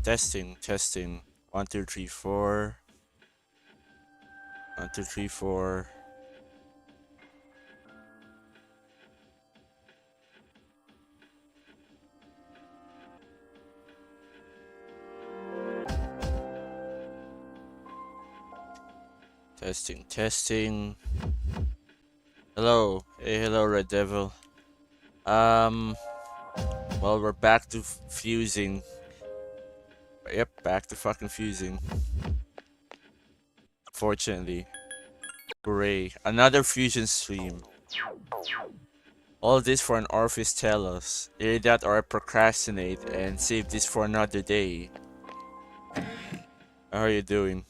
Testing. 1, 2, 3, 4. 1, 2, 3, 4. Testing. Hello. Hey, hello, Red Devil. Well, we're back to fusing. Yep, back to fucking fusing. Fortunately. Hooray. Another fusion stream. All this for an Orpheus Telos. Either that or I procrastinate and save this for another day. How are you doing?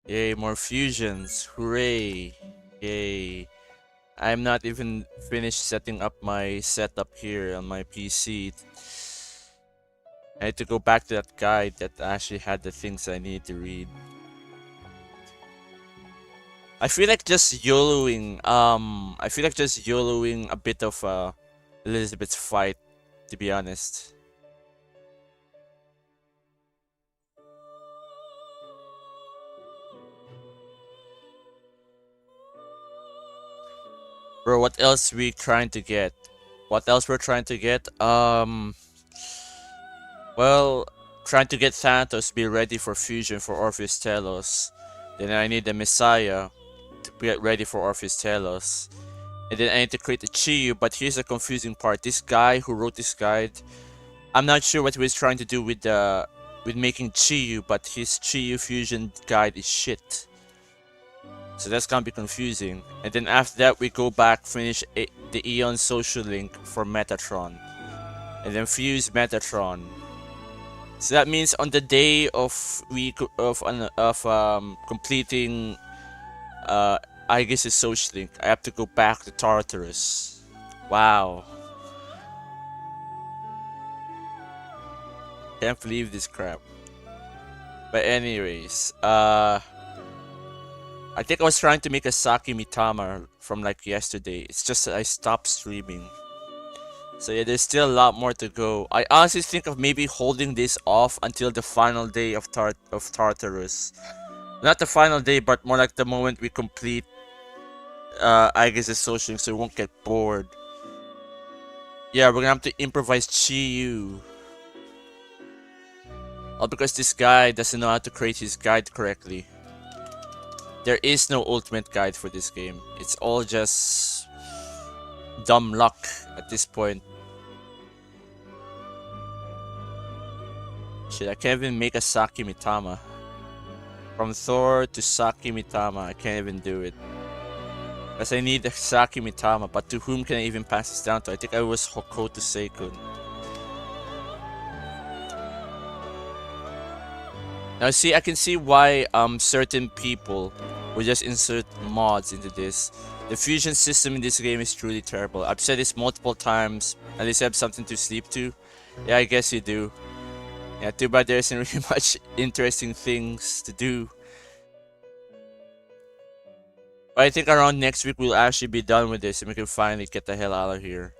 Yay, more fusions. Hooray. Yay. I'm not even finished setting up my setup here on my PC. I had to go back to that guide that actually had the things I need to read. I feel like just YOLOing, a bit of Elizabeth's fight, to be honest. Bro, what else we trying to get? What else we're trying to get? Well, trying to get Thanatos to be ready for fusion for Orpheus Telos. Then I need the Messiah to get ready for Orpheus Telos. And then I need to create a Chiyu, but here's the confusing part. This guy who wrote this guide, I'm not sure what he was trying to do with making Chiyu, but his Chiyu fusion guide is shit. So that's gonna be confusing. And then after that we go back, finish the Eon social link for Metatron. And then fuse Metatron. So that means on the day of completing I guess it's social link, I have to go back to Tartarus. Wow. Can't believe this crap. But anyways, I think I was trying to make a Saki Mitama from like yesterday. It's just that I stopped streaming. So yeah, there's still a lot more to go. I honestly think of maybe holding this off until the final day of Tartarus. Not the final day, but more like the moment we complete I guess the social, so we won't get bored. Yeah, we're gonna have to improvise Chiyu. All because this guy doesn't know how to create his guide correctly. There is no ultimate guide for this game. It's all just dumb luck at this point. Shit, I can't even make a Saki Mitama. From Thor to Saki Mitama, I can't even do it. Because I need a Saki Mitama, but to whom can I even pass this down to? I think I was Hokoto Seikun. Now see, I can see why certain people will just insert mods into this. The fusion system in this game is truly terrible. I've said this multiple times. At least I have something to sleep to. Yeah, I guess you do. Yeah, too bad there isn't really much interesting things to do. But I think around next week we'll actually be done with this and we can finally get the hell out of here.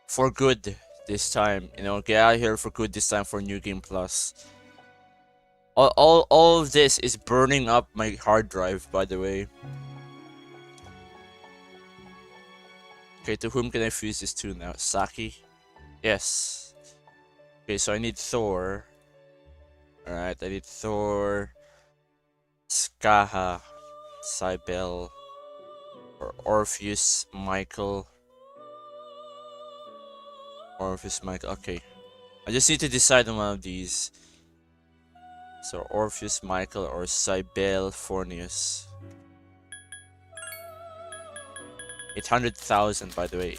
For good this time, you know, get out of here for good this time for New Game Plus. All of this is burning up my hard drive, by the way. Okay, to whom can I fuse this to now? Saki? Yes. Okay, so I need Thor. Alright, I need Thor, Skaha, Cybele, or Orpheus, Michael. Orpheus, Michael, okay. I just need to decide on one of these. So Orpheus, Michael, or Cybele, Fornius. 800,000, by the way.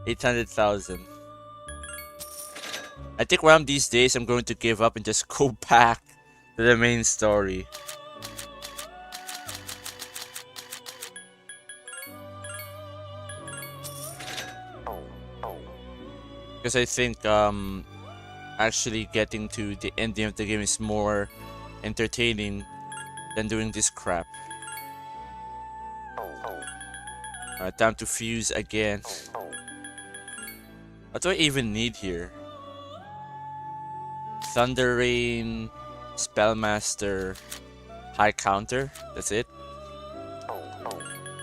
800,000. I think one of these days I'm going to give up and just go back to the main story. Because I think actually getting to the ending of the game is more entertaining than doing this crap. Time to fuse again. What do I even need here? Thunder Rain, Spellmaster, High Counter. That's it.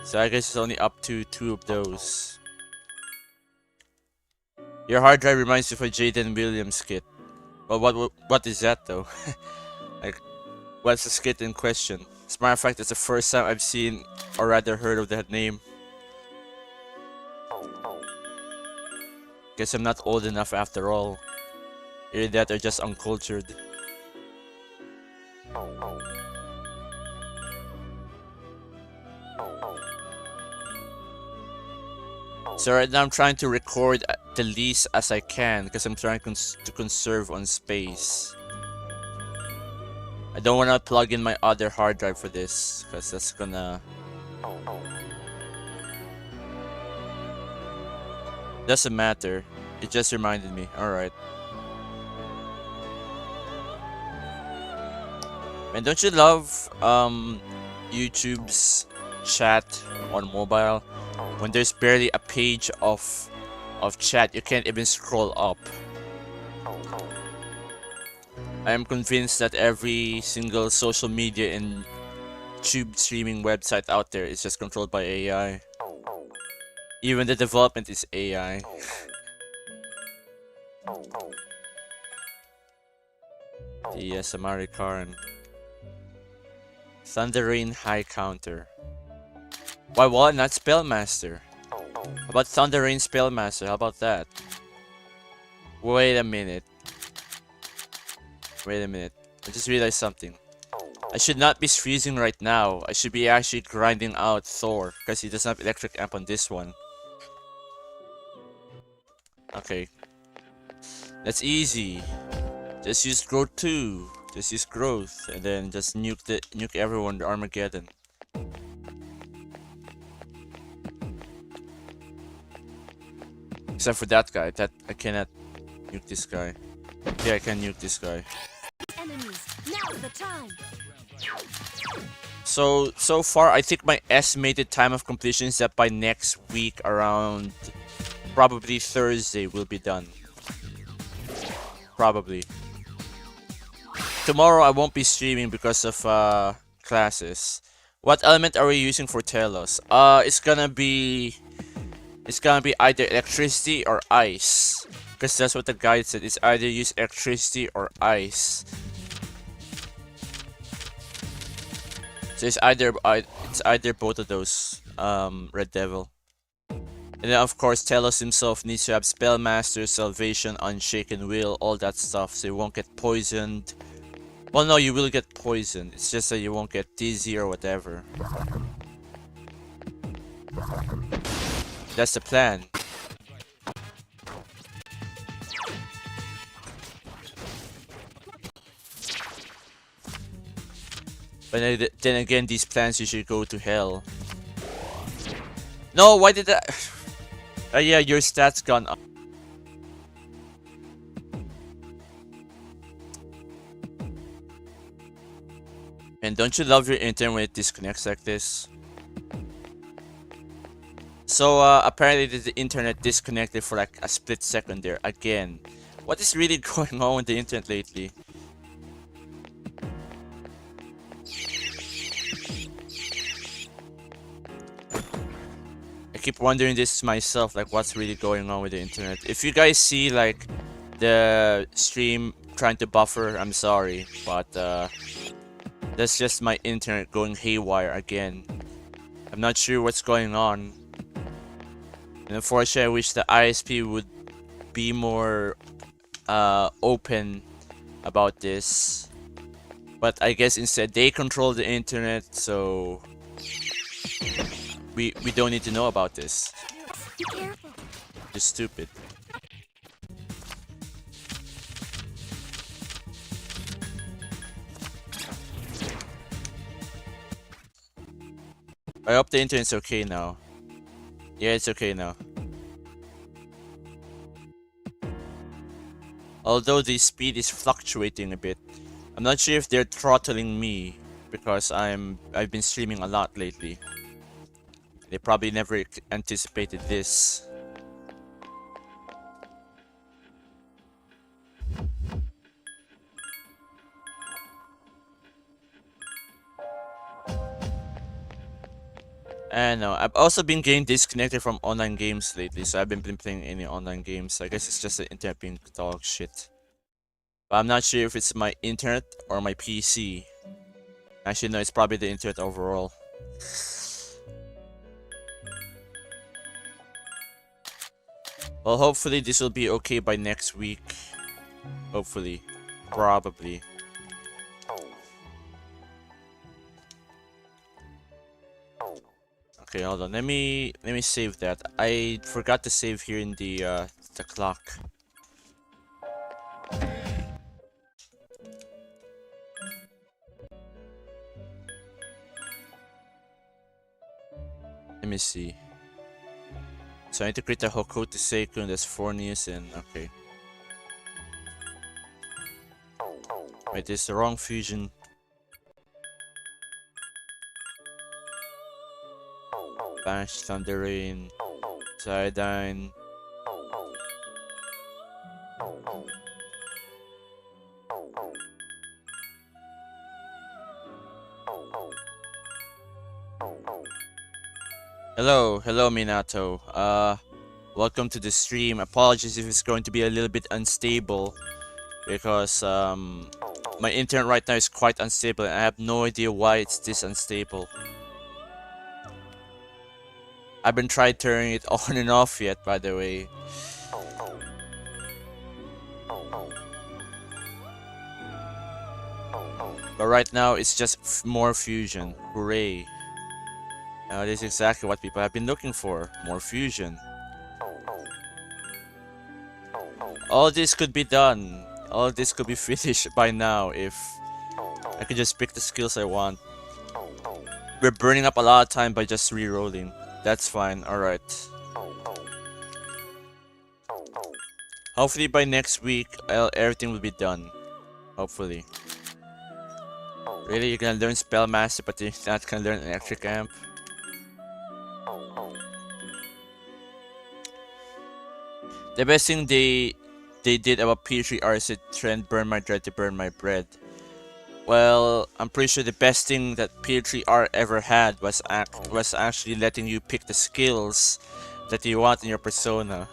So I guess it's only up to 2 of those. Your hard drive reminds you of a Jaden Williams skit. Well, what is that though? Like, what's the skit in question? As a matter of fact, it's the first time I've seen or rather heard of that name. Guess I'm not old enough after all. Either that or just uncultured. So right now I'm trying to record the least as I can because I'm trying to conserve on space. I don't want to plug in my other hard drive for this because that's gonna... Doesn't matter. It just reminded me. Alright. And don't you love YouTube's chat on mobile? When there's barely a page of chat, you can't even scroll up. I am convinced that every single social media and tube streaming website out there is just controlled by AI. Even the development is AI. The Samari Karan. Thunder Rain High Counter. Why what? Not Spellmaster. How about Thunder Rain Spellmaster? How about that? Wait a minute. Wait a minute. I just realized something. I should not be freezing right now. I should be actually grinding out Thor because he doesn't have electric amp on this one. Okay. That's easy. Just use growth 2. Just use growth and then just nuke everyone to Armageddon. Except for that guy. That I cannot nuke this guy. Yeah, I can nuke this guy. Enemies, now's the time. So far, I think my estimated time of completion is that by next week, around probably Thursday, we'll be done. Probably. Tomorrow I won't be streaming because of classes. What element are we using for Telos? It's gonna be either electricity or ice. Because that's what the guide said. It's either use electricity or ice. So it's either both of those, Red Devil. And then of course Telos himself needs to have Spellmaster, Salvation, Unshaken Will, all that stuff, so you won't get poisoned. Well, no, you will get poisoned. It's just that you won't get dizzy or whatever. That's the plan. But then again, these plans usually go to hell. No, why did that? Yeah, your stats gone up. And don't you love your internet when it disconnects like this? So apparently the internet disconnected for like a split second there again. What is really going on with the internet lately? I keep wondering this myself, like what's really going on with the internet. If you guys see like the stream trying to buffer, I'm sorry, but that's just my internet going haywire again. I'm not sure what's going on. And unfortunately, I wish the ISP would be more open about this. But I guess instead they control the internet, so we don't need to know about this. Be careful. Just stupid. I hope the internet's okay now. Yeah, it's okay now. Although the speed is fluctuating a bit. I'm not sure if they're throttling me because I've been streaming a lot lately. They probably never anticipated this. I know. I've also been getting disconnected from online games lately, so I haven't been playing any online games. I guess it's just the internet being dog shit. But I'm not sure if it's my internet or my PC. Actually, no, it's probably the internet overall. Well, hopefully this will be okay by next week. Hopefully. Probably. Okay, hold on. Let me save that. I forgot to save here in the clock. Let me see. So I need to create a Hokoto Seikun and that's 4 news and okay. Wait, this is the wrong fusion. Bash, Thunder Rain, Sidine. Hello Minato. Welcome to the stream. Apologies if it's going to be a little bit unstable because my internet right now is quite unstable and I have no idea why it's this unstable. I haven't tried turning it on and off yet, by the way. But right now it's just more fusion. Hooray. Now this is exactly what people have been looking for. More fusion. All this could be done. All this could be finished by now if I could just pick the skills I want. We're burning up a lot of time by just re-rolling. That's fine, alright. Hopefully by next week, everything will be done. Hopefully. Really, you're gonna learn Spellmaster but you're not gonna learn Electric Amp? The best thing they did about P3R is it trend burn my dread to burn my bread. Well, I'm pretty sure the best thing that P3R ever had was actually letting you pick the skills that you want in your persona.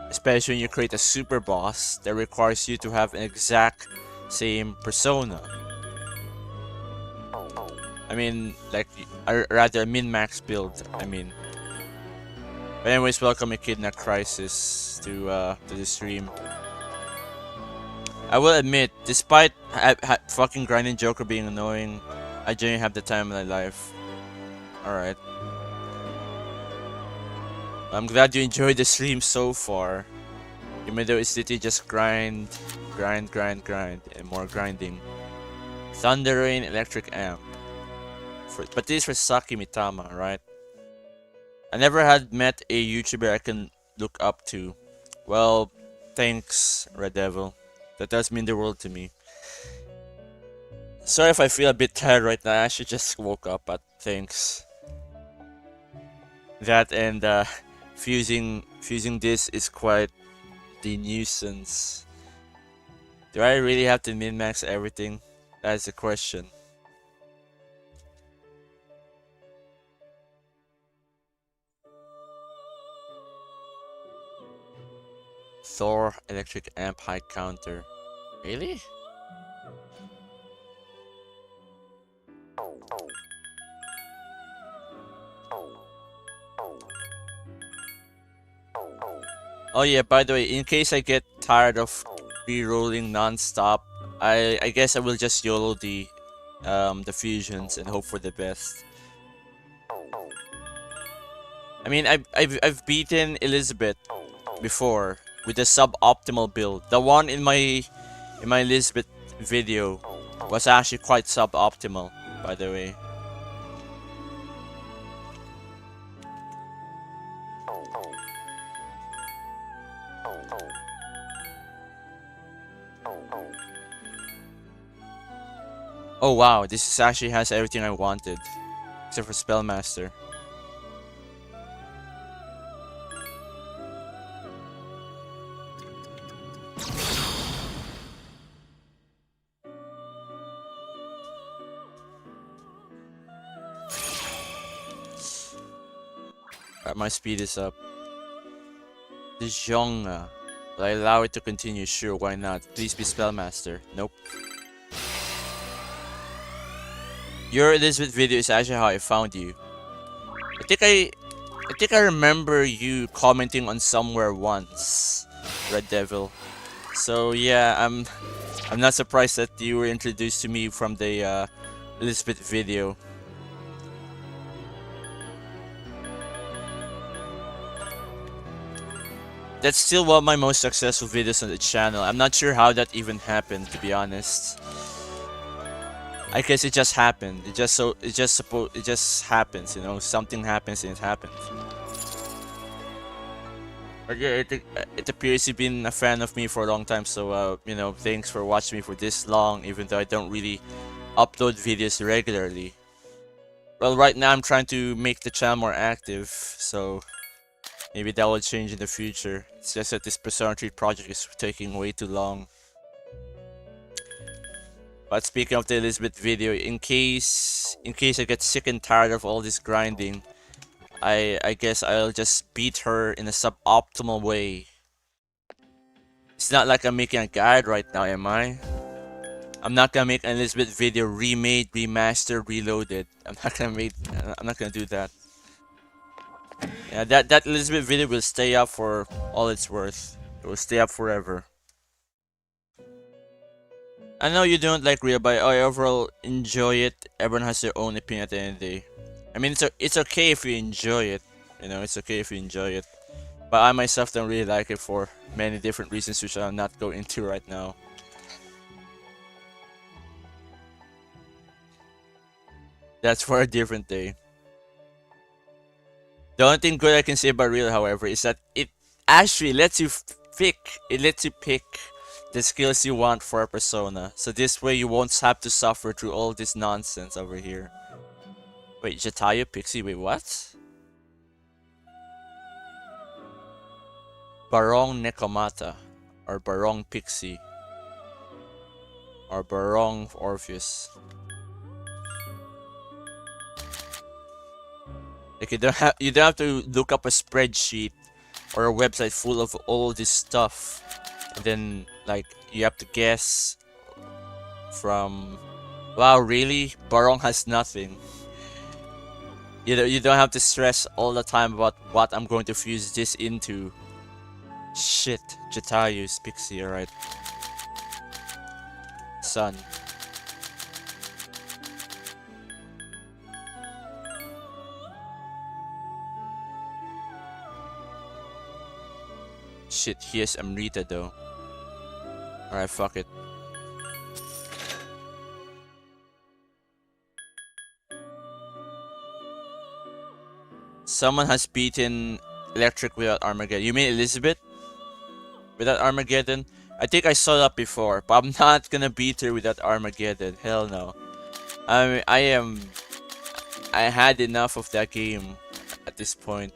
Especially when you create a super boss that requires you to have an exact same persona. I mean, like, rather a min-max build, I mean. But anyways, welcome Echidna Crisis to the stream. I will admit, despite fucking grinding Joker being annoying, I genuinely have the time of my life. Alright. I'm glad you enjoyed the stream so far. Even though it's literally just grind, and more grinding. Thunder Rain, Electric Amp. But this is for Saki Mitama, right? I never had met a YouTuber I can look up to. Well, thanks, Red Devil. That does mean the world to me. Sorry if I feel a bit tired right now. I actually just woke up, but thanks. That and fusing this is quite the nuisance. Do I really have to min-max everything? That's the question. Thor Electric Amp High Counter. Really? Oh yeah, by the way, in case I get tired of re-rolling non-stop, I guess I will just YOLO the fusions and hope for the best. I mean, I've beaten Elizabeth before with the suboptimal build. The one in my Elizabeth video was actually quite suboptimal, by the way. Oh wow, this actually has everything I wanted. Master for Spellmaster. Alright, my speed is up. The Zhonga. Will I allow it to continue? Sure, why not? Please be Spellmaster. Nope. Your Elizabeth video is actually how I found you. I think I remember you commenting on somewhere once, Red Devil. So yeah, I'm not surprised that you were introduced to me from the Elizabeth video. That's still one of my most successful videos on the channel. I'm not sure how that even happened, to be honest. I guess it just happened. It just happens, you know. Something happens and it happens. But yeah, it appears you've been a fan of me for a long time. So you know, thanks for watching me for this long, even though I don't really upload videos regularly. Well, right now I'm trying to make the channel more active, so maybe that will change in the future. It's just that this Persona 3 project is taking way too long. But speaking of the Elizabeth video, in case I get sick and tired of all this grinding, I guess I'll just beat her in a suboptimal way. It's not like I'm making a guide right now, am I? I'm not gonna make an Elizabeth video remade, remastered, reloaded. I'm not gonna do that. Yeah, that Elizabeth video will stay up for all it's worth. It will stay up forever. I know you don't like Ria, but I overall enjoy it. Everyone has their own opinion at the end of the day. I mean, it's okay if you enjoy it. You know, it's okay if you enjoy it. But I myself don't really like it for many different reasons, which I'll not go into right now. That's for a different day. The only thing good I can say about Real, however, is that it actually lets you pick. It lets you pick the skills you want for a persona. So this way you won't have to suffer through all this nonsense over here. Wait, Jatayu Pixie, wait, what? Barong Nekomata. Or Barong Pixie. Or Barong Orpheus. Like you don't have to look up a spreadsheet or a website full of all this stuff. And then like you have to guess from, wow, really? Barong has nothing. You don't have to stress all the time about what I'm going to fuse this into. Shit, Jatayu's Pixie, alright. Sun. Shit, he has Amrita though. Alright, fuck it. Someone has beaten Electric without Armageddon. You mean Elizabeth? Without Armageddon? I think I saw that before, but I'm not gonna beat her without Armageddon. Hell no. I had enough of that game at this point.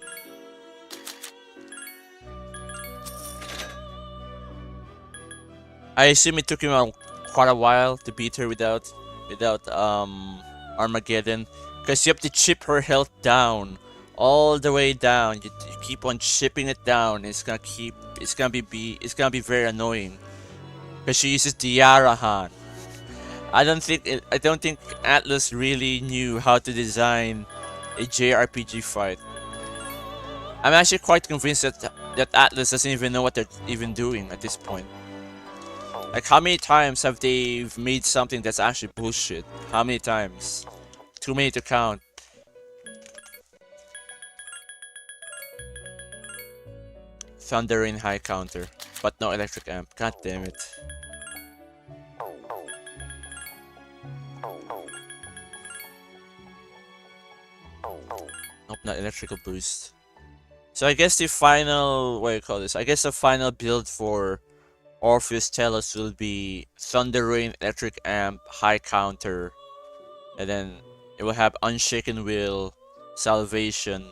I assume it took him quite a while to beat her without Armageddon, because you have to chip her health down all the way down. You keep on chipping it down. It's gonna be very annoying because she uses the Yarahan. I don't think Atlas really knew how to design a JRPG fight. I'm actually quite convinced that Atlas doesn't even know what they're even doing at this point. Like, how many times have they made something that's actually bullshit? How many times? Too many to count. Thunder in high counter, but no electric amp. God damn it. Nope, not electrical boost. So I guess the final, what do you call this? I guess the final build for Orpheus Telos will be Thunder Rain, Electric Amp, High Counter, and then It will have Unshaken Will, Salvation,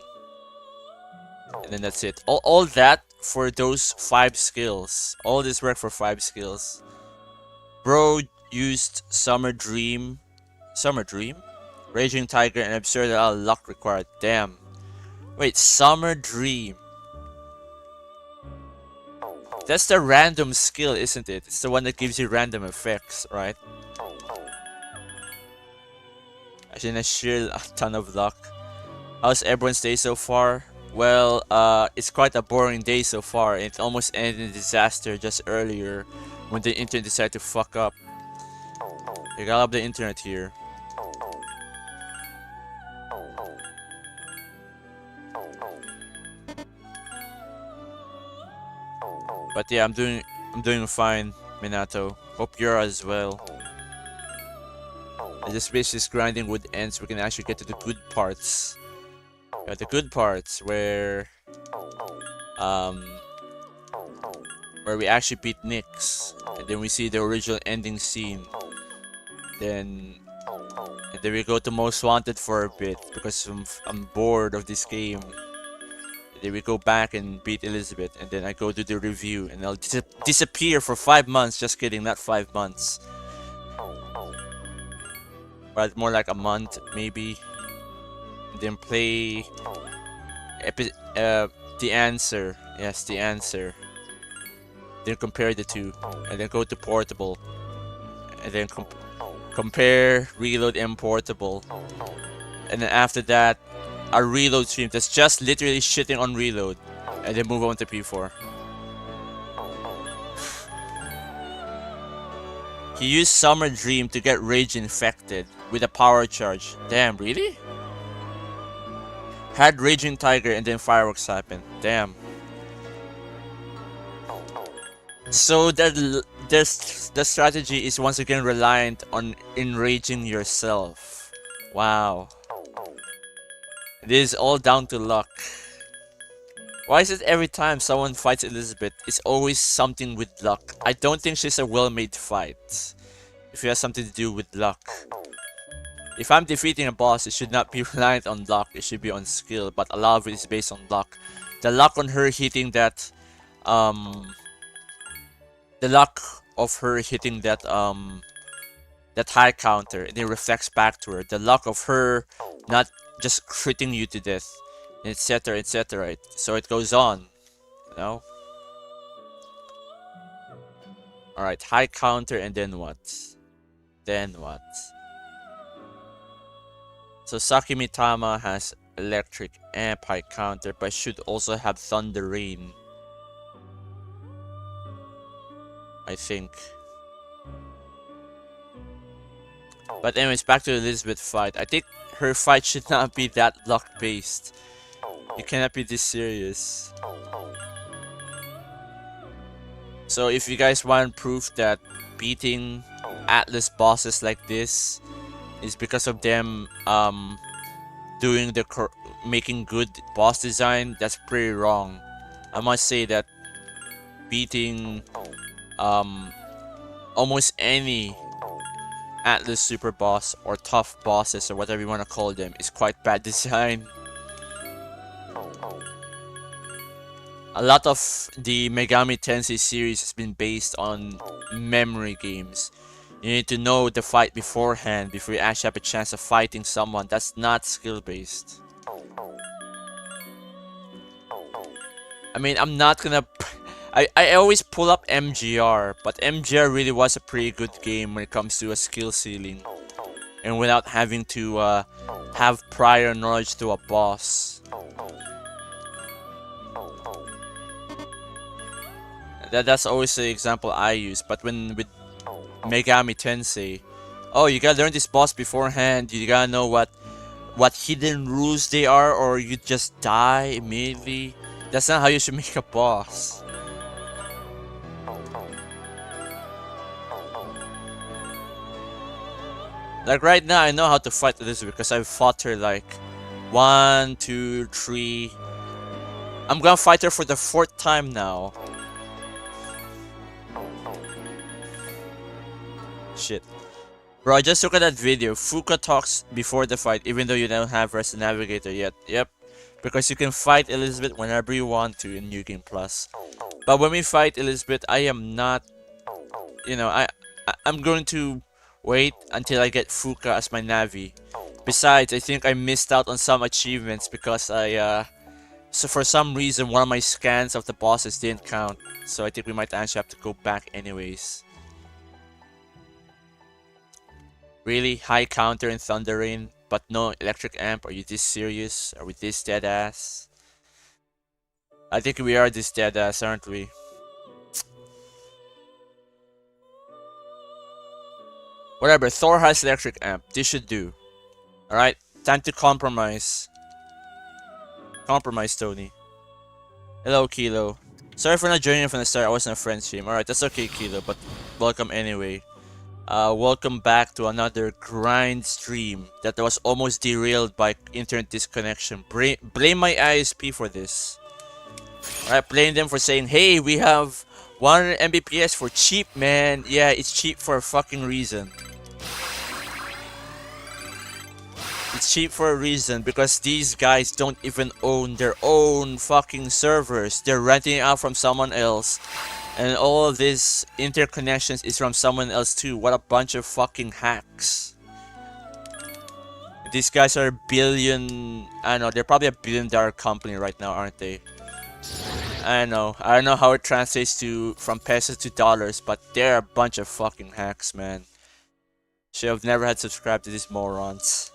and then that's it. All that for those 5 skills. All this work for 5 skills. Bro used Summer Dream, Raging Tiger, and Absurd luck required. Damn. Wait, Summer Dream. That's the random skill, isn't it? It's the one that gives you random effects, right? Actually, a sheer ton of luck. How's everyone's day so far? Well, it's quite a boring day so far. It almost ended in a disaster just earlier when the internet decided to fuck up. I got up the internet here. But yeah, I'm doing fine, Minato. Hope you're as well. I just wish this grinding would end so we can actually get to the good parts. Yeah, the good parts where we actually beat Nyx, and then we see the original ending scene. And then we go to Most Wanted for a bit because I'm bored of this game. Then we go back and beat Elizabeth, and then I go do the review, and I'll disappear for 5 months. Just kidding, not 5 months, but more like a month maybe. And then play The Answer. Yes, The Answer. Then compare the two, and then go to Portable, and then compare Reload and Portable, and then after that, a Reload stream that's just literally shitting on Reload, and then move on to P4. He used Summer Dream to get Rage infected with a power charge. Damn, really? Had Raging Tiger and then fireworks happen. Damn. So the strategy is once again reliant on enraging yourself. Wow. It is all down to luck. Why is it every time someone fights Elizabeth, it's always something with luck? I don't think she's a well-made fight if it has something to do with luck. If I'm defeating a boss, it should not be reliant on luck, it should be on skill, but a lot of it is based on luck. The luck on her hitting that, the luck of her hitting that, that high counter, and it reflects back to her. The luck of her not just critting you to death, etc, etc. So it goes on, you know? Alright, high counter, and then what? Then what? So Sakimitama has electric and high counter, but should also have thunder rain, I think. But anyways, back to Elizabeth fight. I think her fight should not be that luck based. You cannot be this serious. So if you guys want proof that beating Atlas bosses like this is because of them doing the making good boss design, that's pretty wrong. I must say that beating almost any Atlas super boss or tough bosses or whatever you want to call them is quite bad design. A lot of the Megami Tensei series has been based on memory games. You need to know the fight beforehand before you actually have a chance of fighting someone. That's not skill based. I mean, I'm not gonna... I always pull up MGR, but MGR really was a pretty good game when it comes to a skill ceiling. And without having to have prior knowledge to a boss. That's always the example I use, but when with Megami Tensei, oh, you gotta learn this boss beforehand, you gotta know what hidden rules they are, or you just die immediately. That's not how you should make a boss. Like right now, I know how to fight Elizabeth because I've fought her like 1, 2, 3. I'm gonna fight her for the 4th time now. Shit. Bro, I just look at that video. Fuka talks before the fight, even though you don't have Resident Navigator yet. Yep. Because you can fight Elizabeth whenever you want to in New Game Plus. But when we fight Elizabeth, I am not, you know, I'm going to wait until I get Fuka as my Navi. Besides, I think I missed out on some achievements because so for some reason one of my scans of the bosses didn't count. So I think we might actually have to go back anyways. Really? High counter in Thunder Rain, but no electric amp? Are you this serious? Are we this dead ass? I think we are this dead ass, aren't we? Whatever, Thor has electric amp. This should do. Alright, time to compromise. Compromise, Tony. Hello, Kilo. Sorry for not joining from the start. I wasn't a friend stream. Alright, that's okay, Kilo, but welcome anyway. Welcome back to another grind stream that was almost derailed by internet disconnection. Blame my ISP for this. Alright, blame them for saying, hey, we have 100 Mbps for cheap, man. Yeah, it's cheap for a fucking reason. It's cheap for a reason because these guys don't even own their own fucking servers. They're renting it out from someone else. And all of this interconnections is from someone else too. What a bunch of fucking hacks. These guys are billion... I don't know, they're probably a billion-dollar company right now, aren't they? I don't know how it translates to from pesos to dollars, but they're a bunch of fucking hacks, man. Should have never had subscribed to these morons.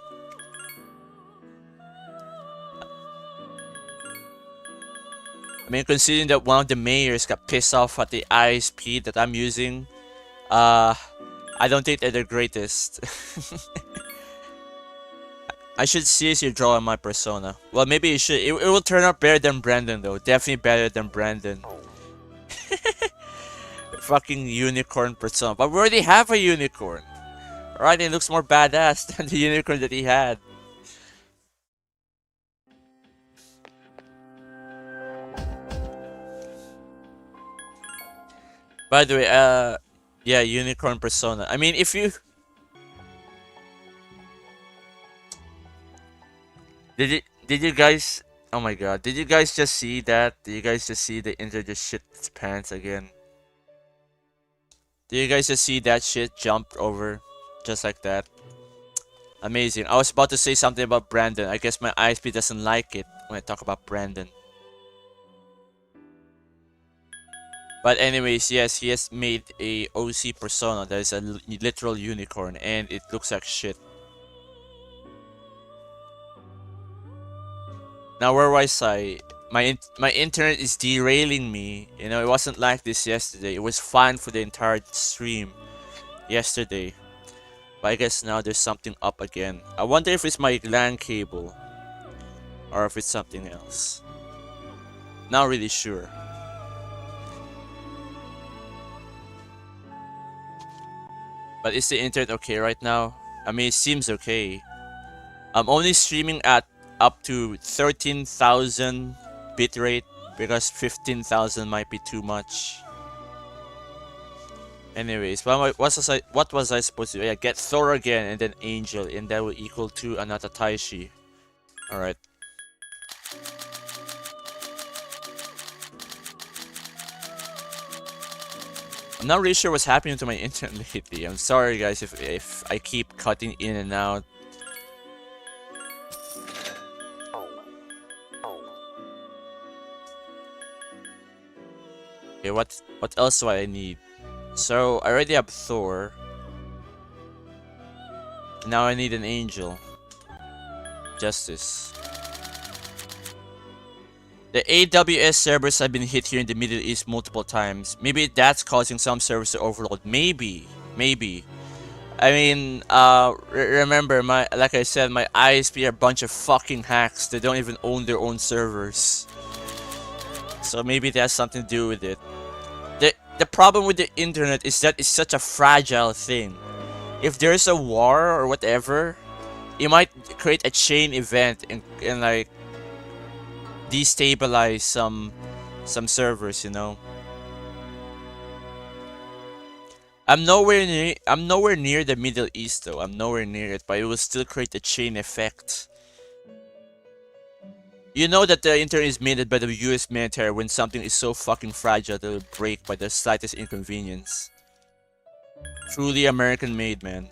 I mean, considering that one of the mayors got pissed off at the ISP that I'm using, I don't think they're the greatest. I should seriously draw on my persona. Well, maybe it should. It will turn out better than Brandon, though. Definitely better than Brandon. Fucking unicorn persona. But we already have a unicorn. Alright, it looks more badass than the unicorn that he had. By the way, yeah, unicorn persona. I mean, if you did you guys? Oh my god, did you guys just see that? Did you guys just see the internet just shit its pants again? Did you guys just see that shit jumped over, just like that? Amazing. I was about to say something about Brandon. I guess my ISP doesn't like it when I talk about Brandon. But anyways, yes, he has made a OC persona that is a literal unicorn, and it looks like shit. Now, where was I? My internet is derailing me. You know, it wasn't like this yesterday. It was fine for the entire stream yesterday. But I guess now there's something up again. I wonder if it's my LAN cable or if it's something else. Not really sure. But is the internet okay right now? I mean, it seems okay. I'm only streaming at up to 13,000 bitrate because 15,000 might be too much. Anyways, what was I supposed to do? Yeah, get Thor again and then Angel, and that will equal to Anata Taishi. Alright. I'm not really sure what's happening to my internet lately. I'm sorry guys if I keep cutting in and out. Okay, what else do I need? So I already have Thor. Now I need an Angel. Justice. The AWS servers have been hit here in the Middle East multiple times. Maybe that's causing some servers to overload. Maybe. I mean, remember, like I said, my ISP are a bunch of fucking hacks. They don't even own their own servers. So maybe that has something to do with it. The problem with the internet is that it's such a fragile thing. If there's a war or whatever, it might create a chain event and like destabilize some servers, you know. I'm nowhere near the Middle East though. I'm nowhere near it, but it will still create a chain effect. You know that the internet is made by the US military when something is so fucking fragile that it will break by the slightest inconvenience. Truly American made, man.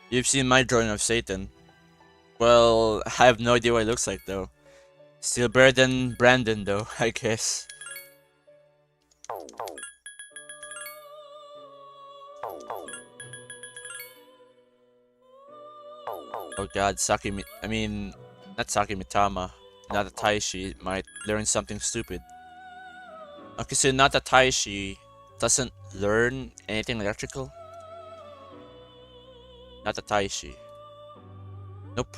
You've seen my drawing of Satan. Well, I have no idea what it looks like though. Still better than Brandon though, I guess. Oh god, not Saki Mitama, Nata Taishi might learn something stupid. Okay, so Nata Taishi doesn't learn anything electrical? Nata Taishi. Nope.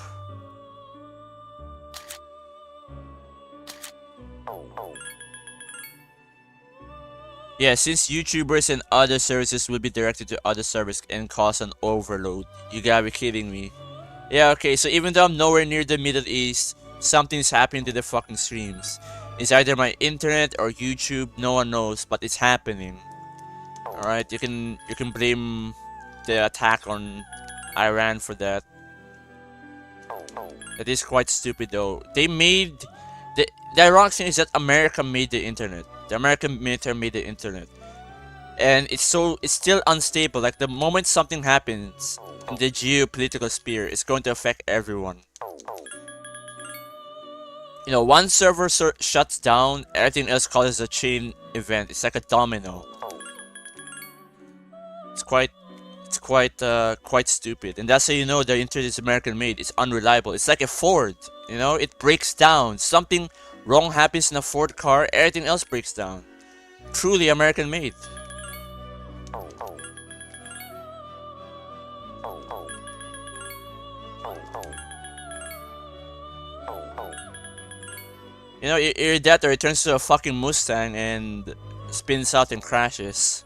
Yeah, since YouTubers and other services will be directed to other servers and cause an overload. You gotta be kidding me. Yeah, okay, so even though I'm nowhere near the Middle East, something's happening to the fucking streams. It's either my internet or YouTube, no one knows, but it's happening. Alright, you can blame the attack on Iran for that. That is quite stupid though. They made the ironic thing is that America made the internet. The American military made the internet. And it's still unstable. Like the moment something happens in the geopolitical sphere, it's going to affect everyone. You know, one server shuts down, everything else causes a chain event. It's like a domino. It's quite stupid. And that's how you know the internet is American made. It's unreliable. It's like a Ford. You know, it breaks down. Something wrong happens in a Ford car, everything else breaks down. Truly American made. You know, either that or it turns to a fucking Mustang and spins out and crashes.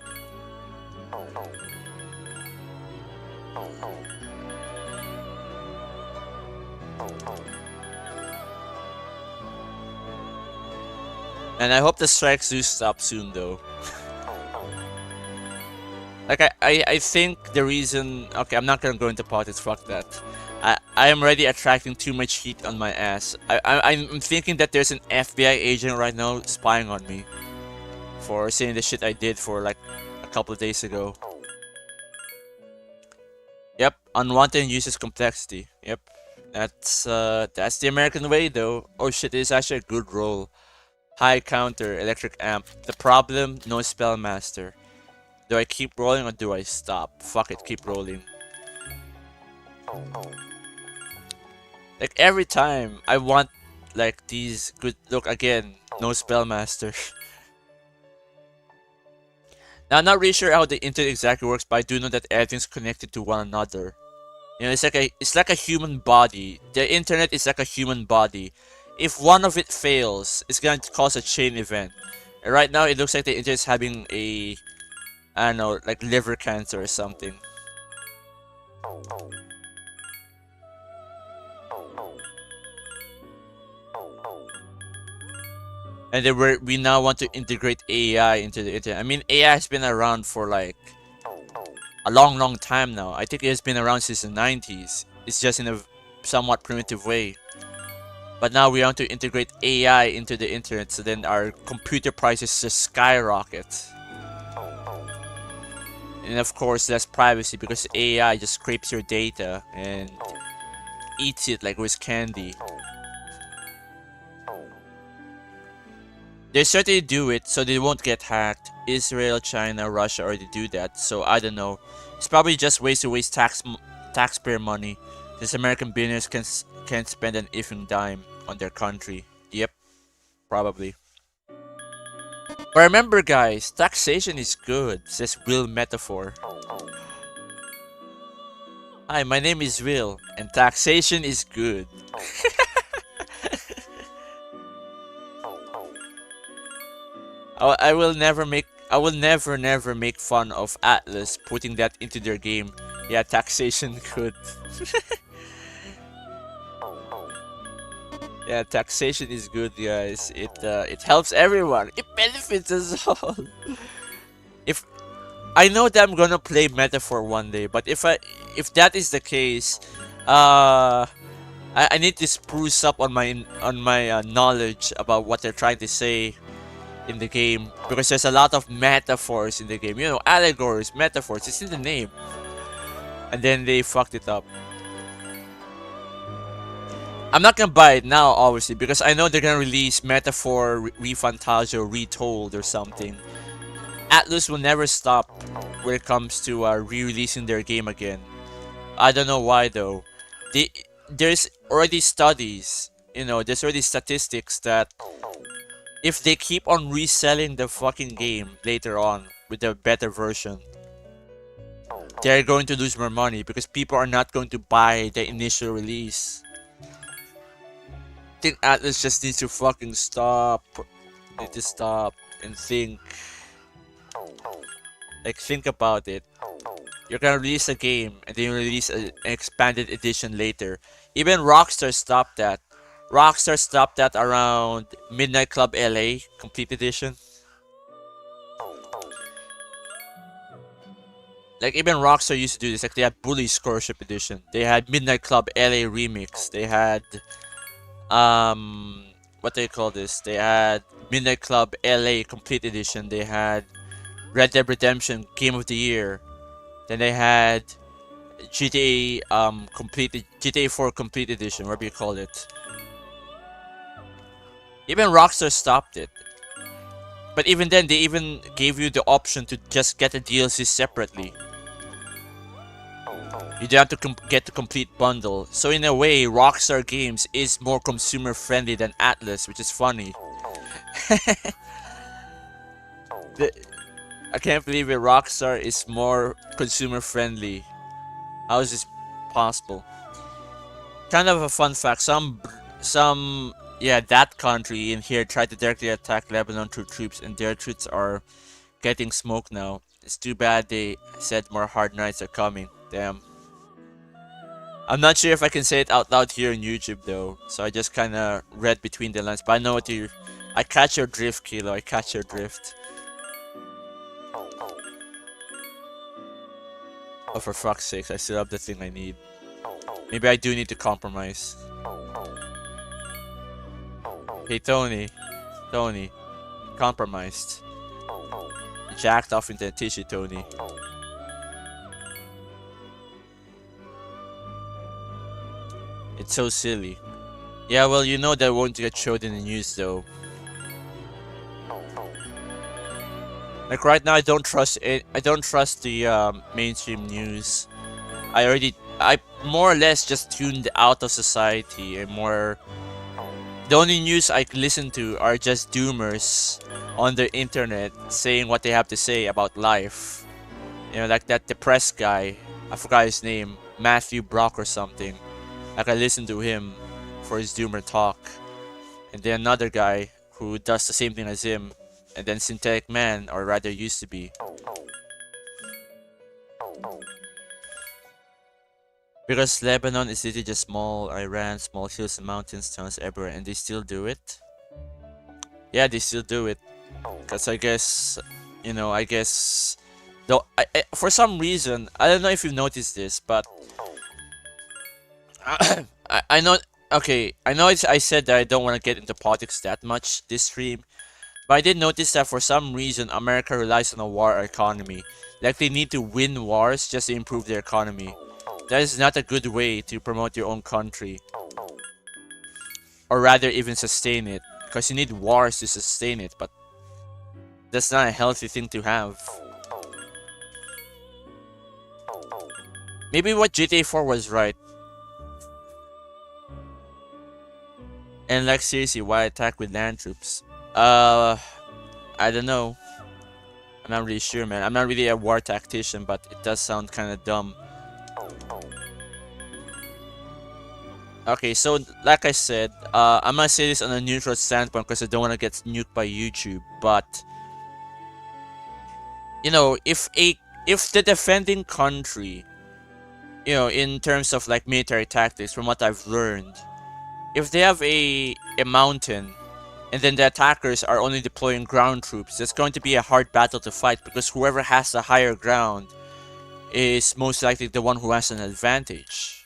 And I hope the strikes do stop soon though. Like I think the reason, okay, I'm not gonna go into politics, fuck that. I am already attracting too much heat on my ass. I'm thinking that there's an FBI agent right now spying on me for saying the shit I did for like a couple of days ago. Yep, unwanted uses complexity. Yep, that's the American way though. Oh shit, this is actually a good roll. High counter, electric amp. The problem, no spellmaster. Do I keep rolling or do I stop? Fuck it, keep rolling. Like every time I want like these good look again, no spellmaster. Now I'm not really sure how the internet exactly works, but I do know that everything's connected to one another. You know, it's like a human body. The internet is like a human body. If one of it fails, it's going to cause a chain event. And right now, it looks like the internet is having a, I don't know, like liver cancer or something. And then we now want to integrate AI into the internet. I mean, AI has been around for like a long time now. I think it has been around since the 90s. It's just in a somewhat primitive way. But now we want to integrate AI into the internet, so then our computer prices just skyrocket. And of course, less privacy because AI just scrapes your data and eats it like it was candy. They certainly do it so they won't get hacked. Israel, China, Russia already do that, so I don't know. It's probably just ways to waste taxpayer money. Since American billionaires can't spend an effing dime on their country. Yep, probably. But remember guys, taxation is good, says Will Metaphor. Hi, my name is Will, and taxation is good. I will never make fun of Atlas putting that into their game. Yeah, taxation good. Yeah, taxation is good, guys. It helps everyone. It benefits us all. If I know that I'm gonna play Metaphor one day, but if that is the case, uh, I need to spruce up on my knowledge about what they're trying to say in the game, because there's a lot of metaphors in the game. You know, allegories, metaphors. It's in the name, and then they fucked it up. I'm not gonna buy it now, obviously, because I know they're gonna release Metaphor Refantasio Retold or something. Atlus will never stop when it comes to re-releasing their game again. I don't know why though. There's already studies, there's already statistics that if they keep on reselling the fucking game later on with a better version, they're going to lose more money because people are not going to buy the initial release. I think Atlas just needs to fucking stop. Need to stop and think. Like, think about it. You're gonna release a game and then you release an expanded edition later. Even Rockstar stopped that. Rockstar stopped that around Midnight Club LA Complete Edition. Like, even Rockstar used to do this. Like, they had Bully Scholarship Edition. They had Midnight Club LA Remix. They had what do you call this? They had Midnight Club LA Complete Edition. They had Red Dead Redemption Game of the Year. Then they had GTA 4 Complete Edition, whatever you call it. Even Rockstar stopped it. But even then, they even gave you the option to just get the DLC separately. You don't have to get the complete bundle. So in a way, Rockstar Games is more consumer friendly than Atlus, which is funny. I can't believe it. Rockstar is more consumer friendly. How is this possible? Kind of a fun fact. That country in here tried to directly attack Lebanon through troops, and their troops are getting smoked now. It's too bad they said more hard nights are coming. Damn. I'm not sure if I can say it out loud here on YouTube though, so I just kind of read between the lines. But I know what you. I catch your drift, Kilo. I catch your drift. Oh, for fuck's sakes, I still have the thing I need. Maybe I do need to compromise. Hey, Tony. Tony. Compromised. You jacked off into a tissue, Tony. It's so silly. Yeah, well, you know that won't get showed in the news, though. Like right now, I don't trust it. I don't trust the mainstream news. I more or less just tuned out of society and more. The only news I listen to are just doomers on the internet saying what they have to say about life. You know, like that depressed guy. I forgot his name, Matthew Brock or something. Like, I listen to him for his doomer talk, and then another guy who does the same thing as him, and then Synthetic Man, or rather used to be. Because Lebanon is literally just small Iran, small hills and mountains, towns everywhere, and they still do it. Yeah, they still do it. Cause I guess, though, for some reason, I don't know if you've noticed this, but I know. Okay, I know I said that I don't want to get into politics that much this stream, but I did notice that for some reason America relies on a war economy. Like, they need to win wars just to improve their economy. That is not a good way to promote your own country, or rather even sustain it, because you need wars to sustain it, but that's not a healthy thing to have. Maybe what GTA 4 was right. And like, seriously, why attack with land troops? I don't know. I'm not really sure, man. I'm not really a war tactician, but it does sound kind of dumb. Okay, so like I said, I'm gonna say this on a neutral standpoint because I don't want to get nuked by YouTube. But you know, if the defending country, in terms of like military tactics, from what I've learned, if they have a mountain, and then the attackers are only deploying ground troops, that's going to be a hard battle to fight because whoever has the higher ground is most likely the one who has an advantage.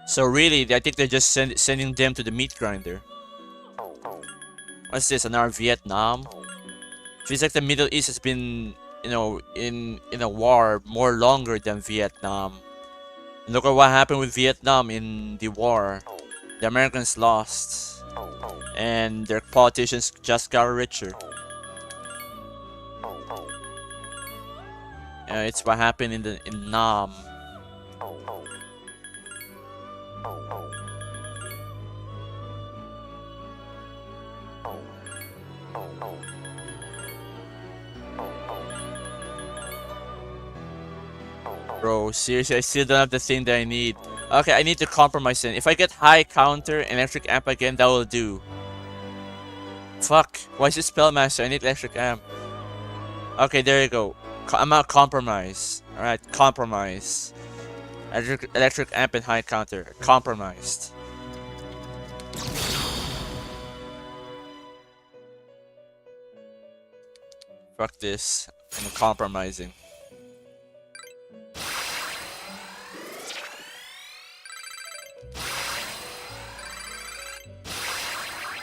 So really, I think they're just sending them to the meat grinder. What's this? Another Vietnam? Feels like the Middle East has been, in a war more longer than Vietnam. And look at what happened with Vietnam in the war. The Americans lost, and their politicians just got richer. It's what happened in Nam. Bro, seriously, I still don't have the thing that I need. Okay, I need to compromise it. If I get high counter electric amp again, that will do. Fuck, why is it Spellmaster? I need electric amp. Okay, there you go. I'm out compromise. Alright, compromise. Electric amp and high counter. Compromised. Fuck this. I'm compromising.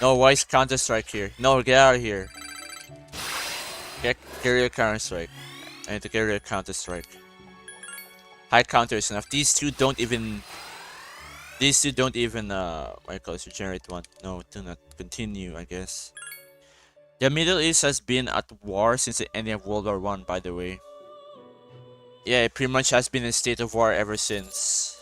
No, why is Counter Strike here? No, get out of here. Get rid of Counter Strike. I need to get rid of Counter Strike. High counter is enough. These two don't even. What do you call it? Regenerate one. No, do not continue, I guess. The Middle East has been at war since the ending of World War One, by the way. Yeah, it pretty much has been in a state of war ever since.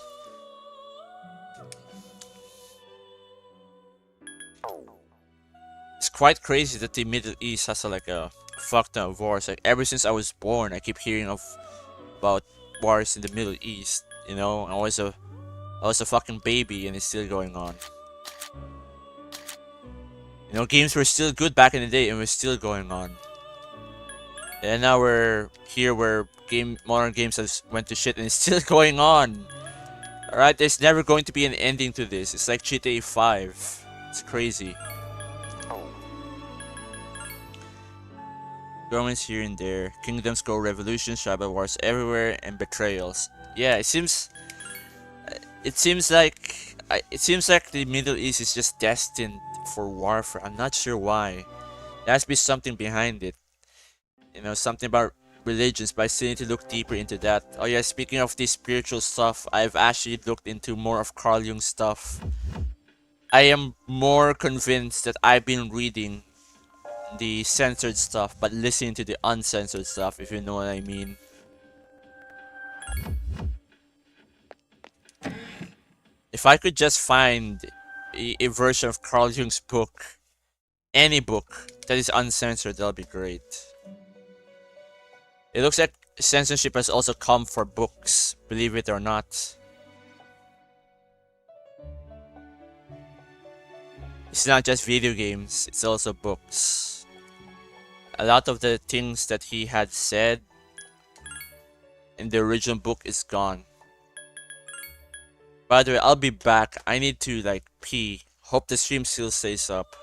It's quite crazy that the Middle East has a fuck ton of wars. Like ever since I was born, I keep hearing about wars in the Middle East. I was a fucking baby and it's still going on. Games were still good back in the day and we're still going on. And now we're here where modern games has went to shit and it's still going on. Alright, there's never going to be an ending to this. It's like GTA 5. It's crazy. Governments here and there, kingdoms go revolutions, tribal wars everywhere, and betrayals. Yeah, it seems like the Middle East is just destined for warfare. I'm not sure why. There has to be something behind it. Something about religions, but I still need to look deeper into that. Oh yeah, speaking of this spiritual stuff, I've actually looked into more of Carl Jung's stuff. I am more convinced that I've been reading the censored stuff, but listening to the uncensored stuff, if you know what I mean. If I could just find a version of Carl Jung's book, any book that is uncensored, that'll be great. It looks like censorship has also come for books, believe it or not. It's not just video games, it's also books. A lot of the things that he had said in the original book is gone. By the way, I'll be back. I need to pee. Hope the stream still stays up.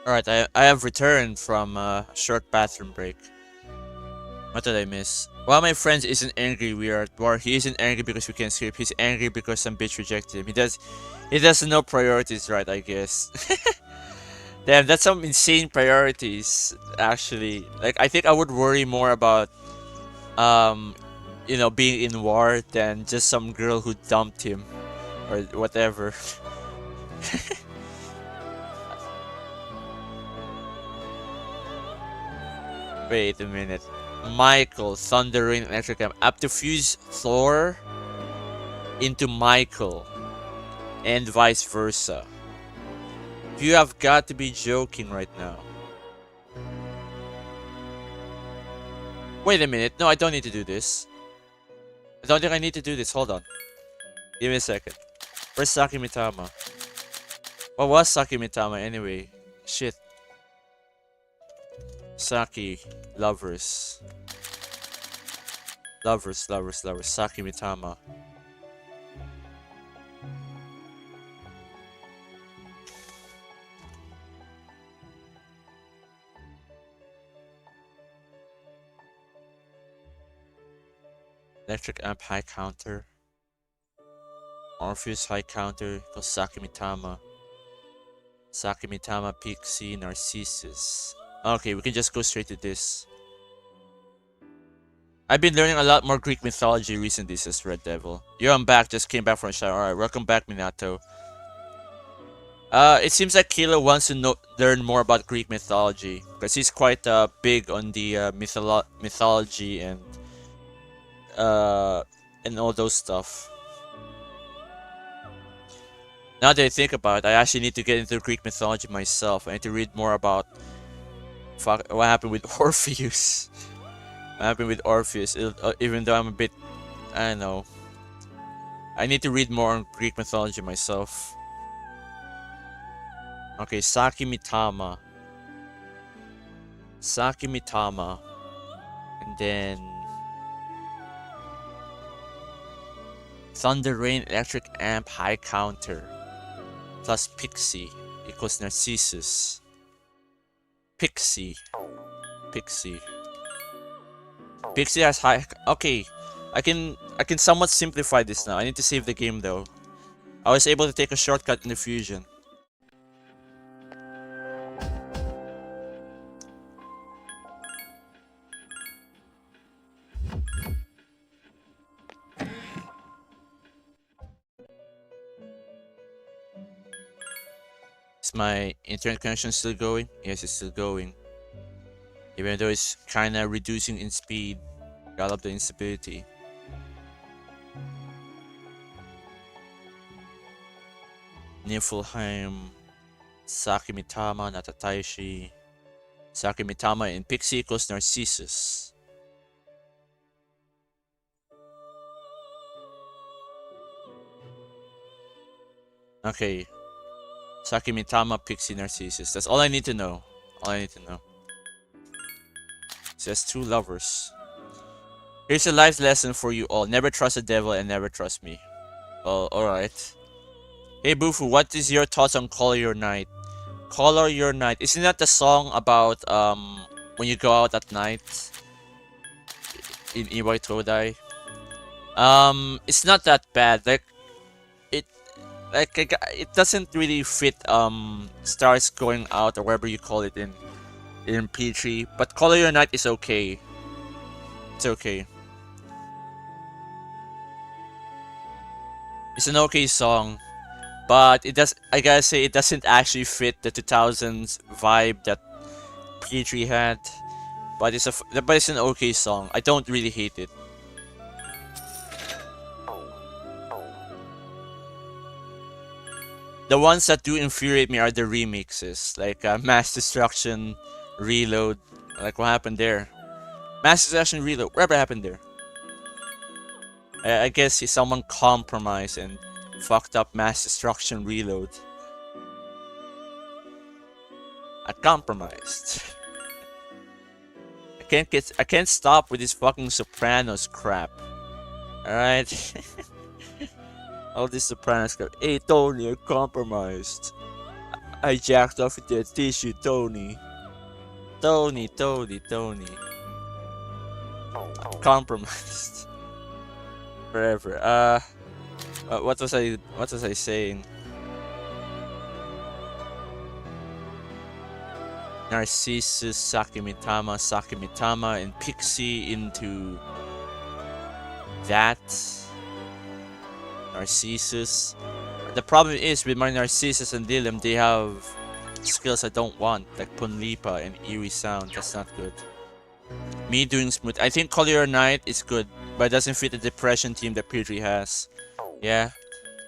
Alright, I have returned from a short bathroom break. What did I miss? While my friend isn't angry we are at war, he isn't angry because we can't sleep. He's angry because some bitch rejected him. He doesn't know priorities right, I guess. Damn, that's some insane priorities, actually. Like, I think I would worry more about, um, being in war than just some girl who dumped him or whatever. Wait a minute. Michael, Thunder, Rain, Electric Amp. I have to fuse Thor into Michael and vice versa. You have got to be joking right now. Wait a minute. No, I don't need to do this. I don't think I need to do this. Hold on. Give me a second. Where's Saki Mitama? What was Saki Mitama anyway? Shit. Saki. Lovers. Lovers. Saki Mitama. Electric Amp High Counter. Orpheus High Counter equals Saki Mitama. Saki Mitama, Pixie, Narcissus. Okay, we can just go straight to this. I've been learning a lot more Greek mythology recently, says Red Devil. Yo, I'm back, just came back from a shower. Alright, welcome back, Minato. It seems like Kilo wants to learn more about Greek mythology. Because he's quite big on the mythology and all those stuff. Now that I think about it, I actually need to get into Greek mythology myself. I need to read more about what happened with Orpheus. What happened with Orpheus, even though I'm a bit, I don't know. I need to read more on Greek mythology myself. Okay, Saki Mitama. Saki Mitama. And then Thunder Rain Electric Amp High Counter plus Pixie equals Narcissus. Pixie has high. Okay, I can somewhat simplify this now. I need to save the game though. I was able to take a shortcut in the fusion. Is my internet connection still going? Yes, it's still going. Even though it's kinda reducing in speed. I love the instability. Niflheim, Saki Mitama, Natataishi. Saki Mitama and Pixie equals Narcissus. Okay. Saki Mitama, Pixie, Narcissus. That's all I need to know. All I need to know. It says two lovers. Here's a life lesson for you all. Never trust the devil and never trust me. Well, alright. Hey Bufu, what is your thoughts on Color Your Night? Color Your Night. Isn't that the song about when you go out at night? In Iwai Todai? It's not that bad. It doesn't really fit stars going out or whatever you call it in P3, but Color Your Night is okay. It's okay. It's an okay song, but I gotta say it doesn't actually fit the 2000s vibe that P3 had. But it's an okay song. I don't really hate it. The ones that do infuriate me are the remixes, like Mass Destruction, Reload. Like what happened there? Mass Destruction, Reload. Whatever happened there? I guess someone compromised and fucked up Mass Destruction, Reload. I compromised. I can't stop with this fucking Sopranos crap. Alright? All this Sopranos crap. Hey Tony, I compromised. I jacked off with the tissue, Tony. Tony. Compromised. Forever. What was I saying? Narcissus, Sakimitama, and Pixie into that. Narcissus. The problem is with my Narcissus and Dilim, they have skills I don't want, like Punlipa and Eerie Sound. That's not good. Me doing smooth. I think Collier Knight is good, but it doesn't fit the depression team that Petrie has. Yeah,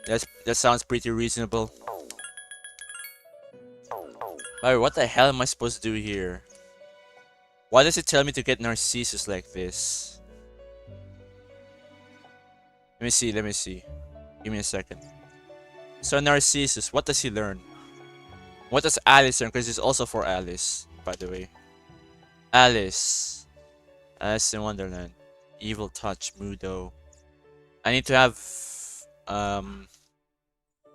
that sounds pretty reasonable. Alright, what the hell am I supposed to do here? Why does it tell me to get Narcissus like this? Let me see. Give me a second. So Narcissus, what does he learn? What does Alice learn? Because it's also for Alice, by the way. Alice in Wonderland. Evil Touch, Mudo. I need to have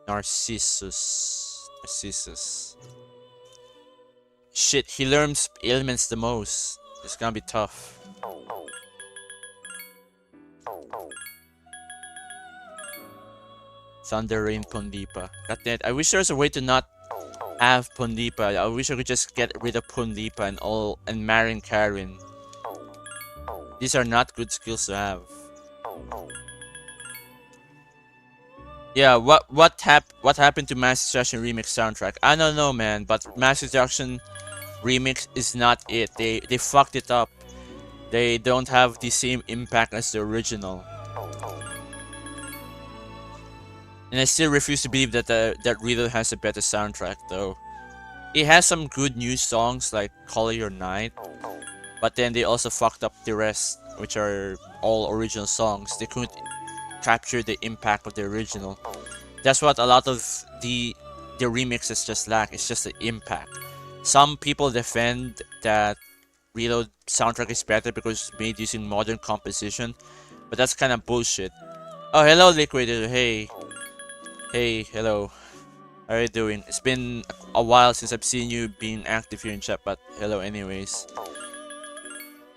Narcissus. Shit, he learns ailments the most. It's gonna be tough. Thunder Rain Pundipa. Goddammit, I wish there was a way to not have Pundipa. I wish I could just get rid of Pundipa and Marin Karin. These are not good skills to have. Yeah, what happened to Mass Destruction Remix soundtrack? I don't know, man, but Mass Destruction Remix is not it. They fucked it up. They don't have the same impact as the original. And I still refuse to believe that that Riddle has a better soundtrack, though. It has some good new songs like Call Your Night, but then they also fucked up the rest, which are all original songs. They couldn't capture the impact of the original. That's what a lot of the remixes just lack. It's just the impact. Some people defend that Reload soundtrack is better because it's made using modern composition, but that's kind of bullshit. Oh, hello, Liquidator. Hey, hello. How are you doing? It's been a while since I've seen you being active here in chat, but hello anyways.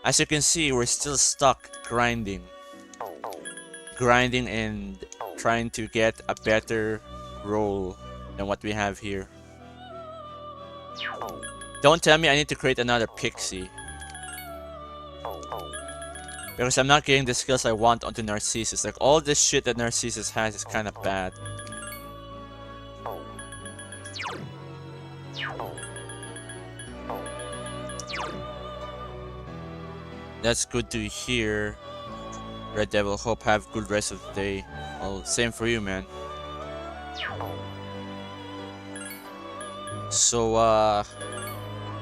As you can see, we're still stuck grinding and trying to get a better role than what we have here. Don't tell me I need to create another Pixie, because I'm not getting the skills I want onto Narcissus. Like, all this shit that Narcissus has is kind of bad. That's good to hear. Red Devil, hope have good rest of the day. Well, same for you, man. So,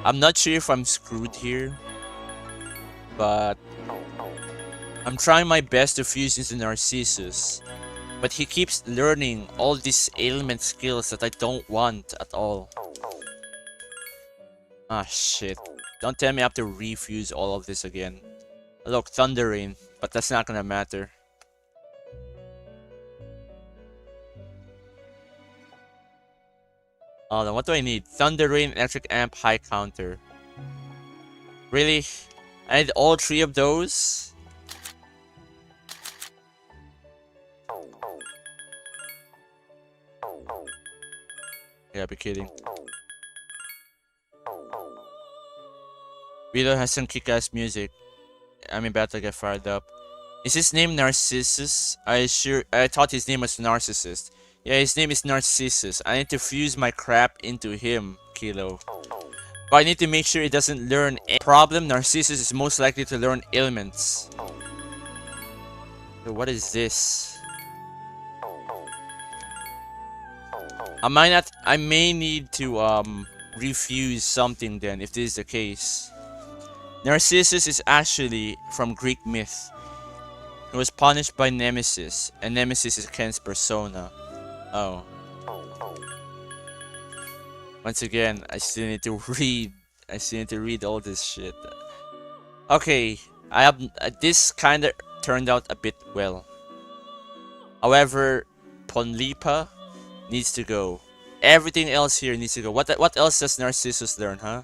I'm not sure if I'm screwed here, but I'm trying my best to fuse into Narcissus, but he keeps learning all these ailment skills that I don't want at all. Ah, shit. Don't tell me I have to refuse all of this again. Look, Thunder Rain, but that's not gonna matter. Oh, then what do I need? Thunder Rain, Electric Amp, High Counter. Really? I need all three of those? Yeah, be kidding. Vito has some kick-ass music. I'm about to get fired up. Is his name Narcissus? I thought his name was Narcissist. Yeah, his name is Narcissus. I need to fuse my crap into him, Kilo. But I need to make sure it doesn't learn a problem. Narcissus is most likely to learn ailments. So what is this? I may need to refuse something then, if this is the case. Narcissus is actually from Greek myth. He was punished by Nemesis, and Nemesis is Ken's persona. Oh. Once again, I still need to read all this shit. Okay, this kinda turned out a bit well. However, Ponlipa needs to go. Everything else here needs to go. What else does Narcissus learn, huh?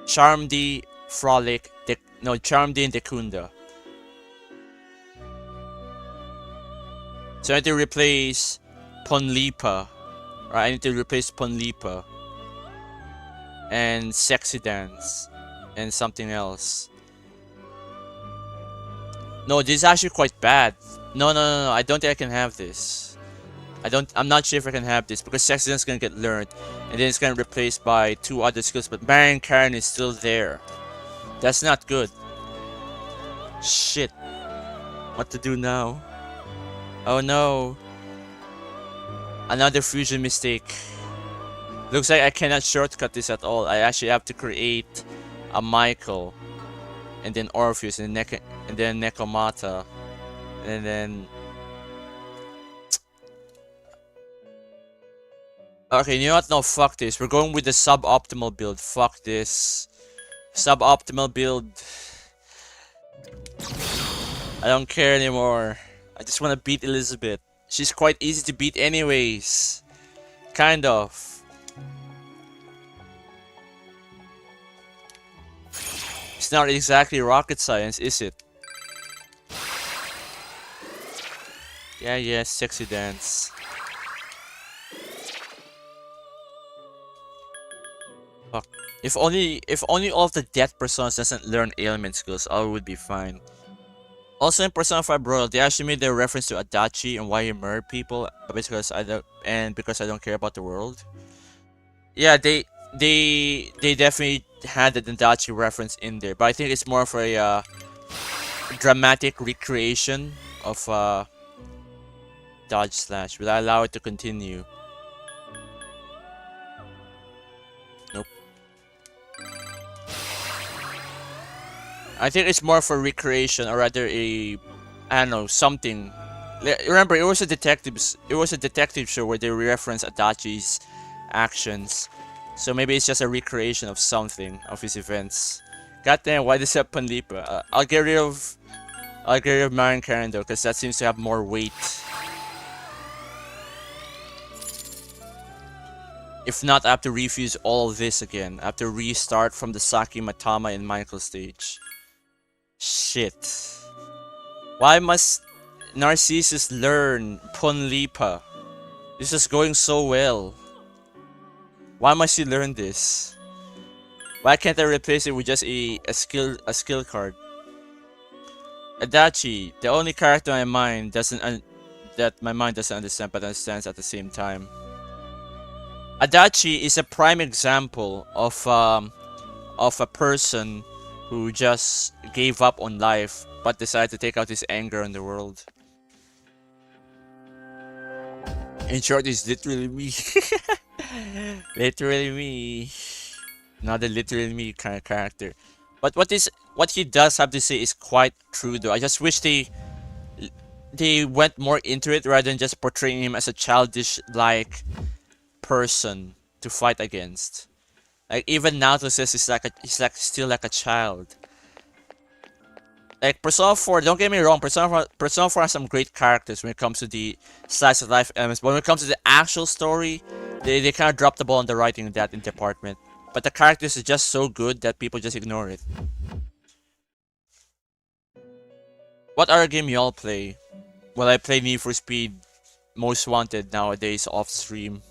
Charm D, Frolic, Charm D and Decunda. So I need to replace Ponlipa. Right, I need to replace Ponlipa. And Sexy Dance. And something else. No, this is actually quite bad. No, I don't think I can have this. I'm not sure if I can have this because Sexy Dance is gonna get learned. And then it's gonna be replaced by 2 other skills, but Marion Karen is still there. That's not good. Shit. What to do now? Oh no. Another fusion mistake. Looks like I cannot shortcut this at all. I actually have to create a Michael. And then Orpheus and then Nekomata. And then... Okay, you know what? No, fuck this. We're going with the suboptimal build. Fuck this. Suboptimal build. I don't care anymore. I just want to beat Elizabeth. She's quite easy to beat anyways. Kind of. It's not exactly rocket science, is it? Yeah, Sexy Dance. Fuck. If only all of the death personas doesn't learn ailment skills, I would be fine. Also in Persona 5 Royal, they actually made their reference to Adachi and why he murdered people because I don't care about the world. Yeah, they definitely had the Adachi reference in there, but I think it's more of a dramatic recreation of Dodge Slash. Will I allow it to continue? Nope. I think it's more for recreation, or rather I don't know, something. Remember, it was a detective show where they reference Adachi's actions. So maybe it's just a recreation of something, of his events. Goddamn, why does that Panlipa? I'll get rid of Marion Karen though, because that seems to have more weight. If not, I have to refuse all of this again. I have to restart from the Saki Matama and Michael stage. Shit. Why must Narcissus learn Ponlipa? This is going so well. Why must he learn this? Why can't I replace it with just a skill card? Adachi, the only character in my mind that my mind doesn't understand but understands at the same time. Adachi is a prime example of a person who just gave up on life but decided to take out his anger on the world. In short, it's literally me. Literally me. Not a literally me kind of character. But what he does have to say is quite true though. I just wish they went more into it rather than just portraying him as a childish like person to fight against. Like even Naoto says he's still like a child. Like Persona 4, don't get me wrong, Persona 4 has some great characters when it comes to the slice of life elements, but when it comes to the actual story, they kind of dropped the ball on the writing in that department. But the characters are just so good that people just ignore it. What other game y'all play? Well, I play Need for Speed Most Wanted nowadays off stream.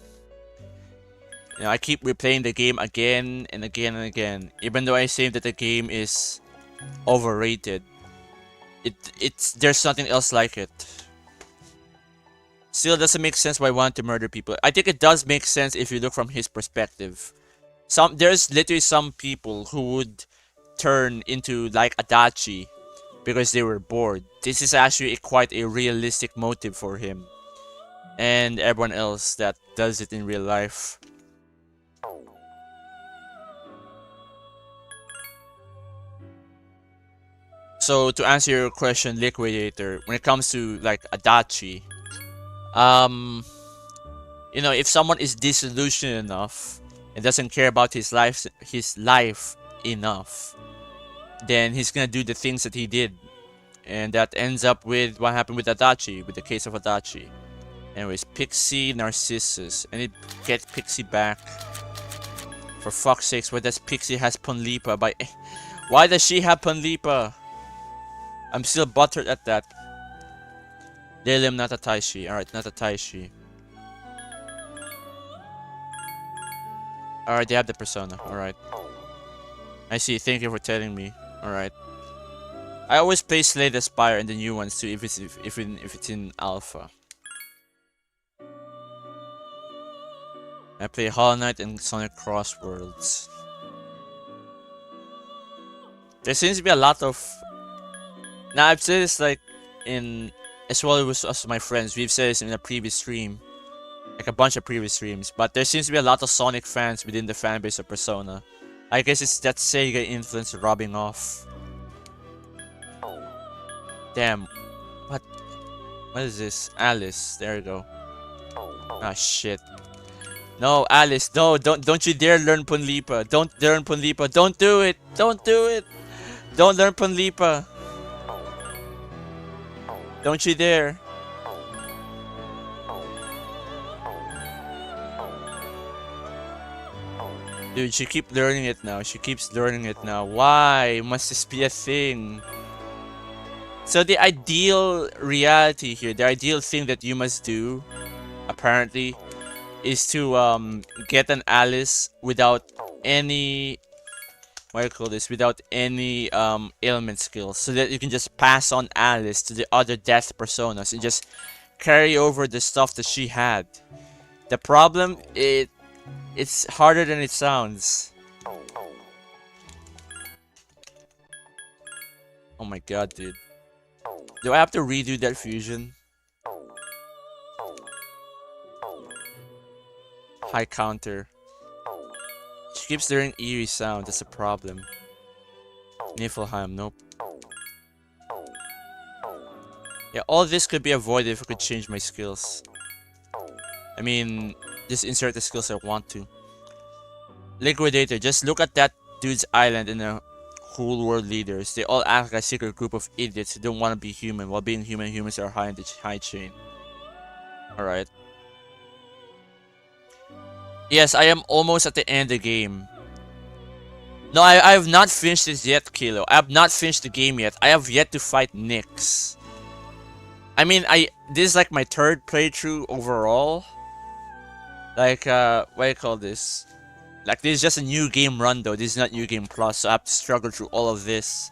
You know, I keep replaying the game again and again and again, even though I say that the game is overrated. There's nothing else like it. Still doesn't make sense why I want to murder people. I think it does make sense if you look from his perspective. There's literally some people who would turn into like Adachi because they were bored. This is actually quite a realistic motive for him and everyone else that does it in real life. So to answer your question, Liquidator, when it comes to like Adachi, you know, if someone is disillusioned enough and doesn't care about his life enough, then he's gonna do the things that he did, and that ends up with what happened with Adachi, with the case of Adachi. Anyways, Pixie, Narcissus. I need to get Pixie back. For fuck's sakes, why does Pixie has Punlipa by... Why does she have Punlipa? I'm still buttered at that. Lilium, not a Taishi. Alright, not a Taishi. Alright, they have the persona. Alright. I see. Thank you for telling me. Alright. I always play Slay the Spire and the new ones too if it's in alpha. I play Hollow Knight and Sonic Cross Worlds. There seems to be a lot of... Now I've said this like in... As well as us my friends, we've said this in a previous stream. Like a bunch of previous streams. But there seems to be a lot of Sonic fans within the fanbase of Persona. I guess it's that Sega influence rubbing off. Damn. What is this? Alice. There you go. Ah, shit. No, Alice. No, don't you dare learn Punlipa. Don't learn Punlipa. Don't do it. Don't do it. Don't learn Punlipa. Don't you dare. Dude, she keeps learning it now. She keeps learning it now. Why must this be a thing? So the ideal reality here, the ideal thing that you must do, apparently, is to get an Alice without any, what do you call this, without any ailment skills, so that you can just pass on Alice to the other death personas and just carry over the stuff that she had. The problem, it's harder than it sounds. Oh my god, dude. Do I have to redo that fusion? High counter. She keeps learning eerie sound, that's a problem. Niflheim, nope. Yeah, all this could be avoided if I could change my skills. I mean, just insert the skills I want to. Liquidator, just look at that dude's island and the whole world leaders. They all act like a secret group of idiots who don't want to be human. While being human, humans are high in the high chain. Alright. Yes, I am almost at the end of the game. No, I have not finished this yet, Kilo. I have not finished the game yet. I have yet to fight Nyx. I mean, this is like my third playthrough overall. Like, what do you call this? Like, this is just a new game run though. This is not new game plus, so I have to struggle through all of this.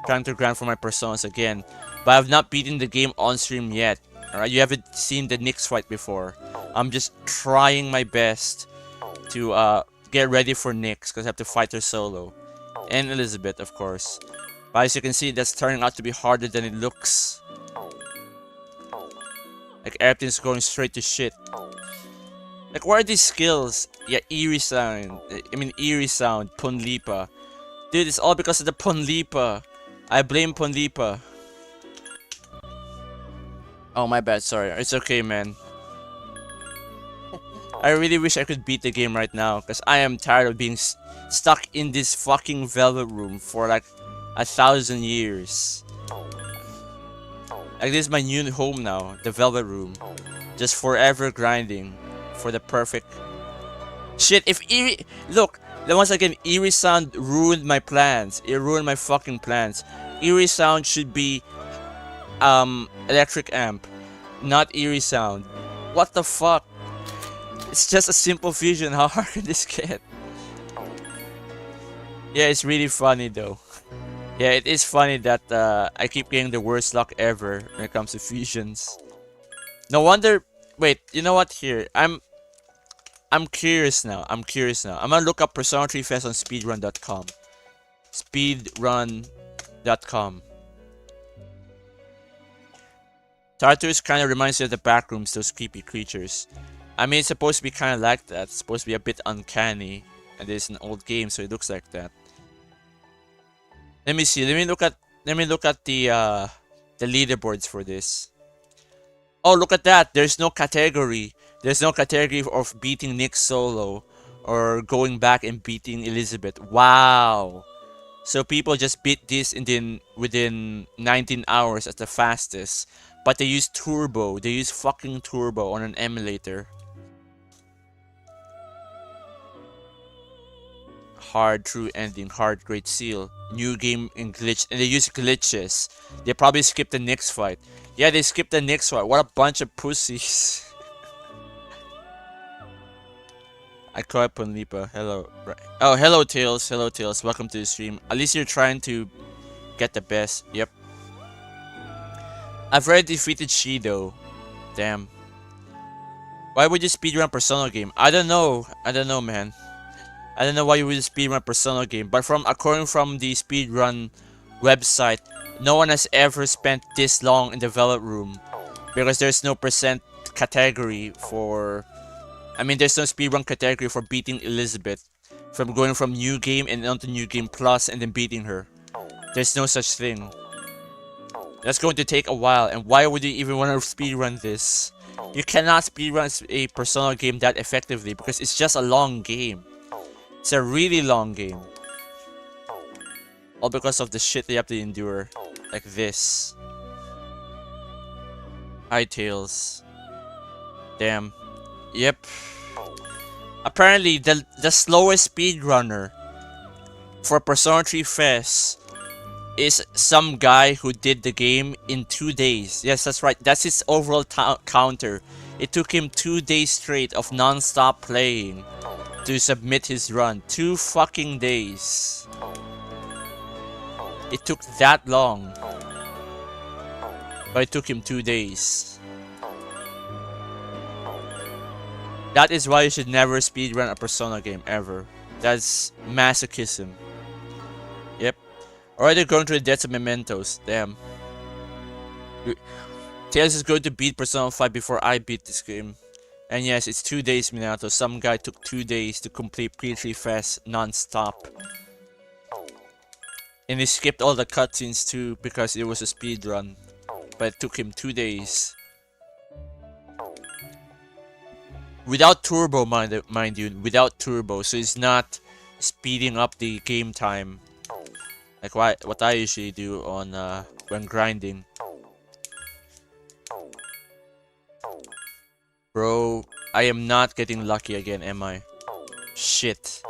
Trying to grind for my personas again. But I have not beaten the game on stream yet. Alright, you haven't seen the Nyx fight before. I'm just trying my best to get ready for Nyx, because I have to fight her solo. And Elizabeth, of course. But as you can see, that's turning out to be harder than it looks. Like, everything's going straight to shit. Like, what are these skills? Yeah, eerie sound. Eerie sound, Punlipa. Dude, it's all because of the Punlipa. I blame Punlipa. Oh, my bad, sorry. It's okay, man. I really wish I could beat the game right now, because I am tired of being stuck in this fucking velvet room for like 1,000 years. Like, this is my new home now, the velvet room. Just forever grinding for the perfect... Shit, if eerie... Look, once again, eerie sound ruined my plans. It ruined my fucking plans. Eerie sound should be electric amp, not eerie sound. What the fuck? It's just a simple fusion. How hard can this get? Yeah, it's really funny though. Yeah, it is funny that I keep getting the worst luck ever when it comes to fusions. No wonder. Wait, you know what? Here, I'm curious now. I'm gonna look up Persona 3 FES on speedrun.com. Speedrun.com. Tartarus kind of reminds me of the backrooms, those creepy creatures. I mean, it's supposed to be kind of like that. It's supposed to be a bit uncanny, and it's an old game, so it looks like that. Let me see. Let me look at the leaderboards for this. Oh, look at that. There's no category. There's no category of beating Nyx solo or going back and beating Elizabeth. Wow. So people just beat this within 19 hours at the fastest. But they use turbo. They use fucking turbo on an emulator. Hard true ending, hard great seal. New game in glitch, and they use glitches. They probably skipped the next fight. Yeah, they skipped the next fight. What a bunch of pussies. I call up Lipa. Hello. Oh, hello Tails. Hello Tails. Welcome to the stream. At least you're trying to get the best. Yep. I've already defeated Shido. Damn. Why would you speedrun Persona game? I don't know. I don't know, man. I don't know why you would speedrun Persona game, but according from the speedrun website, no one has ever spent this long in the develop room because there's no percent category for. I mean, there's no speedrun category for beating Elizabeth, from going from new game and onto new game plus and then beating her. There's no such thing. That's going to take a while, and why would you even want to speedrun this? You cannot speedrun a Persona game that effectively because it's just a long game. It's a really long game. All because of the shit they have to endure. Like this. Hi, Tails. Damn. Yep. Apparently, the slowest speedrunner for Persona 3 FES is some guy who did the game in 2 days. Yes, that's right. That's his overall counter. It took him 2 days straight of non-stop playing to submit his run. 2 fucking days. It took that long. But it took him 2 days. That is why you should never speedrun a Persona game, ever. That's masochism. Yep. Already going through the deaths of mementos. Damn. Tails is going to beat Persona 5 before I beat this game. And yes, it's 2 days, Minato. Some guy took 2 days to complete P3 FES non-stop. And he skipped all the cutscenes too because it was a speedrun. But it took him 2 days. Without turbo, mind you, without turbo, so it's not speeding up the game time. Like what I usually do on when grinding. Bro, I am not getting lucky again, am I? Shit.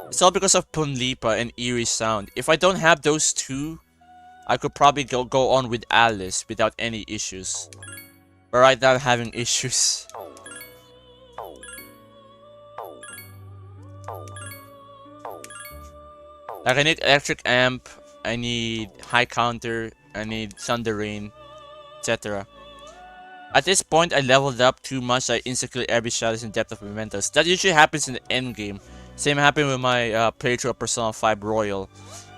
It's all because of Punlipa and Eerie Sound. If I don't have those two, I could probably go on with Alice without any issues. But right now I'm having issues. Like I need electric amp, I need high counter, I need thunder rain, etc. At this point I leveled up too much, I insta-kill every shadows in depth of mementos. That usually happens in the end game. Same happened with my playthrough of Persona 5 Royal.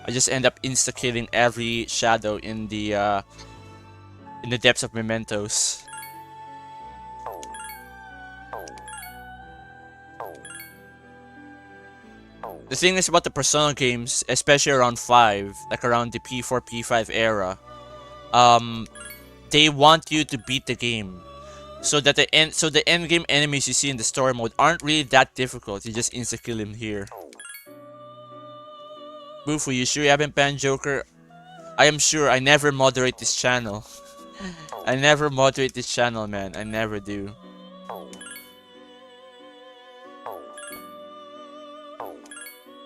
I just end up insta-killing every shadow in the depths of mementos. The thing is about the Persona games, especially around 5, like around the P4, P5 era, they want you to beat the game. So that the end game enemies you see in the story mode aren't really that difficult. You just insta-kill him here. Bufu, you sure you haven't banned Joker? I am sure. I never moderate this channel. I never moderate this channel, man. I never do.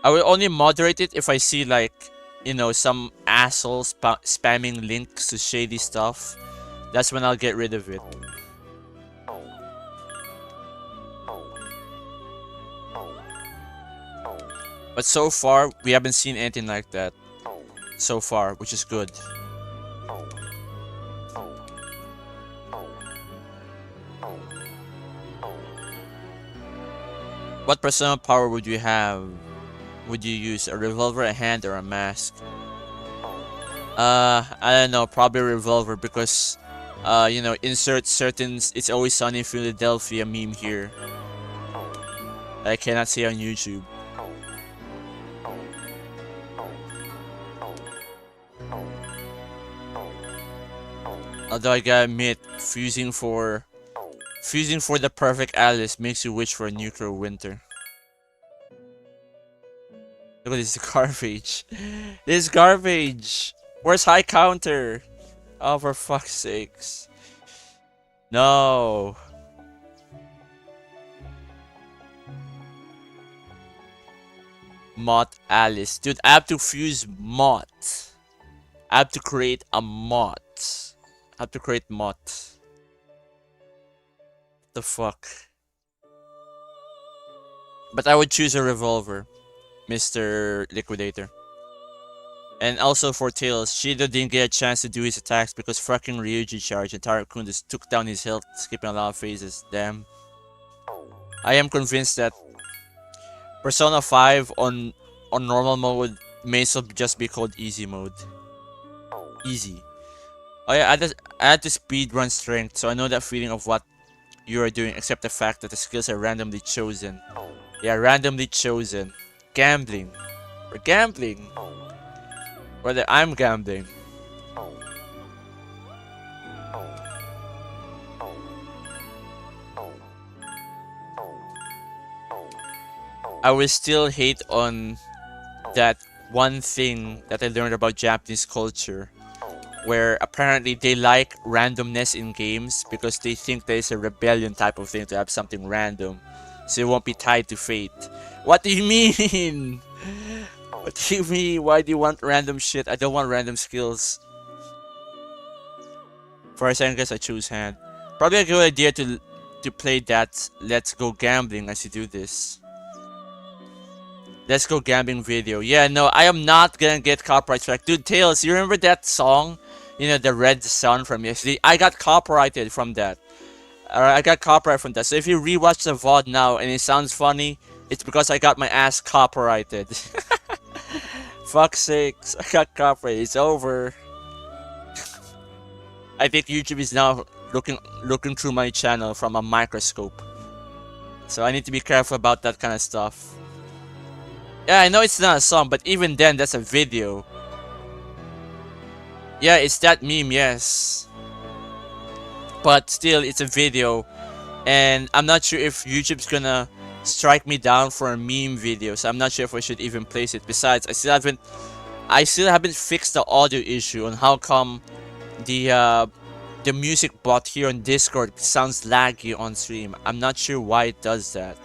I will only moderate it if I see, like, you know, some asshole spamming links to shady stuff. That's when I'll get rid of it. But so far, we haven't seen anything like that. So far, which is good. What Persona power would you have? Would you use a revolver, a hand, or a mask? I don't know, probably a revolver because, you know, insert certain It's Always Sunny in Philadelphia meme here. I cannot see on YouTube. Although I gotta admit, fusing for the perfect Alice makes you wish for a nuclear winter. Look at this garbage. This garbage. Where's high counter? Oh, for fuck's sakes. No. Mod Alice. Dude, I have to fuse mod. I have to create a mod. I have to create mod. The fuck. But I would choose a revolver, Mr. Liquidator. And also for Tails, Shido didn't get a chance to do his attacks because fucking Ryuji charged and Tarakun just took down his health, skipping a lot of phases. Damn. I am convinced that Persona 5 on normal mode may also just be called easy mode. Easy. Oh yeah, I had to speedrun strength, so I know that feeling of what you are doing, except the fact that the skills are randomly chosen. Yeah, randomly chosen. Gambling. Or gambling. Whether I'm gambling. I will still hate on that one thing that I learned about Japanese culture, where apparently they like randomness in games because they think there's a rebellion type of thing to have something random, so it won't be tied to fate. What do you mean? What do you mean? Why do you want random shit? I don't want random skills. For a second, guess I choose hand. Probably a good idea to play that Let's Go Gambling as you do this. Let's Go Gambling video. Yeah, no, I am not gonna get copyright strike. Dude, Tails, you remember that song? You know, the Red Sun from yesterday? I got copyrighted from that. I got copyright from that. So if you rewatch the VOD now and it sounds funny, it's because I got my ass copyrighted. Fuck's sakes, I got copyrighted. It's over. I think YouTube is now looking through my channel from a microscope. So I need to be careful about that kind of stuff. Yeah, I know it's not a song, but even then, that's a video. Yeah, it's that meme, yes. But still, it's a video. And I'm not sure if YouTube's gonna strike me down for a meme video, so I'm not sure if I should even place it. Besides, I still haven't fixed the audio issue on how come the music bot here on Discord sounds laggy on stream. I'm not sure why it does that.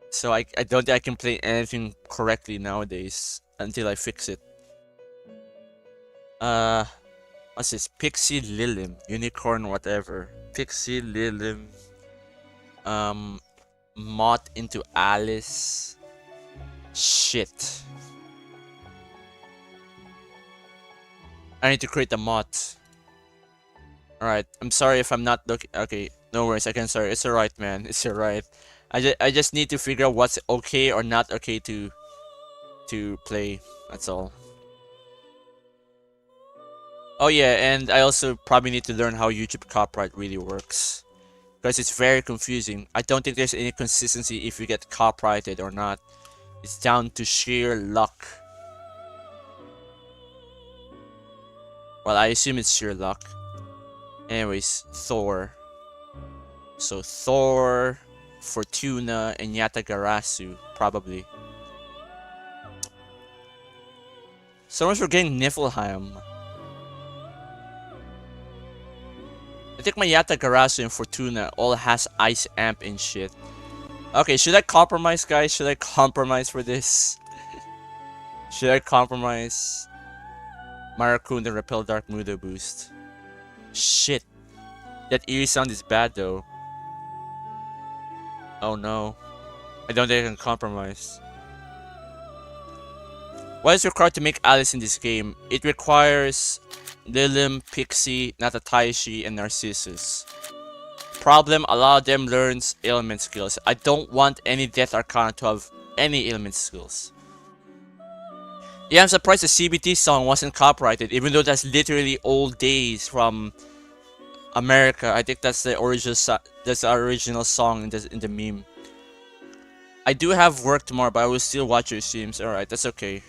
So I don't think I can play anything correctly nowadays until I fix it. What's this? Pixie Lilim, unicorn, whatever. Pixie Lilim. Mod into Alice. Shit. I need to create a mod. Alright, I'm sorry if I'm not looking. Okay, no worries. I can sorry. It's alright, man. It's alright. I just need to figure out what's okay or not okay to play. That's all. Oh yeah, and I also probably need to learn how YouTube copyright really works, because it's very confusing. I don't think there's any consistency if you get copyrighted or not. It's down to sheer luck. Well, I assume it's sheer luck. Anyways, Thor. So Thor, Fortuna, and Yatagarasu, probably. So much for getting Niflheim. I think my Yatagarasu and Fortuna all has Ice Amp and shit. Okay, should I compromise, guys? Should I compromise for this? Should I compromise? Marakun and Repel Dark Mudo boost. Shit. That eerie sound is bad though. Oh no. I don't think I can compromise. What is required to make Alice in this game? It requires Lilim, Pixie, Natataishi, and Narcissus. Problem, a lot of them learns ailment skills. I don't want any Death Arcana to have any ailment skills. Yeah, I'm surprised the CBT song wasn't copyrighted, even though that's literally old days from America. I think that's the original song in the meme. I do have work tomorrow, but I will still watch your streams. Alright, that's okay.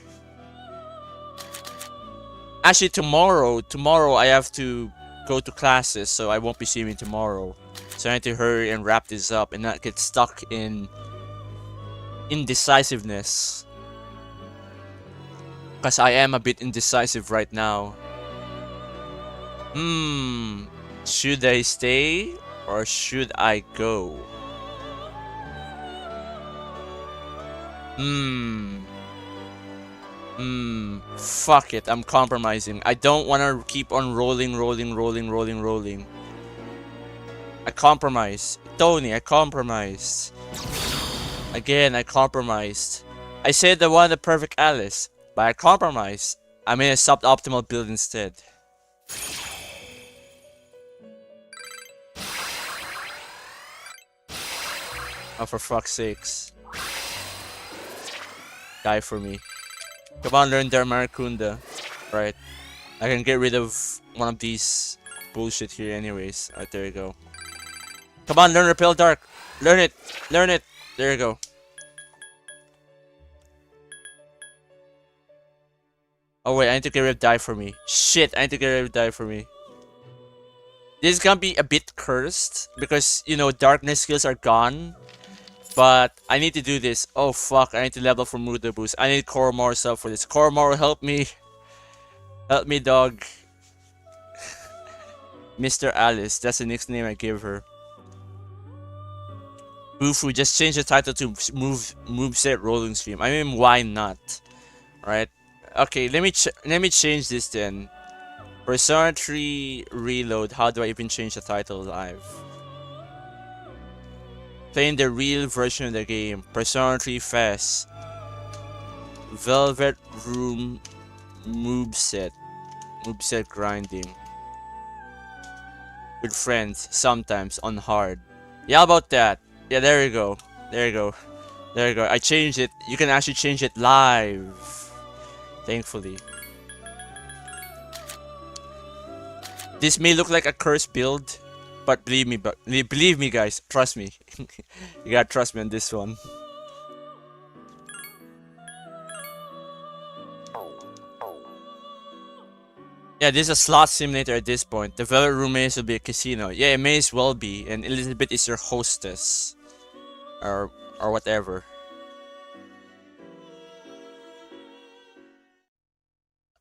Actually, tomorrow I have to go to classes, so I won't be streaming tomorrow. So I need to hurry and wrap this up and not get stuck in indecisiveness. Because I am a bit indecisive right now. Should I stay or should I go? Fuck it, I'm compromising. I don't want to keep on rolling. I compromise. Tony, I compromised. Again, I compromised. I said I wanted the perfect Alice, but I compromised. I made a suboptimal build instead. Oh, for fuck's sakes. Die for me. Come on, learn their Maracunda. Right. I can get rid of one of these bullshit here anyways. Alright, there you go. Come on, learn Repel Dark. Learn it. Learn it. There you go. Oh wait, I need to get rid of Die for me. Shit, I need to get rid of Die for me. This is gonna be a bit cursed because, you know, darkness skills are gone. But I need to do this. Oh fuck, I need to level for Muda Boost. I need Koromoro stuff for this. Koromoro, help me. Help me, dog. Mr. Alice, that's the next name I give her. Bufu, just change the title to MOVESET Rolling Stream. I mean, why not? Right? Okay, let me change this then. Persona 3 Reload. How do I even change the title live? Playing the real version of the game. Persona 3 FES. Velvet Room Moveset. Moveset grinding. With friends, sometimes on hard. Yeah, how about that? Yeah, there you go. There you go. There you go. I changed it. You can actually change it live. Thankfully. This may look like a cursed build, but believe me guys, trust me. You gotta trust me on this one. Yeah, this is a slot simulator at this point. The Velvet Room may as well be a casino. Yeah, it may as well be, and Elizabeth is your hostess. Or whatever.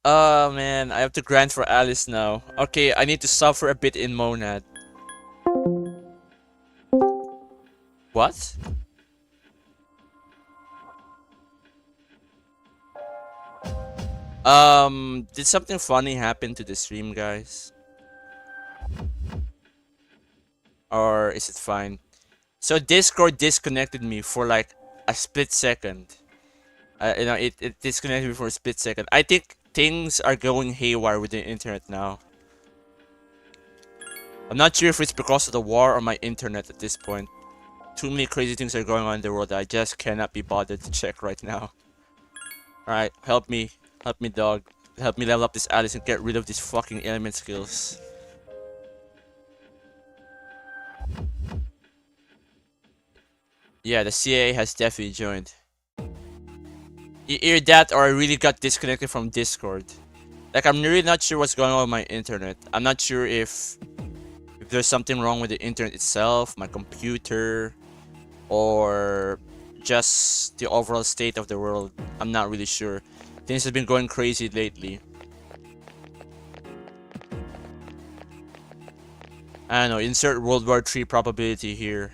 Oh man, I have to grind for Alice now. Okay, I need to suffer a bit in Monad. What? Did something funny happen to the stream, guys? Or is it fine? So Discord disconnected me for like a split second. You know, it disconnected me for a split second. I think things are going haywire with the internet now. I'm not sure if it's because of the war or my internet at this point. Too many crazy things are going on in the world that I just cannot be bothered to check right now. Alright, help me. Help me, dog. Help me level up this Alice and get rid of these fucking element skills. Yeah, the CIA has definitely joined. Either that or I really got disconnected from Discord. Like, I'm really not sure what's going on with my internet. I'm not sure if there's something wrong with the internet itself, my computer, or just the overall state of the world. I'm not really sure. Things have been going crazy lately. I don't know, insert World War III probability here.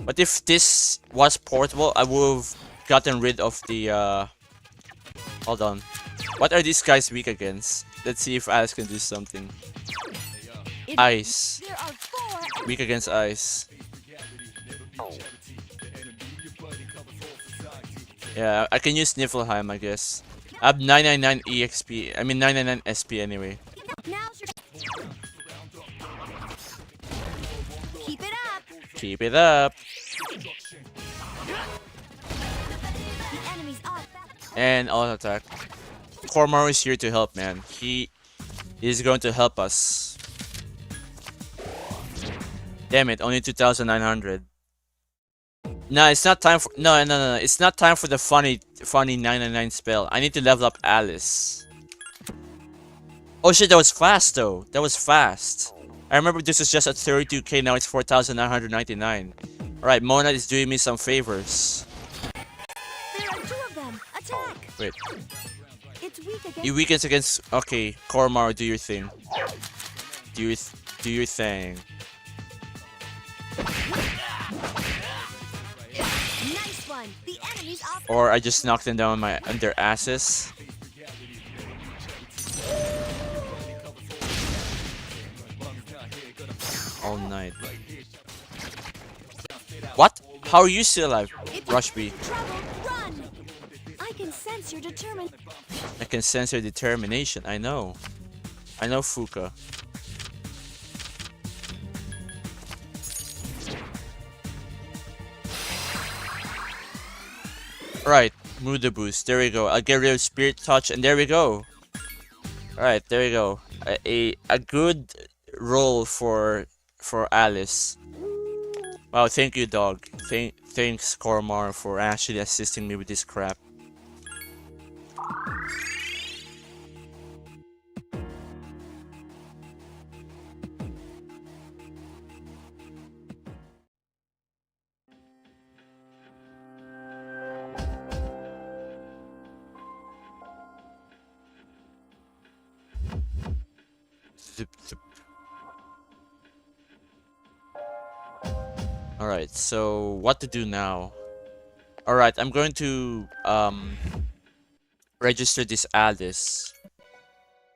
But if this was portable, I would have gotten rid of the, Hold on. What are these guys weak against? Let's see if Alice can do something. Ice. Weak against ice. Yeah, I can use Niflheim, I guess. I have 999 EXP. I mean 999 SP anyway. Keep it up. Keep it up. The enemy's off. And auto attack. Koromoro is here to help, man. He is going to help us. Damn it, only 2,900. No, it's not time for no. It's not time for the funny 999 spell. I need to level up Alice. Oh shit, that was fast though. That was fast. I remember this was just at 32k, now it's 4,999. Alright, Monad is doing me some favors. There are two of them. Attack. Wait. It's weak against. You weakens against. Okay, Kormar, do your thing. Do your thing. Nice one. The enemy's off. Or I just knocked them down on their asses. All night. What? How are you still alive? If Rush you B. trouble, run. I can sense your determined. I can sense your determination. I know. I know, Fuka. Right, Muda boost. There we go. I'll get rid of Spirit Touch, and there we go. Alright, there we go. A good roll for Alice. Wow, thank you, dog. Thanks, Kormar, for actually assisting me with this crap. Zip, zip. Alright, so what to do now? Alright, I'm going to register this Alice.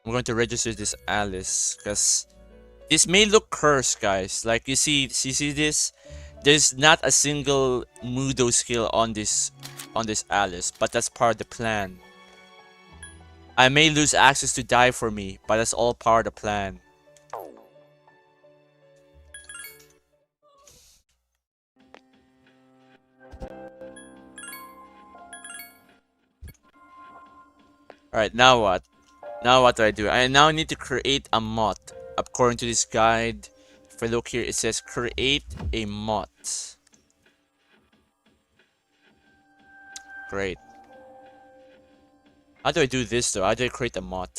I'm going to register this Alice because this may look cursed, guys. Like you see this? There's not a single Mudo skill on this Alice, but that's part of the plan. I may lose access to die for me, but that's all part of the plan. Alright, now what? Now what do I do? I now need to create a mod. According to this guide, if I look here, it says create a mod. Great. How do I do this though? How do I create a mod?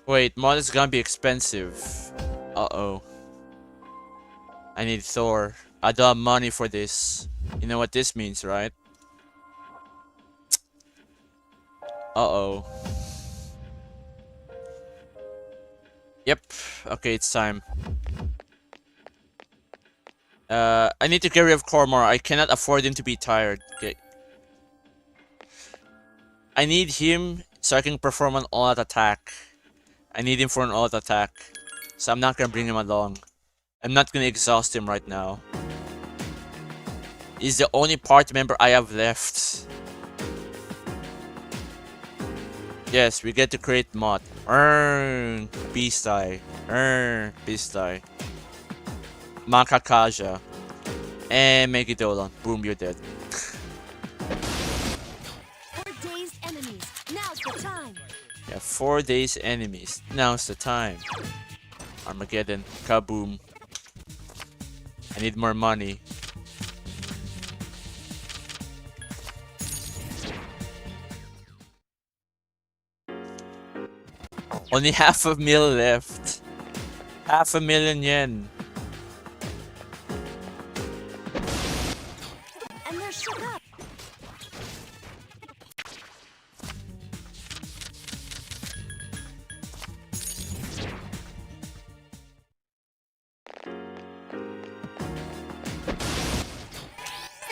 Wait, mod is gonna be expensive. Uh-oh. I need Thor. I don't have money for this. You know what this means, right? Uh-oh. Yep. Okay, it's time. I need to get rid of Kormar. I cannot afford him to be tired. Okay. I need him so I can perform an all-out attack. I need him for an all-out attack. So I'm not gonna bring him along. I'm not gonna exhaust him right now. He's the only party member I have left. Yes, we get to create mod. Beast Eye. Beast Eye. Makakaja. And Megidolan. Boom, you're dead. 4 dazed enemies. Now's the time. Yeah, 4 days enemies. Now's the time. Armageddon. Kaboom. I need more money. Only $500,000 left. 500,000 yen. And they're shook up.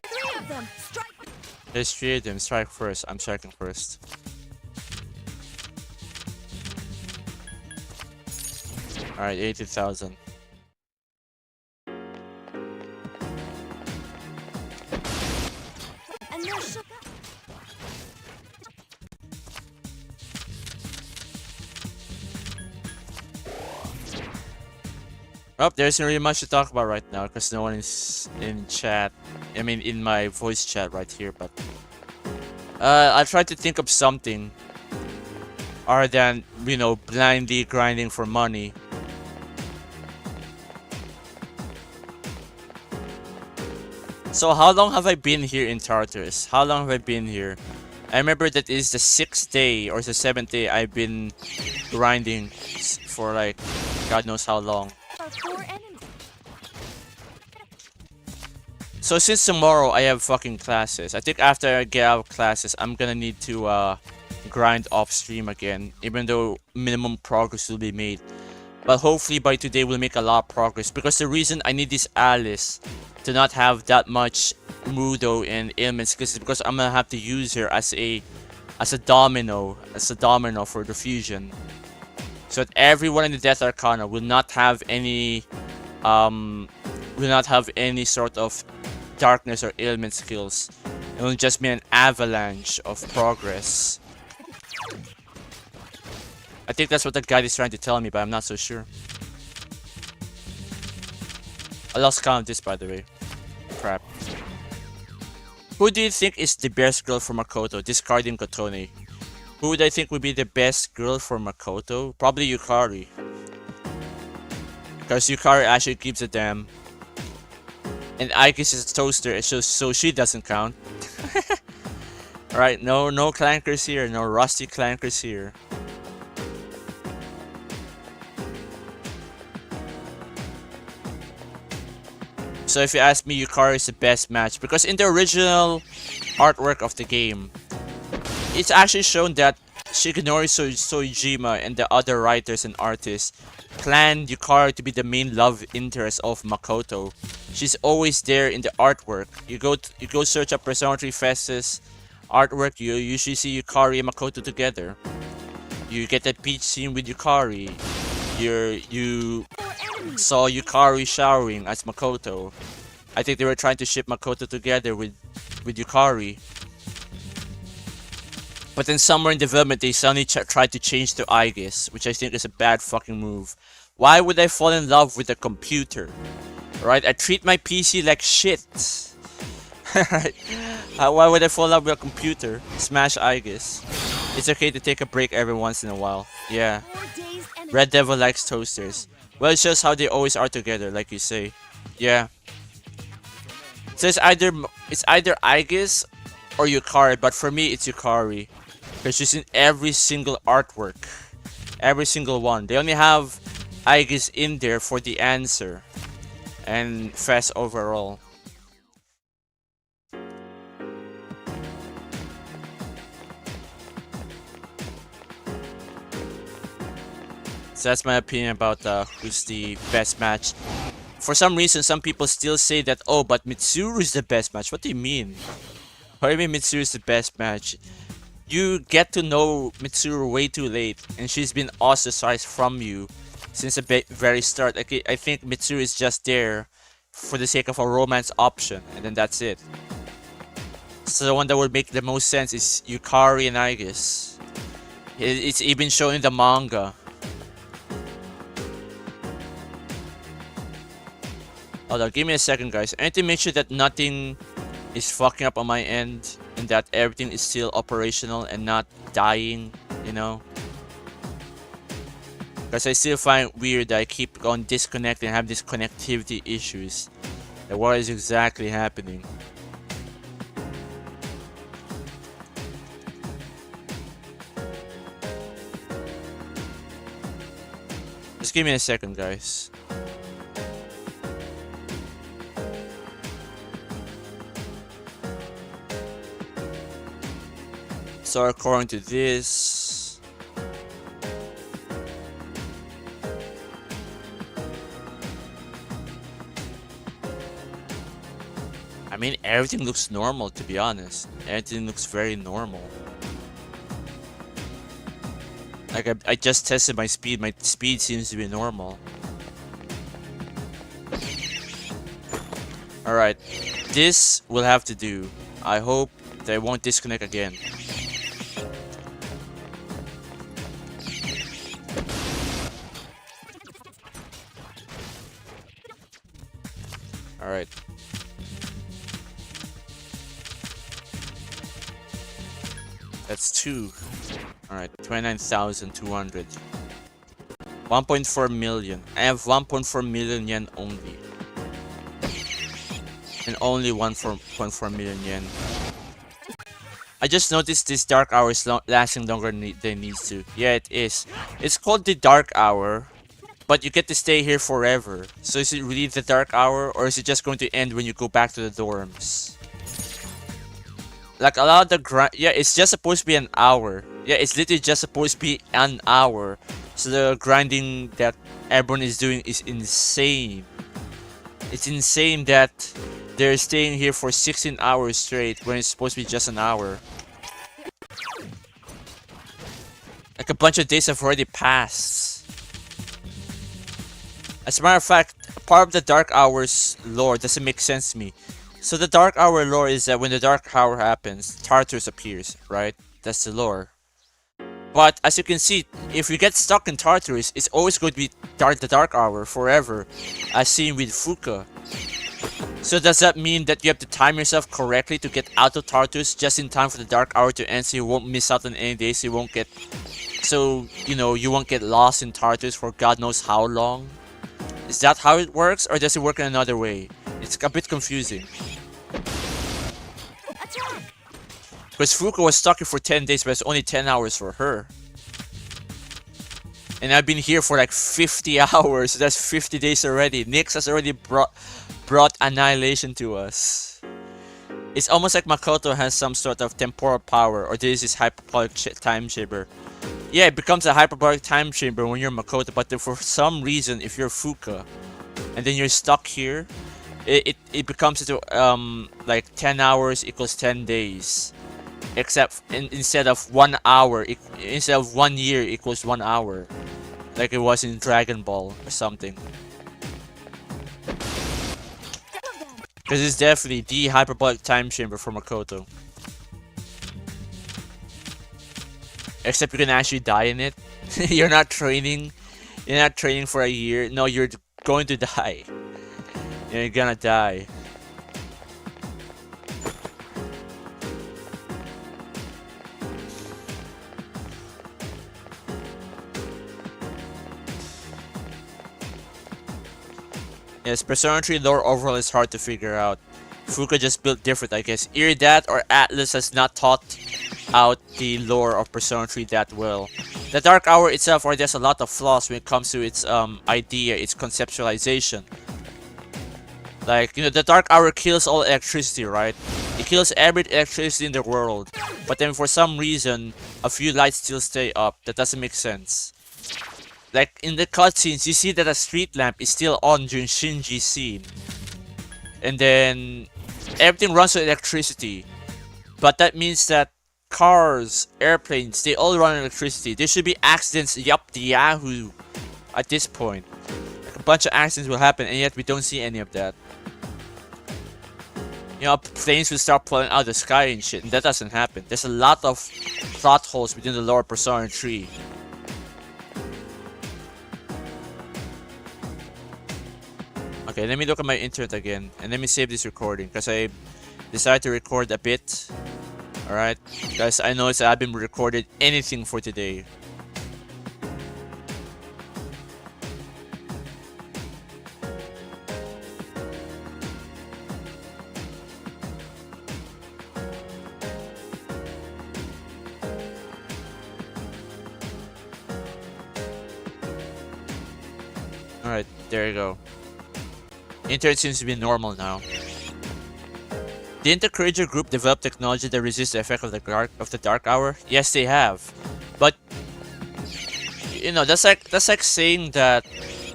Three of them. Strike. There's 3 of them. Strike first. I'm striking first. Alright, 80,000. And they're shook up. Oh, there isn't really much to talk about right now because no one is in chat. I mean, in my voice chat right here, but I'll try to think of something other than, you know, blindly grinding for money. So how long have I been here in Tartarus? How long have I been here? I remember that is the 6th day or the 7th day I've been grinding for like God knows how long. So since tomorrow I have fucking classes, I think after I get out of classes, I'm gonna need to grind off stream again, even though minimum progress will be made. But hopefully by today we'll make a lot of progress, because the reason I need this Alice to not have that much Mudo and ailment skills is because I'm gonna have to use her as a domino for the fusion. So that everyone in the Death Arcana will not have any sort of darkness or ailment skills. It will just be an avalanche of progress. I think that's what the guide is trying to tell me, but I'm not so sure. I lost count of this, by the way. Crap. Who do you think is the best girl for Makoto, discarding Kotone? Who would I think would be the best girl for Makoto? Probably Yukari. Because Yukari actually gives a damn. And Aikis is a toaster, so she doesn't count. Alright, no clankers here, no rusty clankers here. So if you ask me, Yukari is the best match, because in the original artwork of the game, it's actually shown that Shigenori Soejima and the other writers and artists planned Yukari to be the main love interest of Makoto. She's always there in the artwork. You go search up Persona 3 FES's artwork, you usually see Yukari and Makoto together. You get that beach scene with Yukari. You saw Yukari showering as Makoto. I think they were trying to ship Makoto together with Yukari. But then somewhere in development, they suddenly tried to change to Aegis, which I think is a bad fucking move. Why would I fall in love with a computer? Right? I treat my PC like shit. Right? Why would I fall in love with a computer? Smash Aegis. It's okay to take a break every once in a while. Yeah. Red Devil likes toasters. Well, it's just how they always are together, like you say. Yeah. So it's either Aegis or Yukari, but for me it's Yukari. Because she's in every single artwork. Every single one. They only have Aegis in there for the answer. And FES overall. So that's my opinion about who's the best match. For some reason, some people still say that, oh, but Mitsuru is the best match. What do you mean? What do you mean Mitsuru is the best match? You get to know Mitsuru way too late, and she's been ostracized from you since the very start. I think Mitsuru is just there for the sake of a romance option, and then that's it. So the one that would make the most sense is Yukari and Aegis. It's even shown in the manga. Hold on, give me a second, guys. I need to make sure that nothing is fucking up on my end and that everything is still operational and not dying, you know? Because I still find it weird that I keep on disconnecting and have these connectivity issues. Like, what is exactly happening? Just give me a second, guys. So according to this, I mean, everything looks normal, to be honest. Everything looks very normal. Like, I just tested my speed. My speed seems to be normal. Alright, this will have to do. I hope they won't disconnect again. Alright. That's 2. Alright, 29,200. 1.4 million. I have 1.4 million yen only. And only 1.4 million yen. I just noticed this dark hour is lasting longer than it needs to. Yeah, it is. It's called the dark hour. but you get to stay here forever. So is it really the dark hour, or is it just going to end when you go back to the dorms? Like a lot of the yeah, it's just supposed to be an hour. Yeah, it's literally just supposed to be an hour. So the grinding that everyone is doing is insane. It's insane that they're staying here for 16 hours straight when it's supposed to be just an hour. Like a bunch of days have already passed. As a matter of fact, part of the Dark Hour's lore doesn't make sense to me. So the Dark Hour lore is that when the Dark Hour happens, Tartarus appears, right? That's the lore. But as you can see, if you get stuck in Tartarus, it's always going to be the Dark Hour forever, as seen with Fuka. So does that mean that you have to time yourself correctly to get out of Tartarus just in time for the Dark Hour to end, so you won't miss out on any days, so you won't get... So, you know, you won't get lost in Tartarus for God knows how long? Is that how it works, or does it work in another way? It's a bit confusing. Because Fuka was stuck here for 10 days, but it's only 10 hours for her. And I've been here for like 50 hours, so that's 50 days already. Nyx has already brought annihilation to us. It's almost like Makoto has some sort of temporal power, or this is hyperbolic time chamber. Yeah, it becomes a hyperbolic time chamber when you're Makoto, but for some reason, if you're Fuka, and then you're stuck here, it becomes into like 10 hours equals 10 days. Except instead of 1 hour, instead of 1 year equals 1 hour, like it was in Dragon Ball or something. Because it's definitely the hyperbolic time chamber for Makoto. Except you can actually die in it. You're not training. You're not training for a year. No, you're going to die. You're gonna die. Yes, Persona 3 lore overall is hard to figure out. Fuka just built different, I guess. Either that or Atlas has not taught out the lore of Persona 3 that well. The Dark Hour itself already has a lot of flaws when it comes to its idea, its conceptualization. Like, you know, the Dark Hour kills all electricity, right? It kills every electricity in the world. But then for some reason, a few lights still stay up. That doesn't make sense. Like, in the cutscenes, you see that a street lamp is still on during Shinji's scene. And then, everything runs on electricity. But that means that cars, airplanes, they all run on electricity. There should be accidents, yup, the Yahoo, at this point. Like, a bunch of accidents will happen, and yet we don't see any of that. You know, planes will start falling out of the sky and shit, and that doesn't happen. There's a lot of plot holes within the lore of Persona 3. Okay, let me look at my internet again, and let me save this recording, because I decided to record a bit. Alright, guys, I noticed that I haven't recorded anything for today. Alright, there you go. Internet seems to be normal now. Didn't the Courageous group develop technology that resists the effect of the dark hour? Yes, they have. But you know, that's like saying that,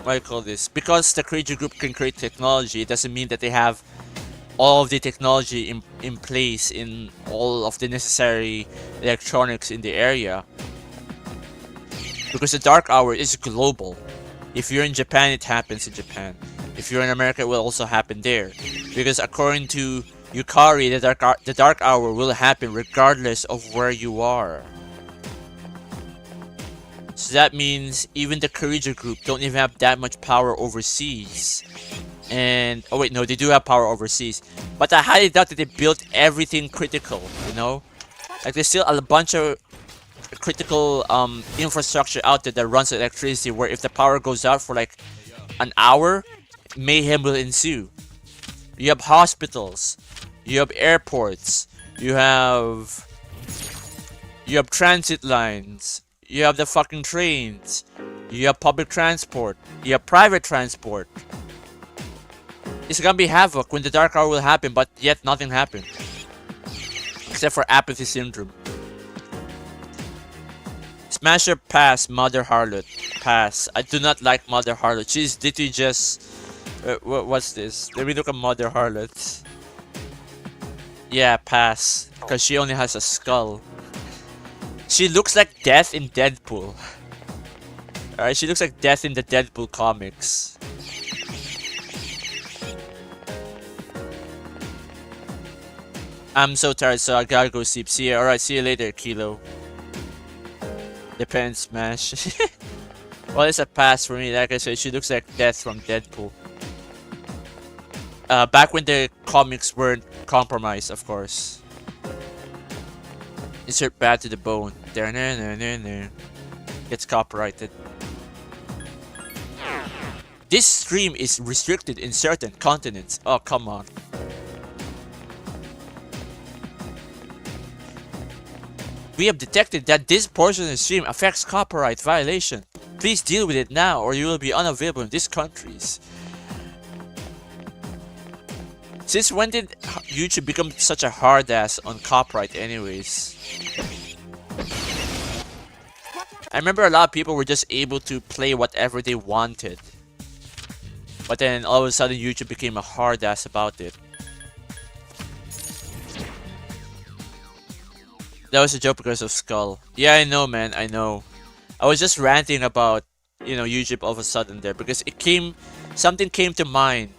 what do you call this? Because the Courageous group can create technology, it doesn't mean that they have all of the technology in place in all of the necessary electronics in the area. Because the dark hour is global. If you're in Japan, it happens in Japan. If you're in America, it will also happen there. Because according to Yukari, the dark hour will happen regardless of where you are. So that means even the Courageous group don't even have that much power overseas. And oh wait, no, they do have power overseas. But I highly doubt that they built everything critical, you know? Like there's still a bunch of critical infrastructure out there that runs electricity where if the power goes out for like an hour, mayhem will ensue. You have hospitals, you have airports, you have transit lines, you have the fucking trains, You have public transport. You have private transport. It's gonna be havoc when the dark hour will happen, but yet nothing happened. Except for apathy syndrome. Smasher pass, Mother Harlot. Pass. I do not like Mother Harlot. She's literally just... what's this? Let me look at Mother Harlot. Yeah, pass. Because she only has a skull. She looks like Death in Deadpool. Alright, she looks like Death in the Deadpool comics. I'm so tired, so I gotta go sleep. See ya. Alright, see you later, Kilo. Depends, Smash. Well, it's a pass for me. Like I said, she looks like Death from Deadpool. Back when the comics weren't compromised, of course. Insert bad to the bone. There, no. Gets copyrighted. This stream is restricted in certain continents. Oh, come on. We have detected that this portion of the stream affects copyright violation. Please deal with it now or you will be unavailable in these countries. Since when did YouTube become such a hard ass on copyright anyways? I remember a lot of people were just able to play whatever they wanted. But then all of a sudden YouTube became a hard ass about it. That was a joke because of Skull. Yeah, I know, man, I know. I was just ranting about, YouTube all of a sudden there because something came to mind,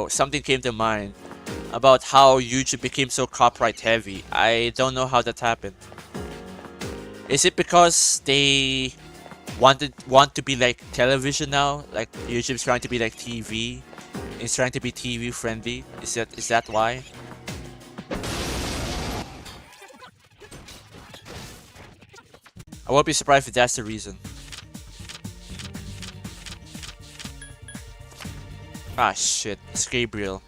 something came to mind about how YouTube became so copyright heavy. I don't know how that happened. Is it because they want to be like television now? Like YouTube's trying to be like TV? It's trying to be TV friendly? Is that why? I won't be surprised if that's the reason. Ah shit, it's Gabriel.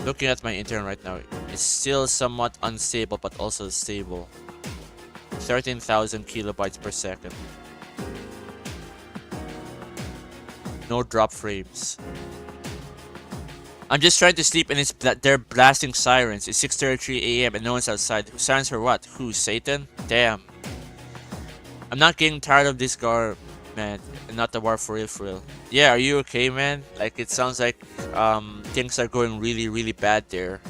Looking at my internet right now, it's still somewhat unstable but also stable. 13,000 kilobytes per second. No drop frames. I'm just trying to sleep and they're blasting sirens. It's 6:33 AM and no one's outside. Sirens for what? Who? Satan? Damn. I'm not getting tired of this gar, man. Not the war for real. Yeah, are you okay, man? Like it sounds like things are going really, really bad there.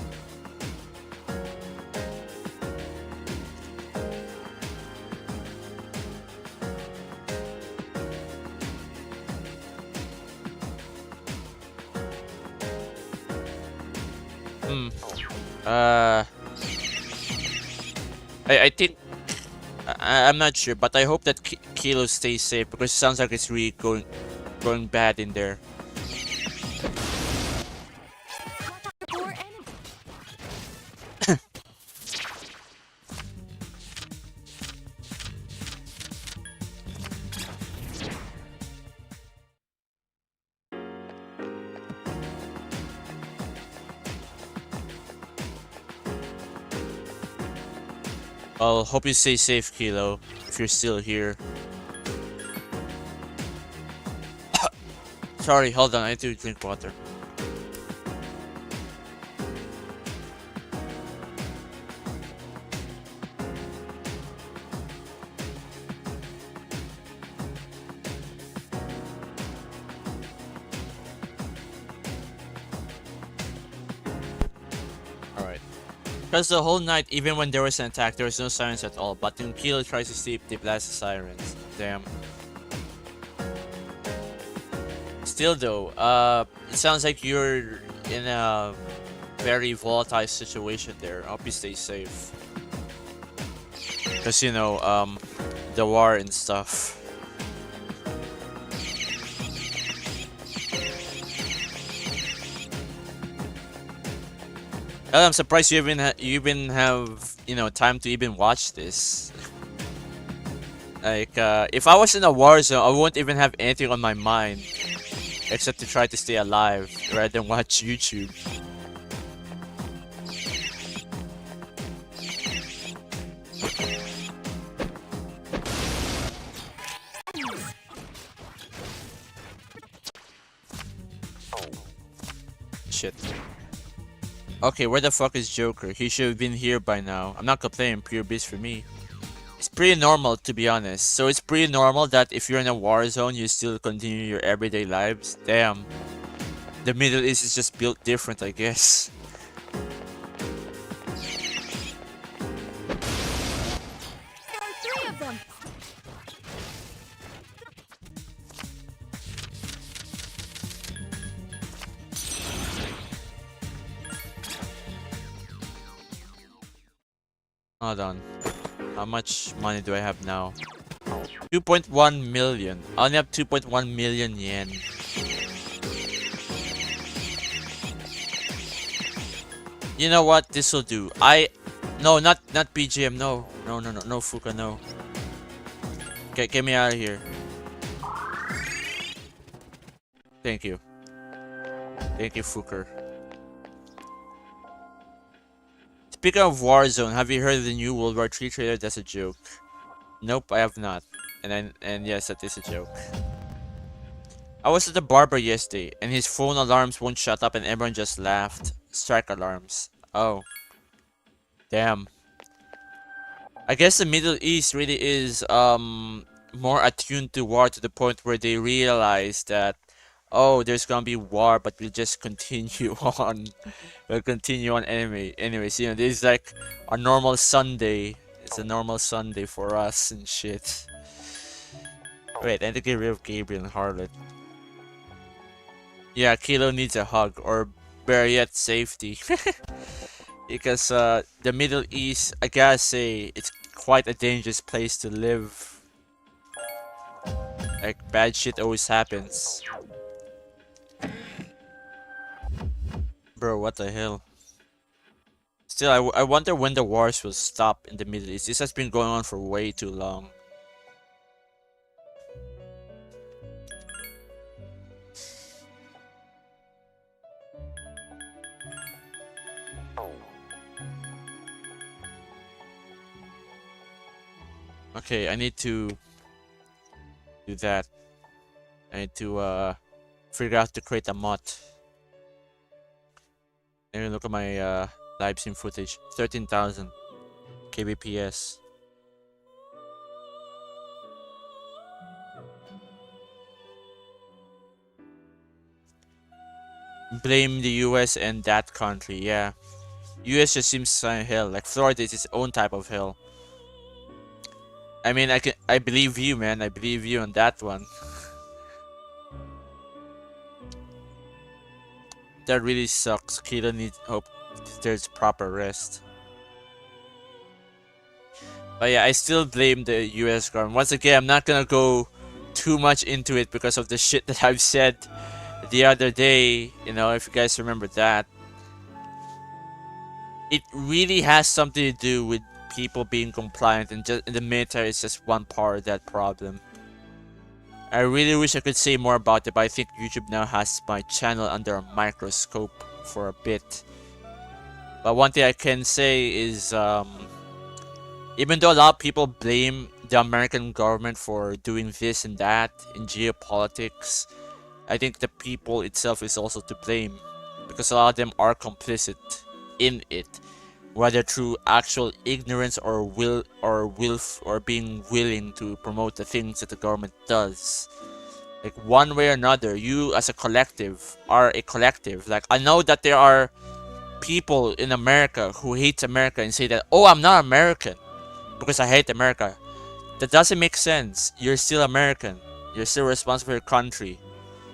I think I'm not sure, but I hope that Kilo stays safe because it sounds like it's really going bad in there. I'll hope you stay safe, Kilo, if you're still here. Sorry, hold on, I need to drink water. Because the whole night, even when there was an attack, there was no sirens at all. But when Kilo tries to sleep, they blast the sirens. Damn. Still though, it sounds like you're in a very volatile situation there. I hope you stay safe. Because, the war and stuff. I'm surprised you even have time to even watch this. Like if I was in a war zone, I won't even have anything on my mind. except to try to stay alive rather than watch YouTube. Shit. Okay, where the fuck is Joker? He should have been here by now. I'm not complaining, pure beast for me. It's pretty normal, to be honest. So it's pretty normal that if you're in a war zone, you still continue your everyday lives. Damn. The Middle East is just built different, I guess. There are 3 of them. Hold on. How much money do I have now? 2.1 million. I only have 2.1 million yen. You know what? This will do. No, not BGM. No, no, Fuka. No. Get me out of here. Thank you. Thank you, Fuker. Speaking of Warzone, have you heard of the new World War III trailer? That's a joke. Nope, I have not. And yes, that is a joke. I was at the barber yesterday, and his phone alarms won't shut up, and everyone just laughed. Strike alarms. Oh. Damn. I guess the Middle East really is more attuned to war to the point where they realize that, oh, there's gonna be war, but we'll just continue on. We'll continue on anyway. Anyways, you know, this is like a normal Sunday. It's a normal Sunday for us and shit. Wait, I need to get rid of Gabriel and Harlot. Yeah, Kilo needs a hug, or better yet, safety. Because the Middle East, I gotta say, it's quite a dangerous place to live. Like, bad shit always happens. Bro, what the hell? Still, I wonder when the wars will stop in the Middle East. This has been going on for way too long. Okay, I need to do that. I need to figure out to create a mod. And look at my live stream footage. 13,000 kbps. Blame the US and that country, yeah. US just seems like hell. Like Florida is its own type of hell. I mean, I believe you, man. I believe you on that one. That really sucks. Kilo needs hope there's proper rest. But yeah, I still blame the US government. Once again, I'm not gonna go too much into it because of the shit that I've said the other day. You know, if you guys remember that. It really has something to do with people being compliant, and just the military is just one part of that problem. I really wish I could say more about it, but I think YouTube now has my channel under a microscope for a bit. But one thing I can say is, even though a lot of people blame the American government for doing this and that in geopolitics, I think the people itself is also to blame, because a lot of them are complicit in it, whether through actual ignorance or or being willing to promote the things that the government does. Like, one way or another, you as a collective are a collective. Like, I know that there are people in America who hate America and say that, oh, I'm not American because I hate America. That doesn't make sense. You're still American. You're still responsible for your country.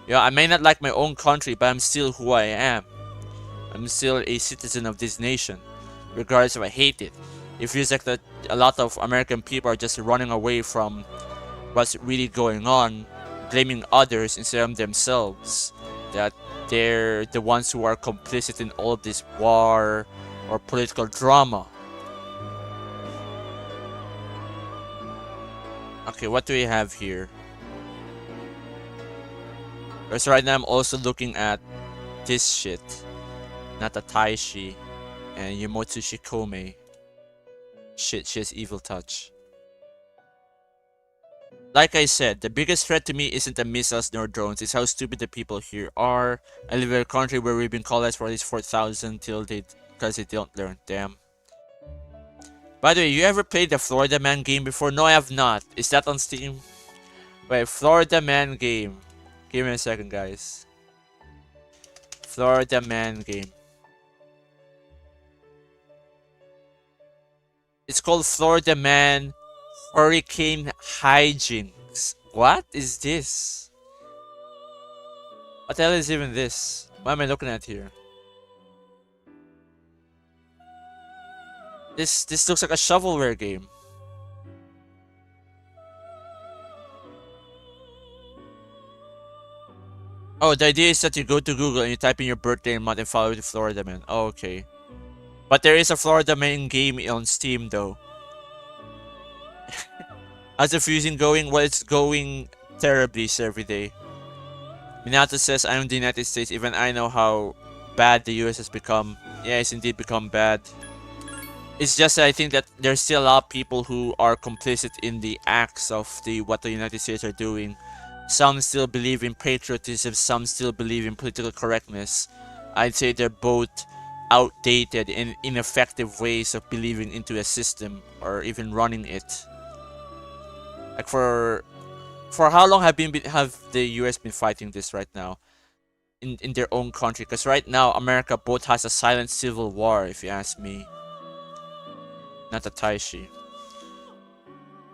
You know, I may not like my own country, but I'm still who I am. I'm still a citizen of this nation, regardless if I hate it. It feels like that a lot of American people are just running away from what's really going on, blaming others instead of themselves. That they're the ones who are complicit in all of this war or political drama. Okay, what do we have here? Because right now I'm also looking at this shit. Natataishi and Yomotsushi Kome. Shit, she has evil touch. Like I said, the biggest threat to me isn't the missiles nor drones, it's how stupid the people here are. I live in a country where we've been colonized for at least 4,000 because they don't learn. Damn. By the way, you ever played the Florida Man game before? No, I have not. Is that on Steam? Wait, Florida Man game. Give me a second, guys. Florida Man game. It's called Florida Man Hurricane Hijinks. What is this? What the hell is even this? What am I looking at here? This looks like a shovelware game. Oh, the idea is that you go to Google and you type in your birthday and month and follow the Florida Man. Oh, okay. But there is a Florida Man game on Steam though. How's the fusing going? Well, it's going terribly every day. Minato says, I'm in the United States, even I know how bad the US has become. Yeah, it's indeed become bad. It's just that I think that there's still a lot of people who are complicit in the acts of what the United States are doing. Some still believe in patriotism, some still believe in political correctness. I'd say they're both outdated and ineffective ways of believing into a system or even running it. Like for how long have the US been fighting this right now in their own country? Because right now America both has a silent civil war, if you ask me. Not a Taishi.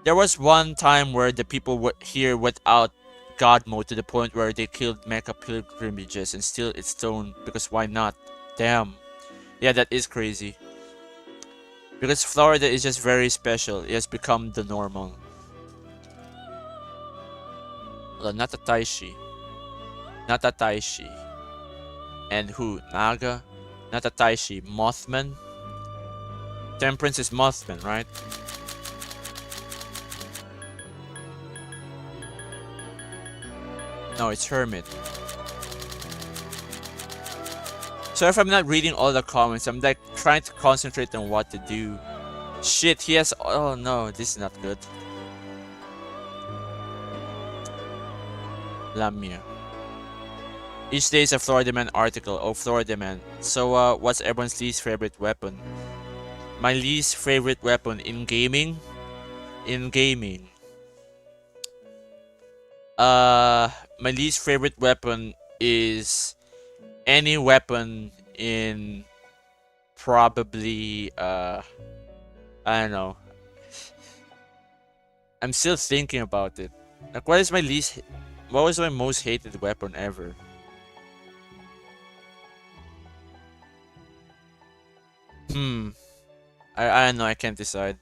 There was one time where the people here without God mode to the point where they killed mecha pilgrimages and still it's stoned because why not? Damn. Yeah, that is crazy. Because Florida is just very special. It has become the normal. Well, not a Taishi. Not a Taishi. And who? Naga? Not a Taishi. Mothman? Temperance is Mothman, right? No, it's Hermit. So if I'm not reading all the comments, I'm like trying to concentrate on what to do. Shit, he has... Oh no, this is not good. Lamia. Each day is a Florida Man article. Oh, Florida Man. So, what's everyone's least favorite weapon? My least favorite weapon in gaming? In gaming. My least favorite weapon is any weapon in probably, I don't know. I'm still thinking about it. Like, what was my most hated weapon ever? I don't know, I can't decide.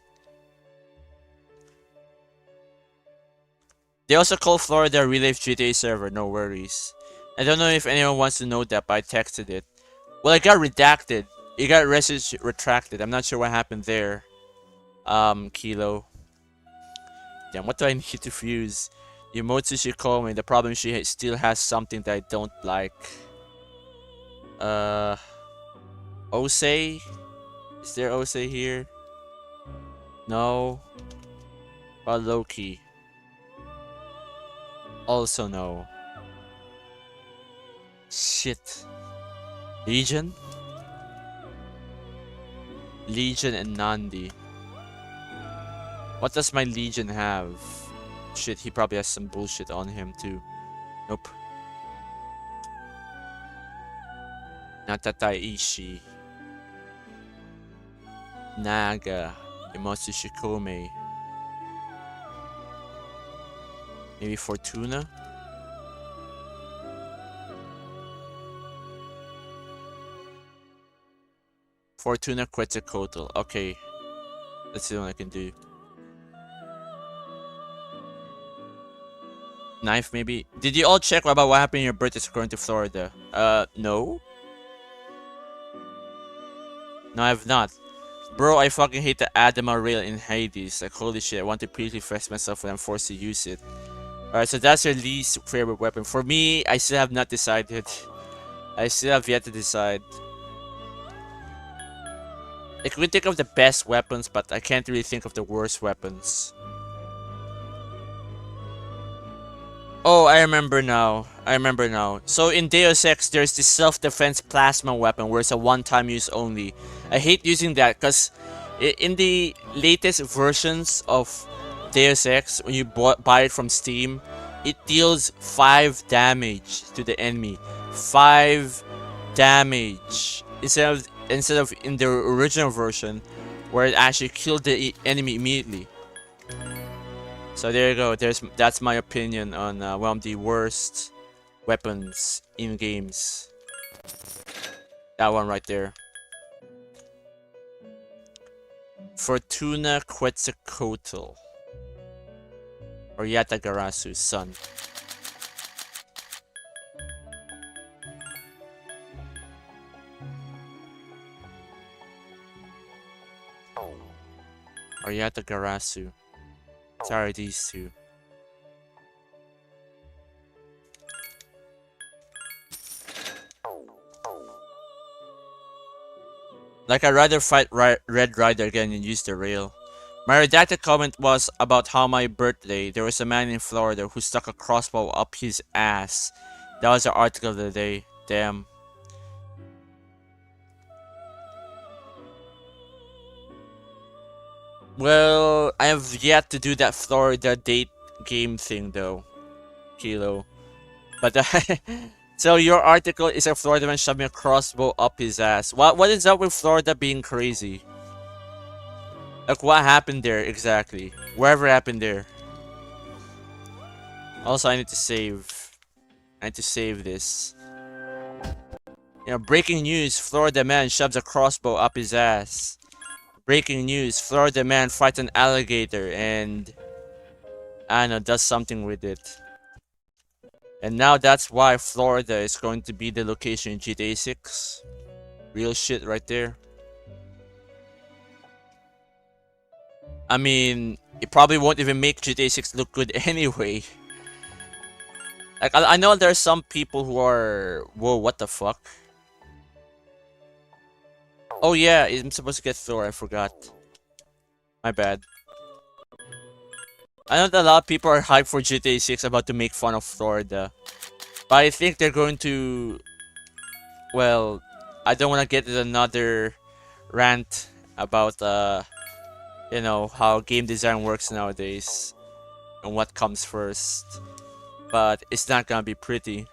They also call Florida a real-life GTA server, no worries. I don't know if anyone wants to know that, but I texted it. Well, it got redacted. It got retracted. I'm not sure what happened there. Kilo. Damn, what do I need to fuse? Yomotsushi Kome, the problem she still has something that I don't like. Osei? Is there Osei here? No. But Loki. Also no. Shit. Legion? Legion and Nandi. What does my Legion have? Shit, he probably has some bullshit on him too. Nope. Natataishi. Naga. Yomotsushi Kome. Maybe Fortuna? Fortuna Quetzalcoatl. Okay. That's the one I can do. Knife, maybe? Did you all check about what happened in your birthday according to Florida? No? No, I have not. Bro, I fucking hate the Adama rail in Hades. Like, holy shit, I want to briefly fresh myself when I'm forced to use it. Alright, so that's your least favorite weapon. For me, I still have not decided. I still have yet to decide. I could think of the best weapons, but I can't really think of the worst weapons. Oh, I remember now. I remember now. So in Deus Ex, there's this self-defense plasma weapon where it's a one-time use only. I hate using that because in the latest versions of Deus Ex, when you buy it from Steam, it deals 5 damage to the enemy. 5 damage. Instead of in the original version, where it actually killed the enemy immediately. So there you go. That's my opinion on one of the worst weapons in games. That one right there. Fortuna Quetzalcoatl. Or Yatagarasu's son. Or Yatagarasu. Sorry, these two. Like, I'd rather fight Red Rider again and use the rail. My redacted comment was about how my birthday, there was a man in Florida who stuck a crossbow up his ass. That was the article of the day. Damn. Well, I have yet to do that Florida date game thing though, Kilo. But so your article is a Florida man shoving a crossbow up his ass. What is up with Florida being crazy? Like, what happened there exactly? Whatever happened there. Also, I need to save. I need to save this. You know, breaking news: Florida man shoves a crossbow up his ass. Breaking news: Florida man fights an alligator and I don't know, does something with it. And now that's why Florida is going to be the location in GTA 6. Real shit right there. I mean, it probably won't even make GTA 6 look good anyway. Like, I know there are some people who are... Whoa, what the fuck? Oh yeah, I'm supposed to get Thor, I forgot. My bad. I know that a lot of people are hyped for GTA 6 about to make fun of Florida. But I think they're going to... Well, I don't want to get into another rant about, you know, how game design works nowadays. And what comes first. But it's not gonna be pretty.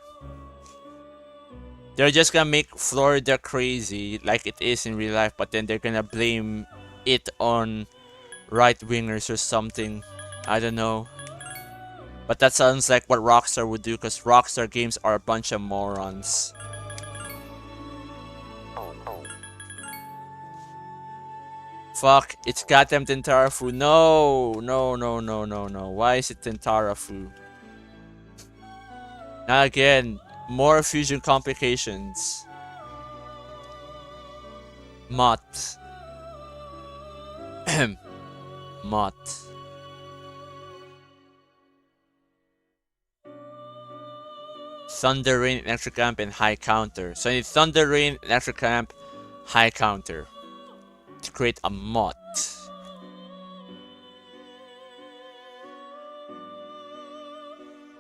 They're just gonna make Florida crazy like it is in real life, but then they're gonna blame it on right-wingers or something. I don't know. But that sounds like what Rockstar would do, because Rockstar games are a bunch of morons. Fuck, it's goddamn Tentarafu. No, no, no, no, no, no. Why is it Tentarafu? Now again, more fusion complications. Mott. Mott. Thunder Rain, Electric Amp, and High Counter. So I need Thunder Rain, Electric Amp, High Counter to create a Mott.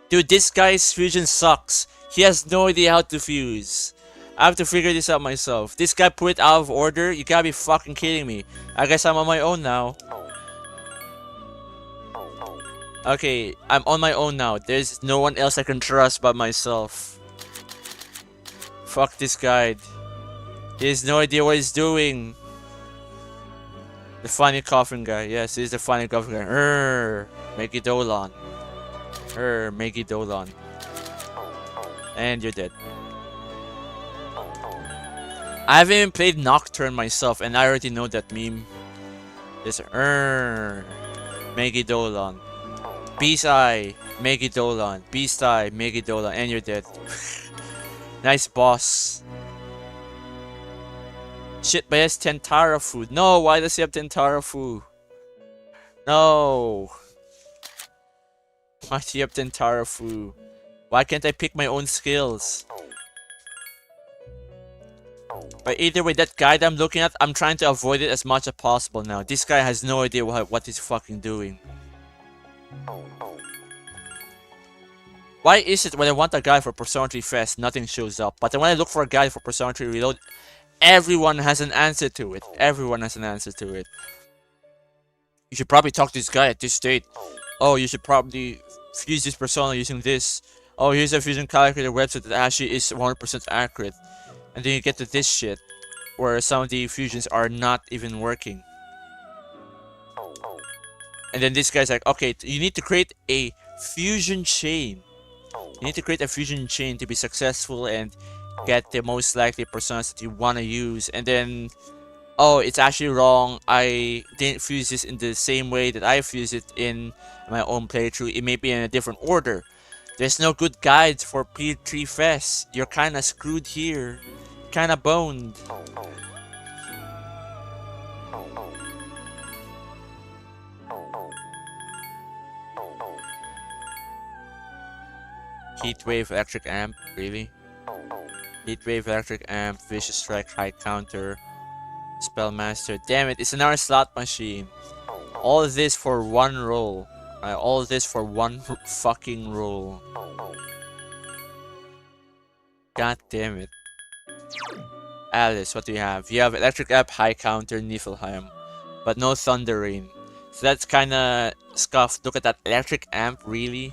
Dude, this guy's fusion sucks. He has no idea how to fuse. I have to figure this out myself. This guy put it out of order? You gotta be fucking kidding me. I guess I'm on my own now. Okay, I'm on my own now. There's no one else I can trust but myself. Fuck this guy. He has no idea what he's doing. The funny coughing guy. Yes, he's the funny coughing guy. Megidolan. Megidolan. And you're dead. I haven't even played Nocturne myself, and I already know that meme. This Megidolan. Beast Eye, Megidolan. Beast Eye, Megidolan, and you're dead. Nice boss. Shit, but he has Tentarafu. No, why does he have Tentarafu? No. Why do you have Tentarafu? Why can't I pick my own skills? But either way, that guy that I'm looking at, I'm trying to avoid it as much as possible now. This guy has no idea what he's fucking doing. Why is it when I want a guy for Persona 3 FES, nothing shows up, but then when I look for a guy for Persona 3 Reload, everyone has an answer to it. Everyone has an answer to it. You should probably talk to this guy at this state. Oh, you should probably fuse this persona using this. Oh, here's a fusion calculator website that actually is 100% accurate. And then you get to this shit, where some of the fusions are not even working. And then this guy's like, okay, you need to create a fusion chain. You need to create a fusion chain to be successful and get the most likely personas that you want to use. And then, oh, it's actually wrong. I didn't fuse this in the same way that I fused it in my own playthrough. It may be in a different order. There's no good guides for P3 FES. You're kinda screwed here. Kinda boned. Heatwave electric amp, really? Heatwave electric amp, vicious strike, high counter, spellmaster. Damn it, it's another slot machine. All of this for one roll. All of this for one fucking roll. God damn it. Alice, what do you have? You have electric amp, high counter, Niflheim, but no thunder rain. So that's kinda scuffed. Look at that electric amp, really?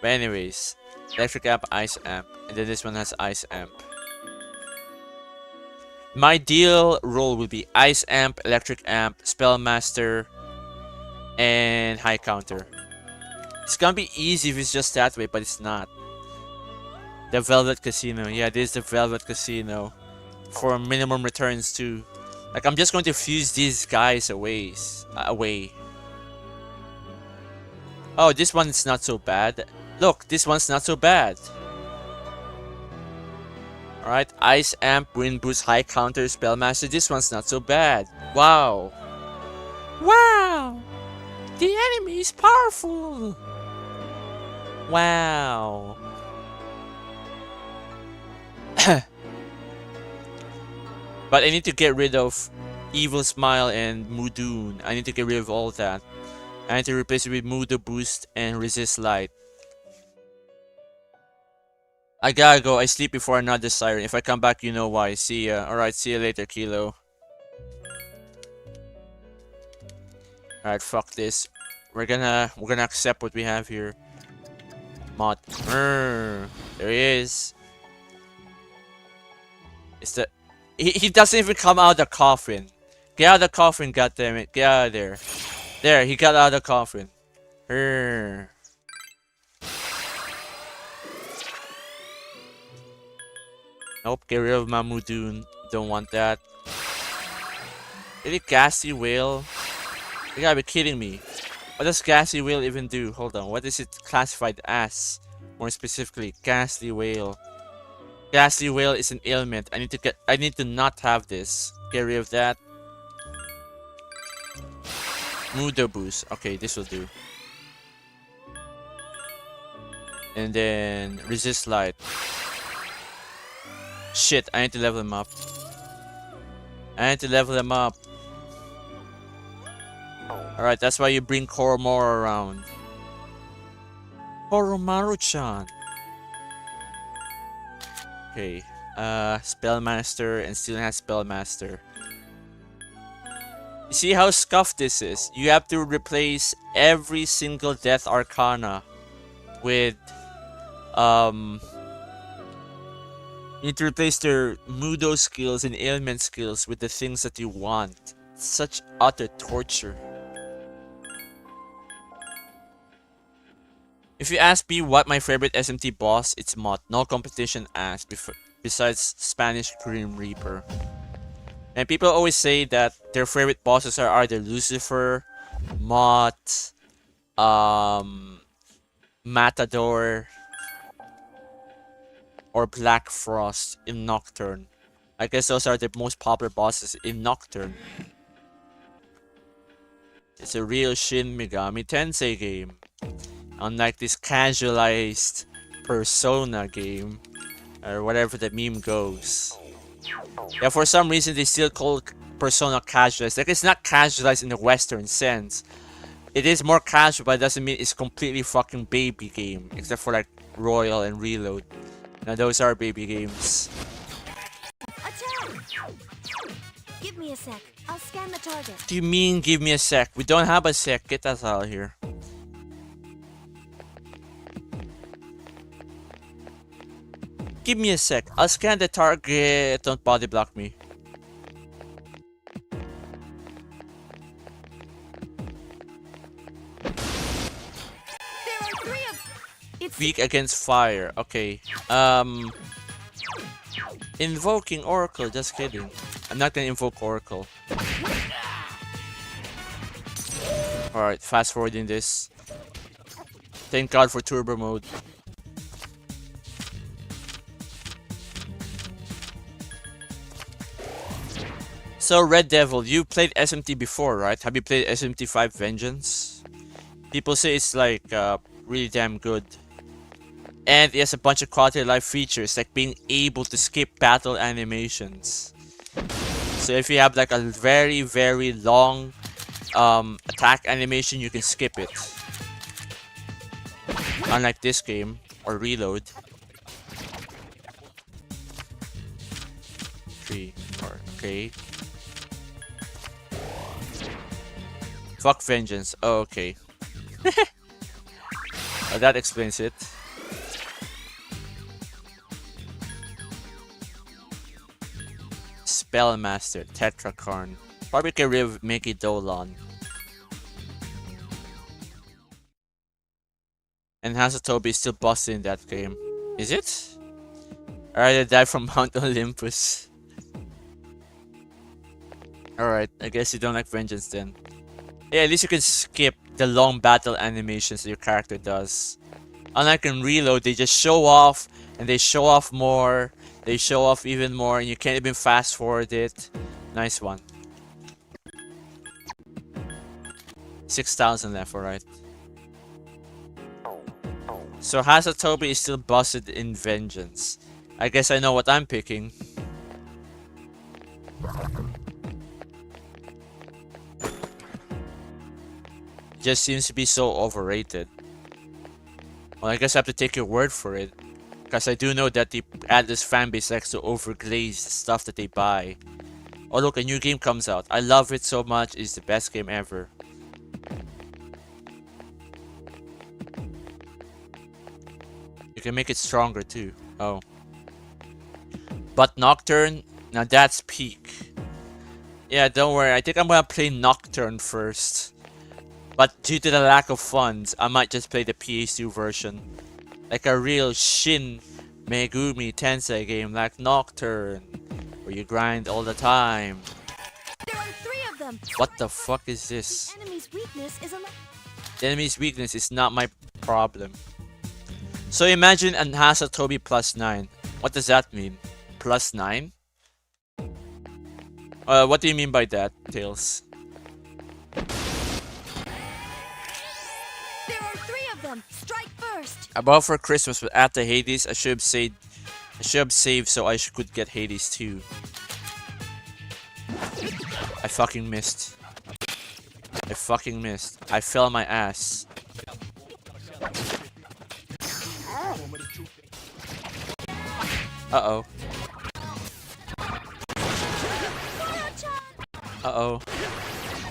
But anyways, electric amp, ice amp, and then this one has ice amp. My ideal role would be ice amp, electric amp, spellmaster, and high counter. It's gonna be easy if it's just that way, but it's not. The Velvet Casino, yeah, this is the Velvet Casino for minimum returns too. Like, I'm just going to fuse these guys away. Oh, this one's not so bad. Look, this one's not so bad. Alright, Ice Amp, Wind Boost, High Counter, Spellmaster. This one's not so bad. Wow. Wow! The enemy is powerful! Wow. But I need to get rid of Evil Smile and Mudoon. I need to get rid of all that. I need to replace it with Mudo Boost and Resist Light. I gotta go. I sleep before another siren. If I come back, you know why. See ya. Alright, see you later, Kilo. Alright, fuck this. We're gonna accept what we have here. Mott. There he is. It's the... He doesn't even come out of the coffin. Get out of the coffin, goddammit. Get out of there. There, he got out of the coffin. Nope, get rid of Mamudoon. Don't want that. Really, Gassy Whale? You gotta be kidding me. What does Gassy Whale even do? Hold on, what is it classified as? More specifically, Ghastly Whale. Ghastly Whale is an ailment. I need to not have this. Get rid of that. Mudo Boost. Okay, this will do. And then Resist Light. Shit, I need to level him up. Alright, that's why you bring Koromaru around. Koromaru-chan. Okay. Spellmaster, and still has Spellmaster. You see how scuffed this is? You have to replace every single Death Arcana with you need to replace their Mudo skills and ailment skills with the things that you want. Such utter torture. If you ask me what my favorite SMT boss, it's Mott. No competition asked besides Spanish Grim Reaper. And people always say that their favorite bosses are either Lucifer, Mott, Matador, or Black Frost in Nocturne. I guess those are the most popular bosses in Nocturne. It's a real Shin Megami Tensei game. Unlike this casualized Persona game, or whatever the meme goes. Yeah, for some reason they still call Persona casualized. Like, it's not casualized in the Western sense. It is more casual, but it doesn't mean it's completely fucking baby game. Except for like Royal and Reload. Now those are baby games. Attack! Give me a sec. I'll scan the target. What do you mean, give me a sec? We don't have a sec. Get that out of here. Give me a sec. I'll scan the target. Don't body block me. There are 3 of... It's... Weak against fire. Okay. Invoking Oracle. Just kidding. I'm not gonna invoke Oracle. Alright, fast forwarding this. Thank God for turbo mode. So Red Devil, you played SMT before, right? Have you played SMT 5 Vengeance? People say it's like really damn good. And it has a bunch of quality of life features, like being able to skip battle animations. So if you have like a very, very long attack animation, you can skip it. Unlike this game, or Reload. 3, 4, okay. Fuck Vengeance, oh, okay. Oh, that explains it. Spellmaster, Tetrakarn. Probably can make it Dolan. And Hasatobi is still bossing in that game. Is it? I'd rather die from Mount Olympus. Alright, I guess you don't like Vengeance then. Yeah, at least you can skip the long battle animations that your character does. Unlike in Reload, they just show off, and they show off more. They show off even more, and you can't even fast forward it. Nice one. 6,000 left, alright. So Hasatobi is still busted in Vengeance. I guess I know what I'm picking. Just seems to be so overrated. Well, I guess I have to take your word for it. Because I do know that the Atlas fanbase likes to overglaze the stuff that they buy. Oh look, a new game comes out. I love it so much. It's the best game ever. You can make it stronger too. Oh. But Nocturne, now that's peak. Yeah, don't worry. I think I'm gonna play Nocturne first. But due to the lack of funds, I might just play the PS2 version. Like a real Shin Megumi Tensei game like Nocturne, where you grind all the time. There are 3 of them. What the fuck is this? Enemy's weakness is a... The enemy's weakness is not my problem. So imagine an Hasatobi plus 9. What does that mean? Plus 9? What do you mean by that, Tails? There are 3 of them. Strike first. About for Christmas, but after Hades, I should have saved so I could get Hades too. I fucking missed. I fucking missed. I fell on my ass. Uh-oh. Uh-oh.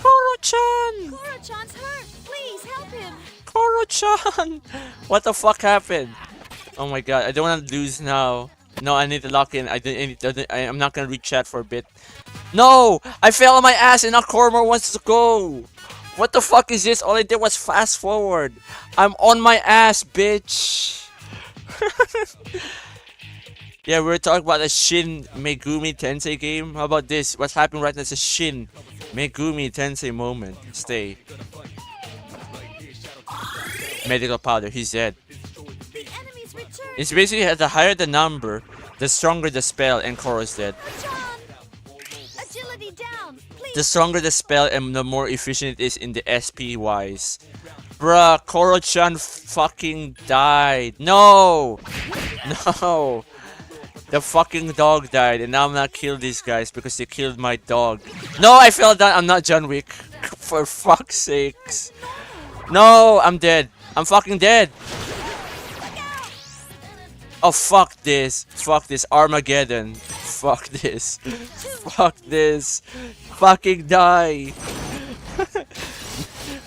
Koro-chan! Koro-chan's hurt. Please help him. Koro-chan! What the fuck happened? Oh my god, I don't want to lose now. No, I need to lock in. I'm not gonna read chat for a bit. No! I fell on my ass and now Koromor wants to go! What the fuck is this? All I did was fast forward. I'm on my ass, bitch! Yeah, we were talking about a Shin Megumi Tensei game. How about this? What's happening right now is a Shin Megumi Tensei moment. Stay. Medical powder, he's dead. The enemy's return. It's basically the higher the number, the stronger the spell, and Koro's dead. Koro-chan. Agility down. Please The stronger the spell and the more efficient it is in the SP wise. Bruh, Koro-chan fucking died. No! No! The fucking dog died, and now I'm not kill these guys because they killed my dog. No, I fell down. I'm not John Wick. For fuck's sakes. No, I'm dead. I'm fucking dead. Oh, fuck this. Fuck this. Armageddon. Fuck this. Fuck this. Fucking die.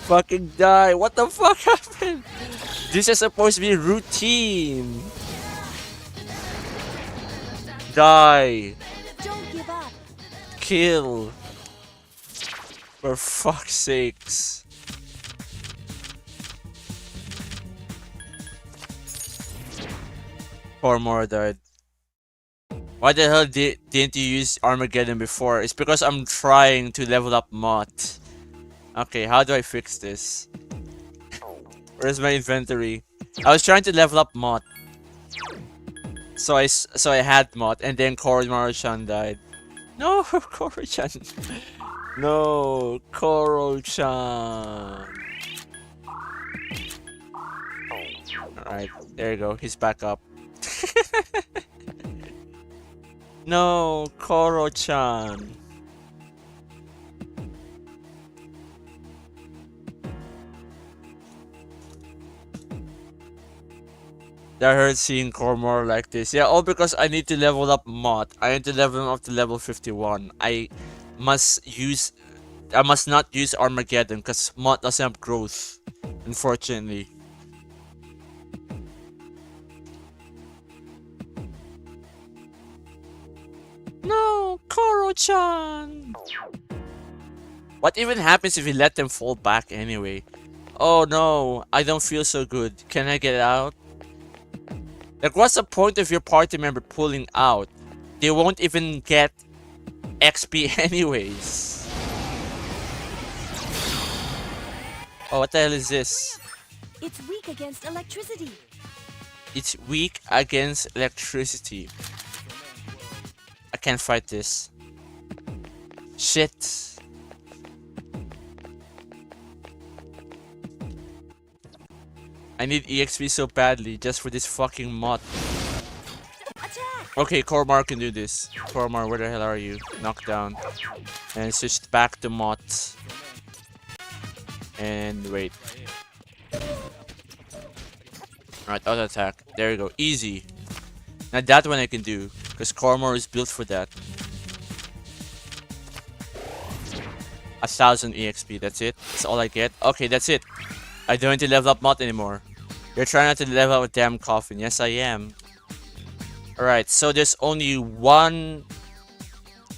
Fucking die. What the fuck happened? This is supposed to be routine. Die. Don't give up. Kill. For fuck's sakes. Four more died. Why the hell didn't you use Armageddon before? It's because I'm trying to level up Mott. Okay, how do I fix this? Where's my inventory? I was trying to level up Mott. So I had Mott, and then Koro-chan died. No, Koro-chan. No, Koro-chan. Alright, there you go. He's back up. No, Koro-chan. That hurts seeing Kormor like this. Yeah, all because I need to level up Mott. I need to level him up to level 51. I must not use Armageddon because Mott doesn't have growth, unfortunately. No, Koro-chan. What even happens if you let them fall back anyway? Oh no, I don't feel so good. Can I get out? Like, what's the point of your party member pulling out? They won't even get XP anyways. Oh, what the hell is this? It's weak against electricity. It's weak against electricity. I can't fight this. Shit. I need EXP so badly just for this fucking Mott. Okay, Kormar can do this. Kormar, where the hell are you? Knock down. And switch back to Mott. And wait. Alright, auto attack. There you go. Easy. Now that one I can do. Because Kormar is built for that. 1000 EXP, that's it? That's all I get? Okay, that's it. I don't need to level up Mott anymore. You're trying not to level up a damn coffin. Yes, I am. Alright, so there's only one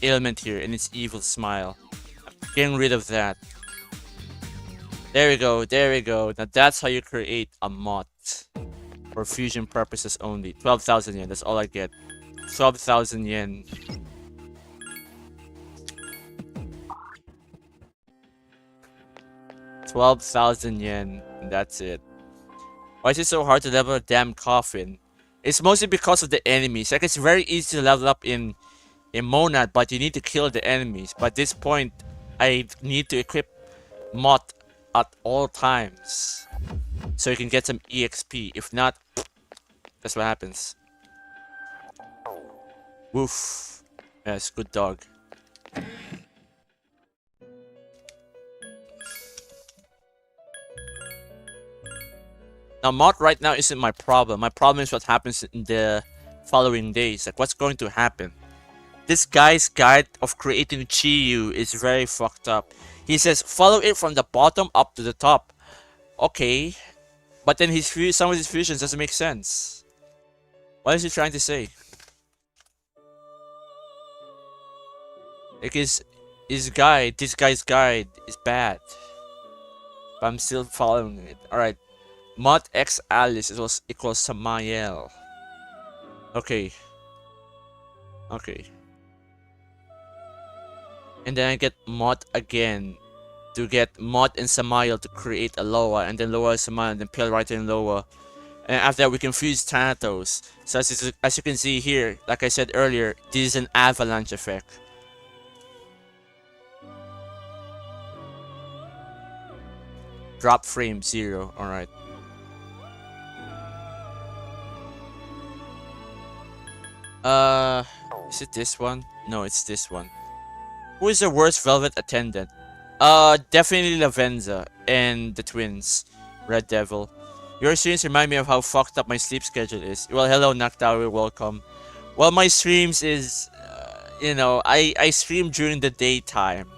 ailment here, and it's Evil Smile. I'm getting rid of that. There we go, there we go. Now that's how you create a Mott. For fusion purposes only. 12,000 yen, that's all I get. 12,000 yen. $12,000 and that's it. Why is it so hard to level a damn coffin? It's mostly because of the enemies. Like, it's very easy to level up in Monad, but you need to kill the enemies. But at this point, I need to equip Mott at all times. So you can get some EXP. If not, that's what happens. Woof. Yes, good dog. Now, Mott right now isn't my problem. My problem is what happens in the following days. Like, what's going to happen? This guy's guide of creating Chiyu is very fucked up. He says, follow it from the bottom up to the top. Okay. But then some of his fusions doesn't make sense. What is he trying to say? Like, this guy's guide is bad. But I'm still following it. Alright. Mott x Alice equals Samael. Okay. Okay. And then I get Mott again to get Mott and Samael to create a Loa, and then Loa and Samael, and then Pale Rider and Loa. And after that we can fuse Thanatos. So as you can see here, like I said earlier, this is an avalanche effect. Drop frame 0. Alright. Is it this one? No, it's this one. Who is the worst Velvet attendant? Definitely Lavenza and the twins. Red Devil. Your streams remind me of how fucked up my sleep schedule is. Well, hello, Naktawi, welcome. Well, my streams is, you know, I stream during the daytime.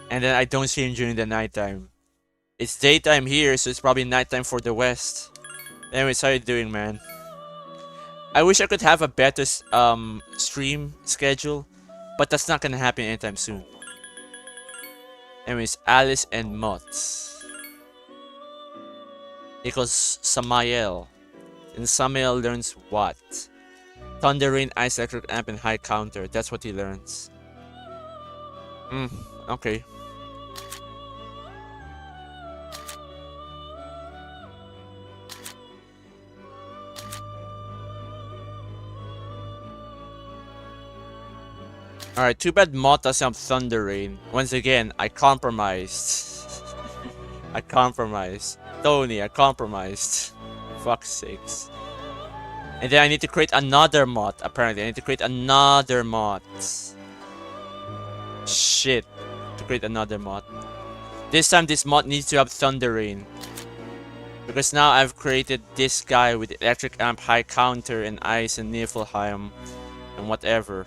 And then I don't stream during the nighttime. It's daytime here, so it's probably nighttime for the West. Anyways, how you doing, man? I wish I could have a better stream schedule, but that's not gonna happen anytime soon. Anyways, Alice and Mott equals Samael. And Samael learns what? Thunder Rain, Ice Electric Amp, and High Counter. That's what he learns. Okay. Alright, too bad Mott doesn't have Thunder Rain. Once again, I compromised. I compromised. Tony, I compromised. Fuck's sakes. And then I need to create another Mott, apparently. I need to create another Mott. Shit. To create another Mott. This time, this Mott needs to have Thunder Rain. Because now I've created this guy with Electric Amp, High Counter, and Ice, and Niflheim, and whatever.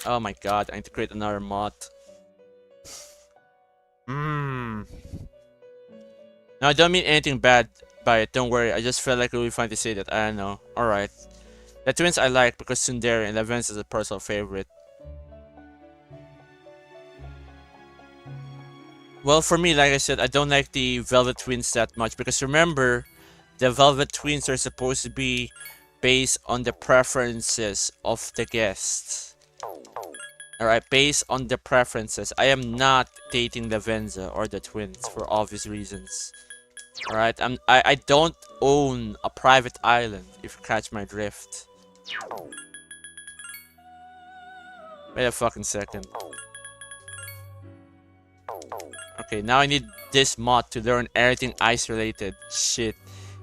Oh my god, I need to create another Mott. No, I don't mean anything bad by it, don't worry. I just felt like it would be fun to say that. I don't know. Alright. The twins I like because Sundari and Lavens is a personal favorite. Well, for me, like I said, I don't like the Velvet Twins that much because remember, the Velvet Twins are supposed to be based on the preferences of the guests. Alright, based on the preferences. I am not dating Lavenza or the twins for obvious reasons. Alright, I don't own a private island, if you catch my drift. Wait a fucking second. Okay, now I need this Mott to learn everything ice related. Shit.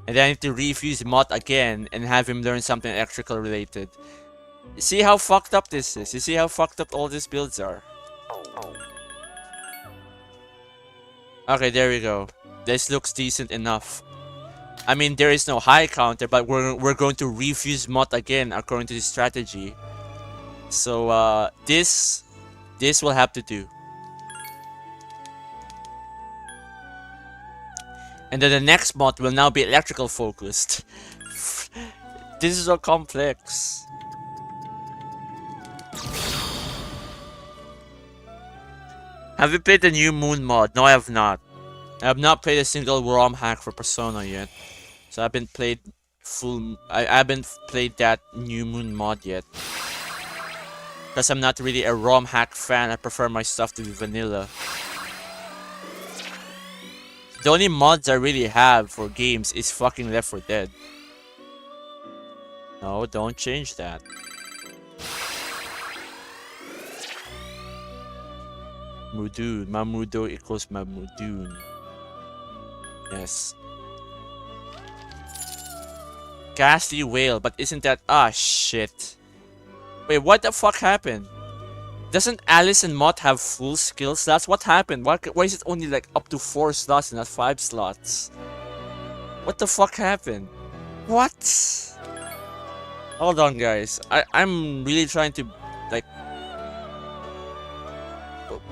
And then I need to refuse Mott again and have him learn something electrical related. You see how fucked up this is? You see how fucked up all these builds are? Okay, there we go. This looks decent enough. I mean, there is no high counter, but we're going to refuse Mott again according to this strategy. So, this will have to do. And then the next Mott will now be electrical focused. This is so complex. Have you played the new Moon mod? No, I have not. I have not played a single ROM hack for Persona yet. So I haven't played I haven't played that new Moon mod yet. Because I'm not really a ROM hack fan. I prefer my stuff to be vanilla. The only mods I really have for games is fucking Left 4 Dead. No, don't change that. Mudun. Mamudo equals Mamudun. Yes. Ghastly Whale, but isn't that... Ah, shit. Wait, what the fuck happened? Doesn't Alice and Mott have full skill slots? What happened? Why is it only like up to 4 slots and not 5 slots? What the fuck happened? What? Hold on, guys. I'm really trying to, like...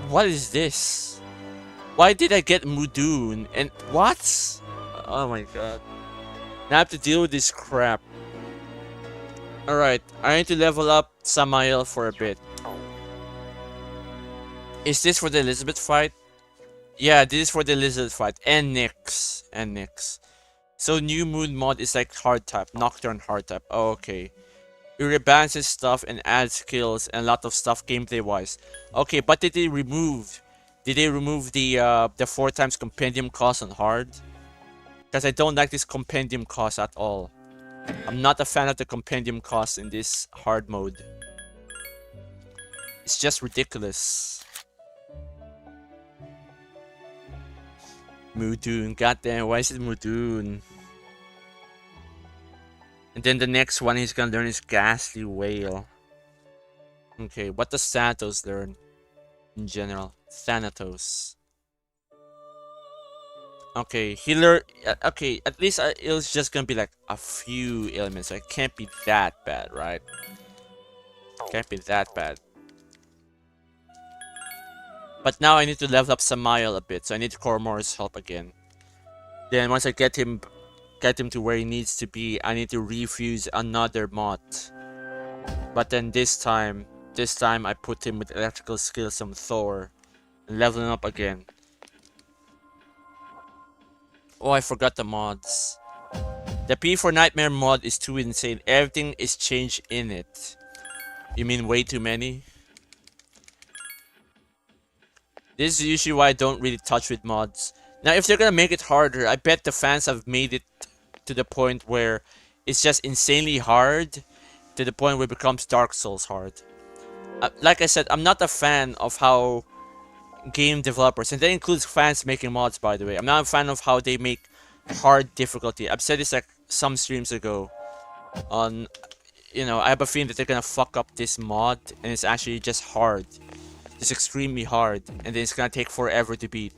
What is this? Why did I get Mudun? And what? Oh my god. Now I have to deal with this crap. Alright, I need to level up Samael for a bit. Is this for the Elizabeth fight? Yeah, this is for the Elizabeth fight. And Nyx. And Nyx. So New Moon mod is like hard type. Nocturne hard type. Oh, okay. It rebalances stuff and adds skills and a lot of stuff gameplay wise. Okay, but did they remove the 4 times compendium cost on hard? Because I don't like this compendium cost at all. I'm not a fan of the compendium cost in this hard mode. It's just ridiculous. Mudoon. Goddamn, why is it Mudoon? And then the next one he's gonna learn is Ghastly Whale. Okay, what does Thanatos learn in general? Thanatos. Okay, he learned. Okay, at least it was just gonna be like a few elements. So it can't be that bad, right? Can't be that bad. But now I need to level up Samael a bit, so I need Koromor's help again. Then once I get him to where he needs to be, I need to refuse another mod. But then this time I put him with electrical skills from Thor, and level him up again. Oh, I forgot the mods. The P4 Nightmare mod is too insane. Everything is changed in it. You mean way too many? This is usually why I don't really touch with mods. Now, if they're gonna make it harder, I bet the fans have made it to the point where it's just insanely hard, to the point where it becomes Dark Souls hard. Like I said, I'm not a fan of how game developers, and that includes fans making mods, by the way. I'm not a fan of how they make hard difficulty. I've said this like some streams ago. On, you know, I have a feeling that they're gonna fuck up this mod, and it's actually just hard. It's extremely hard, and then it's gonna take forever to beat.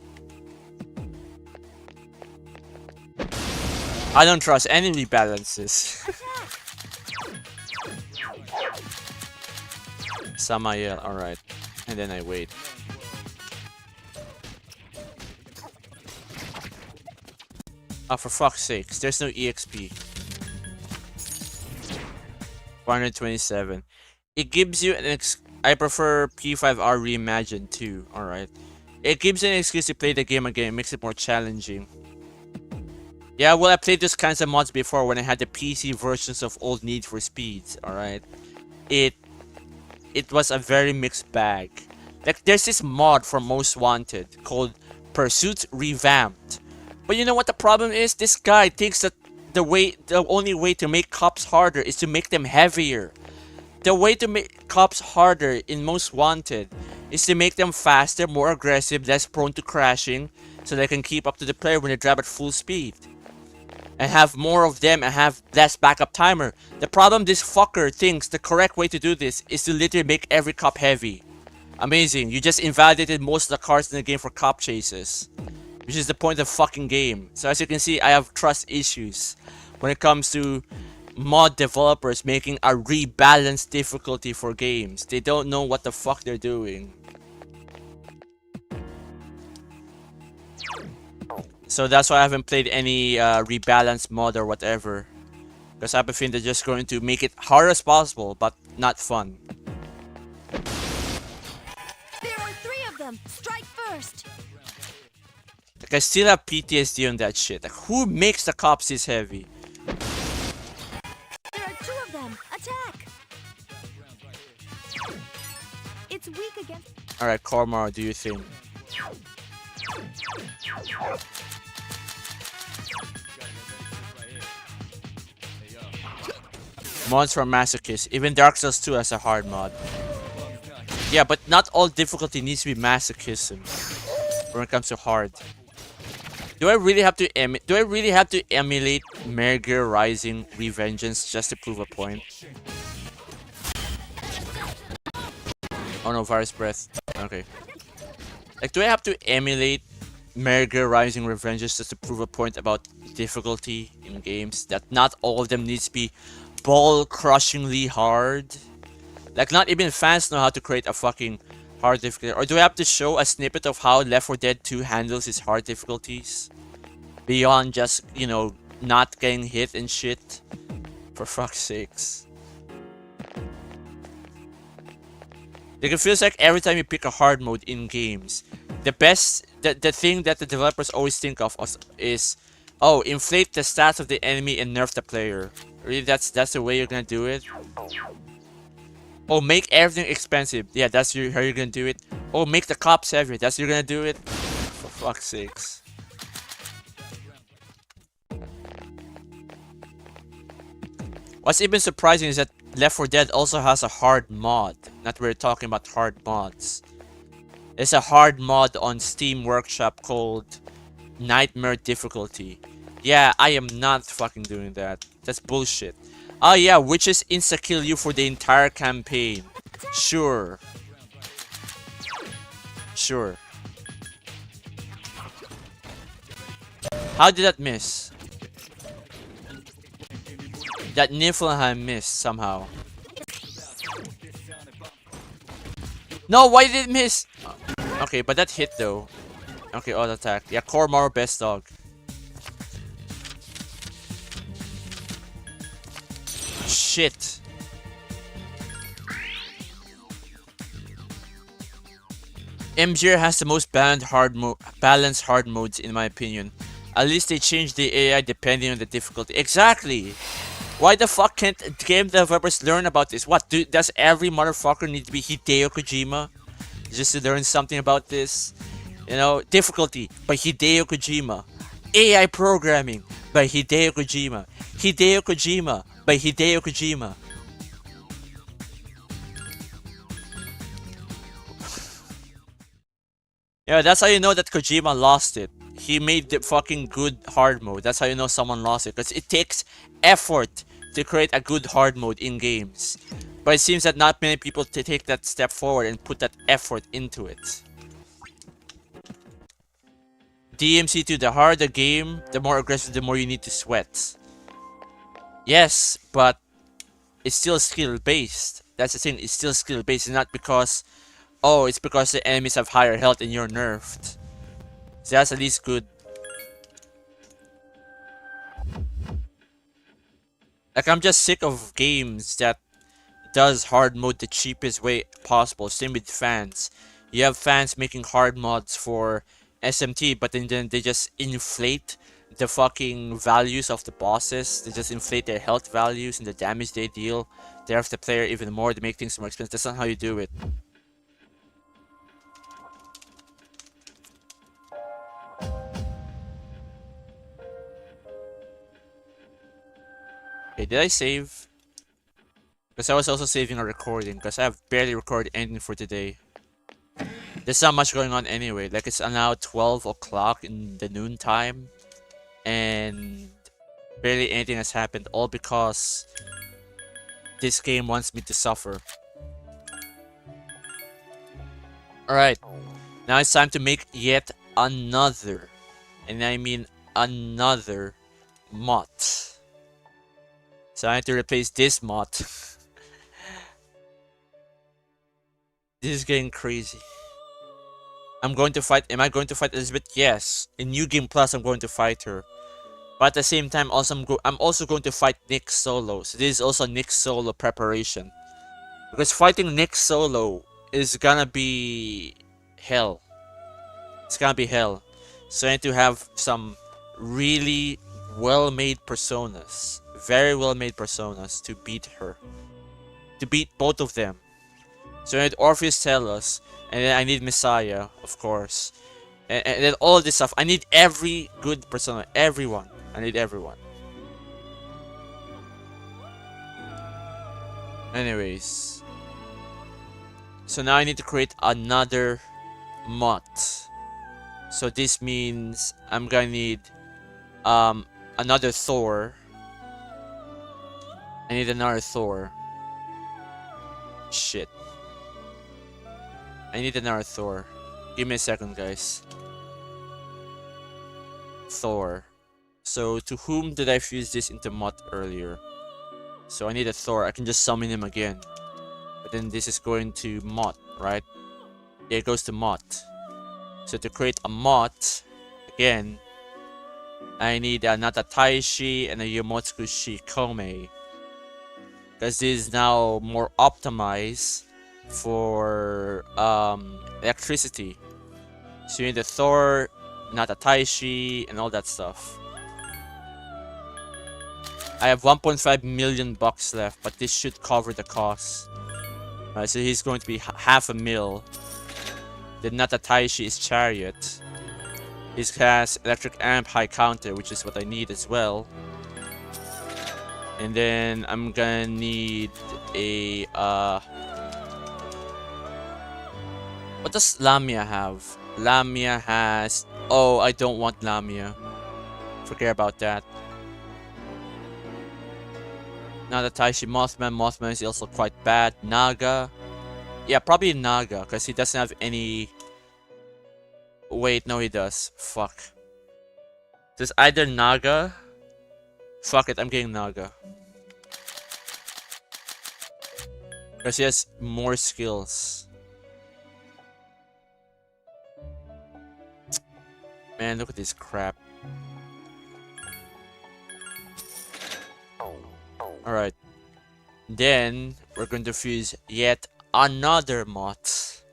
I don't trust any rebalances. Samael, alright. And then I wait. Oh, for fuck's sakes, there's no EXP. 427. It gives you an I prefer P5R Reimagined too, alright. It gives you an excuse to play the game again, it makes it more challenging. Yeah, well, I played those kinds of mods before when I had the PC versions of old Need for Speeds, alright. It was a very mixed bag. Like, there's this mod for Most Wanted called Pursuit Revamped. But you know what the problem is? This guy thinks that the only way to make cops harder is to make them heavier. The way to make cops harder in Most Wanted is to make them faster, more aggressive, less prone to crashing, so they can keep up to the player when they drive at full speed. And have more of them and have less backup timer. The problem, this fucker thinks the correct way to do this is to literally make every cop heavy. Amazing, you just invalidated most of the cars in the game for cop chases. Which is the point of the fucking game. So as you can see, I have trust issues when it comes to mod developers making a rebalanced difficulty for games. They don't know what the fuck they're doing. So that's why I haven't played any rebalanced mod or whatever. Because I have a feeling they're just going to make it hard as possible, but not fun. There are 3 of them. Strike first. Like, I still have PTSD on that shit. Like, who makes the cops this heavy? There are 2 of them. Attack. It's weak against. Alright, Koromor, do you think? Mods for masochists. Even Dark Souls 2 has a hard mod. Yeah, but not all difficulty needs to be masochism when it comes to hard. Do I really have to emulate Merger Rising Revengeance just to prove a point? Oh no, Virus Breath. Okay. Like, do I have to emulate Merger Rising Revengeance just to prove a point about difficulty in games? That not all of them needs to be ball-crushingly hard? Like, not even fans know how to create a fucking hard difficulty. Or do I have to show a snippet of how Left 4 Dead 2 handles its hard difficulties? Beyond just, you know, not getting hit and shit? For fuck's sakes. Like, it feels like every time you pick a hard mode in games, the thing that the developers always think of is, oh, inflate the stats of the enemy and nerf the player. Really, that's the way you're gonna do it? Oh, make everything expensive. Yeah, that's how you're gonna do it. Oh, make the cops heavier. That's how you're gonna do it? For fuck's sakes. What's even surprising is that Left 4 Dead also has a hard mod. Not we're talking about hard mods. There's a hard mod on Steam Workshop called Nightmare difficulty. Yeah, I am not fucking doing that. That's bullshit. Oh yeah, witches insta-kill you for the entire campaign. Sure. Sure. How did that miss? That Niflheim missed somehow. No, why did it miss? Okay, but that hit though. Okay, auto attack. Yeah, Cormor best dog. Shit. MGR has the most balanced hard modes in my opinion. At least they changed the AI depending on the difficulty. Exactly. Why the fuck can't game developers learn about this? What, does every motherfucker need to be Hideo Kojima just to learn something about this? You know, difficulty by Hideo Kojima. AI programming by Hideo Kojima. Hideo Kojima by Hideo Kojima. Yeah, that's how you know that Kojima lost it. He made the fucking good hard mode. That's how you know someone lost it. Because it takes effort to create a good hard mode in games. But it seems that not many people take that step forward and put that effort into it. DMC2, the harder the game, the more aggressive, the more you need to sweat. Yes, but it's still skill based. That's the thing, it's still skill based. It's not because, oh, it's because the enemies have higher health and you're nerfed. So that's at least good. Like, I'm just sick of games that does hard mode the cheapest way possible. Same with fans. You have fans making hard mods for SMT, but then they just inflate the fucking values of the bosses. They just inflate their health values and the damage they deal. They have the player even more to make things more expensive. That's not how you do it. Okay, did I save? Because I was also saving a recording, because I have barely recorded anything for today. There's not much going on anyway. Like, it's now 12 o'clock in the noon time, and barely anything has happened, all because this game wants me to suffer. Alright, now it's time to make yet another, and I mean another, mod. So I have to replace this mod. This is getting crazy. I'm going to fight. Am I going to fight Elizabeth? Yes. In New Game Plus, I'm going to fight her. But at the same time, I'm also going to fight Nick solo. So this is also Nick solo preparation. Because fighting Nick solo is gonna be hell. It's gonna be hell. So I need to have some really well-made personas. Very well-made personas to beat her. To beat both of them. So I need Orpheus Telos, and then I need Messiah, of course. And then all this stuff. I need every good persona. Everyone. I need everyone. Anyways. So now I need to create another mod. So this means I'm gonna need another Thor. I need another Thor. Shit. I need another Thor. Give me a second, guys. Thor. So, to whom did I fuse this into mod earlier? So, I need a Thor. I can just summon him again. But then this is going to mod, right? Yeah, it goes to mod. So, to create a mod, again, I need a Natataishi and a Yomotsuku Shikome. Because this is now more optimized for electricity. So you need the Thor, Natataishi, and all that stuff. I have 1.5 million bucks left, but this should cover the cost. Right, so he's going to be half a mil. The Natataishi is Chariot. He has electric amp high counter, which is what I need as well. And then I'm gonna need a what does Lamia have? Lamia has Oh, I don't want Lamia. Forget about that. Now the Taishi Mothman. Mothman is also quite bad. Naga. Yeah, probably Naga, because he doesn't have any... Wait, no he does. Fuck. There's either Naga... Fuck it, I'm getting Naga. Because he has more skills. Man, look at this crap. Alright. Then, we're going to fuse yet another moth.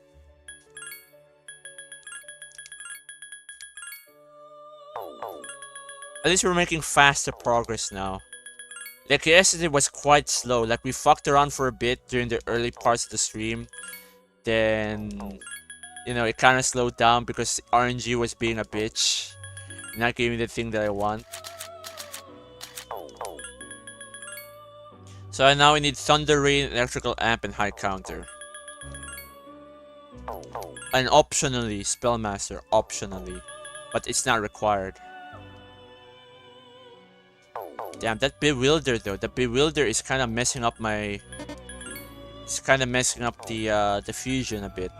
At least we're making faster progress now. Like yesterday was quite slow. Like we fucked around for a bit during the early parts of the stream. Then, you know, it kind of slowed down because RNG was being a bitch. Not giving me the thing that I want. So now we need Thunder Rain, Electrical Amp, and High Counter. And optionally, Spellmaster, optionally. But it's not required. Damn, that Bewilder though. The Bewilder is kind of messing up my... It's kind of messing up the fusion a bit.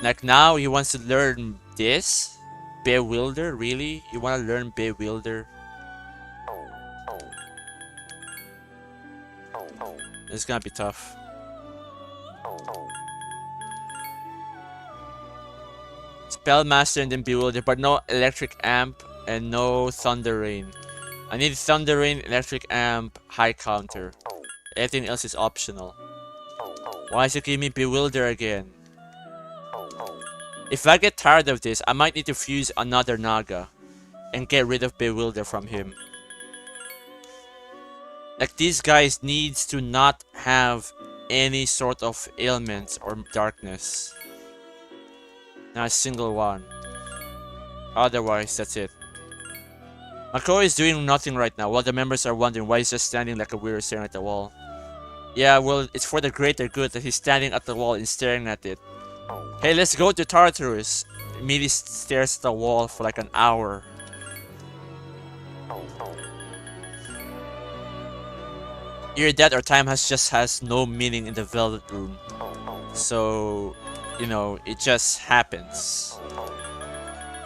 Like now, he wants to learn this? Bewilder? Really? You want to learn Bewilder? It's gonna be tough. Spellmaster and then Bewilder, but no Electric Amp and no Thunder Rain. I need Thunder Rain, Electric Amp, High Counter. Everything else is optional. Why is it giving me Bewilder again? If I get tired of this, I might need to fuse another Naga and get rid of Bewilder from him. Like, these guys needs to not have any sort of ailments or darkness. Not a single one. Otherwise, that's it. Mako is doing nothing right now, while the members are wondering why he's just standing like a weirdo staring at the wall. Yeah, well, it's for the greater good that he's standing at the wall and staring at it. Hey, let's go to Tartarus. Immediately stares at the wall for like an hour. Either that or time has no meaning in the Velvet Room. So, you know, it just happens.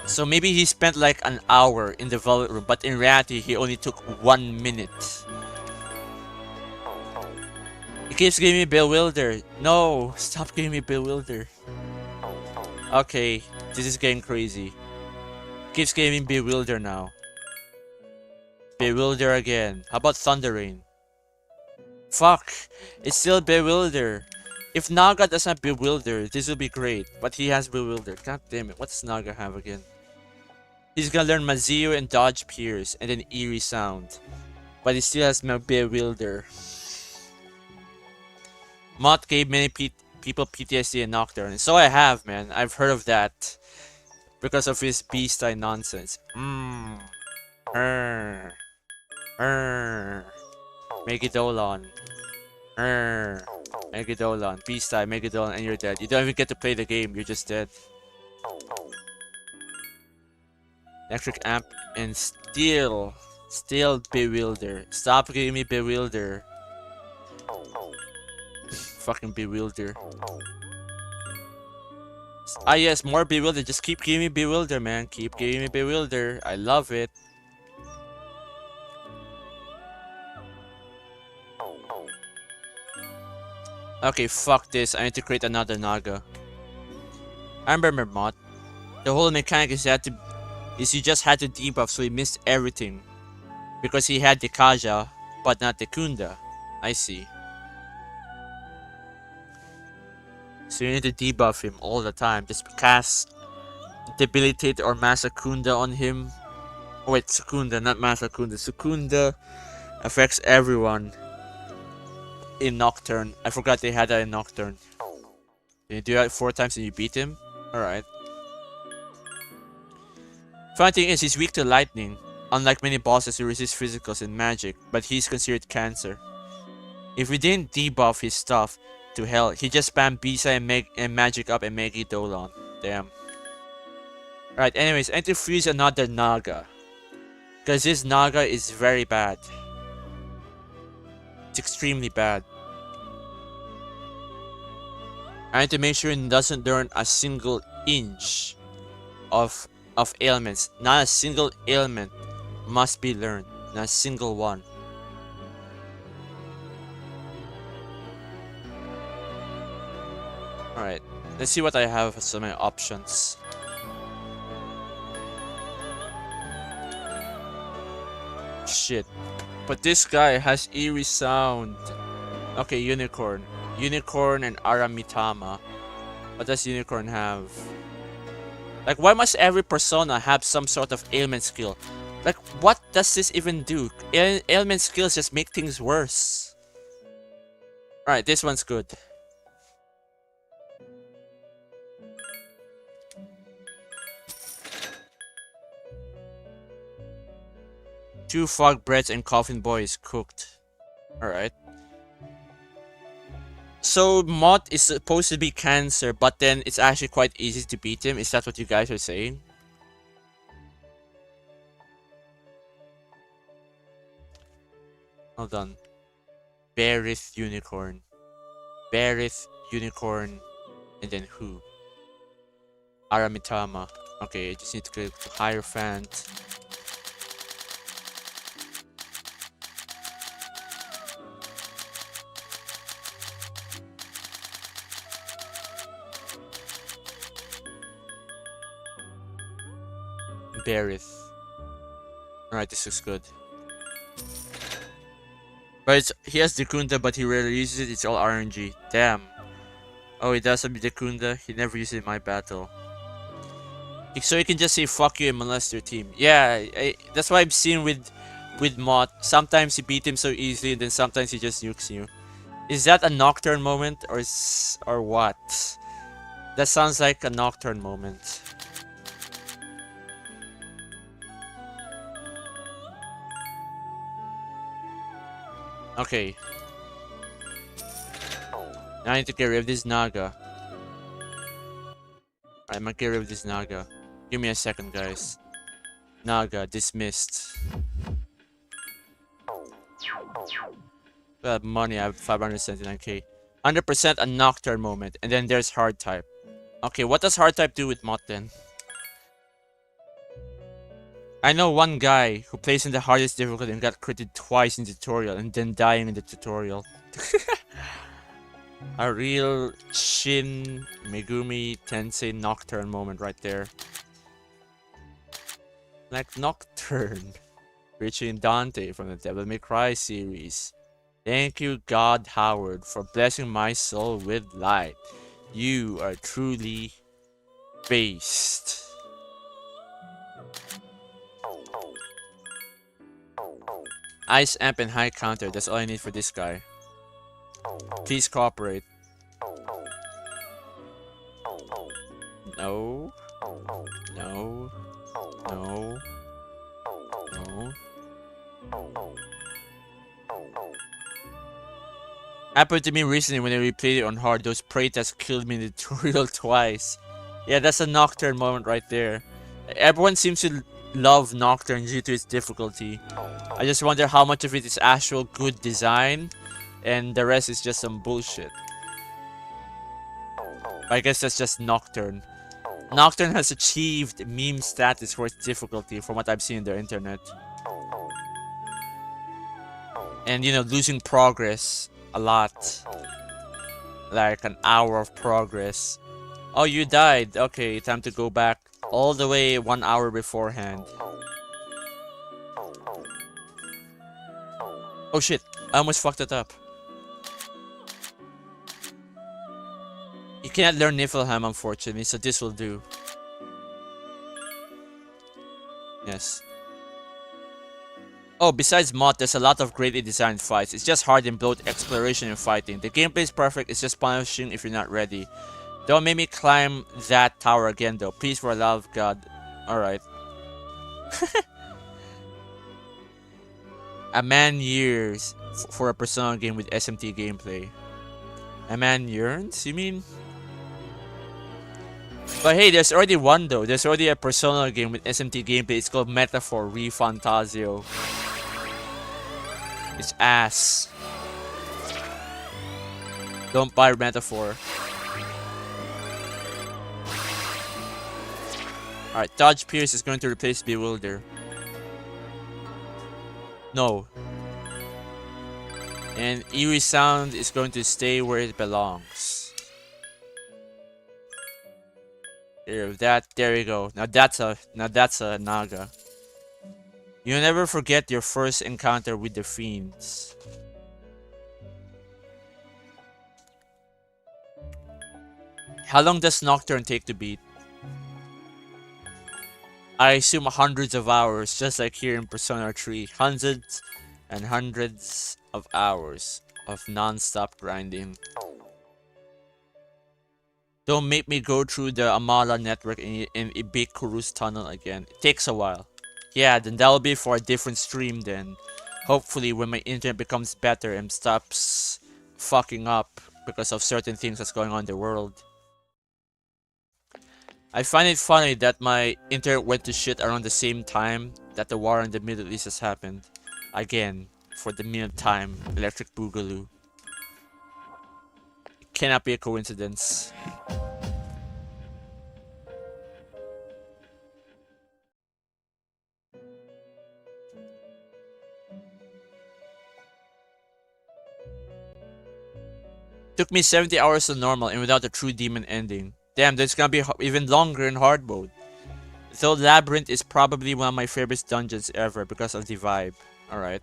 So maybe he spent like an hour in the Velvet Room, but in reality he only took 1 minute. He keeps giving me Bewilder. No, stop giving me Bewilder. Okay, this is getting crazy. He keeps giving me Bewilder now. Bewilder again. How about Thunder Rain? Fuck, it's still Bewilder. If Naga doesn't have Bewilder, this will be great. But he has Bewilder. God damn it, what does Naga have again? He's gonna learn Mazio and Dodge Pierce, and then Eerie Sound. But he still has no Bewilder. Mott gave many people PTSD and Nocturne. So I have, man. I've heard of that. Because of his beast-eye nonsense. Megadolon. Megadolon. Beast-eye, Megadolon, and you're dead. You don't even get to play the game. You're just dead. Electric Amp and Still Bewilder. Stop giving me Bewilder. Fucking Bewilder. Ah yes, more Bewilder. Just keep giving me Bewilder, man. Keep giving me Bewilder. I love it. Okay, fuck this. I need to create another Naga. I remember Mod. The whole mechanic is he just had to debuff, so he missed everything. Because he had the Kaja, but not the Kunda. I see. So you need to debuff him all the time. Just cast Debilitate or Masakunda on him. Oh wait, Sukunda, not Masakunda. Sukunda affects everyone in Nocturne. I forgot they had that in Nocturne. You do that 4 times and you beat him? Alright. Funny thing is, he's weak to lightning. Unlike many bosses who resist physicals and magic, but he's considered cancer. If we didn't debuff his stuff to hell, he just spam Bisa and magic up and Megidolon. Damn. Right, anyways, I need to freeze another Naga. Because this Naga is very bad. It's extremely bad. I need to make sure it doesn't learn a single inch of ailments. Not a single ailment must be learned. Not a single one. Alright, let's see what I have as my options. Shit. But this guy has eerie sound. Okay, Unicorn. Unicorn and Aramitama. What does Unicorn have? Like, why must every persona have some sort of ailment skill? Like, what does this even do? Ailment skills just make things worse. Alright, this one's good. Two frog breads and coffin boys cooked. Alright. So, Mott is supposed to be cancer, but then it's actually quite easy to beat him. Is that what you guys are saying? Hold on. Berith Unicorn. Berith Unicorn. And then who? Aramitama. Okay, I just need to go to Hierophant. Berith. Alright, this looks good. But he has Dekunda, but he rarely uses it. It's all RNG. Damn. Oh, he does have Dekunda. He never uses it in my battle. So you can just say fuck you and molest your team. Yeah, that's what I've seen with Mott. Sometimes you beat him so easily, and then sometimes he just nukes you. Is that a Nocturne moment, or what? That sounds like a Nocturne moment. Okay. Now I need to get rid of this Naga. I'm gonna get rid of this Naga. Give me a second, guys. Naga, dismissed. I have money, I have 579k. 100% a Nocturne moment, and then there's Hard type. Okay, what does Hard type do with Mott then? I know one guy who plays in the hardest difficulty and got critted twice in the tutorial and then dying in the tutorial. A real Shin Megumi Tensei Nocturne moment right there. Like Nocturne. Featuring Dante from the Devil May Cry series. Thank you, God Howard, for blessing my soul with light. You are truly based. Ice Amp and High Counter, that's all I need for this guy. Please cooperate. No. No. No. No. Happened to me recently when I replayed it on hard. Those prey tests killed me in the tutorial twice. Yeah, that's a Nocturne moment right there. Everyone seems to love Nocturne due to its difficulty. I just wonder how much of it is actual good design and the rest is just some bullshit. I guess that's just Nocturne. Nocturne has achieved meme status for its difficulty from what I've seen on the internet. And you know, losing progress a lot. Like an hour of progress. Oh, you died. Okay, time to go back all the way 1 hour beforehand. Oh shit, I almost fucked it up. You cannot learn Niflheim, unfortunately, so this will do. Yes. Oh, besides Mott, there's a lot of greatly designed fights. It's just hard in both exploration and fighting. The gameplay is perfect, it's just punishing if you're not ready. Don't make me climb that tower again though. Please, for the love of God. Alright. A man years for a Persona game with SMT gameplay. A man yearns, you mean? But hey, there's already one though. There's already a Persona game with SMT gameplay. It's called Metaphor ReFantasio. It's ass. Don't buy Metaphor. Alright, Dodge Pierce is going to replace Bewilder. No. And Eerie Sound is going to stay where it belongs. There you go. Now that's a Naga. You'll never forget your first encounter with the fiends. How long does Nocturne take to beat? I assume hundreds of hours, just like here in Persona 3. Hundreds and hundreds of hours of non-stop grinding. Don't make me go through the Amala network in Ibikuru's tunnel again. It takes a while. Yeah, then that'll be for a different stream then. Hopefully when my internet becomes better and stops fucking up because of certain things that's going on in the world. I find it funny that my internet went to shit around the same time that the war in the Middle East has happened. Again, for the millionth time, Electric Boogaloo. It cannot be a coincidence. Took me 70 hours to normal and without a true demon ending. Damn, that's gonna be even longer in hard mode. Though Labyrinth is probably one of my favorite dungeons ever because of the vibe. Alright.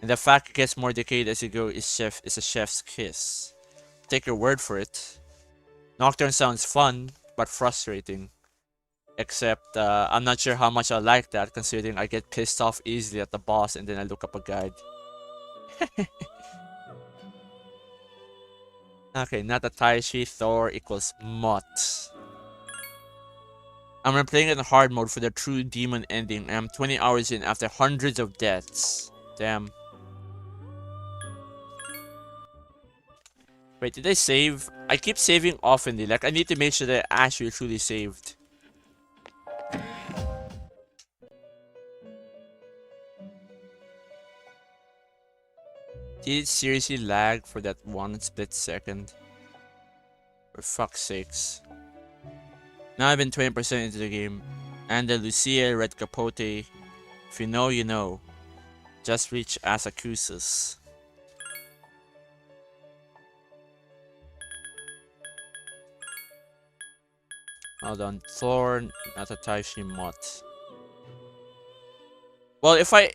And the fact it gets more decayed as you go is a chef's kiss. Take your word for it. Nocturne sounds fun, but frustrating. Except, I'm not sure how much I like that considering I get pissed off easily at the boss and then I look up a guide. Okay, not a Taishi, Thor equals Mott. I'm replaying it in hard mode for the true demon ending and I'm 20 hours in after hundreds of deaths. Damn. Wait, did I save? I keep saving oftenly, like I need to make sure that I actually truly saved. Did it seriously lag for that one split second? For fuck's sakes. Now I've been 20% into the game. Andalusia, Red Capote. If you know, you know. Just reach Asakusa's. Hold on. Thor, Natataishi, Mott. Well, if I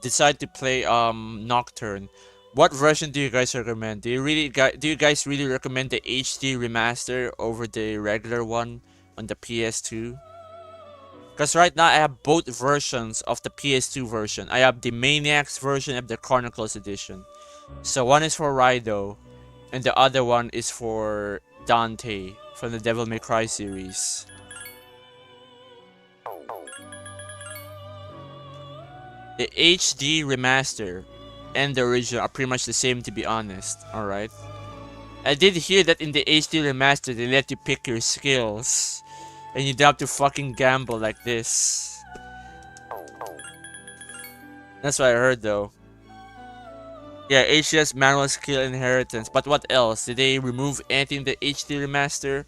decide to play Nocturne, what version do you guys recommend? Do you guys really recommend the HD remaster over the regular one on the PS2? Because right now I have both versions of the PS2 version. I have the Maniacs version and the Chronicles edition. So one is for Raido, and the other one is for Dante from the Devil May Cry series. The HD remaster and the original are pretty much the same, to be honest. Alright. I did hear that in the HD remaster they let you pick your skills. And you don't have to fucking gamble like this. That's what I heard though. Yeah, HD's manual skill inheritance. But what else? Did they remove anything in the HD remaster?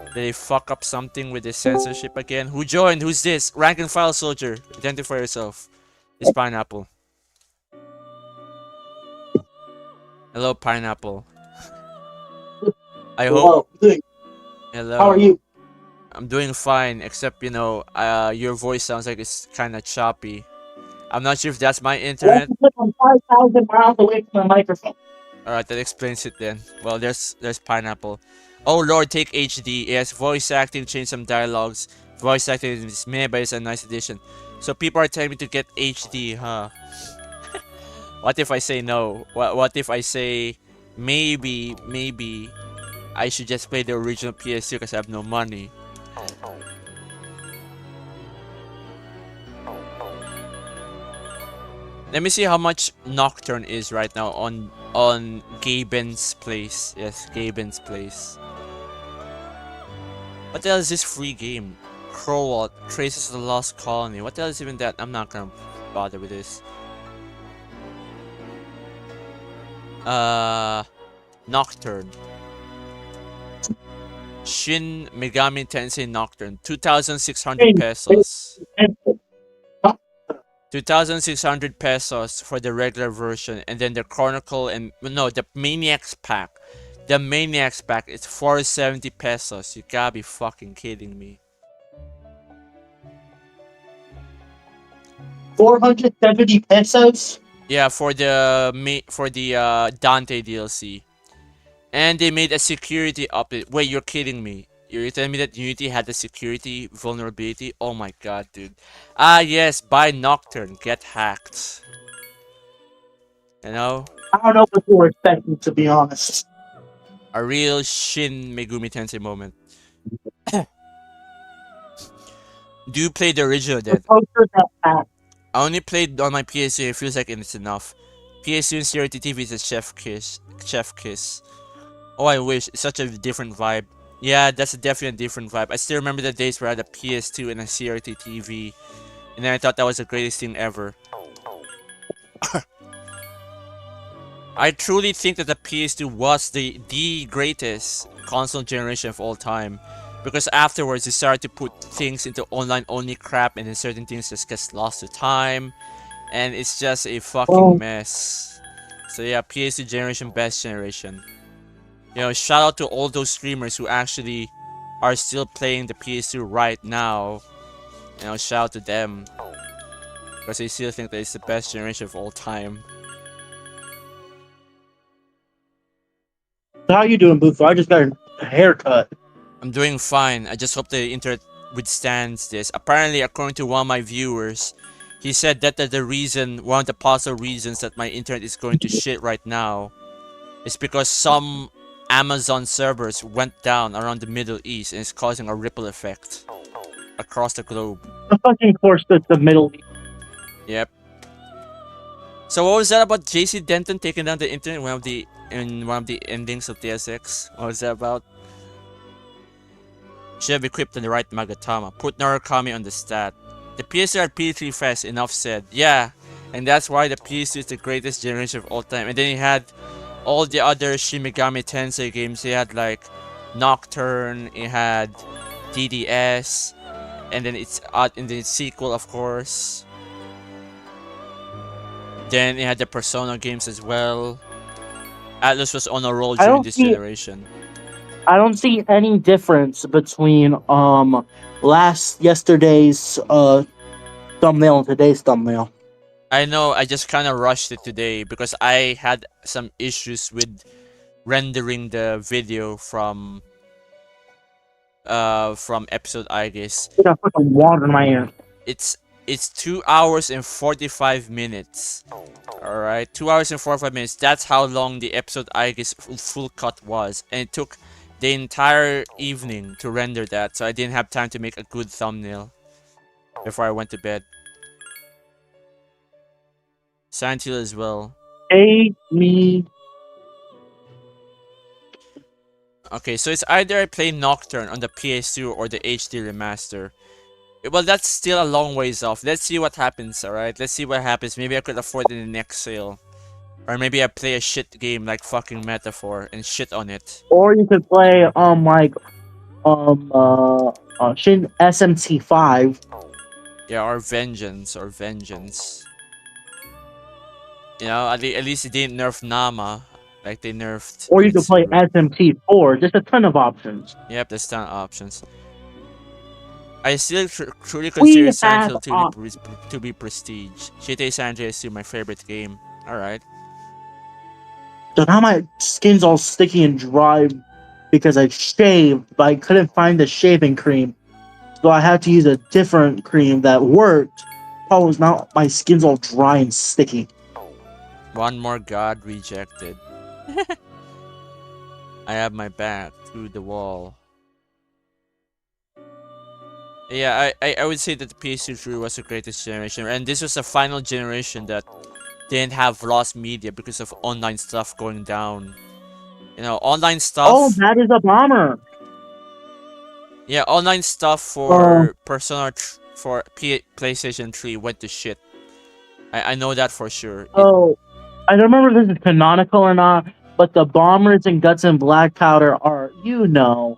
Did they fuck up something with the censorship again? Who joined? Who's this? Rank and file soldier. Identify yourself. It's Pineapple. Hello, Pineapple. I hope. Hello. How are you? I'm doing fine, except you know, your voice sounds like it's kind of choppy. I'm not sure if that's my internet. I'm 5,000 miles away from the microphone. Alright, that explains it then. Well, there's Pineapple. Oh lord, take HD. Yes, voice acting, change some dialogues. Voice acting is meh, but it's a nice addition. So people are telling me to get HD, huh? What if I say no? What if I say maybe I should just play the original PS2 because I have no money? Let me see how much Nocturne is right now on Gaben's place. Yes, Gaben's place. What the hell is this free game? Crowalt, Traces of the Lost Colony. What the hell is even that? I'm not gonna bother with this. Nocturne. Shin Megami Tensei Nocturne. 2,600 pesos. 2,600 pesos for the regular version, and then the Chronicle and no, the Maniacs pack. The Maniacs pack is 470 pesos. You gotta be fucking kidding me. 470 pesos? Yeah, for the Dante DLC. And they made a security update. Wait, you're kidding me. You're telling me that Unity had a security vulnerability? Oh my god, dude. Ah, yes, buy Nocturne, get hacked. You know? I don't know what you were expecting, to be honest. A real Shin Megumi Tensei moment. Do you play the original The then? poster that pack. I only played on my PS2, it feels like it's enough. PS2 and CRT TV is a chef kiss. Chef kiss. Oh, I wish. It's such a different vibe. Yeah, that's a definite different vibe. I still remember the days where I had a PS2 and a CRT TV. And then I thought that was the greatest thing ever. I truly think that the PS2 was the greatest console generation of all time. Because afterwards, they started to put things into online-only crap, and then certain things just gets lost to time. And it's just a fucking Well, mess. So yeah, PS2 generation, best generation. You know, shout out to all those streamers who actually are still playing the PS2 right now. You know, shout out to them. Because I still think that it's the best generation of all time. how you doing, Booth? I just got a haircut. I'm doing fine. I just hope the internet withstands this. Apparently, according to one of my viewers, he said that the reason, one of the possible reasons that my internet is going to shit right now is because some Amazon servers went down around the Middle East and it's causing a ripple effect across the globe. The fucking course that's the Middle East. Yep. So what was that about JC Denton taking down the internet in one of the endings of TSX? What was that about? Should have equipped the right Magatama. Put Narukami on the stat. The PS2 had P3 FES, enough said. Yeah, and that's why the PS2 is the greatest generation of all time. And then he had all the other Shin Megami Tensei games. He had like Nocturne, he had DDS, and then it's in the sequel, of course. Then he had the Persona games as well. Atlus was on a roll during this generation. I don't see any difference between yesterday's thumbnail and today's thumbnail. I know, I just kind of rushed it today because I had some issues with rendering the video from episode I guess. I gotta put some water in my ear. It's 2 hours and 45 minutes. Alright, 2 hours and 45 minutes. That's how long the episode I guess full cut was. And it took the entire evening to render that, so I didn't have time to make a good thumbnail before I went to bed. Silent Hill as well. Hey, me. Okay, so it's either I play Nocturne on the PS2 or the HD remaster. Well, that's still a long ways off. Let's see what happens, alright? Let's see what happens. Maybe I could afford it in the next sale. Or maybe I play a shit game like fucking Metaphor and shit on it. Or you could play Shin SMT5. Yeah, or Vengeance, You know, at least they didn't nerf Nama like they nerfed. Or you could play Mitsuru. SMT4. Just a ton of options. Yep, there's ton of options. I still truly consider Silent Hill to be prestige. GTA San Andreas is still my favorite game. Alright. So now my skin's all sticky and dry because I shaved, but I couldn't find the shaving cream. So I had to use a different cream that worked. Oh, now my skin's all dry and sticky. One more god rejected. I have my back to the wall. Yeah, I would say that the PS2 truly was the greatest generation, and this was the final generation that didn't have lost media because of online stuff going down. You know, online stuff. Oh, that is a bomber. Yeah, online stuff Oh, for PlayStation 3 went to shit. I know that for sure. oh, I don't remember if this is canonical or not, but the bombers and guts and black powder are, you know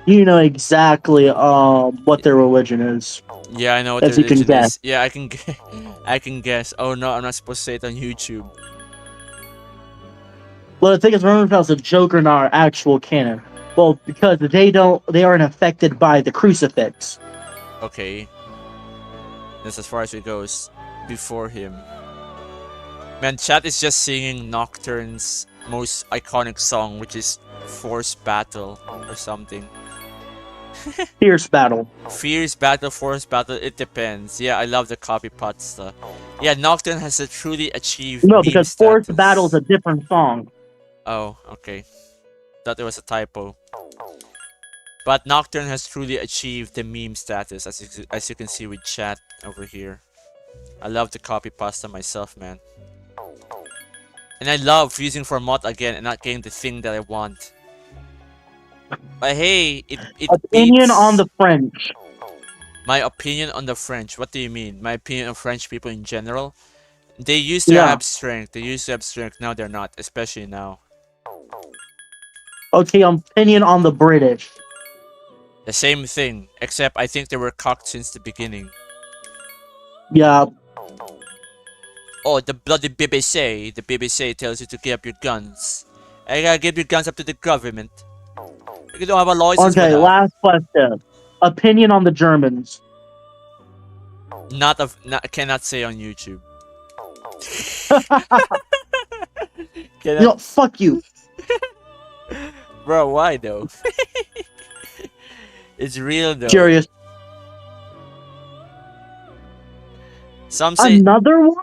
exactly what their religion is, Yeah, I know what the as you can religion guess. is. Yeah, I can I can guess. Oh no, I'm not supposed to say it on YouTube. Well, the thing is, remember if that was a joke or not, or actual canon. Well, because they aren't affected by the crucifix. Okay, that's as far as it goes. Before him, man, chat is just singing Nocturne's most iconic song, which is Force Battle or something. Fierce battle. Fierce battle, force battle, it depends. Yeah, I love the copy pasta. Yeah, Nocturne has a truly achieved No, meme because force battle is status. a different song. Oh, okay. Thought it was a typo. But Nocturne has truly achieved the meme status, as you can see with chat over here. I love the copy pasta myself, man. And I love using for mod again and not getting the thing that I want. But hey, it Opinion on beats the French. my opinion on the French. What do you mean? My opinion on French people in general? They used to Yeah. have strength. They used to have strength. Now they're not, especially now. Okay, opinion on the British. The same thing, except I think they were cocked since the beginning. Yeah. Oh, the bloody BBC. The BBC tells you to give up your guns. I gotta give your guns up to the government. You don't have a license for Okay, that. last question. Opinion on the Germans. Cannot say on YouTube. Fuck you. Bro, why though? It's real though. Curious. Some say. Another one?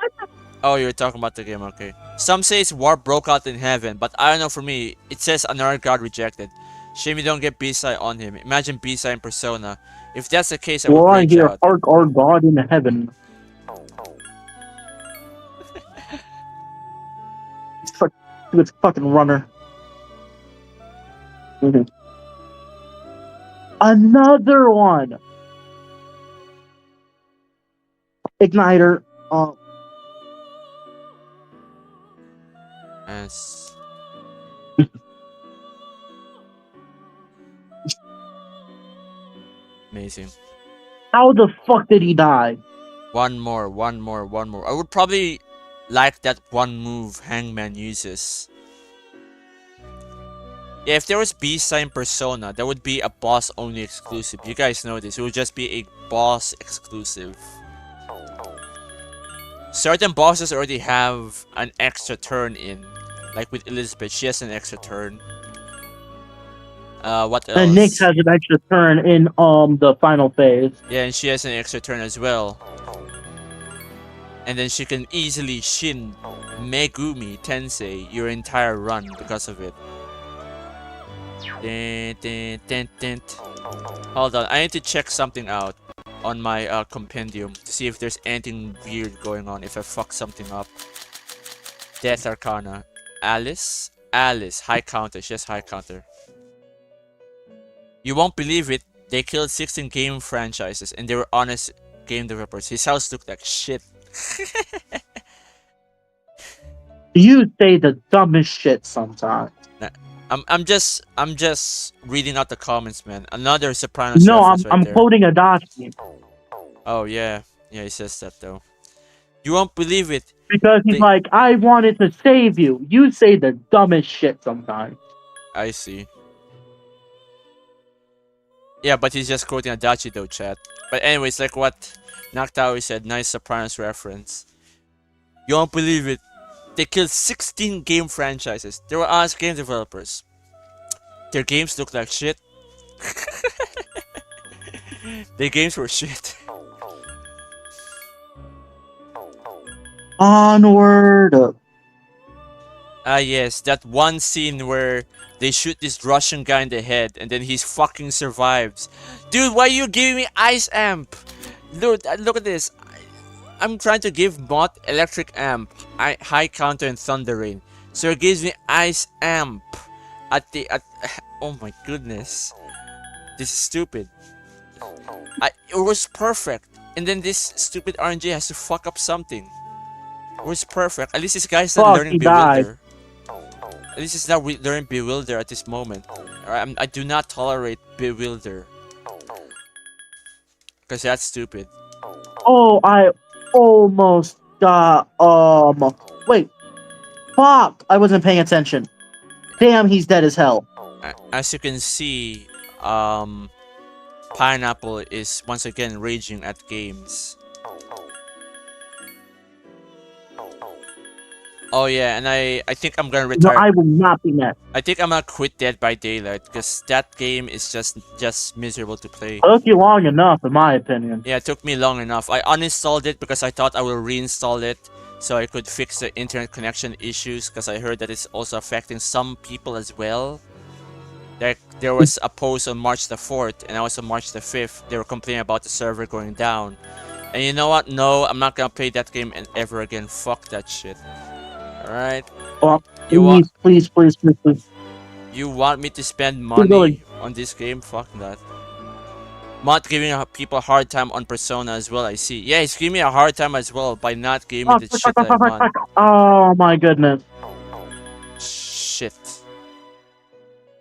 Oh, you're talking about the game, okay. Some say it's war broke out in heaven, but I don't know, for me, it says another god rejected. Shame you don't get B-side on him. Imagine B-side in Persona. If that's the case, I would Well, I rage hear out. hark our God in heaven. It's fucking runner. Mhm. Another one. Igniter. Yes. Amazing. How the fuck did he die? One more. I would probably like that one move Hangman uses. Yeah, if there was B-side in Persona, that would be a boss-only exclusive. You guys know this. It would just be a boss exclusive. Certain bosses already have an extra turn in. Like with Elizabeth, she has an extra turn. What else? And Nyx has an extra turn in the final phase. Yeah, and she has an extra turn as well. And then she can easily shin Megumi Tensei your entire run because of it. Hold on, I need to check something out on my compendium to see if there's anything weird going on, if I fuck something up. Death Arcana. Alice, high counter, she has high counter. You won't believe it, they killed 16 game franchises and they were honest game developers. His house looked like shit. You say the dumbest shit sometimes. I'm just reading out the comments, man. Another Sopranos No, reference right I'm there. quoting Adachi. Oh yeah, he says that though. You won't believe it. Because he's like, I wanted to save you. You say the dumbest shit sometimes. I see. Yeah, but he's just quoting Adachi though, chat. But anyways, like what Naktawi said, nice Sopranos reference. You won't believe it. They killed 16 game franchises. They were honest game developers. Their games looked like shit. Their games were shit. Onward. Ah yes, that one scene where they shoot this Russian guy in the head and then he fucking survives. Dude, why are you giving me ice amp? Look at this. I'm trying to give mod electric amp, high counter and thunder rain. So it gives me ice amp at oh my goodness. This is stupid. It was perfect, and then this stupid RNG has to fuck up something. It was perfect. At least this guy's not Fuck, learning he died. Bewilder. At least he's not learning Bewilder at this moment. I do not tolerate Bewilder. Because that's stupid. Oh, I almost got, wait. Fuck, I wasn't paying attention. Damn, he's dead as hell. As you can see, Pineapple is once again raging at games. Oh yeah, and I think I'm gonna No, retire. I will not be next. I think I'm gonna quit Dead by Daylight because that game is just miserable to play. It took you long enough, in my opinion. Yeah, it took me long enough. I uninstalled it because I thought I will reinstall it so I could fix the internet connection issues because I heard that it's also affecting some people as well. Like, there was a post on March the 4th and also March the 5th. They were complaining about the server going down. And you know what? No, I'm not gonna play that game ever again. Fuck that shit. Alright? Oh, You want please. you want me to spend money on this game? Fuck that. Not giving people a hard time on Persona as well, I see. Yeah, he's giving me a hard time as well by not giving me the shit that I want. Oh my goodness. Shit.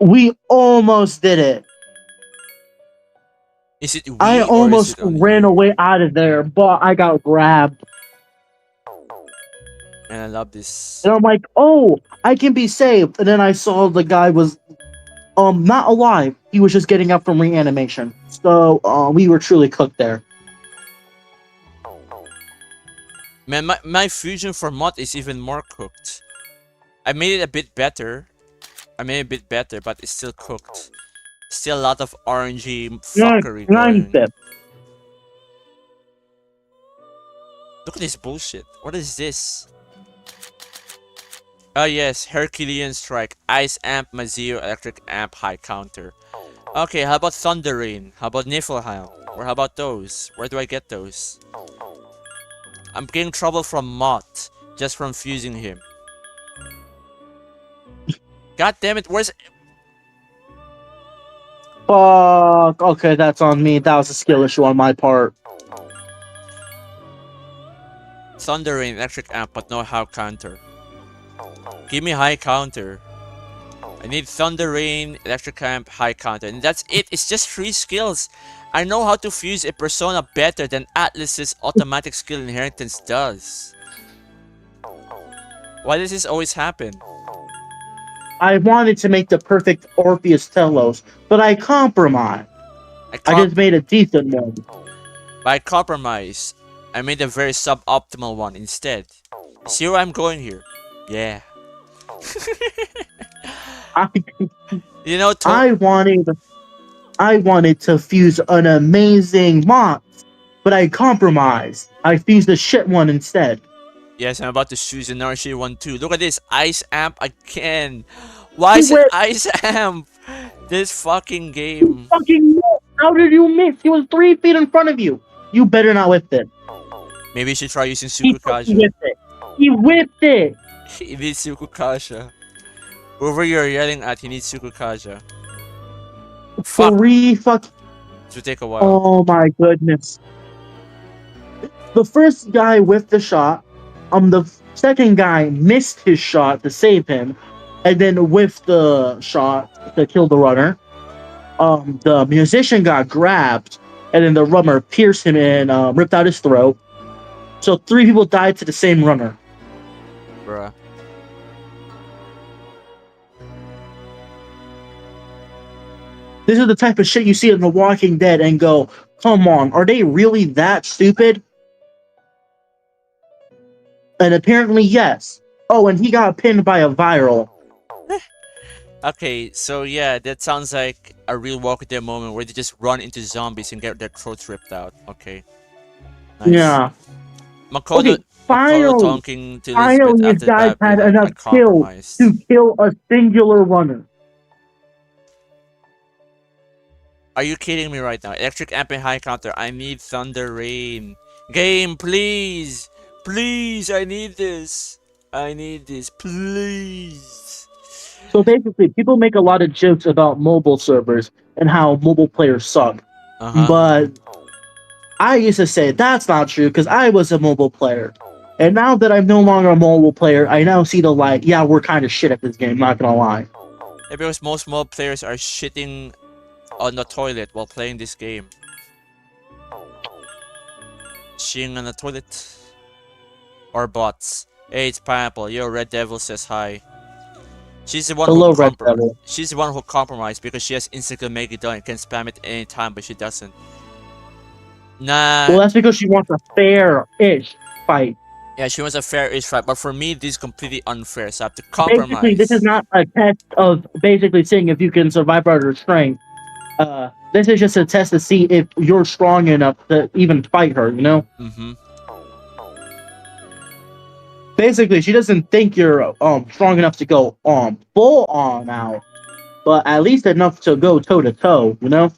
We almost did it. Is it we I or is almost it only ran you? away out of there, but I got grabbed. And I love this. And I'm like, oh, I can be saved. And then I saw the guy was not alive. He was just getting up from reanimation. So we were truly cooked there. Man, my fusion for mod is even more cooked. I made it a bit better. But it's still cooked. Still a lot of RNG fuckery going. Look at this bullshit. What is this? Oh yes, Herculean Strike, Ice Amp, Mazio, Electric Amp, High Counter. Okay, how about Thunder Rain? How about Niflheim? Or how about those? Where do I get those? I'm getting trouble from Mott, just from fusing him. God damn it, where's... Fuck. Okay, that's on me. That was a skill issue on my part. Thunder Rain, Electric Amp, but no High Counter. Give me High Counter. I need Thunder Rain, Electric Amp, High Counter. And that's it. It's just 3 skills. I know how to fuse a persona better than Atlas's automatic skill inheritance does. Why does this always happen? I wanted to make the perfect Orpheus Telos, but I compromised. I just made a decent one. By compromise, I made a very suboptimal one instead. See where I'm going here? Yeah. You know, I wanted to fuse an amazing mod, but I compromised. I fused the shit one instead. Yes, I'm about to choose an RC one too. Look at this, Ice Amp again. Why is it Ice Amp? This fucking game. Fucking miss. How did you miss? He was 3 feet in front of you. You better not whip it. Maybe you should try using He Tsukukasha. whipped it. He whipped it. He needs Tsukukasha. Whoever you're yelling at, he needs Tsukukasha. Fuck. 3 fuck. This will take a while. Oh my goodness. The first guy whiffed the shot. The second guy missed his shot to save him, and then whiffed the shot to kill the runner. The musician got grabbed, and then the runner pierced him and ripped out his throat. So 3 people died to the same runner. Bruh. This is the type of shit you see in The Walking Dead and go, come on, are they really that stupid? And apparently, yes. Oh, and he got pinned by a viral. Okay, so yeah, that sounds like a real Walking Dead moment where they just run into zombies and get their throats ripped out. Okay. Nice. Yeah. Makoto, Okay, finally, talking to finally, Elizabeth these after guys that, had being enough like, skill compromised. to kill a singular runner. Are you kidding me right now? Electric Amp and High Counter. I need Thunder Rain. Game, please! Please, I need this. I need this, please. So basically, people make a lot of jokes about mobile servers, and how mobile players suck. Uh-huh. But I used to say that's not true because I was a mobile player. And now that I'm no longer a mobile player, I now see the light. Yeah, we're kind of shit at this game, not gonna lie. Yeah, because most mob players are shitting on the toilet while playing this game. Shitting on the toilet. Or bots. Hey, it's Pineapple. Yo, Red Devil says hi. She's the one Hello, who Red Devil. She's the one who compromised because she has Instagram Megadon and can spam it any time, but she doesn't. Nah. Well, that's because she wants a fair-ish fight. Yeah, she wants a fair-ish fight, but for me, this is completely unfair, so I have to Basically, this is compromise. not a test of basically seeing if you can survive under strength. This is just a test to see if you're strong enough to even fight her, you know? Mm-hmm. Basically, she doesn't think you're strong enough to go full on out, but at least enough to go toe to toe, you know?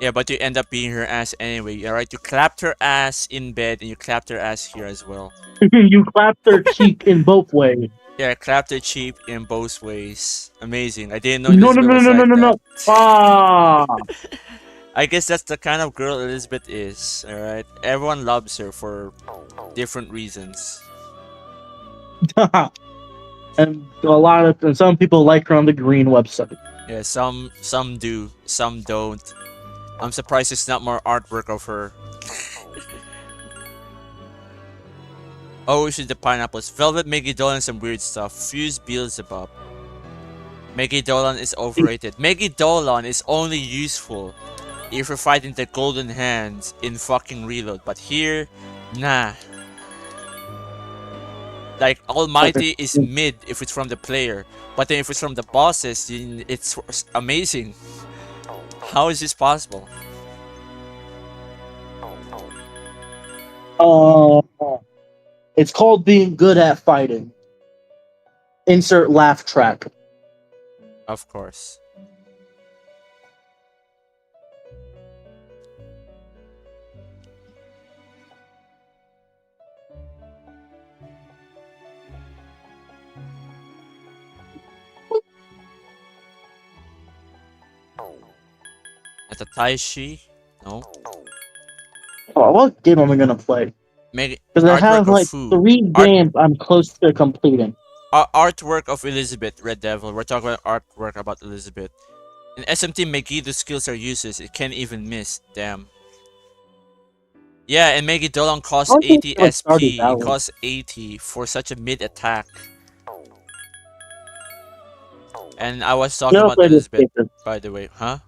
Yeah, but you end up beating her ass anyway, alright? You clapped her ass in bed and you clapped her ass here as well. You clapped her cheek in both ways. Yeah, I clapped her cheek in both ways. Amazing. I didn't know No, Elizabeth no, no, was no, no, like no, that. no. Ah! I guess that's the kind of girl Elizabeth is, alright? Everyone loves her for different reasons. And some people like her on the green website. Yeah, some do, some don't. I'm surprised it's not more artwork of her. Oh, we should the pineapples. Velvet Megidolan and some weird stuff. Fuse Beelzebub. Megidolan is overrated. Megidolan is only useful if you're fighting the golden hands in fucking reload. But here, nah. Like, Almighty is mid if it's from the player. But then if it's from the bosses, then it's amazing. How is this possible? It's called being good at fighting. Insert laugh track. Of course. At the Taishi? No. Oh, what game am I gonna play? Because I have like 3 games I'm close to completing. Artwork of Elizabeth, Red Devil. We're talking about artwork about Elizabeth. In SMT, Megido's skills are useless. It can't even miss. Damn. Yeah, and Megidolan costs 80 SP. It costs 80 for such a mid attack. And I was talking about Elizabeth, by the way. Huh?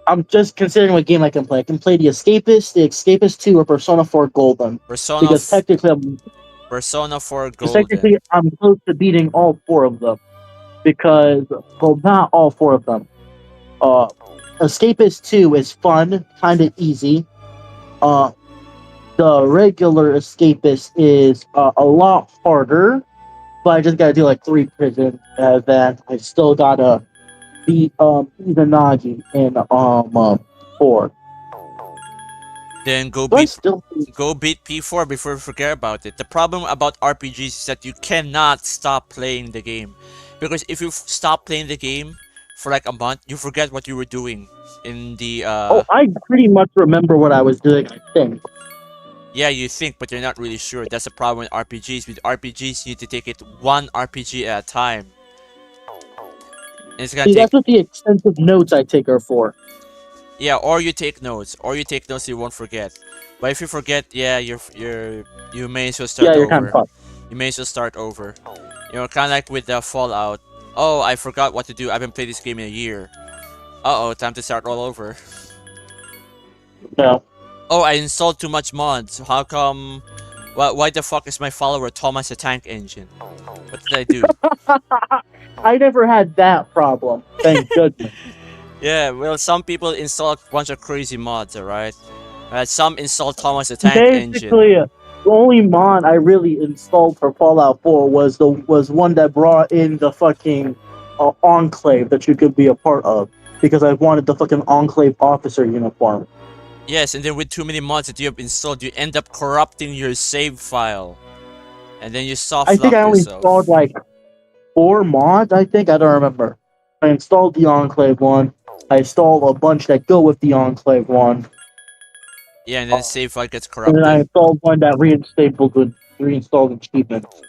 I'm just considering what game I can play. I can play The Escapist, The Escapist 2, or Persona 4 Golden. Because technically I'm close to beating all 4 of them. Because, well, not all 4 of them. Escapist 2 is fun, kind of easy. The regular Escapist is a lot harder. But I just gotta do like 3 prisons, and then I still gotta beat Izanagi in 4. Then go beat P4 before you forget about it. The problem about RPGs is that you cannot stop playing the game. Because if you stop playing the game for like a month, you forget what you were doing in the I pretty much remember what I was doing, I think. Yeah, you think, but you're not really sure. That's the problem with RPGs. With RPGs, you need to take it 1 RPG at a time. And it's gonna that's what the extensive notes I take are for. Yeah, or you take notes. Or you take notes so you won't forget. But if you forget, yeah, you may as well start over. You're kind of fucked. You may as well start over. You know, kind of like with the Fallout. Oh, I forgot what to do. I haven't played this game in a year. Uh-oh, time to start all over. No. Oh, I installed too much mods. How come? Why the fuck is my follower Thomas the Tank Engine? What did I do? I never had that problem. Thank goodness. Yeah, well, some people install a bunch of crazy mods, alright? Some install Thomas the Tank Engine. The only mod I really installed for Fallout 4 was one that brought in the fucking Enclave that you could be a part of. Because I wanted the fucking Enclave officer uniform. Yes, and then with too many mods that you have installed, you end up corrupting your save file. And then you soft lock yourself. I think I only installed like 4 mods, I think. I don't remember. I installed the Enclave one. I installed a bunch that go with the Enclave one. Yeah, and then the save file gets And then I corrupted. installed one that reinstalled achievements.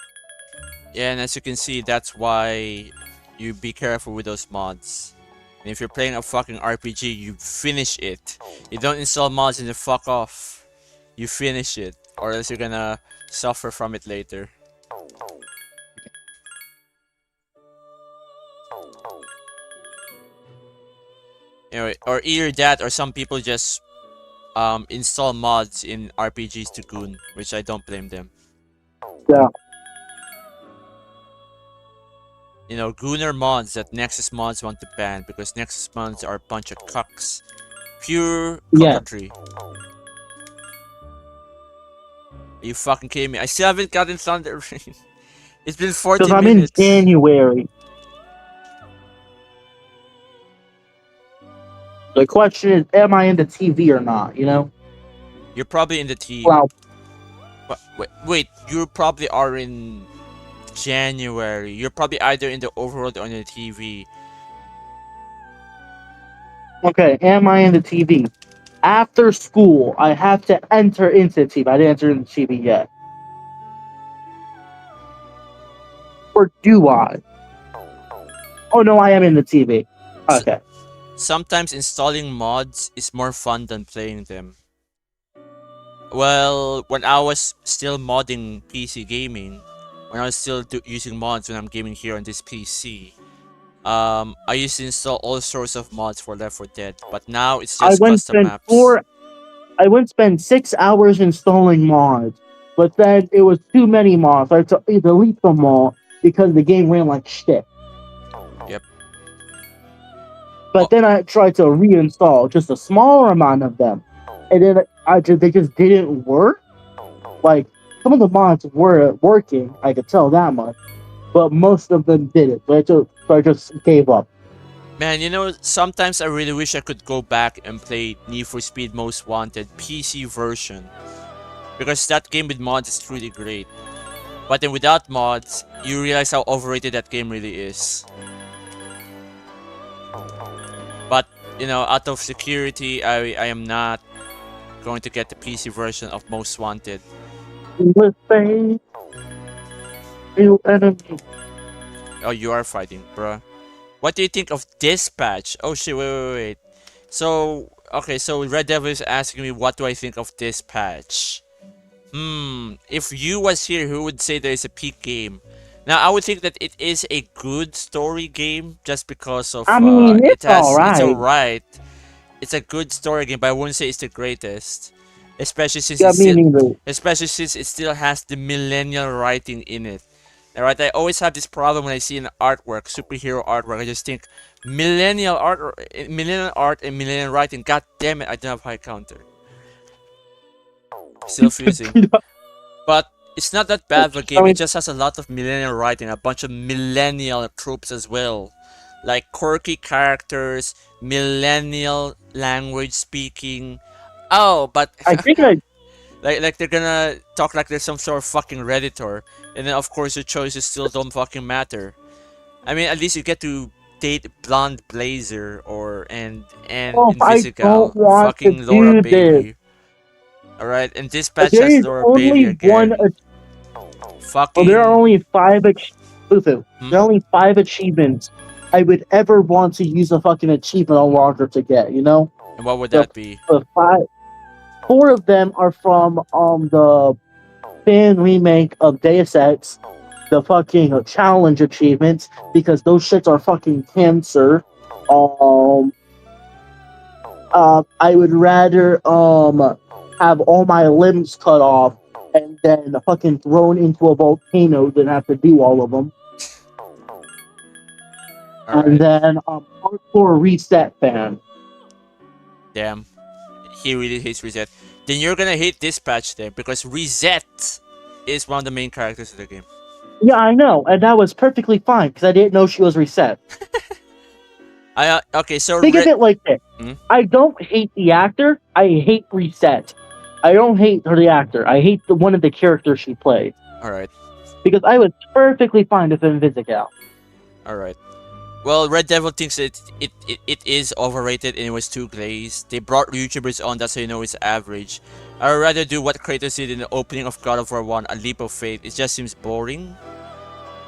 Yeah, and as you can see, that's why you be careful with those mods. And if you're playing a fucking RPG, you finish it. You don't install mods and you fuck off. You finish it, or else you're gonna suffer from it later. Anyway, or either that, or some people just install mods in RPGs to goon, which I don't blame them. Yeah. You know, gooner mods that Nexus mods want to ban because Nexus mods are a bunch of cucks. Pure Yeah. cockatry. Are you fucking kidding me? I still haven't gotten Thunder Rain. It's been 40 Because I'm in minutes. January. The question is, am I into TV or not? You know? You're probably in the team. Well, Wait, you probably are in January. You're probably either in the overworld or in the TV. okay, am I into TV? After school, I have to enter into TV. I didn't enter into TV yet. Or do I? Oh no, I am in the TV. Okay. Sometimes installing mods is more fun than playing them. Well, when I was still modding PC gaming, when I was still using mods when I'm gaming here on this PC, I used to install all sorts of mods for Left 4 Dead, but now it's just custom maps. I went spend 6 hours installing mods, but then it was too many mods. I had to delete them all because the game ran like shit. Yep. But then I tried to reinstall just a smaller amount of them, and then they just didn't work. Like, some of the mods were working, I could tell that much, but most of them didn't. So I just gave up. Man, you know, sometimes I really wish I could go back and play Need for Speed Most Wanted PC version, because that game with mods is truly great. But then without mods, you realize how overrated that game really is. But, you know, out of security, I am not going to get the PC version of Most Wanted. With faith, real enemy. Oh, you are fighting, bruh. What do you think of Dispatch? Oh shit, wait. So, okay, so Red Devil is asking me what do I think of Dispatch. If you was here, who would say there is a peak game? Now, I would think that it is a good story game just because of I mean, it's alright. It's alright. It's a good story game, but I wouldn't say it's the greatest. Especially since it still has the millennial writing in it. Alright, I always have this problem when I see an artwork, superhero artwork. I just think millennial art and millennial writing. God damn it, I don't have high counter. Still fusing. But it's not that bad of a game. It just has a lot of millennial writing, a bunch of millennial tropes as well, like quirky characters, millennial language speaking. Oh, but I think like they're gonna talk like they're some sort of fucking redditor, and then of course your choices still don't fucking matter. I mean, at least you get to date Blonde Blazer and Invisical, fucking Laura Bailey. All right, and Dispatch has Laura Bailey again. Fucking. Well, there are only 5 There are only 5 achievements I would ever want to use a fucking achievement unlocker to get. You know. And what would that be? 4 of them are from the fan remake of Deus Ex, the fucking challenge achievements, because those shits are fucking cancer. I would rather have all my limbs cut off and then fucking thrown into a volcano than have to do all of them. And then hardcore reset fan. Damn. He really hates Reset. Then you're gonna hate Dispatch then, because Reset is one of the main characters of the game. Yeah, I know, and that was perfectly fine because I didn't know she was Reset. Okay, so think of it like this: I don't hate the actor. I hate Reset. I don't hate the actor. I hate one of the characters she played. All right. Because I was perfectly fine with Invisical. All right. Well, Red Devil thinks it is overrated and it was too glazed. They brought YouTubers on, that's how you know it's average. I would rather do what Kratos did in the opening of God of War 1, A Leap of Faith. It just seems boring.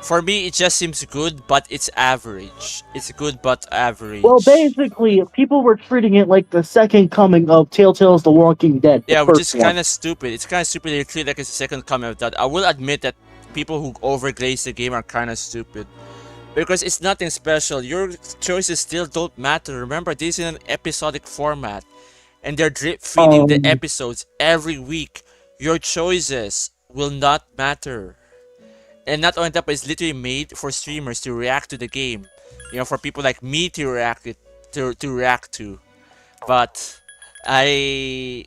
For me, it just seems good, but it's average. It's good, but average. Well, basically, people were treating it like the second coming of Telltale's The Walking Dead, the Yeah, which is first one. kind of stupid. It's kind of stupid they treat it like it's a second coming of that. I will admit that people who overglaze the game are kind of stupid. Because it's nothing special. Your choices still don't matter. Remember, this is an episodic format. And they're drip feeding the episodes every week. Your choices will not matter. And not only that, but it's literally made for streamers to react to the game. You know, for people like me to react to. But I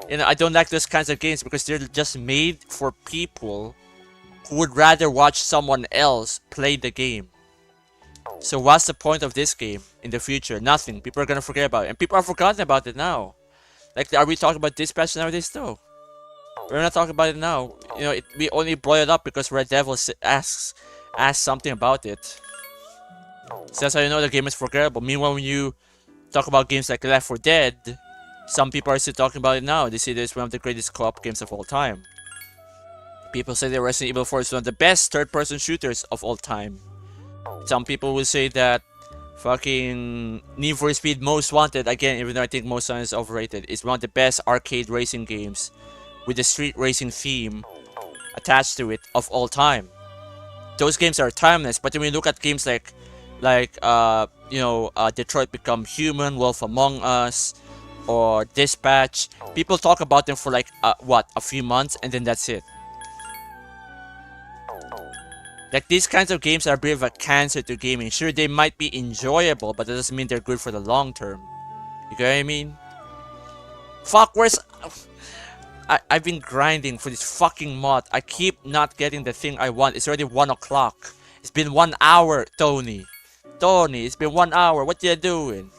I don't like those kinds of games because they're just made for people who would rather watch someone else play the game. So what's the point of this game in the future? Nothing. People are gonna forget about it, and people are forgotten about it now. Like, are we talking about Dispatch nowadays? No, we're not talking about it now. You know, we only brought it up because Red Devil asks something about it. So that's how you know the game is forgettable. Meanwhile, when you talk about games like Left 4 Dead, some people are still talking about it now. They say that it's one of the greatest co-op games of all time. People say that Resident Evil 4 is one of the best third-person shooters of all time. Some people will say that fucking Need for Speed Most Wanted, again, even though I think Most Wanted is overrated, is one of the best arcade racing games with a street racing theme attached to it of all time. Those games are timeless, but when you look at games like Detroit Become Human, Wolf Among Us, or Dispatch, people talk about them for like a few months, and then that's it. Like, these kinds of games are a bit of a cancer to gaming. Sure, they might be enjoyable, but that doesn't mean they're good for the long term. You get what I mean? Fuck, where's... I've been grinding for this fucking mod. I keep not getting the thing I want. It's already 1 o'clock. It's been 1 hour, Tony. Tony, it's been 1 hour. What you doing?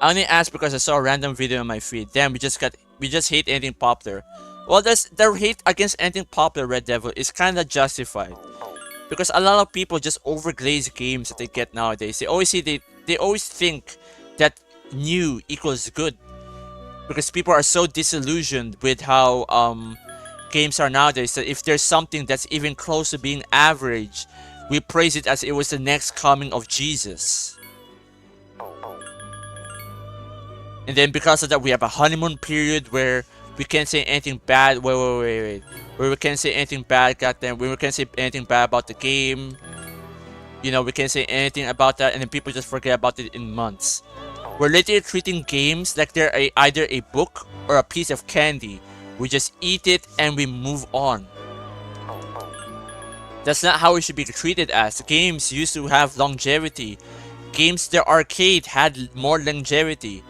I only asked because I saw a random video on my feed. Damn, we just hate anything popular. Well, their hate against anything popular, Red Devil, is kind of justified. Because a lot of people just overglaze games that they get nowadays. They always think that new equals good. Because people are so disillusioned with how games are nowadays that if there's something that's even close to being average, we praise it as it was the next coming of Jesus. And then because of that, we have a honeymoon period where we can't say anything bad. Wait. Where we can't say anything bad, goddamn. Where we can't say anything bad about the game. You know, we can't say anything about that, and then people just forget about it in months. We're literally treating games like they're either a book or a piece of candy. We just eat it and we move on. That's not how it should be treated as. Games used to have longevity. Games, the arcade had more longevity.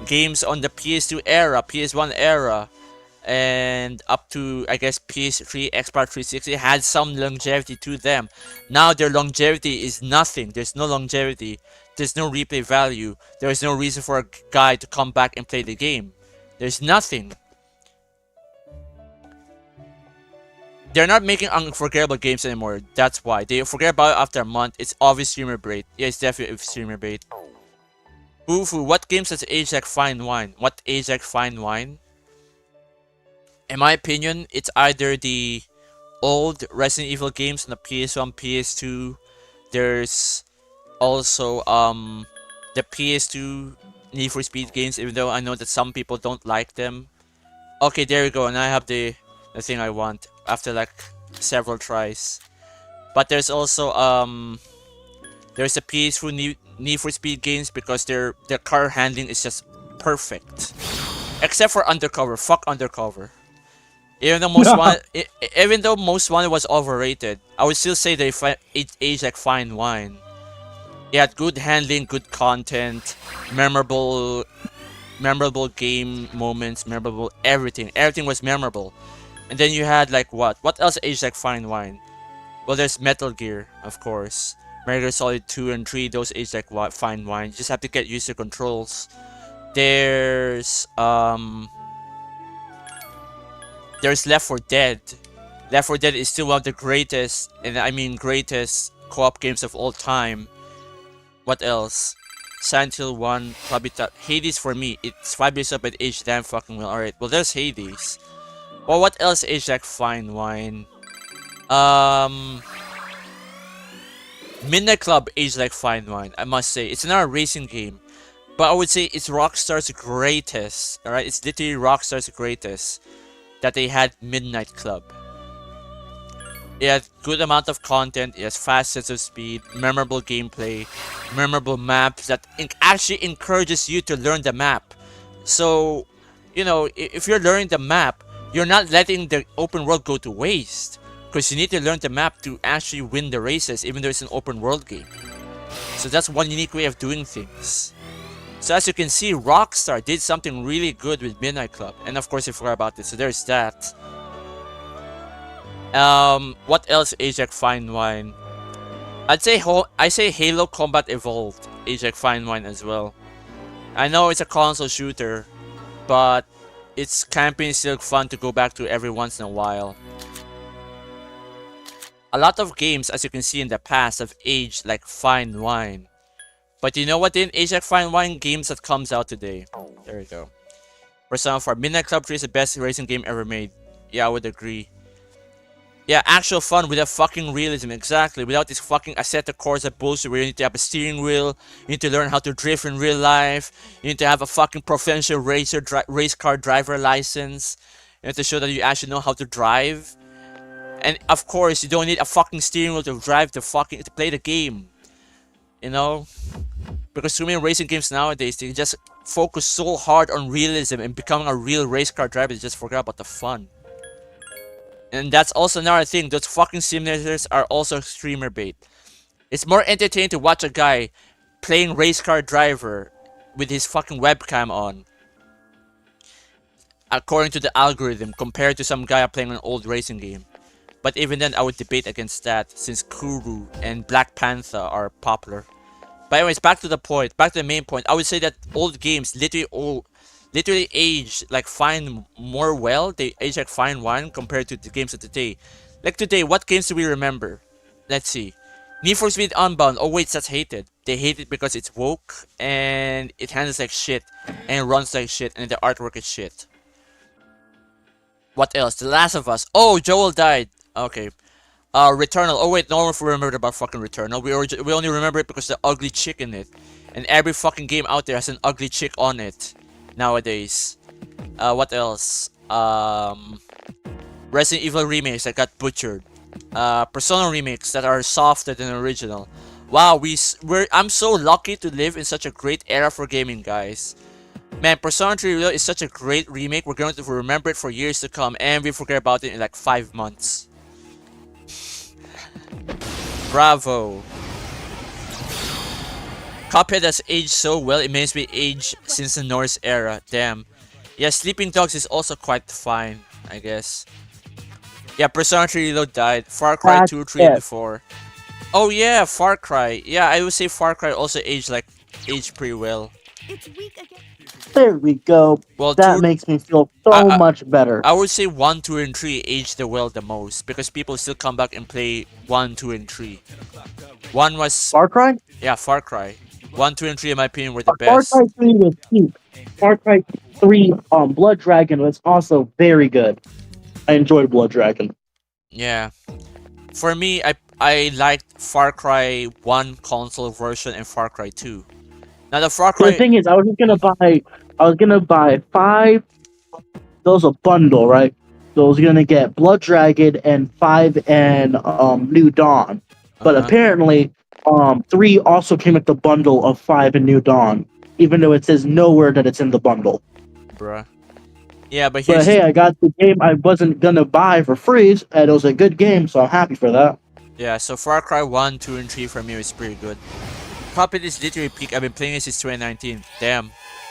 Games on the PS2 era, PS1 era, and up to, I guess, PS3, Xbox 360 had some longevity to them. Now their longevity is nothing. There's no longevity. There's no replay value. There is no reason for a guy to come back and play the game. There's nothing. They're not making unforgettable games anymore. That's why. They forget about it after a month. It's obvious streamer bait. Yeah, it's definitely streamer bait. Fufu, what games has aged like fine wine? What aged like fine wine? In my opinion, it's either the old Resident Evil games on the PS1, PS2. There's also the PS2 Need for Speed games, even though I know that some people don't like them. Okay, there we go, and I have the thing I want after like several tries. But there's also there's the PS2 Need for Speed games because their car handling is just perfect. Except for Undercover. Fuck Undercover. Even though Most Wanted was overrated, I would still say that it aged like fine wine. It had good handling, good content, memorable game moments, memorable everything. Everything was memorable. And then you had like what? What else aged like fine wine? Well, there's Metal Gear, of course. Metal Gear Solid 2 and 3, those age like fine wine. You just have to get used to controls. There's Left 4 Dead. Left 4 Dead is still one of the greatest, and I mean greatest co-op games of all time. What else? Silent Hill 1, probably Hades for me. It's 5 years up at age damn fucking well. Alright, well there's Hades. Well, what else aged like fine wine? Midnight Club aged like fine wine, I must say. It's not a racing game, but I would say it's Rockstar's greatest. Alright, it's literally Rockstar's greatest that they had Midnight Club. It has good amount of content, it has fast sense of speed, memorable gameplay, memorable maps that actually encourages you to learn the map. So, you know, if you're learning the map, you're not letting the open world go to waste. Because you need to learn the map to actually win the races, even though it's an open world game. So that's one unique way of doing things. So as you can see, Rockstar did something really good with Midnight Club. And of course, I forgot about this, so there's that. What else aged like fine wine? I say Halo Combat Evolved aged like fine wine as well. I know it's a console shooter, but its campaign is still fun to go back to every once in a while. A lot of games, as you can see in the past, have aged like fine wine. But you know what didn't age like fine wine? Games that comes out today. There we go. Persona 4. Midnight Club 3 is the best racing game ever made. Yeah, I would agree. Yeah, actual fun without fucking realism, exactly. Without this fucking Assetto Corsa bullshit where you need to have a steering wheel, you need to learn how to drift in real life, you need to have a fucking professional race car driver license, you need to show that you actually know how to drive. And of course, you don't need a fucking steering wheel to drive to play the game. You know? Because too many racing games nowadays, they just focus so hard on realism and becoming a real race car driver, they just forget about the fun. And that's also another thing, those fucking simulators are also streamer bait. It's more entertaining to watch a guy playing race car driver with his fucking webcam on, according to the algorithm, compared to some guy playing an old racing game. But even then, I would debate against that, since Kuru and Black Panther are popular. But anyways, back to the main point. I would say that old games literally age like fine more well. They age like fine wine compared to the games of today. Like today, what games do we remember? Let's see. Need for Speed Unbound. Oh wait, that's hated. They hate it because it's woke and it handles like shit and runs like shit and the artwork is shit. What else? The Last of Us. Oh, Joel died. Okay. Returnal. Oh wait, no one remembered about fucking Returnal. We only remember it because the ugly chick in it. And every fucking game out there has an ugly chick on it nowadays. What else? Resident Evil remakes that got butchered. Persona remakes that are softer than original. Wow, I'm so lucky to live in such a great era for gaming, guys. Man, Persona 3 Real is such a great remake. We're going to remember it for years to come, and we forget about it in like 5 months. Bravo. Cuphead has aged so well, it makes me age since the Norse era. Damn. Yeah, Sleeping Dogs is also quite fine, I guess. Yeah, Persona 3 Reload died. Far Cry 2, 3, and 4. Oh yeah, Far Cry. Yeah, I would say Far Cry also aged pretty well. It's weak again. There we go. Well, that makes me feel so much better. I would say 1, 2, and 3 aged the most because people still come back and play 1, 2, and 3. 1 was Far Cry? Yeah, Far Cry. 1, 2, and 3 in my opinion were the Far best. Cry 3 was cheap. Far Cry 3 Blood Dragon was also very good. I enjoyed Blood Dragon. Yeah. For me, I liked Far Cry 1 console version and Far Cry 2. Now the Far Cry... The thing is, I was gonna buy 5. Those a bundle, right? So I was gonna get Blood Dragon and 5 and New Dawn. But apparently, 3 also came with the bundle of 5 and New Dawn, even though it says nowhere that it's in the bundle. Bruh. Yeah, but hey, I got the game I wasn't gonna buy for free, and it was a good game, so I'm happy for that. Yeah, so Far Cry 1, 2, and 3 for me is pretty good. Cuphead is literally peak. I've been playing it since 2019. Damn.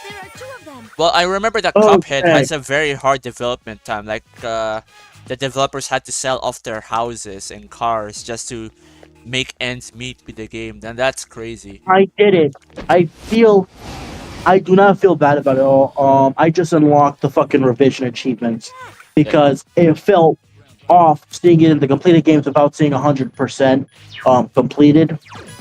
There are 2 of them. Well, I remember that Cuphead has a very hard development time. Like, the developers had to sell off their houses and cars just to make ends meet with the game. Then that's crazy. I did it. I do not feel bad about it all. I just unlocked the fucking revision achievements because it felt off seeing it in the completed games without seeing 100% completed.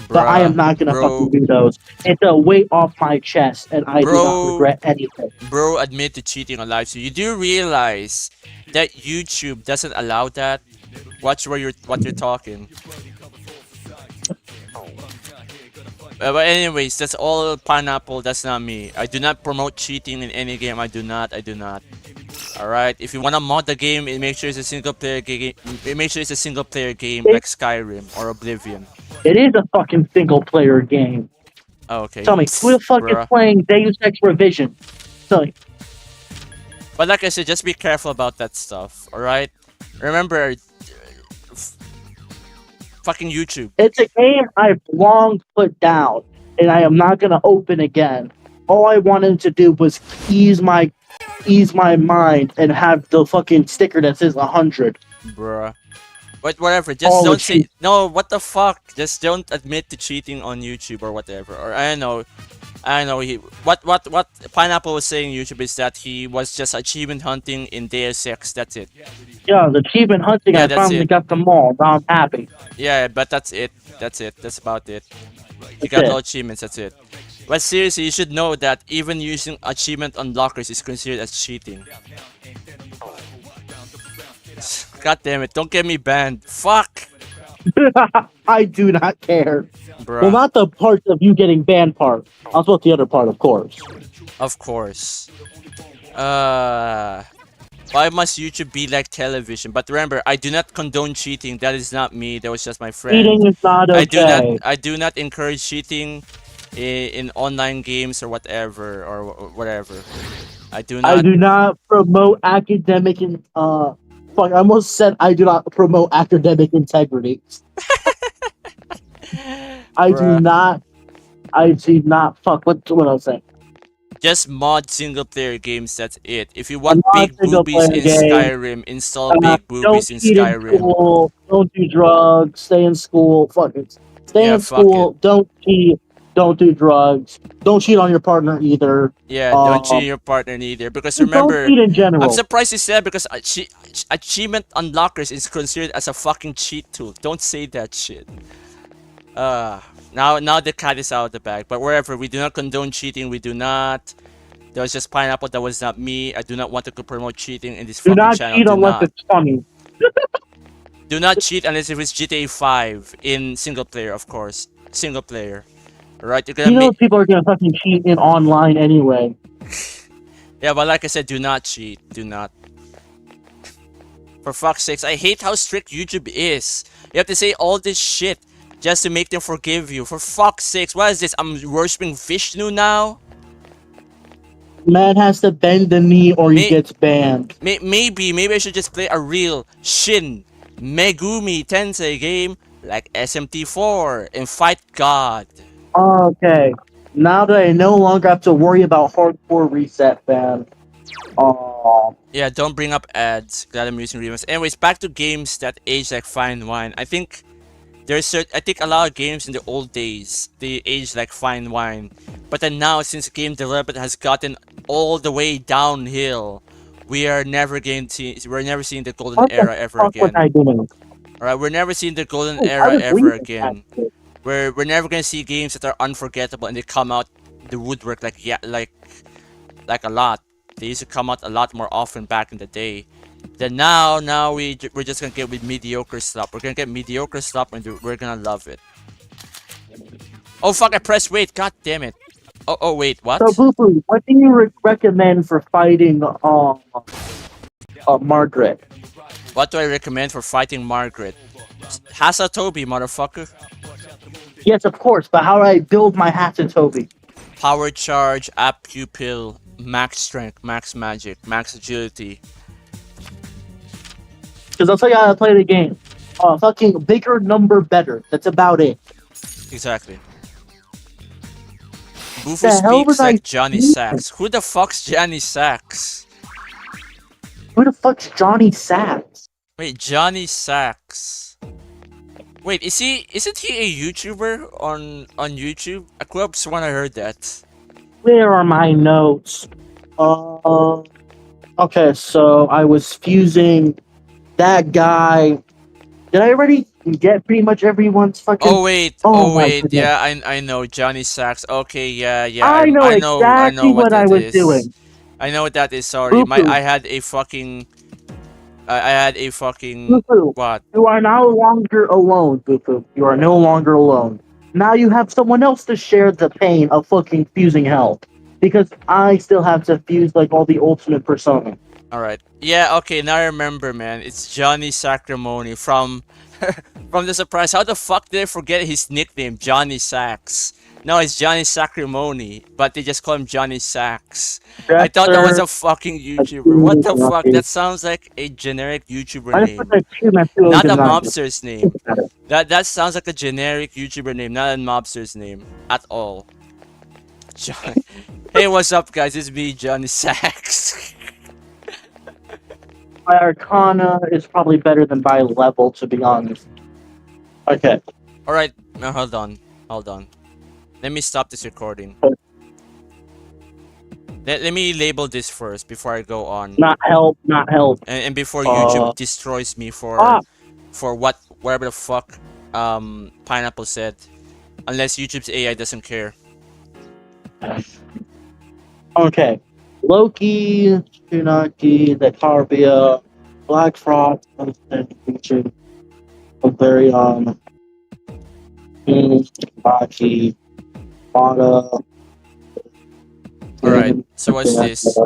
But I am Bruh, not gonna bro, fucking do those. It's a weight off my chest, and I do not bro, regret anything. bro, admit to cheating on live stream. You do realize that YouTube doesn't allow that? Watch what you're talking. But anyways, that's all pineapple. That's not me. I do not promote cheating in any game. I do not. Alright, if you wanna mod the game, make sure it's a single player game. Make sure it's a single player game like Skyrim or Oblivion. It is a fucking single player game. Oh, okay. Tell me, who the fuck is Bruh. playing Deus Ex Revision? Tell me. But like I said, just be careful about that stuff. Alright. Remember, fucking YouTube. It's a game I've long put down, and I am not gonna open again. All I wanted to do was ease my mind and have the fucking sticker that says 100. Bruh. But whatever, just All don't the say cheat. no. What the fuck? Just don't admit to cheating on YouTube or whatever. Or I don't know. What Pineapple was saying on YouTube is that he was just achievement hunting in Deus Ex. That's it. Yeah, the achievement hunting, Yeah, I that's finally it. got them all. Now I'm happy. Yeah, but that's it. That's about it. You That's got it. all achievements. That's it. But seriously, you should know that even using achievement unlockers is considered as cheating. God damn it! Don't get me banned. Fuck, I do not care. bruh. Well, not the part of you getting banned part. I'll about the other part, of course. Of course. Why must YouTube be like television? But remember, I do not condone cheating. That is not me. That was just my friend. Cheating is not okay. I do not encourage cheating in online games or whatever whatever. I do not. I do not promote academic and fuck. I almost said I do not promote academic integrity. I do Bruh. not. I do not. Fuck. What I was saying? Just mod single player games. That's it. If you want mod big single boobies in player game. Skyrim, install big Don't boobies in cheat in Skyrim. school. Don't do drugs. Stay in school. Fuck it. Stay Yeah, in fuck school. Don't cheat. Don't do drugs. Don't cheat on your partner either. Yeah, don't cheat your partner neither. Because remember, don't cheat in general. I'm surprised you said because achievement unlockers is considered as a fucking cheat tool. Don't say that shit. Now the cat is out of the bag. But wherever, we do not condone cheating. We do not. That was just Pineapple. That was not me. I do not want to promote cheating in this Do fucking not channel. cheat Do unless not. it's funny. Do not cheat unless if it's GTA 5 in single player, of course. Single player. Alright, you're gonna You know make. people are gonna fucking cheat in online anyway. Yeah, but like I said, do not cheat. Do not. For fuck's sakes, I hate how strict YouTube is. You have to say all this shit just to make them forgive you. For fuck's sakes, what is this? I'm worshipping Vishnu now? Man has to bend the knee or he May- gets banned. Maybe I should just play a real Shin Megumi Tensei game like SMT4 and fight God. Okay. Now that I no longer have to worry about hardcore reset ban. Yeah, don't bring up ads. Glad I'm using remakes. Anyways, back to games that age like fine wine. I think a lot of games in the old days they age like fine wine, but then now since game development has gotten all the way downhill, we're never seeing the golden What era the ever fuck was again. I doing? Alright, we're never seeing the golden Oh, I era was ever reading again. that shit. We're never gonna see games that are unforgettable and they come out the woodwork like a lot. They used to come out a lot more often back in the day. Then now we're just gonna get with mediocre stuff. We're gonna get mediocre stuff and we're gonna love it. Oh fuck! I pressed wait. God damn it. Oh wait. What? So, Boo Boo, what do you recommend for fighting Margaret? What do I recommend for fighting Margaret? Hasatobi, motherfucker. Yes, of course, but how do I build my Hatsatobi? Power charge, app pupil, max strength, max magic, max agility. Because I'll tell you how to play the game. Fucking bigger number better. That's about it. Exactly. Bufu The hell speaks was I like Johnny thinking? Sacks. Who the fuck's Johnny Sacks? Who the fuck's Johnny Saps? Wait, Johnny Sacks. Wait, isn't he a YouTuber on YouTube? I could have sworn I heard that. Where are my notes? Okay, so I was fusing That guy. Did I already get pretty much everyone's fucking? Oh Oh my wait, goodness! yeah, I know Johnny Sachs. Okay, yeah, yeah, I know I know exactly what what I that was is. doing. I know what that is. Sorry, Boo boo, I had a fucking, I had a fucking boo boo. what? You are no longer alone, boo boo. You are no longer alone. Now you have someone else to share the pain of fucking fusing hell. Because I still have to fuse like all the ultimate persona. All right, yeah, okay, now I remember, man. It's Johnny Sacrimony from, from The Surprise. How the fuck did I forget his nickname, Johnny Sax? No, it's Johnny Sacrimony, but they just call him Johnny Sax. I thought that was Dresser, a fucking a YouTuber. What team, the fuck? lucky. That sounds like a generic YouTuber I just put name. that team at 2 Not a tonight. mobster's name. That sounds like a generic YouTuber name, not a mobster's name at all. John. Hey, what's up, guys? It's me, Johnny Sachs. My Arcana is probably better than by level, to be honest. Okay. All right, now hold on, hold on. Let me stop this recording. Let me label this first before I go on, Not help, not help. and before YouTube Uh, destroys me ah, for whatever the fuck Pineapple said. Unless YouTube's AI doesn't care. okay. Loki, Tsunaki, the Carbia, Black Frost, and Future, Valerion, Baki, Mata. Alright, so what's this?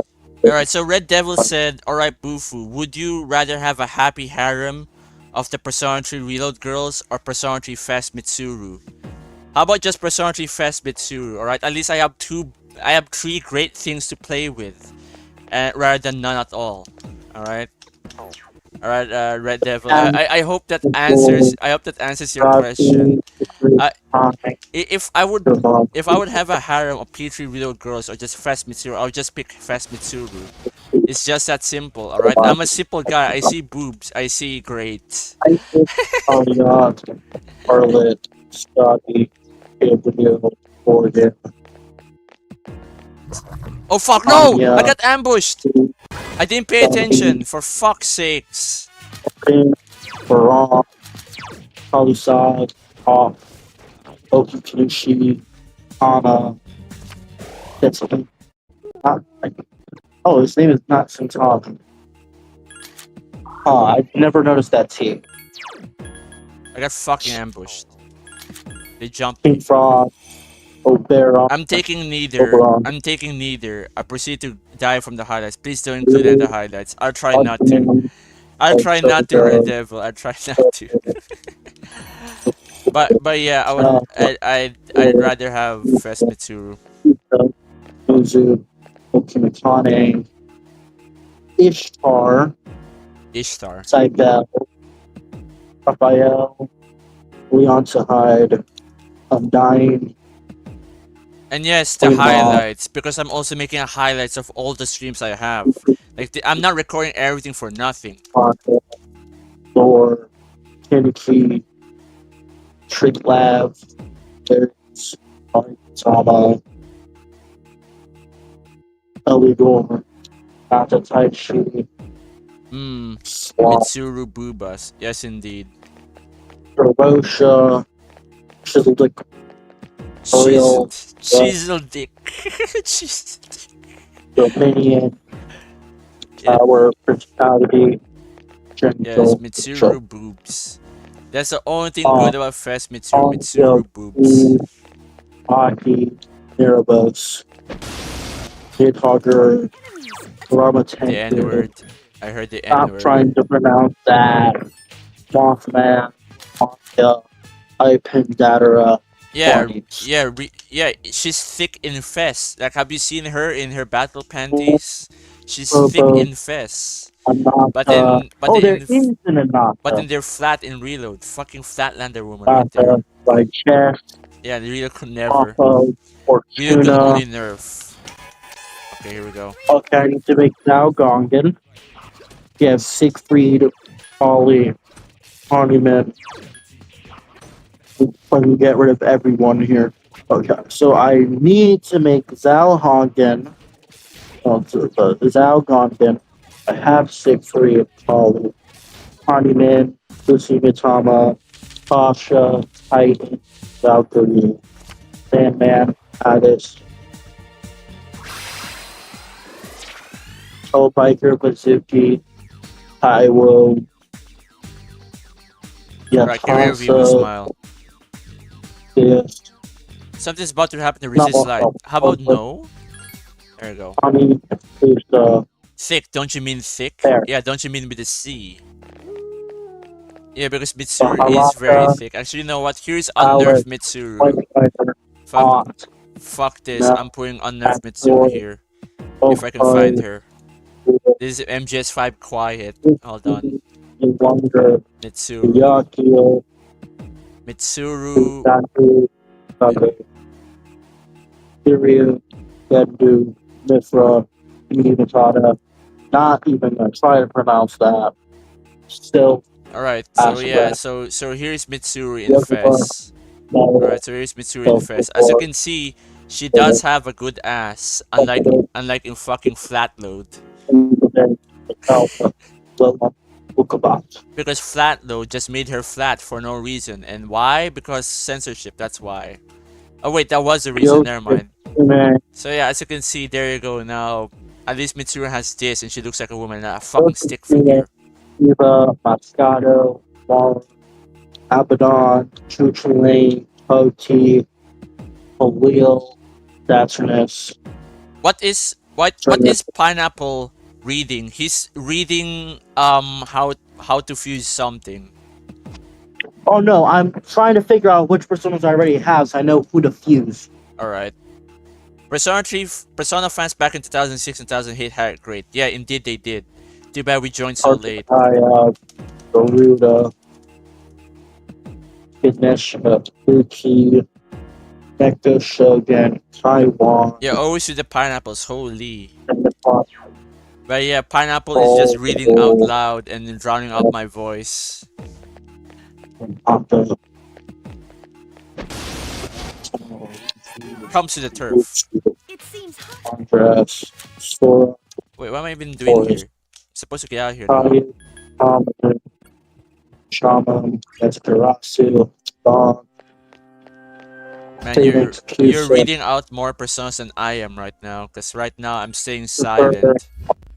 Alright, so Red Devil said, alright Bufu, would you rather have a happy harem of the Persona 3 Reload girls or Persona 3 Fast Mitsuru? How about just Persona 3 Fast Mitsuru, alright? At least I have three great things to play with, rather than none at all. Alright? Alright, Red Devil. I hope that answers your question. If I would have a harem of P3 Reload girls or just Fast Mitsuru, I would just pick Fast Mitsuru. It's just that simple, alright? I'm a simple guy. I see boobs. I see great. Oh god, Charlotte, Scotty, Gabriel, Morgan, Oh fuck, no! Anya, I got ambushed! I didn't pay attention, for fuck's sakes. Baron, Kalusad, Hawk, Okikinushi, Hana. That's not like, oh, his name is not Sintag. Huh, I've never noticed that team. I got fucking ambushed. They jumped King me. Frog, Oberon. I'm taking neither. I'm taking neither. I proceed to die from the highlights. Please don't include it in the highlights. I'll try not to. I'll try not to, Red Devil. I'll try not to. but yeah, I'd rather have Fest Mitsuru. Uzu, Okimitane, Ishtar, Ishtar. Cybele, Raphael, Leon Sahide, Undying. And yes, the highlights, because I'm also making a highlights of all the streams I have. Like, I'm not recording everything for nothing. Thor, Kennedy, Trick Lab, there's Sama, Elidor, Nata Taichi, Mitsuru Boobas. Yes, indeed. Rosha, Chiseldick, Chiseldick. Dominion, Power, Principality, Yes, Mitsuru Boobs. That's the only thing good about Fest Mitsuru Boobs. Aki, Nerobos, Kidhogger, Ramatenku. The N-word. I heard the N-word. Stop trying to pronounce that. Mothman, Mafia, Ipindatara. Yeah, she's thick in Fest. Like, have you seen her in her battle panties? She's thick in Fest. But then they're flat in Reload. Fucking Flatlander woman right there. By chest. Yeah, the Reload could never. Reload could only nerf. Okay, here we go. Okay, I need to make now Gongan. You have Siegfried, Ollie, Monument. Let me get rid of everyone here. Okay, so I need to make Zalhagen. Oh, Zalgongan. I have Siegfried, Ollie. Honeyman, Lucy Mitama, Tasha, Titan, Valkyrie, Sandman, Addis, Toe Biker, Bazuki, Taiwo, Alright, career review, Yatasa, smile. this, Something's about to happen to not resist light. How about but no? There you go. Tommy, who's Thick, don't you mean thick? there. Yeah, don't you mean with a C? Yeah, because Mitsuru is very Haraka, thick. Actually, you know what? Here's Alex, unnerf Mitsuru. Fighter, Fuck, Ant, fuck this. Mel, I'm putting unnerf Mitsuru Boy, here. If I can find Okai, her. This is MGS5 quiet. Hold on. Wonder, Mitsuru. Yakio, Mitsuru. Datu, Saga, Kiryu, Gendu, Mithra, Niigata. Not even gonna try to pronounce that. Still, Alright, so yeah, Ashura, so here's Mitsuru in Yokoba, FES. Mara, Alright, so here's Mitsuru in FES. As you can see, she does have a good ass, unlike in fucking Flatload. Because Flatload just made her flat for no reason. And why? Because censorship, that's why. Oh wait, that was the reason, never mind. So yeah, as you can see, there you go now. At least Mitsuru has this and she looks like a woman, not a fucking stick figure. Eva, Moscato, Wall, Abaddon, Chuchulane, Ot, Khalil, Saturnus. What is Pineapple reading? He's reading how to fuse something. Oh no, I'm trying to figure out which personas I already have so I know who to fuse. Alright. Persona fans back in 2006 and 2008 had it great. Yeah, indeed they did. Too bad we joined so late. Garuda, Ganesh, Uki, Nectar Shogun, Taiwan, Yeah, always with the pineapples, holy. and the Fox. But yeah, Pineapple is just reading out loud and then drowning out my voice. Anta, Comes to the turf. It seems hot. Andres, Sora, Wait, what am I even doing here? Supposed to get out of here now. Kaya, Thomas, Shaman, Eskarasu, Dawn, Man, Phoenix, you're Kusa, reading out more personas than I am right now. Cause right now I'm staying silent.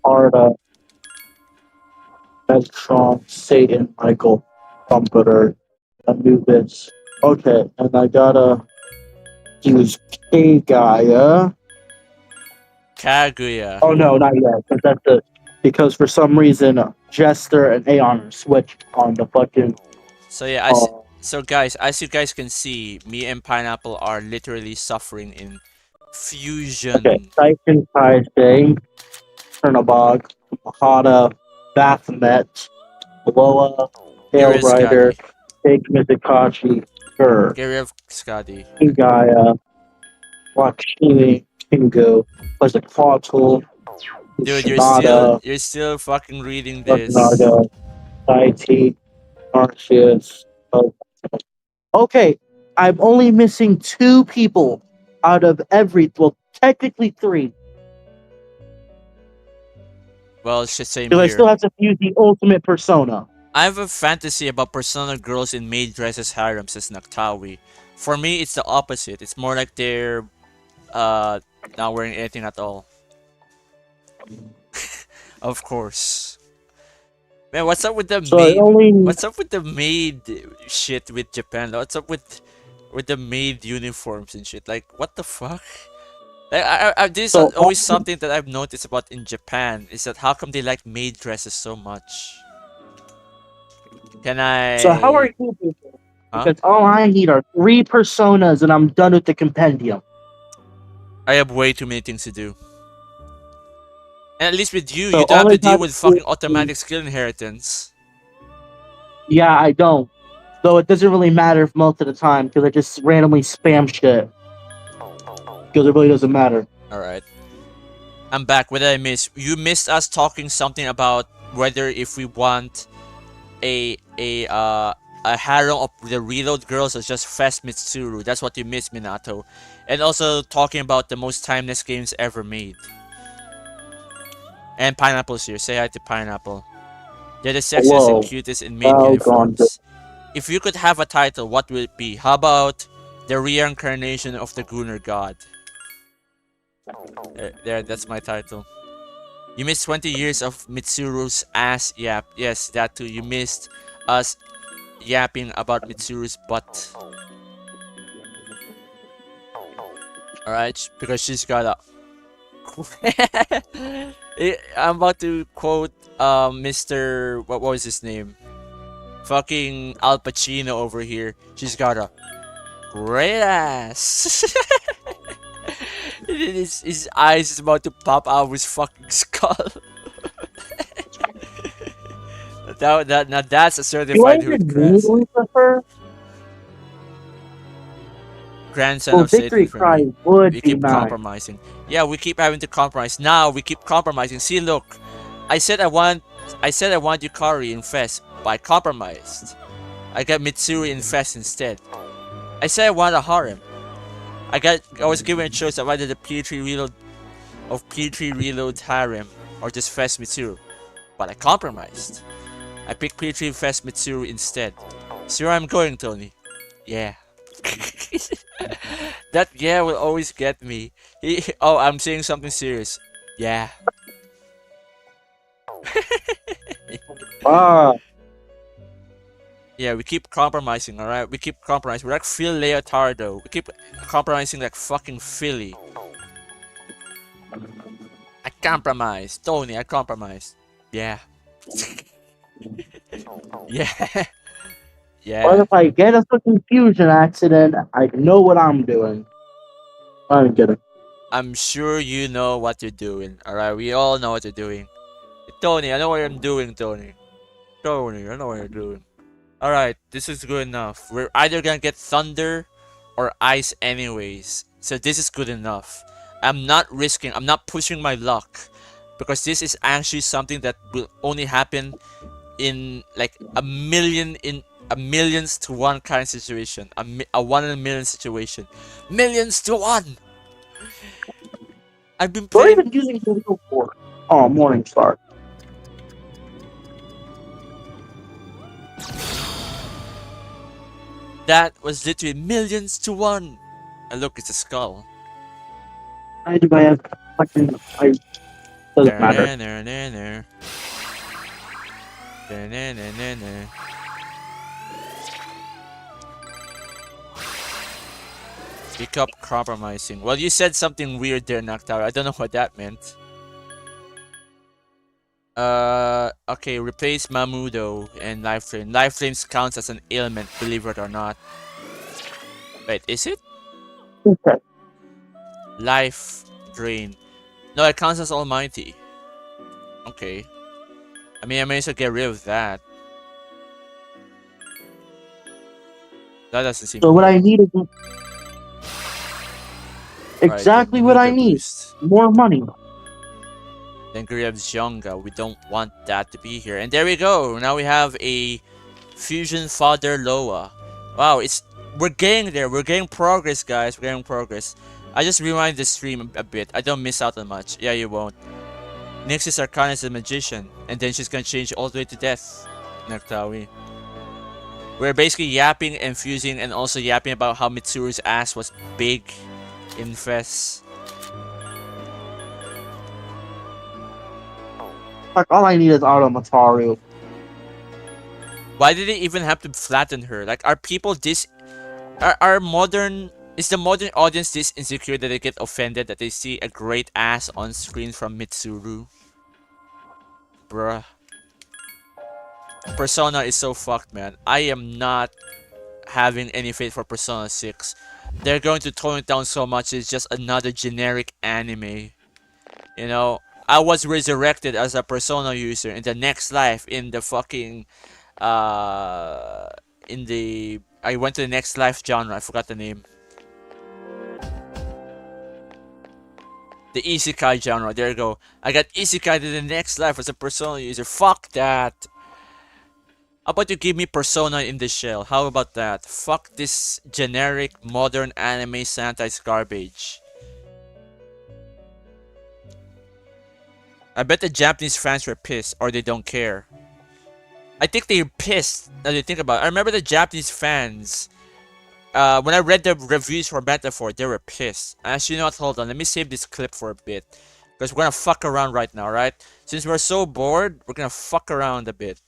Arda, Megatron, Satan, Michael, Trumpeter, Anubis. Okay, and I gotta use K-Gaia. Kaguya. Oh no, not yet. Because for some reason, Jester and Aeon are switched on the fucking. So yeah, so guys, as you guys can see, me and Pineapple are literally suffering in fusion. Okay, Titan, Kaisei, Chernobog, Mahada, Baphomet, Bloa, Hail Here is Rider, Scotty. Fake Mizakashi, Gur, Gary of Scotty. Gaia, Wakshimi, Kingo, Quetzalcoatl, Dude, Shinada, you're still fucking reading this. Naga, Saiti, Arceus. Okay, I'm only missing 2 people out of technically 3. Well, it's just same Because I still here. have to fuse the ultimate persona. I have a fantasy about persona girls in maid dresses harems as Naktawi. For me, it's the opposite. It's more like they're not wearing anything at all. Of course. Man, what's up with the So I maid? only What's up with the maid shit with Japan? What's up with the maid uniforms and shit? Like, what the fuck? Like, this is always something that I've noticed about in Japan is that how come they like maid dresses so much? Can I? So how are you people? Huh? Because all I need are 3 personas and I'm done with the compendium. I have way too many things to do. And at least with you, So you don't have all to I deal have with to fucking do- automatic skill inheritance. Yeah, I don't. Though it doesn't really matter most of the time because I just randomly spam shit. Because it really doesn't matter. Alright. I'm back. What did I miss? You missed us talking something about whether if we want a harem of the reload girls or just Fest Mitsuru. That's what you missed, Minato. And also talking about the most timeless games ever made. And Pineapple's here. Say hi to Pineapple. They're the sexiest and Whoa. cutest in main Doggone. uniforms. If you could have a title, what would it be? How about the reincarnation of the Gunnar god? There, that's my title. You missed 20 years of Mitsuru's ass yap. Yes, that too. You missed us yapping about Mitsuru's butt. Alright, because she's got a... I'm about to quote Mr... What was his name? Fucking Al Pacino over here. She's got a great ass. his eyes is about to pop out of his fucking skull. Now that's a Do I certified even hood need grandson. Lucifer? Grandson Well, of Satan Victory for Cry me. would We be keep nice. compromising. Yeah, we keep having to compromise. Now we keep compromising. See, look, I said I want Yukari in FES, but I compromised. I got Mitsuri in FES instead. I said I want a harem. I was given a choice of either the P3 reload harem or just FES Mitsuru, but I compromised. I picked P3 FES Mitsuru instead. See where I'm going, Tony? Yeah. That yeah will always get me. Oh, I'm saying something serious. Yeah. Ah, Yeah, we keep compromising, alright? We keep compromising. We're like Phil Leotardo. We keep compromising like fucking Philly. I compromise. Tony, I compromise. Yeah. Yeah. what Yeah. if I get a fucking fusion accident? I know what I'm doing. I'm kidding. I'm sure you know what you're doing, alright? We all know what you're doing. Tony, I know what I'm doing, Tony. Tony, I know what you're doing. Alright, this is good enough. We're either gonna get thunder or ice anyways. So this is good enough. I'm not pushing my luck. Because this is actually something that will only happen in like a millions to one kind of situation. A 1 in a million situation. Millions to one! I've been We're playing... even using the wheel for. Oh, Morningstar. That was literally millions to one! And look, it's a skull. I do I have fucking. I doesn't matter. Pick up compromising. Well, you said something weird there, Noctower. I don't know what that meant. Okay, replace Mamudo and Life Flame. Life Flames counts as an ailment, believe it or not. Wait, is it? Okay. Life Drain. No, it counts as Almighty. Okay. I mean, I may as well get rid of that. That doesn't seem So what good. I need is exactly what I Mega need. boost. More money. Then Griev's Jonga. We don't want that to be here. And there we go. Now we have a Fusion Father Loa. Wow, we're getting there. We're getting progress, guys. We're getting progress. I just rewind the stream a bit. I don't miss out on much. Yeah, you won't. Nix's Arcana is a magician. And then she's gonna change all the way to death. Noctawi. We're basically yapping and fusing and also yapping about how Mitsuru's ass was big in FES. Like all I need is Automataru. Why did they even have to flatten her? Like, are people this... Are modern... Is the modern audience this insecure that they get offended that they see a great ass on screen from Mitsuru? Bruh. Persona is so fucked, man. I am not having any faith for Persona 6. They're going to tone it down so much, it's just another generic anime. You know, I was resurrected as a Persona user in the next life in the fucking... I went to the next life genre, I forgot the name. The Isekai genre, there you go. I got Isekai to the next life as a Persona user. Fuck that! How about you give me Persona in the shell? How about that? Fuck this generic modern anime sanitized garbage. I bet the Japanese fans were pissed, or they don't care. I think they're pissed. Now you think about it. I remember the Japanese fans. When I read the reviews for Metaphor, they were pissed. Actually, you know what? Hold on. Let me save this clip for a bit. Because we're gonna fuck around right now, right? Since we're so bored, we're gonna fuck around a bit.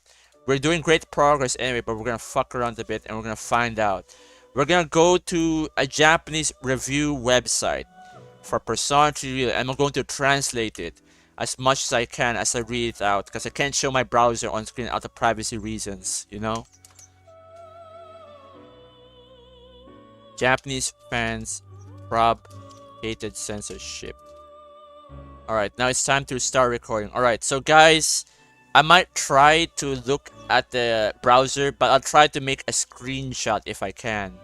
We're doing great progress anyway, but we're gonna fuck around a bit and we're gonna find out. We're gonna go to a Japanese review website for Persona 3 Real, and I'm going to translate it as much as I can as I read it out, because I can't show my browser on screen out of privacy reasons, you know? Japanese fans hated censorship. Alright, now it's time to start recording. Alright, so guys, I might try to look at the browser, but I'll try to make a screenshot if I can.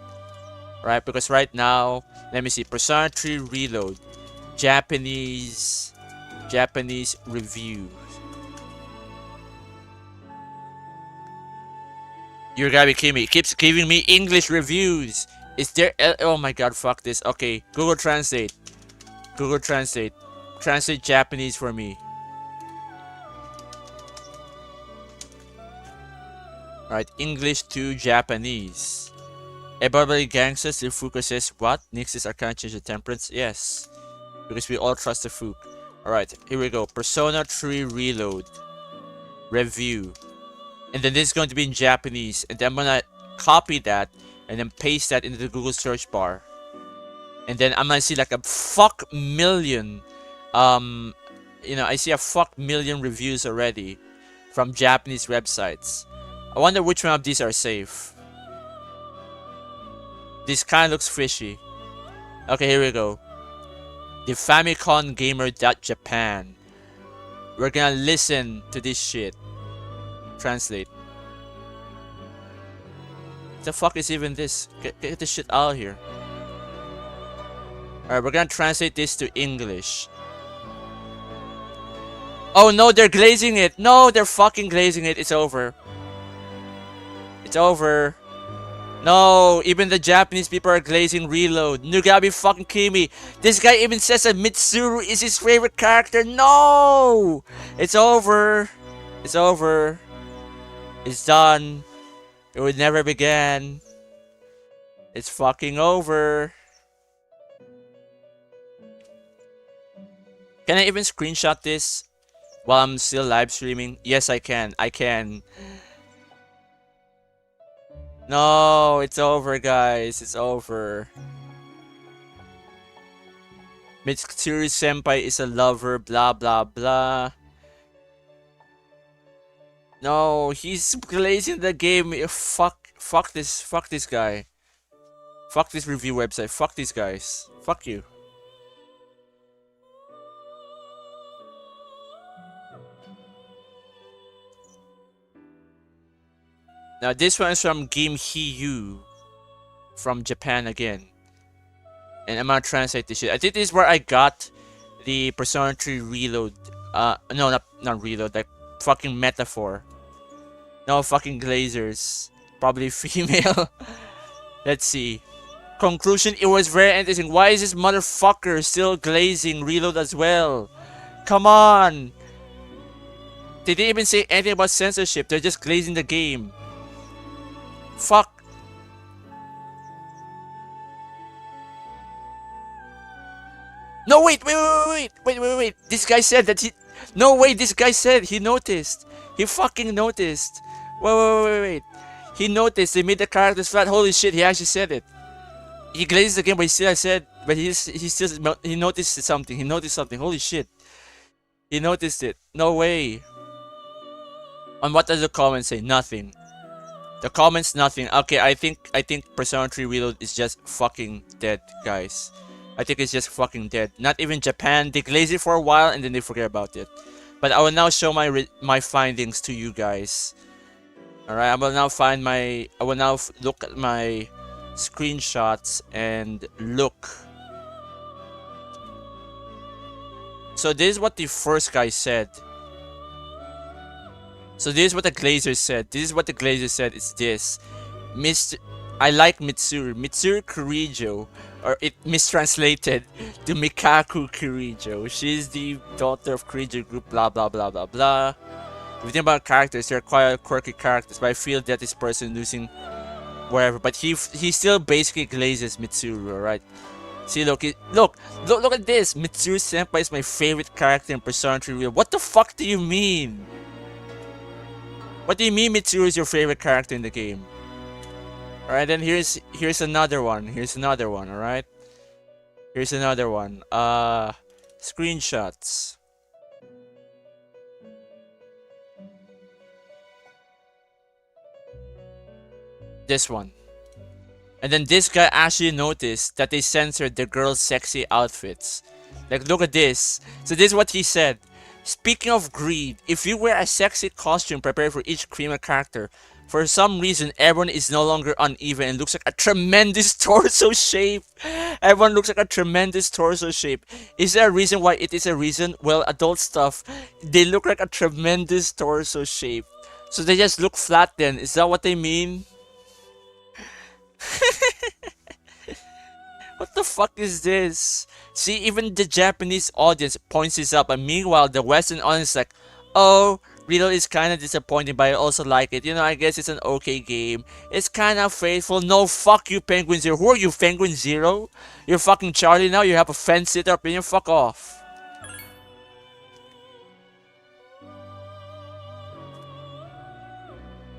Right, because right now, let me see, Persona 3 Reload, Japanese review. You're gonna be kidding me. It keeps giving me English reviews. Is there... Oh my god, fuck this. Okay, Google Translate. Google Translate. Translate Japanese for me. Alright, English to Japanese. Everybody gangsters, if Fuka says what? Nixes are kind of change the temperance? Yes. Because we all trust the Fook. Alright, here we go. Persona 3 Reload. Review. And then this is going to be in Japanese. And then I'm gonna copy that and then paste that into the Google search bar. And then I'm gonna see like a fuck million you know, I see a fuck million reviews already from Japanese websites. I wonder which one of these are safe. This kind of looks fishy. Okay, here we go. The Famicom Gamer.Japan. We're gonna listen to this shit. Translate. The fuck is even this? Get this shit out of here. Alright, we're gonna translate this to English. Oh no, they're glazing it. No, they're fucking glazing it. It's over. It's over. No, even the Japanese people are glazing Reload. You gotta be fucking kidding me. This guy even says that Mitsuru is his favorite character. No! It's over. It's over. It's done. It would never begin. It's fucking over. Can I even screenshot this while I'm still live streaming? Yes, I can. I can. No, it's over, guys. It's over. Mitsuru Senpai is a lover, blah blah blah. No, he's glazing the game. Fuck this guy. Fuck this review website. Fuck these guys. Fuck you. Now this one is from Game Hiyu from Japan again. And I'm gonna translate this shit. I think this is where I got the Persona 3 Reload. No, not Reload, like fucking Metaphor. No, fucking Glazers. Probably female. Let's see. Conclusion, it was very interesting. Why is this motherfucker still glazing Reload as well? Come on! They didn't even say anything about censorship. They're just glazing the game. Fuck. No, wait. This guy said that he... No, wait, this guy said he noticed. He fucking noticed. Wait. He noticed they made the characters flat. Holy shit, he actually said it. He glazed the game, but he still said... But he noticed something. He noticed something. Holy shit. He noticed it. No way. And what does the comment say? Nothing. The comments, nothing. Okay, I think Persona 3 Reload is just fucking dead, guys. I think it's just fucking dead. Not even Japan. They glaze it for a while and then they forget about it. But I will now show my findings to you guys. Alright, I will now look at my screenshots and look. So this is what the first guy said. So this is what the Glazer said. This is what the Glazer said. It's this. I like Mitsuru. Mitsuru Kurijo. Or it mistranslated to Mikaku Kurijo. She's the daughter of Kurijo group, blah blah blah blah blah. If you think about characters, they're quite quirky characters, but I feel that this person losing wherever. But he still basically glazes Mitsuru, alright? See, look at this. Mitsuru Senpai is my favorite character in Persona 3 Real. What the fuck do you mean? What do you mean Mitsuru is your favorite character in the game? Alright, then here's another one. Here's another one, alright? Here's another one. Screenshots. This one. And then this guy actually noticed that they censored the girls' sexy outfits. Like, look at this. So this is what he said. Speaking of greed, if you wear a sexy costume prepared for each Creamer character, for some reason everyone is no longer uneven and looks like a tremendous torso shape. Everyone looks like a tremendous torso shape. Is there a reason why it is a reason? Well, adult stuff, they look like a tremendous torso shape. So they just look flat then. Is that what they mean? What the fuck is this? See, even the Japanese audience points this up, and meanwhile the Western audience is like, oh, Riddle is kinda disappointing, but I also like it. You know, I guess it's an okay game. It's kinda faithful. No, fuck you, Penguin Zero. Who are you, Penguin Zero? You're fucking Charlie now? You have a fence sitter opinion? Fuck off.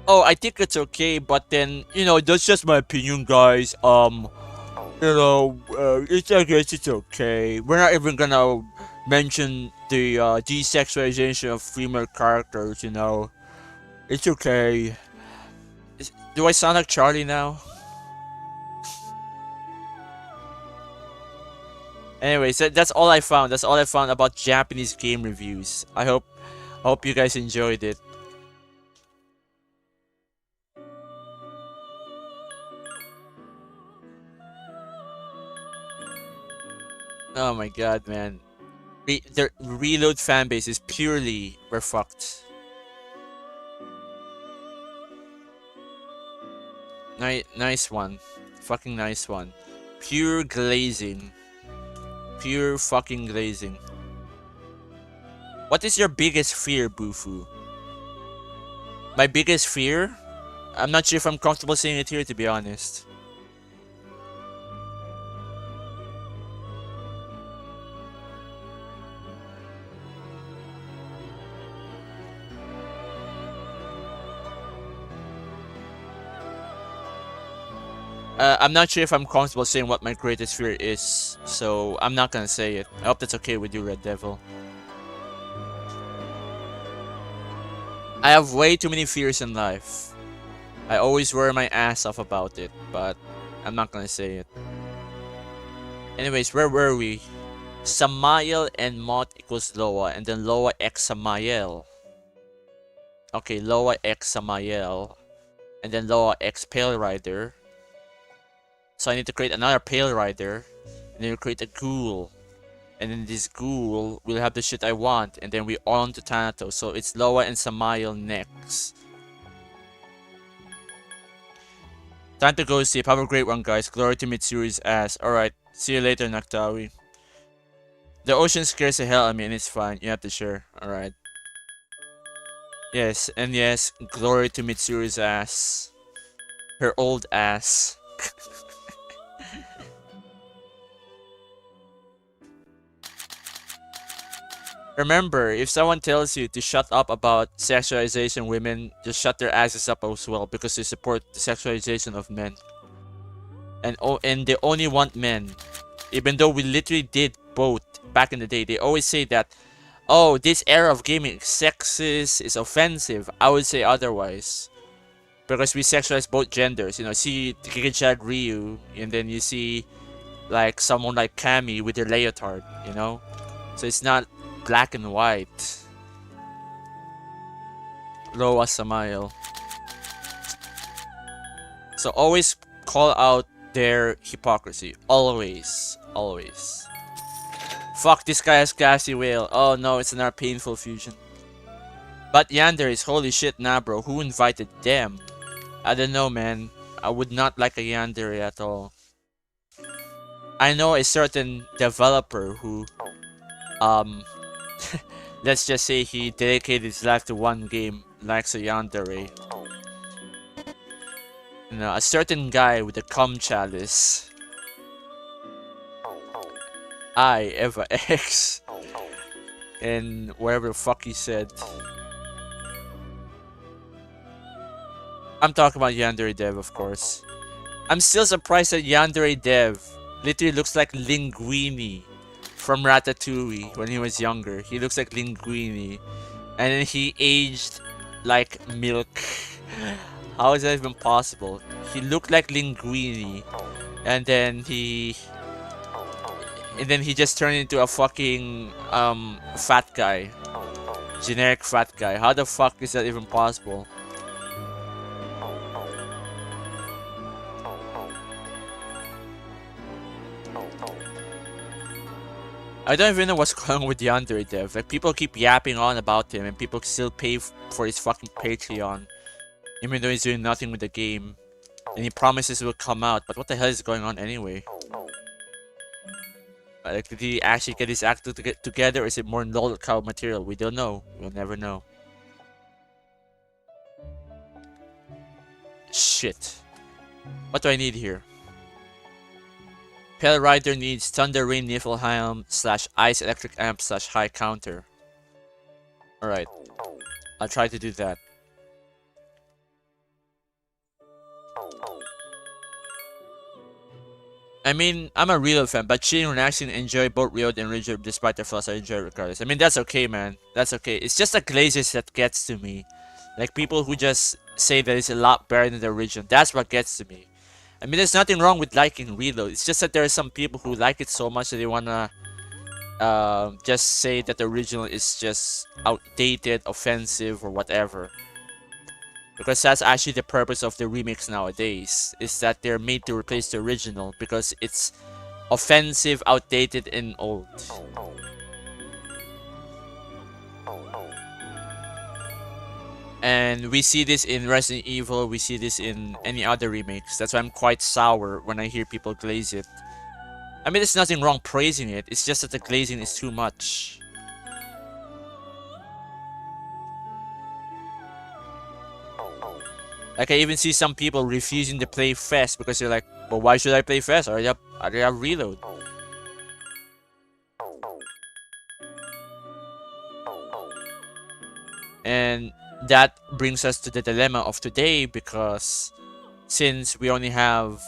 Oh, I think it's okay, but then, you know, that's just my opinion, guys. You know, I guess it's okay. We're not even gonna mention the desexualization of female characters, you know. It's okay. Do I sound like Charlie now? Anyways, that's all I found. That's all I found about Japanese game reviews. I hope you guys enjoyed it. Oh my god, man. The Reload fanbase is purely we're fucked. Nice one. Fucking nice one. Pure glazing. Pure fucking glazing. What is your biggest fear, Bufu? My biggest fear? I'm not sure if I'm comfortable saying it here, to be honest. I'm not sure if I'm comfortable saying what my greatest fear is, so I'm not gonna say it. I hope that's okay with you, Red Devil. I have way too many fears in life. I always worry my ass off about it, but I'm not gonna say it. Anyways, where were we? Samael and Mott equals Loa, and then Loa x Samael. Okay, Loa x Samael, and then Loa x Pale Rider. So I need to create another Pale Rider, and then we'll create a Ghoul. And then this Ghoul will have the shit I want, and then we on to Thanatos. So it's Loa and Samael next. Time to go sleep. Have a great one, guys. Glory to Mitsuru's ass. Alright, see you later, Naktawi. The ocean scares the hell out of me, and it's fine. You have to share. Alright. Yes, and yes, glory to Mitsuru's ass. Her old ass. Remember, if someone tells you to shut up about sexualization women, just shut their asses up as well, because they support the sexualization of men. And they only want men. Even though we literally did both back in the day. They always say that, oh, this era of gaming is sexist, is offensive. I would say otherwise. Because we sexualize both genders. You know, see Kikichat Ryu, and then you see like someone like Cammy with their leotard, you know? So it's not black and white. Loa Samael. So always call out their hypocrisy. Always. Always. Fuck, this guy has gassy whale. Oh no, it's another painful fusion. But Yander is holy shit, nah bro. Who invited them? I don't know, man. I would not like a Yandere at all. I know a certain developer who let's just say he dedicated his life to one game, like a yandere. You know, a certain guy with a cum chalice. Eva X. And whatever the fuck he said. I'm talking about Yandere Dev, of course. I'm still surprised that Yandere Dev literally looks like Linguini from Ratatouille when he was younger. He looks like Linguini. And then he aged like milk. How is that even possible? He looked like Linguini. And then he just turned into a fucking fat guy. Generic fat guy. How the fuck is that even possible? I don't even know what's going on with Yandere Dev. Like, people keep yapping on about him and people still pay for his fucking Patreon. Even though he's doing nothing with the game. And he promises it will come out, but what the hell is going on anyway? Like, did he actually get his act together, or is it more lol cow material? We don't know. We'll never know. Shit. What do I need here? Pale Rider needs Thunder Rain Niflheim / Ice Electric Amp / High Counter. Alright. I'll try to do that. I mean, I'm a real fan, but chilling, relaxing, enjoy both Real and Rigid despite the flaws I enjoy regardless. I mean, that's okay, man. That's okay. It's just the glazes that gets to me. Like, people who just say that it's a lot better than the original. That's what gets to me. I mean, there's nothing wrong with liking Reload. It's just that there are some people who like it so much that they wanna just say that the original is just outdated, offensive, or whatever. Because that's actually the purpose of the remakes nowadays, is that they're made to replace the original because it's offensive, outdated, and old. And we see this in Resident Evil, we see this in any other remakes. That's why I'm quite sour when I hear people glaze it. I mean, there's nothing wrong praising it, it's just that the glazing is too much. Like, I even see some people refusing to play FES because they're like, but why should I play FES? I already have Reload. And that brings us to the dilemma of today, because since we only have...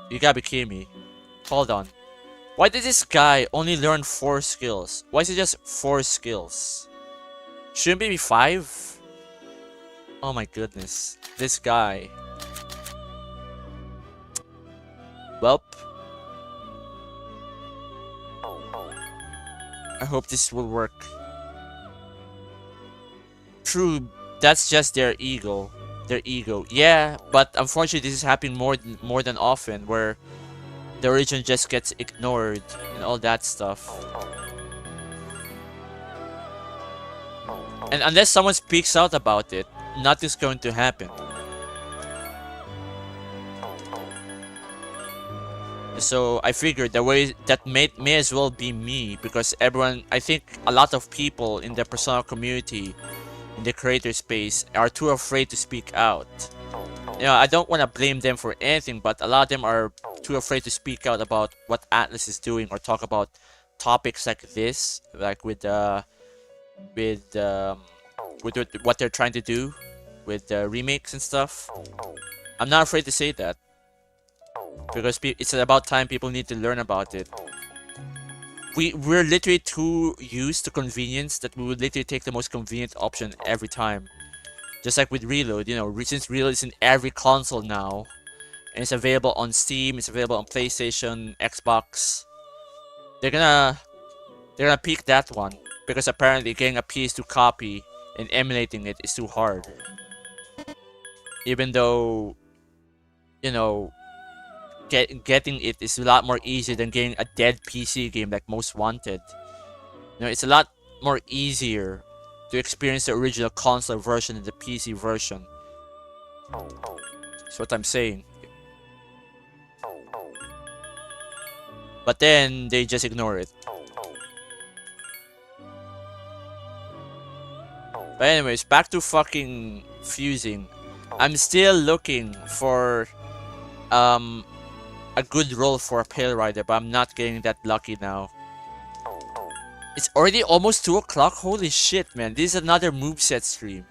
You gotta be kidding me. Hold on. Why did this guy only learn 4 skills? Why is it just 4 skills? Shouldn't it be 5? Oh my goodness. This guy. Welp. I hope this will work. True, that's just their ego. Their ego. Yeah, but unfortunately this is happening more than often, where the origin just gets ignored and all that stuff. And unless someone speaks out about it, nothing's going to happen. So I figured the way that may as well be me, because everyone, I think a lot of people in the Persona community, in the creator space, are too afraid to speak out. You know, I don't want to blame them for anything, but a lot of them are too afraid to speak out about what Atlus is doing, or talk about topics like this, like with what they're trying to do with remakes and stuff. I'm not afraid to say that, because it's about time people need to learn about it. We're literally too used to convenience that we would literally take the most convenient option every time. Just like with Reload, you know, since Reload is in every console now, and it's available on Steam, it's available on PlayStation, Xbox, they're gonna pick that one, because apparently getting a PS2 copy and emulating it is too hard. Even though, you know, getting it is a lot more easier than getting a dead PC game like Most Wanted. You know, it's a lot more easier to experience the original console version than the PC version. That's what I'm saying. But then they just ignore it. But anyways, back to fucking fusing. I'm still looking for a good role for a Pale Rider, but I'm not getting that lucky now. It's already almost 2 o'clock? Holy shit, man. This is another moveset stream.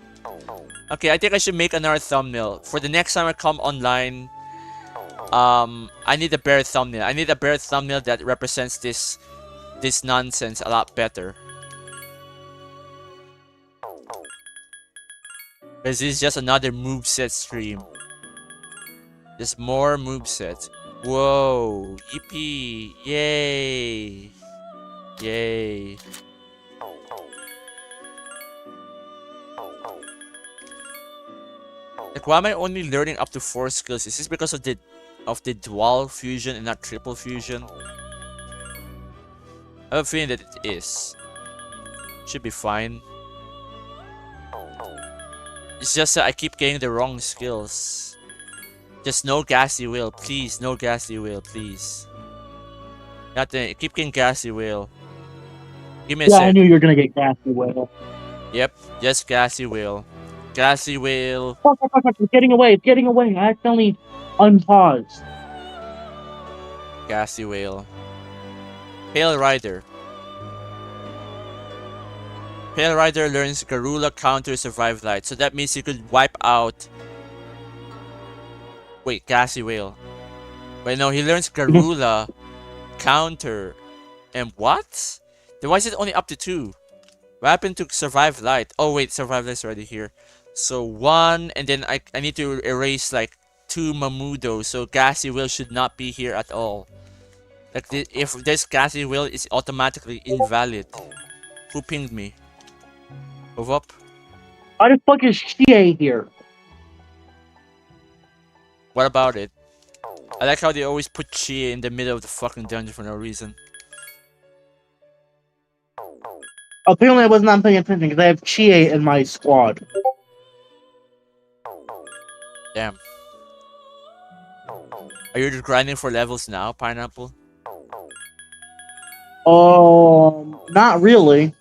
Okay, I think I should make another thumbnail. For the next time I come online, I need a better thumbnail. I need a better thumbnail that represents this nonsense a lot better. Because this is just another moveset stream. Just more movesets. Whoa. Yippee. Yay. Yay. Like, why am I only learning up to 4 skills? Is this because of the dual fusion and not triple fusion? I have a feeling that it is. Should be fine. It's just that I keep getting the wrong skills. Just no gassy wheel, please. No gassy wheel, please. Nothing. I keep getting gassy wheel. Give me a Yeah, sec. I knew you were gonna get gassy whale. Yep, just gassy wheel. Gassy wheel. Fuck, fuck, fuck, fuck, it's getting away, it's getting away. I accidentally unpaused. Gassy whale. Pale Rider. Pale Rider learns Garula counter survive light, so that means you could wipe out. Wait, Gassy Whale. Wait, no, he learns Garula counter. And what? Then why is it only up to 2? What happened to survive light? Oh wait, survive light's already here. So 1, and then I need to erase like 2 Mamudo, so Gassy Whale should not be here at all. Like, if this Gassy Whale is automatically invalid. Who pinged me? Move up. Why the fuck is Chie here? What about it? I like how they always put Chia in the middle of the fucking dungeon for no reason. Apparently I was not paying attention because I have Chie in my squad. Damn. Are you just grinding for levels now, Pineapple? Not really.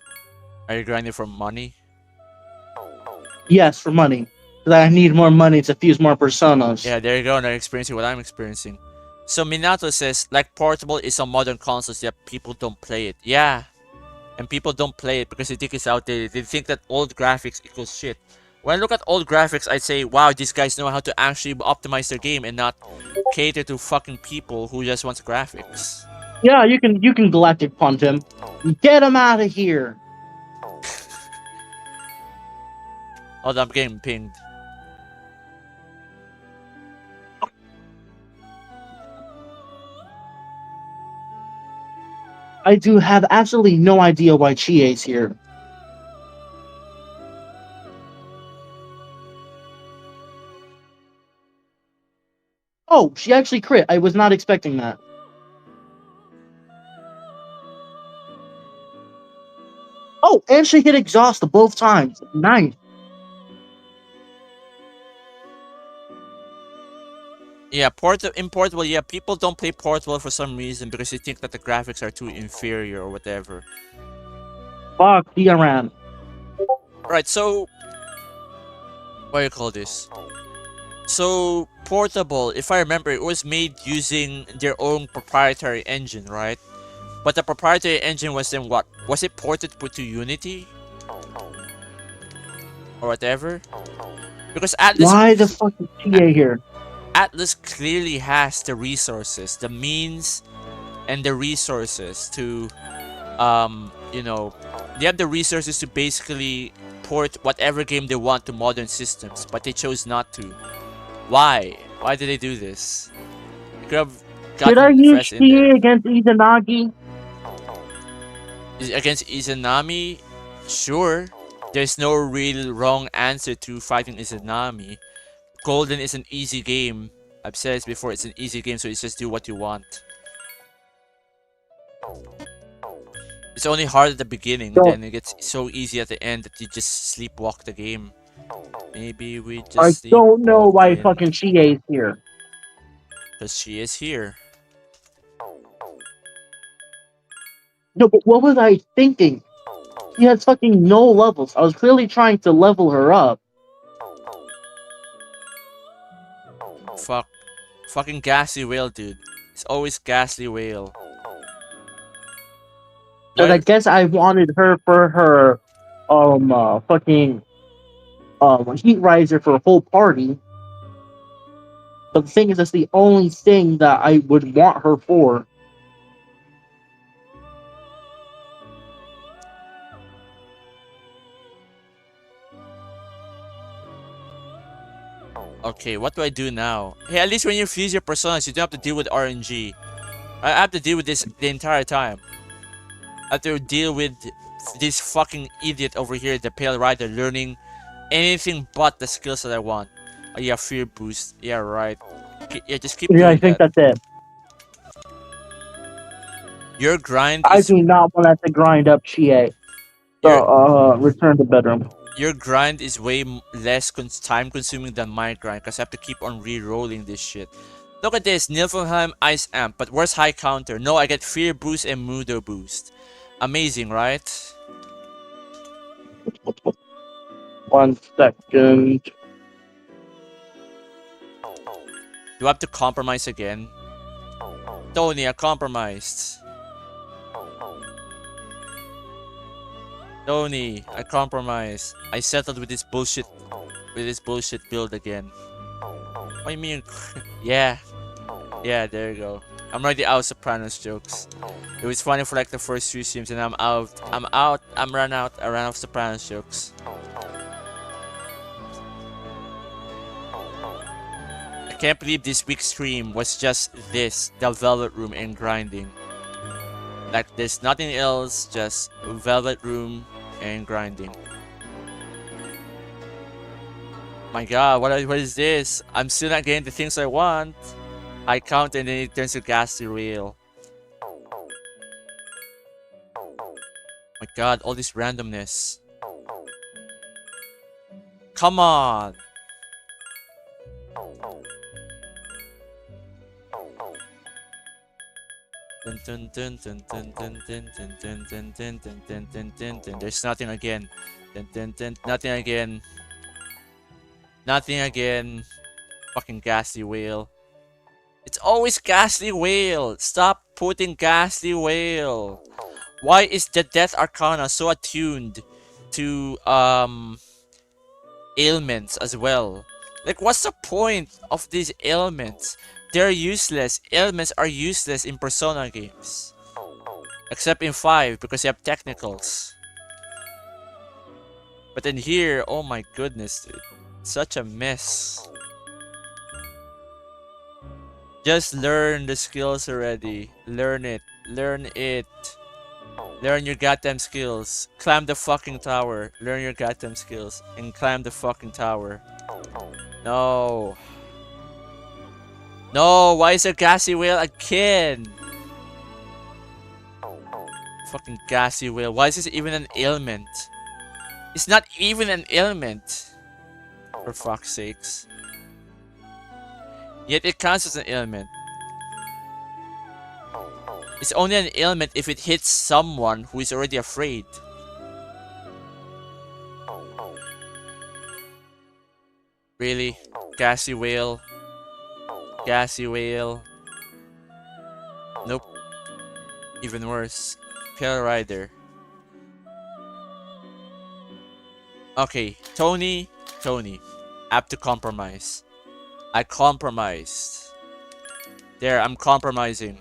Are you grinding for money? Yes, for money. Because I need more money to fuse more personas. Yeah, there you go. Now you're experiencing what I'm experiencing. So Minato says, like Portable is on modern consoles, yet people don't play it. Yeah. And people don't play it because they think it's outdated. They think that old graphics equals shit. When I look at old graphics, I'd say, wow, these guys know how to actually optimize their game and not cater to fucking people who just want graphics. Yeah, you can galactic punt him. Get him out of here. Hold on, I'm getting pinged. I do have absolutely no idea why Chie's here. Oh, she actually crit. I was not expecting that. Oh, and she hit exhaust both times. Nice. Yeah, in Portable, yeah, people don't play Portable for some reason because they think that the graphics are too inferior or whatever. Fuck, DRM. Right, so... What do you call this? So, Portable, if I remember, it was made using their own proprietary engine, right? But the proprietary engine was then what? Was it ported to Unity? Or whatever? Because Atlas... Why the fuck is Chie here? Atlas clearly has the resources, the means, and the resources to, you know, they have the resources to basically port whatever game they want to modern systems, but they chose not to. Why? Why did they do this? They could have Did I gotten use FES in there. Chie against Izanagi? Against Izanami? Sure. There's no real wrong answer to fighting Izanami. Golden is an easy game. I've said this before, it's an easy game, so you just do what you want. It's only hard at the beginning, then it gets so easy at the end that you just sleepwalk the game. Maybe we just I don't know why sleepwalk fucking Chie is here. because she is here. No, but what was I thinking? She has fucking no levels. I was clearly trying to level her up. Fuck. Fucking Ghastly Whale, dude. It's always Ghastly Whale. But I Why? guess I wanted her for her, fucking, heat riser for a whole party. But the thing is, that's the only thing that I would want her for. Okay, what do I do now? Hey, at least when you fuse your personas, you don't have to deal with RNG. I have to deal with this the entire time. I have to deal with this fucking idiot over here, the Pale Rider, learning anything but the skills that I want. Oh, yeah, Fear Boost. Yeah, right. Yeah, just keep Yeah, I doing think that. that's it. Your grind I is do not want to have to grind up Chie. your So, return to bedroom. your grind is way less time consuming than my grind, because I have to keep on re-rolling this shit. Look at this, Niflheim Ice Amp, but where's High Counter? No, I get Fear Boost and Mudo Boost. Amazing, right? 1 second. Do I have to compromise again? Tony, I compromised. Tony, I compromised. I settled with this bullshit build again. What do you mean? Yeah. Yeah, there you go. I'm already out of Sopranos jokes. It was funny for like the first few streams and I'm out. I ran out of Sopranos jokes. I can't believe this week's stream was just this, the Velvet Room and grinding. Like there's nothing else, just Velvet Room and grinding. My god, what is this? I'm still not getting the things I want. I count and then it turns to Ghastly Whale. My god, all this randomness. Come on! There's nothing again. Nothing again. Nothing again. Fucking Ghastly Whale. It's always Ghastly Whale. Stop putting Ghastly Whale. Why is the Death Arcana so attuned to ailments as well? Like, what's the point of these ailments? They're useless. Ailments are useless in Persona games. Except in 5 because you have technicals. But in here, oh my goodness, dude. Such a mess. Just learn the skills already. Learn it. Learn it. Learn your goddamn skills. Climb the fucking tower. Learn your goddamn skills. And climb the fucking tower. No. No, why is there Ghastly Whale again? Fucking Ghastly Whale. Why is this even an ailment? It's not even an ailment. For fuck's sakes. Yet it counts as an ailment. It's only an ailment if it hits someone who is already afraid. Really? Ghastly Whale? Ghastly Whale? Nope. Even worse. Pale Rider. Okay, Tony. I have to compromise. I compromised. There, I'm compromising.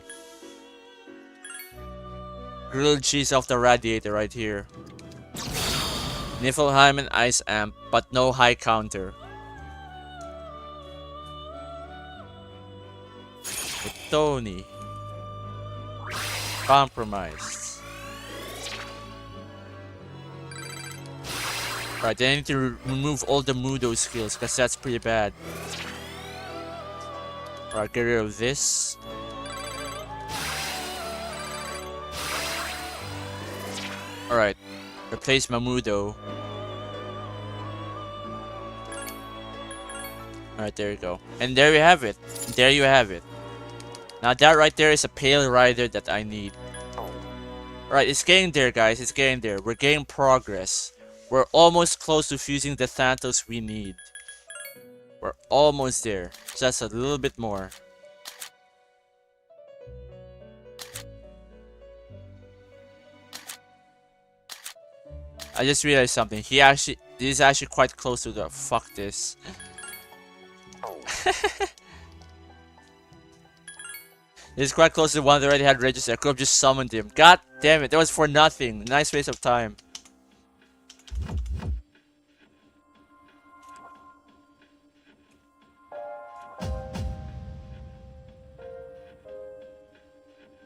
Grilled cheese off the radiator right here. Niflheim and Ice Amp, but no high counter. With Tony. Compromised. Right, then I need to remove all the Mudo skills, because that's pretty bad. Alright, get rid of this. Alright, replace Mamudo. Alright, there you go. And there you have it. There you have it. Now that right there is a Pale Rider that I need. Right, it's getting there, guys. It's getting there. We're getting progress. We're almost close to fusing the Thanatos we need. We're almost there. Just a little bit more. I just realized something. This is actually quite close to the fuck this. This is quite close to the one that already had registered. I could have just summoned him. God damn it, that was for nothing. Nice waste of time.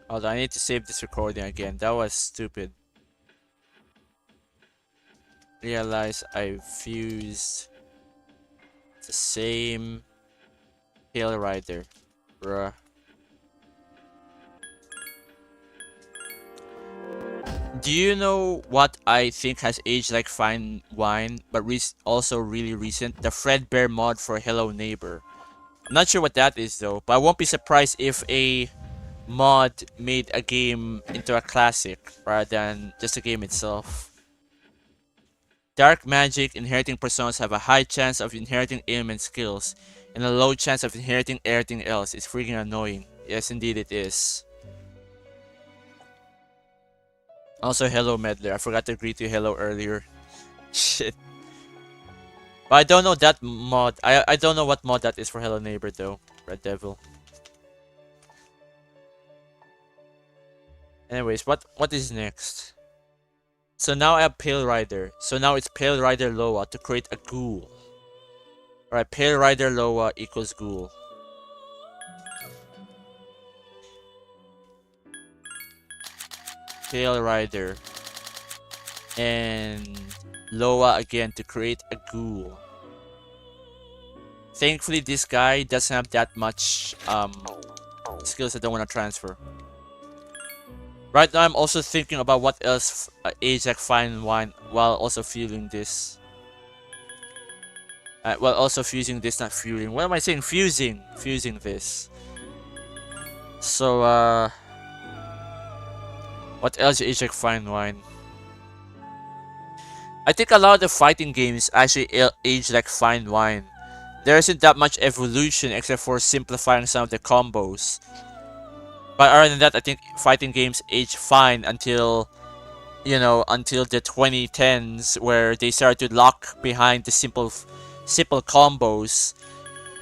Hold on, I need to save this recording again. That was stupid. Realize I fused the same Tail Rider. Bruh. Do you know what I think has aged like fine wine, but also really recent? The Fredbear mod for Hello Neighbor. I'm not sure what that is though, but I won't be surprised if a mod made a game into a classic rather than just a game itself. Dark magic inheriting personas have a high chance of inheriting ailment skills and a low chance of inheriting everything else. It's freaking annoying. Yes, indeed it is. Also, hello Medler. I forgot to greet you hello earlier. Shit. But I don't know that mod. I don't know what mod that is for Hello Neighbor though. Red Devil. Anyways, what is next? So now I have Pale Rider. So now it's Pale Rider Loa to create a ghoul. Alright, Pale Rider Loa equals ghoul. Pale Rider and Loa again to create a ghoul. Thankfully this guy doesn't have that much skills I don't want to transfer. Right now I'm also thinking about what else age like fine wine while also fueling this. While also fusing this, not fueling. What am I saying? Fusing this. So what else age like fine wine? I think a lot of the fighting games actually age like fine wine. There isn't that much evolution except for simplifying some of the combos. But other than that, I think fighting games age fine until, you know, until the 2010s where they started to lock behind the simple combos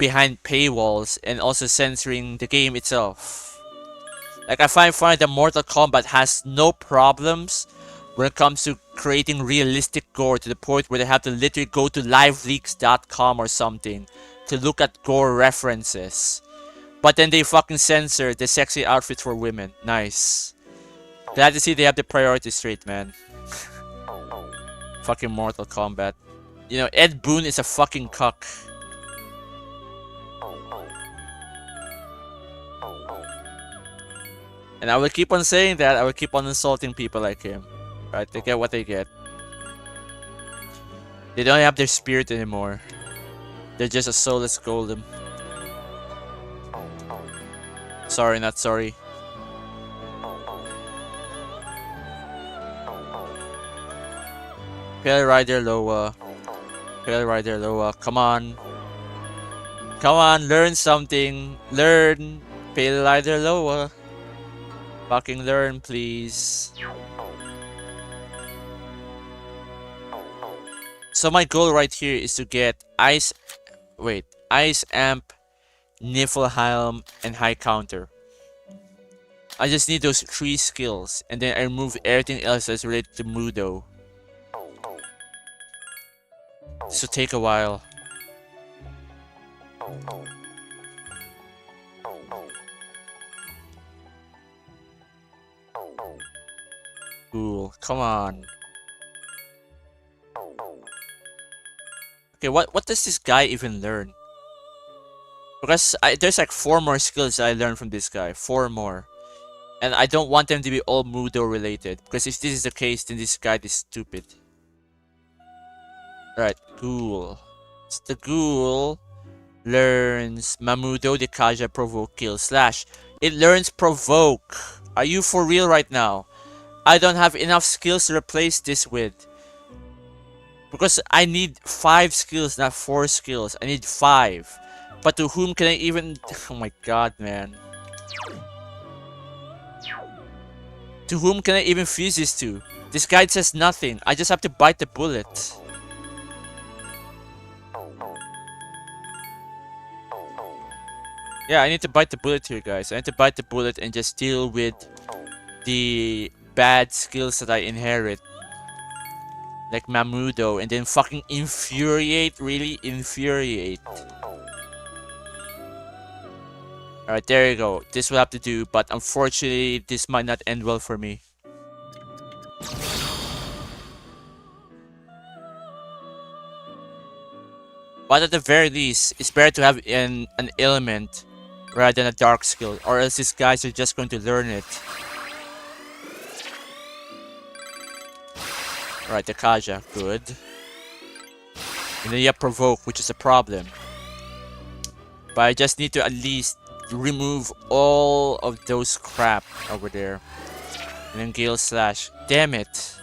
behind paywalls and also censoring the game itself. Like I find that Mortal Kombat has no problems when it comes to creating realistic gore to the point where they have to literally go to liveleaks.com or something to look at gore references. But then they fucking censor the sexy outfits for women. Nice. Glad to see they have the priorities straight, man. Fucking Mortal Kombat. You know, Ed Boon is a fucking cuck. And I will keep on saying that. I will keep on insulting people like him. Right? They get what they get. They don't have their spirit anymore. They're just a soulless golem. Sorry, not sorry. Pale Rider Loa. Pale Rider Loa. Come on. Come on, learn something. Learn. Pale Rider Loa. Fucking learn, please. So my goal right here is to get Ice Amp, Niflheim, and High Counter. I just need those 3 skills, and then I remove everything else that's related to Mudo. This will take a while. Cool, come on. Okay, what does this guy even learn? Because there's like 4 more skills I learned from this guy. 4 more. And I don't want them to be all Mudo related. Because if this is the case, then this guy is stupid. Alright, Ghoul. So the Ghoul learns Mamudo de Kaja Provoke Kill Slash. It learns Provoke. Are you for real right now? I don't have enough skills to replace this with. Because I need 5 skills, not 4 skills. I need 5. But to whom can I even... Oh my god, man. To whom can I even fuse this to? This guide says nothing. I just have to bite the bullet. Yeah, I need to bite the bullet here, guys. I need to bite the bullet and just deal with the bad skills that I inherit. Like Mamudo, and then fucking infuriate, really infuriate. Alright, there you go. This will have to do, but unfortunately, this might not end well for me. But at the very least, it's better to have an element rather than a dark skill, or else these guys are just going to learn it. Alright, the Kaja, good. And then you have Provoke, which is a problem. But I just need to at least remove all of those crap over there. And then Gale Slash. Damn it.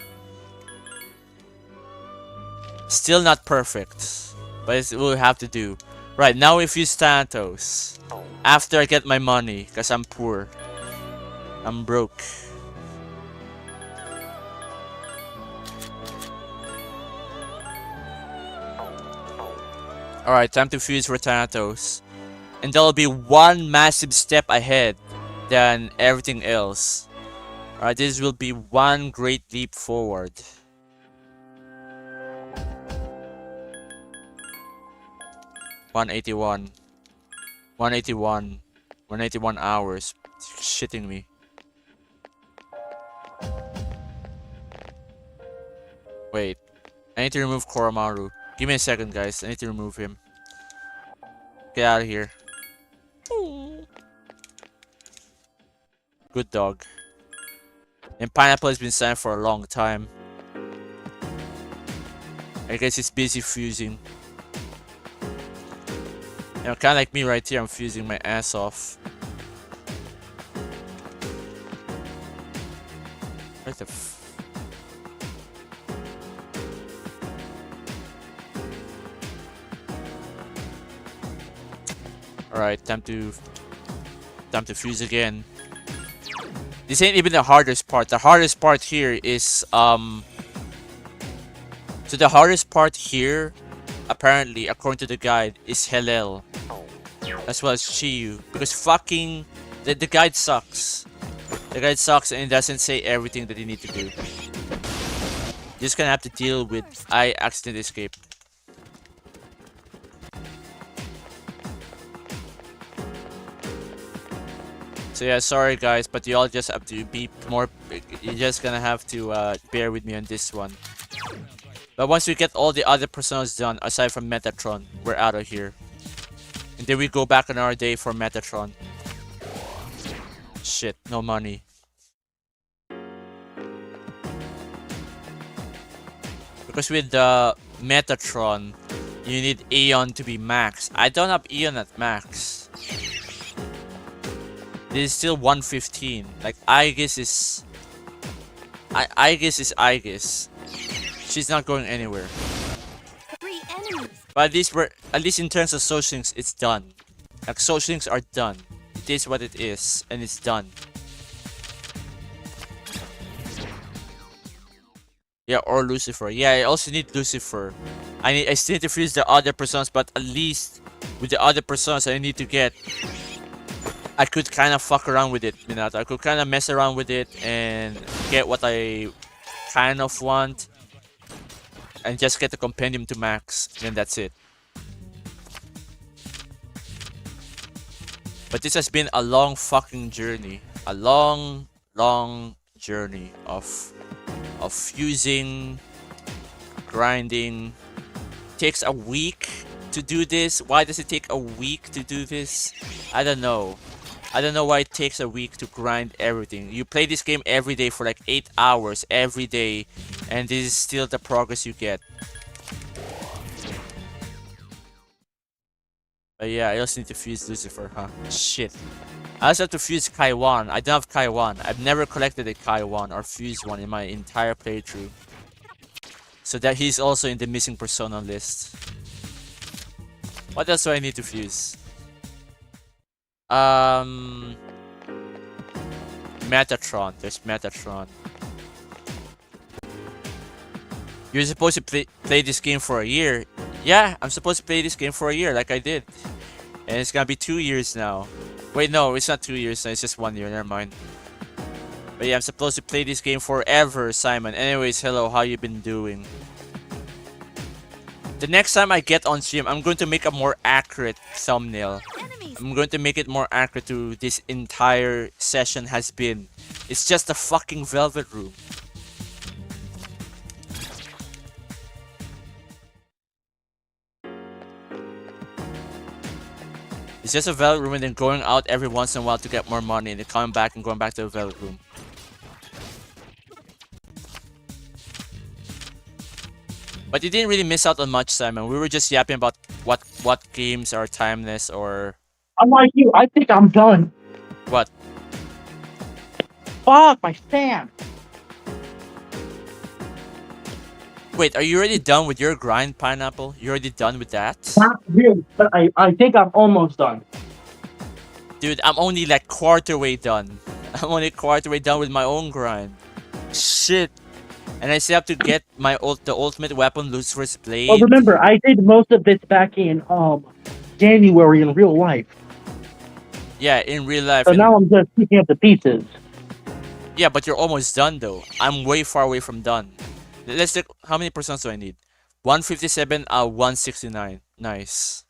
Still not perfect. But it will have to do. Right, now we fuse Thanatos. After I get my money, because I'm poor. I'm broke. Alright, time to fuse for Thanatos. And that'll be one massive step ahead than everything else. Alright, this will be one great leap forward. $181. 181. 181 hours. Shitting me. Wait. I need to remove Koromaru. Give me a second, guys. I need to remove him. Get out of here. Good dog. And Pineapple has been signed for a long time. I guess he's busy fusing. You know, kind of like me right here. I'm fusing my ass off. What the f... Alright, time to fuse again. This ain't even the hardest part. The hardest part here is so the hardest part here, apparently, according to the guide, is Hellel. As well as Chiyu. Because fucking the guide sucks. The guide sucks and it doesn't say everything that you need to do. You're just gonna have to deal with I accidentally escaped. So yeah, sorry guys, but you all just have to be more... You're just gonna have to bear with me on this one. But once we get all the other personas done, aside from Metatron, we're out of here. And then we go back on our day for Metatron. Shit, no money. Because with the Metatron, you need Aeon to be max. I don't have Aeon at max. This is still 115. Like, Aegis is... Aegis is Aegis. She's not going anywhere. 3 enemies. But at least in terms of social links, it's done. Like, social links are done. It is what it is, and it's done. Yeah, or Lucifer. Yeah, I also need Lucifer. I still need to fuse the other personas, but at least with the other personas I need to get, I could kind of fuck around with it, Minato. I could kind of mess around with it and get what I kind of want. And just get the compendium to max. Then that's it. But this has been a long fucking journey. A long journey of fusing, grinding. It takes a week to do this. Why does it take a week to do this? I don't know. I don't know why it takes a week to grind everything. You play this game every day for like 8 hours every day, and this is still the progress you get. But yeah, I also need to fuse Lucifer, huh? Shit. I also have to fuse Kaiwan. I don't have Kaiwan. I've never collected a Kaiwan or fused one in my entire playthrough. So that he's also in the missing persona list. What else do I need to fuse? Metatron. There's Metatron. You're supposed to play this game for a year. Yeah, I'm supposed to play this game for a year like I did. And it's gonna be 2 years now. Wait, no, it's not 2 years now, it's just 1 year, never mind. But yeah, I'm supposed to play this game forever, Simon. Anyways, hello, how you been doing? The next time I get on stream, I'm going to make a more accurate thumbnail. Enemies. I'm going to make it more accurate to this entire session has been. It's just a fucking velvet room. It's just a velvet room and then going out every once in a while to get more money and then coming back and going back to the velvet room. But you didn't really miss out on much, Simon. We were just yapping about what games are timeless or Unlike you, I think I'm done. what. Fuck my stand. Wait, are you already done with your grind, Pineapple? You already done with that? Not really, but I think I'm almost done. Dude, I'm only like quarter way done. I'm only quarter way done with my own grind. Shit. And I still have to get my the ultimate weapon, Lucifer's Blade. Well, remember, I did most of this back in January in real life. Yeah, in real life. So now I'm just picking up the pieces. Yeah, but you're almost done though. I'm way far away from done. Let's look. How many percents do I need? 157 169. Nice.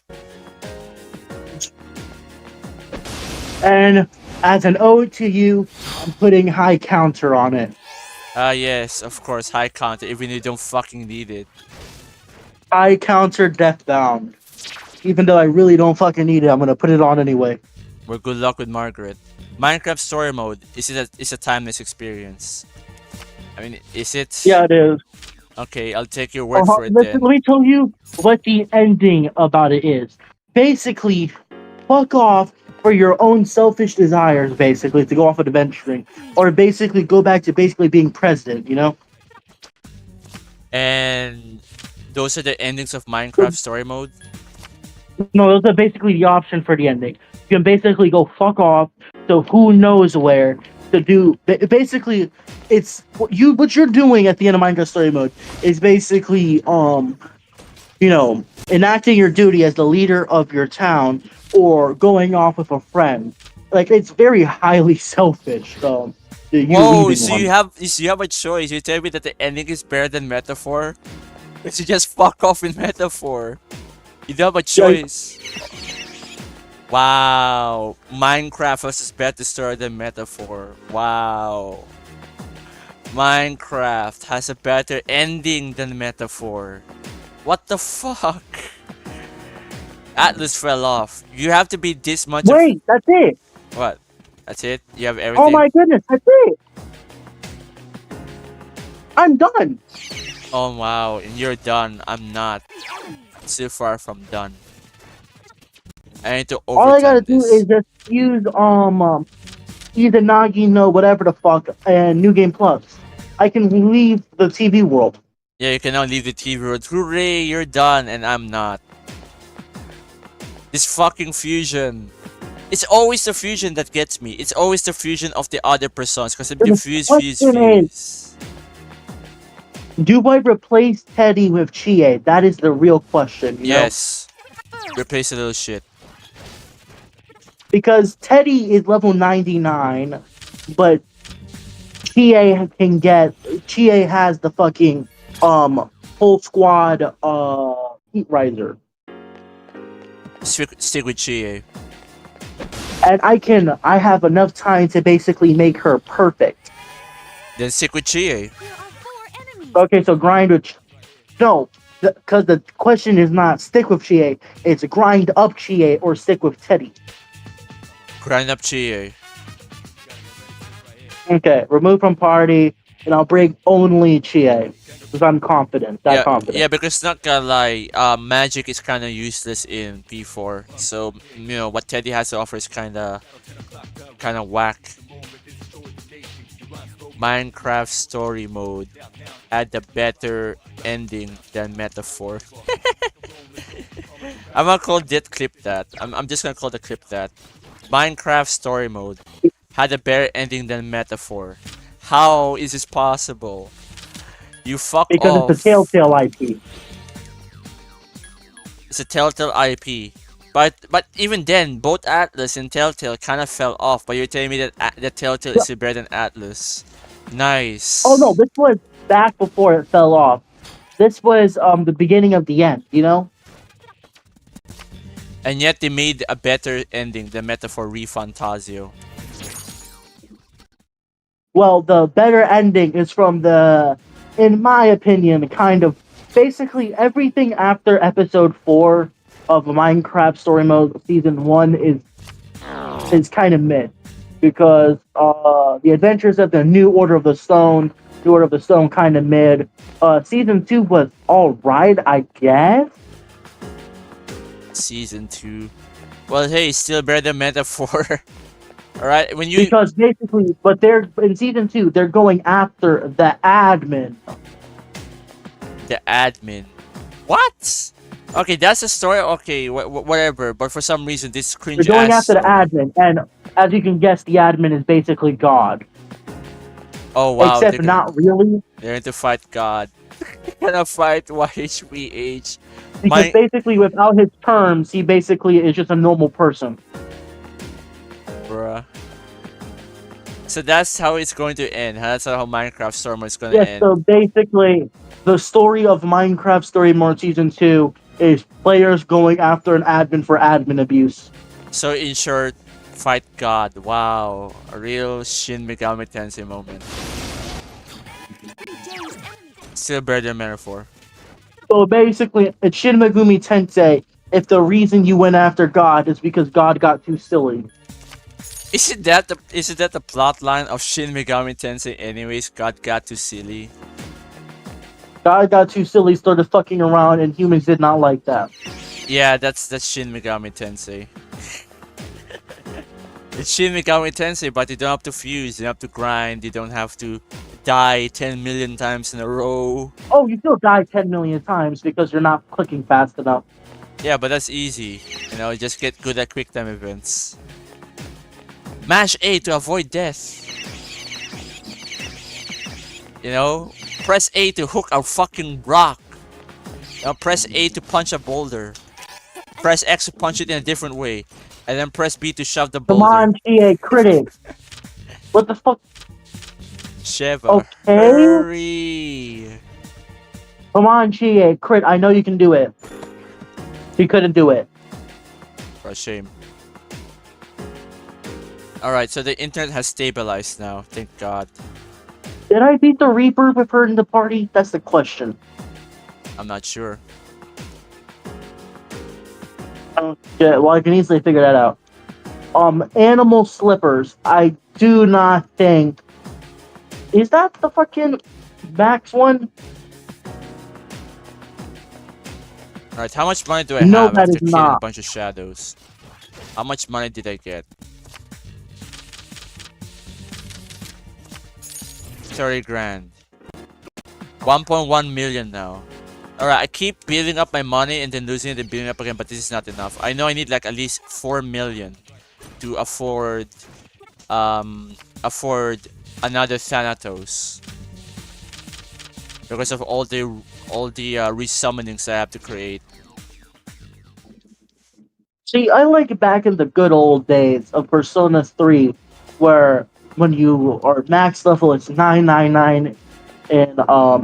And as an ode to you, I'm putting high counter on it. Yes, of course, high counter, even if you don't fucking need it. High counter Deathbound. Even though I really don't fucking need it, I'm gonna put it on anyway. Well, good luck with Margaret. Minecraft story mode, is a timeless experience? I mean, is it? Yeah, it is. Okay, I'll take your word for it Let then. me tell you what the ending about it is. Basically, fuck off for your own selfish desires, basically, to go off adventuring. Or basically go back to basically being president, you know? And those are the endings of Minecraft story mode? No, those are basically the option for the ending. You can basically go fuck off, so who knows where to do. Basically, it's what you're doing at the end of Minecraft story mode is basically enacting your duty as the leader of your town or going off with a friend. Like, it's very highly selfish. Whoa, so you have a choice. You tell me that the ending is better than Metaphor? But you just fuck off in Metaphor. You don't have a choice. Wow. Minecraft versus better story than Metaphor. Wow. Minecraft has a better ending than Metaphor. What the fuck? Atlas fell off. You have to be this much Wait, that's it. What? That's it? You have everything? Oh my goodness, that's it. I'm done. Oh wow, and you're done. I'm not. Still far from done. I need to overtime All I gotta do this. is just use either Nagi, no, whatever the fuck, and New Game Plus. I can leave the TV world. Yeah, you can now leave the TV world. Hooray, you're done, and I'm not. This fucking fusion. It's always the fusion that gets me. It's always the fusion of the other personas, because I'm The fuse. question Do I replace Teddy with Chie? That is the real question. You know? Yes. Replace a little shit. Because Teddy is level 99, but Chie has the fucking full squad heat riser. Stick with Chie. And I have enough time to basically make her perfect. Then stick with Chie. There are 4 enemies. Okay, so grind with no, because the question is not stick with Chie, it's grind up Chie or stick with Teddy. Grind up Chie. Okay, remove from party. and I'll break only Chie because I'm confident. That Yeah, confident. because not gonna lie, magic is kind of useless in P4. So what Teddy has to offer is kind of whack. Minecraft story mode had a better ending than metaphor. I'm gonna call that clip that. I'm just gonna call the clip that. Minecraft story mode had a better ending than metaphor. How is this possible? You fuck Because it's a off. Telltale IP. It's a Telltale IP. But even then, both Atlas and Telltale kind of fell off. But you're telling me that that Telltale is better than Atlas. Oh no, Nice. this was back before it fell off. This was the beginning of the end, you know? And yet they made a better ending than Metaphor Refantasio. Well, the better ending is from the, in my opinion, kind of basically everything after episode 4 of Minecraft Story Mode Season 1 is kind of mid. Because the Adventures of the New Order of the Stone, New Order of the Stone kind of mid. Season 2 was alright, I guess. Season 2. Well, hey, still better than Metaphor. Alright, when you. Because basically, but they're in season 2, they're going after the admin. The admin. What? Okay, that's a story. Okay, whatever. But for some reason, this They're cringe going ass after the story. admin, and as you can guess, the admin is basically God. Oh wow, Except not really, they're going to fight God. They're gonna fight YHVH. because basically, without his terms, he basically is just a normal person. Bruh. So that's how it's going to end. That's how Minecraft Storm is going to Yes, end. so basically, the story of Minecraft Story Mode Season 2 is players going after an admin for admin abuse. So in short, fight God. Wow, a real Shin Megami Tensei moment. Still better than Metaphor. So basically, it's Shin Megami Tensei if the reason you went after God is because God got too silly. Isn't that the plot line of Shin Megami Tensei anyways? God got too silly. God got too silly, started fucking around, and humans did not like that. Yeah, that's Shin Megami Tensei. It's Shin Megami Tensei, but you don't have to fuse, you don't have to grind, you don't have to die 10 million times in a row. Oh, you still die 10 million times because you're not clicking fast enough. Yeah, but that's easy. Just get good at quick time events. Mash A to avoid death. Press A to hook a fucking rock. Press A to punch a boulder. Press X to punch it in a different way. And then press B to shove the Come boulder. on, GA critics. What the fuck? Sheva, Okay. hurry. Come on, GA crit. I know you can do it. You couldn't do it. For a shame. Alright, so the internet has stabilized now. Thank God. Did I beat the Reaper with her in the party? That's the question. I'm not sure. Yeah, well, I can easily figure that out. Animal slippers. I do not think. Is that the fucking Max one? Alright, how much money do I No, have that after is killing a not. bunch of shadows? How much money did I get? 30 grand. 1.1 million now. Alright, I keep building up my money and then losing it and building up again, but this is not enough. I know I need like at least 4 million to afford another Thanatos. Because of all the resummonings I have to create. See, I like back in the good old days of Persona 3, where when you are max level, it's 999 in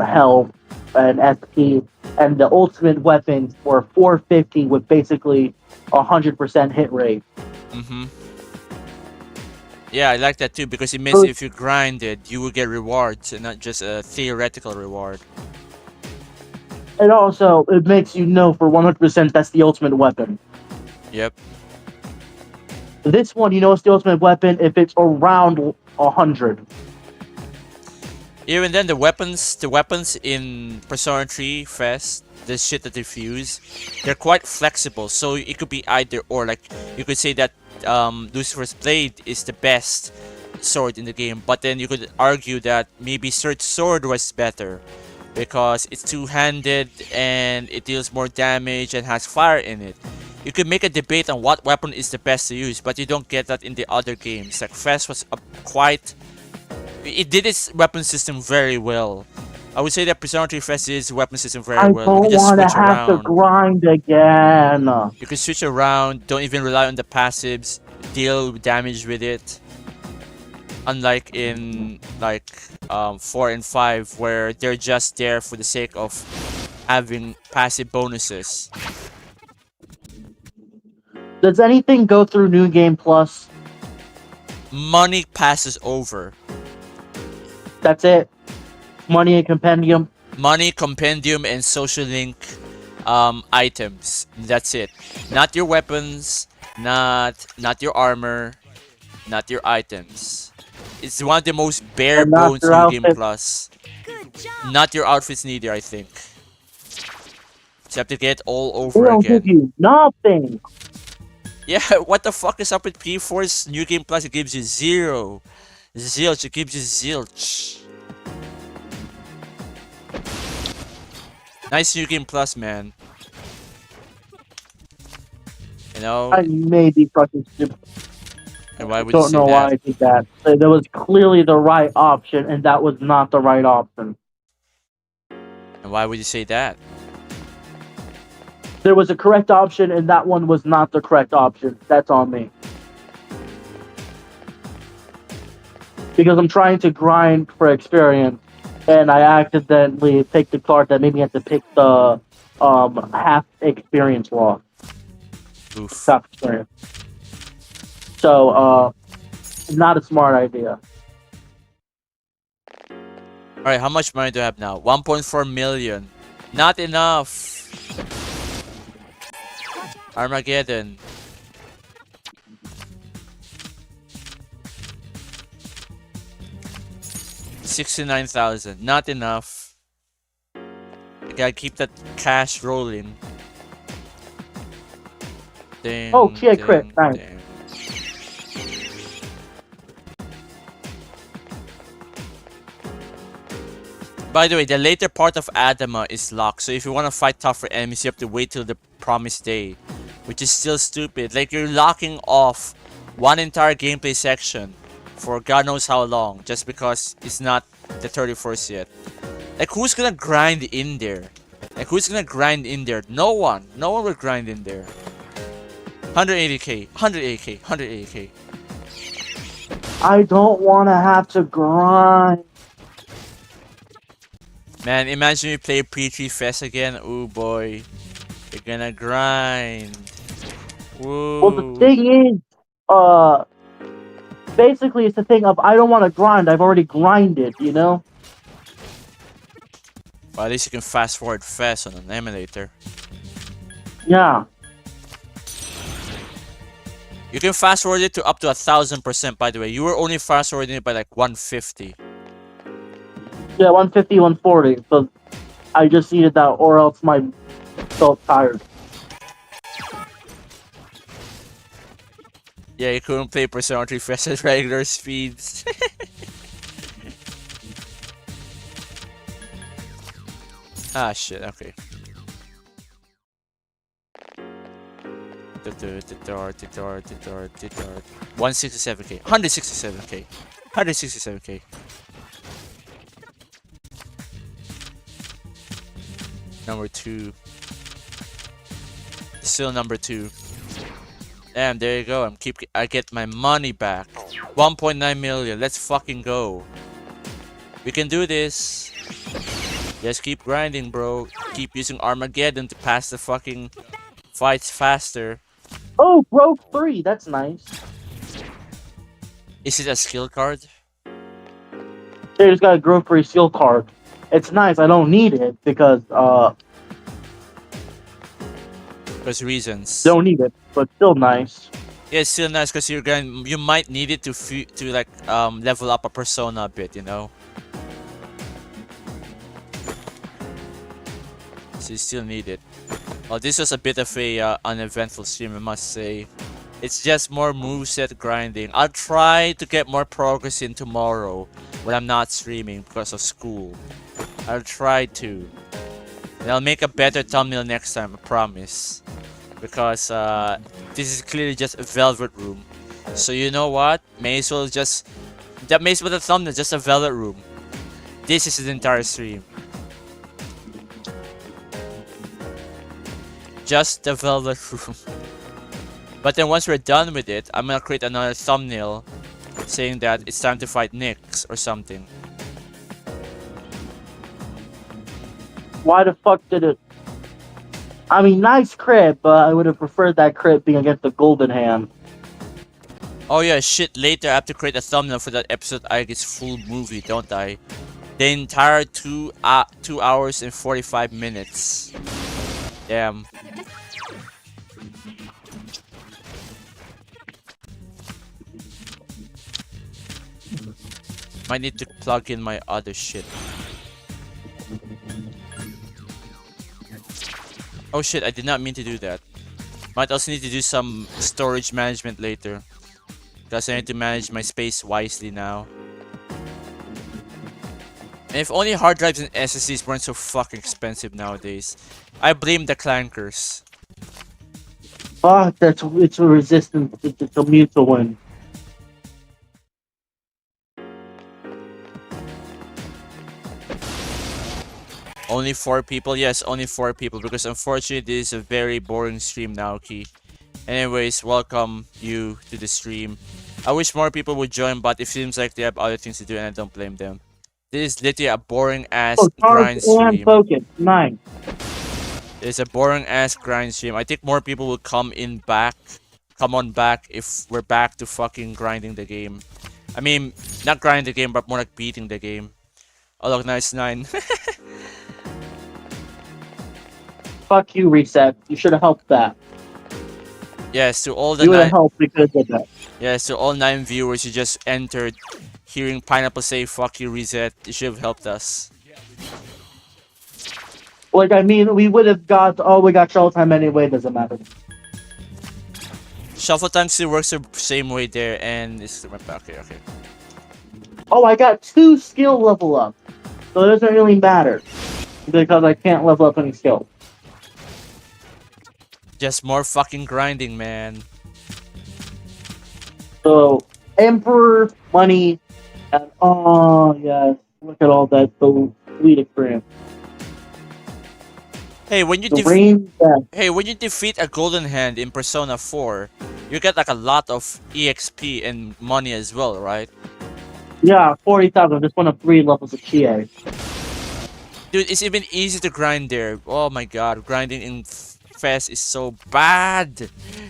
health and SP, and the ultimate weapons were 450 with basically 100% hit rate. Mm-hmm. Yeah, I like that too because it means if you grinded, you will get rewards and not just a theoretical reward. And also, it makes you know for 100% that's the ultimate weapon. Yep. This one, it's the ultimate weapon if it's around 100. Even then, the weapons in Persona 3 FES, the shit that they fuse, they're quite flexible. So it could be either or. Like you could say that Lucifer's Blade is the best sword in the game, but then you could argue that maybe Surge Sword was better because it's two-handed and it deals more damage and has fire in it. You could make a debate on what weapon is the best to use, but you don't get that in the other games. Like FES was it did its weapon system very well. I would say that Persona 3 FES did its weapon system very I well. You don't can just want to switch have to around. grind again. You can switch around, don't even rely on the passives, deal damage with it. Unlike in 4 and 5 where they're just there for the sake of having passive bonuses. Does anything go through New Game Plus? Money passes over. That's it. Money and Compendium. Money, compendium, and social link items. That's it. Not your weapons, not your armor, not your items. It's one of the most bare And not bones your New Game outfit. Plus. Good job. Not your outfits neither, I think. You have to get it all They over don't give again. you nothing. Yeah, what the fuck is up with P4's New Game Plus? It gives you zero. Zilch, it gives you zilch. Nice New Game Plus, man. You know, I may be fucking stupid. and why would you Don't say know why I that? did that. So there was clearly the right option, and that was not the right option. And why would you say that? There was a correct option, and that one was not the correct option. That's on me. Because I'm trying to grind for experience, and I accidentally picked the card that made me have to pick the half experience loss. Oof. Half experience. So, not a smart idea. Alright, how much money do I have now? 1.4 million. Not enough. Armageddon. $69,000. Not enough. I gotta keep that cash rolling. Ding, Oh, shit, crit. ding, Nice. ding. By the way, the later part of Adama is locked, so if you want to fight tougher enemies, you have to wait till the promised day. Which is still stupid. Like, you're locking off one entire gameplay section for God knows how long, just because it's not the 31st yet. Like, who's gonna grind in there? Like, who's gonna grind in there? No one. No one will grind in there. 180k, 180k, 180k. I don't want to have to grind. Man, imagine you play Pre-3 FES again. Ooh boy. You're gonna grind. Woo. Well, the thing is, basically it's the thing of I don't want to grind. I've already grinded, you know? Well, at least you can fast forward FES on an emulator. Yeah. You can fast forward it to up to 1000%, by the way. You were only fast forwarding it by like 150. Yeah, 150, 140. So I just needed that, or else my felt tired. Yeah, you couldn't play Persona 3 FES at regular speeds. Ah, shit, okay. 167k. 167k. 167k. Number 2. Still number 2. Damn, there you go. I get my money back. 1.9 million. Let's fucking go. We can do this. Just keep grinding, bro. Keep using Armageddon to pass the fucking fights faster. Oh, broke 3. That's nice. Is it a skill card? They just got a grow free skill card. It's nice. I don't need it because Because reasons. don't need it, but still nice. Yeah, it's still nice because you might need it to level up a persona a bit, you know. so you still need it. Well, this was a bit of a uneventful stream, I must say. It's just more moveset grinding. I'll try to get more progress in tomorrow when I'm not streaming because of school. I'll try to. And I'll make a better thumbnail next time, I promise. Because this is clearly just a velvet room. So you know what? May as well just... That makes with the thumbnail just a velvet room. This is the entire stream. Just the velvet room. But then once we're done with it, I'm gonna create another thumbnail saying that it's time to fight Nyx or something. Why the fuck did it? I mean, nice crit, but I would have preferred that crit being against the golden hand. Oh yeah, shit, later I have to create a thumbnail for that episode I guess full movie, don't I? The entire 2 hours and 45 minutes. Damn. Might need to plug in my other shit. Oh shit, I did not mean to do that. Might also need to do some storage management later. Because I need to manage my space wisely now. And if only hard drives and SSDs weren't so fucking expensive nowadays. I blame the clankers. Fuck, it's a resistance. It's a mutual win. Only 4 people? Yes, only 4 people. Because unfortunately, this is a very boring stream now, Key. Anyways, welcome you to the stream. I wish more people would join, but it seems like they have other things to do and I don't blame them. This is literally a boring ass grind And stream. focus. Nice. It's a boring ass grind stream. I think more people will come on back if we're back to fucking grinding the game. I mean, not grinding the game, but more like beating the game. Oh look, nice 9. Fuck you, Reset. You should have helped that. Yes, to all the You would have 9. helped because of that. Yes, to all 9 viewers who just entered, hearing Pineapple say "fuck you, Reset," you should have helped us. Like, I mean, we would have got... Oh, we got shell time anyway. Doesn't matter. Shuffle time still works the same way there, and it's okay. Oh, I got 2 skill level up. So it doesn't really matter. Because I can't level up any skill. Just more fucking grinding, man. So, Emperor, money, and oh, yes. Look at all that so sweet experience. Hey, when you defeat a golden hand in Persona 4, you get like a lot of EXP and money as well, right? Yeah, 40,000. Just one of 3 levels of Chie. Dude, it's even easy to grind there. Oh my god, grinding in FES is so bad.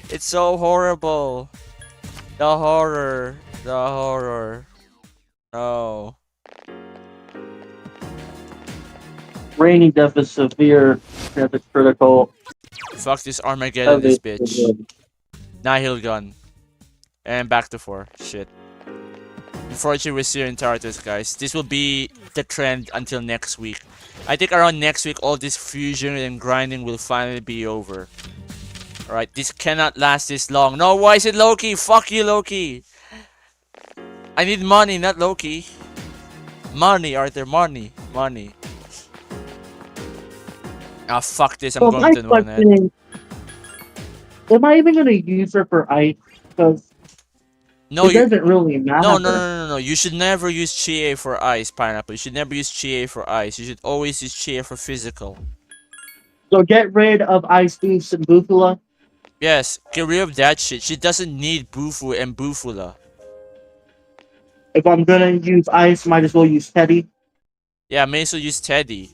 It's so horrible. The horror. Oh. Raining death is severe. That's a critical. Fuck this Armageddon, this bitch. Nihil gun. And back to 4. Shit. Unfortunately, we're still in Tartarus, guys. This will be the trend until next week. I think around next week, all this fusion and grinding will finally be over. Alright, this cannot last this long. No, why is it Loki? Fuck you, Loki. I need money, not Loki. Money, Arthur, money. Ah, fuck this, I'm going to win it. Am I even gonna use her for ice? Because no, it doesn't really matter. No. You should never use Chie for ice, Pineapple. You should never use Chie for ice. You should always use Chie for physical. So get rid of Ice Beast and Bufula? Yes, get rid of that shit. She doesn't need Bufu and Bufula. If I'm gonna use Ice, might as well use Teddy. Yeah, may as well use Teddy.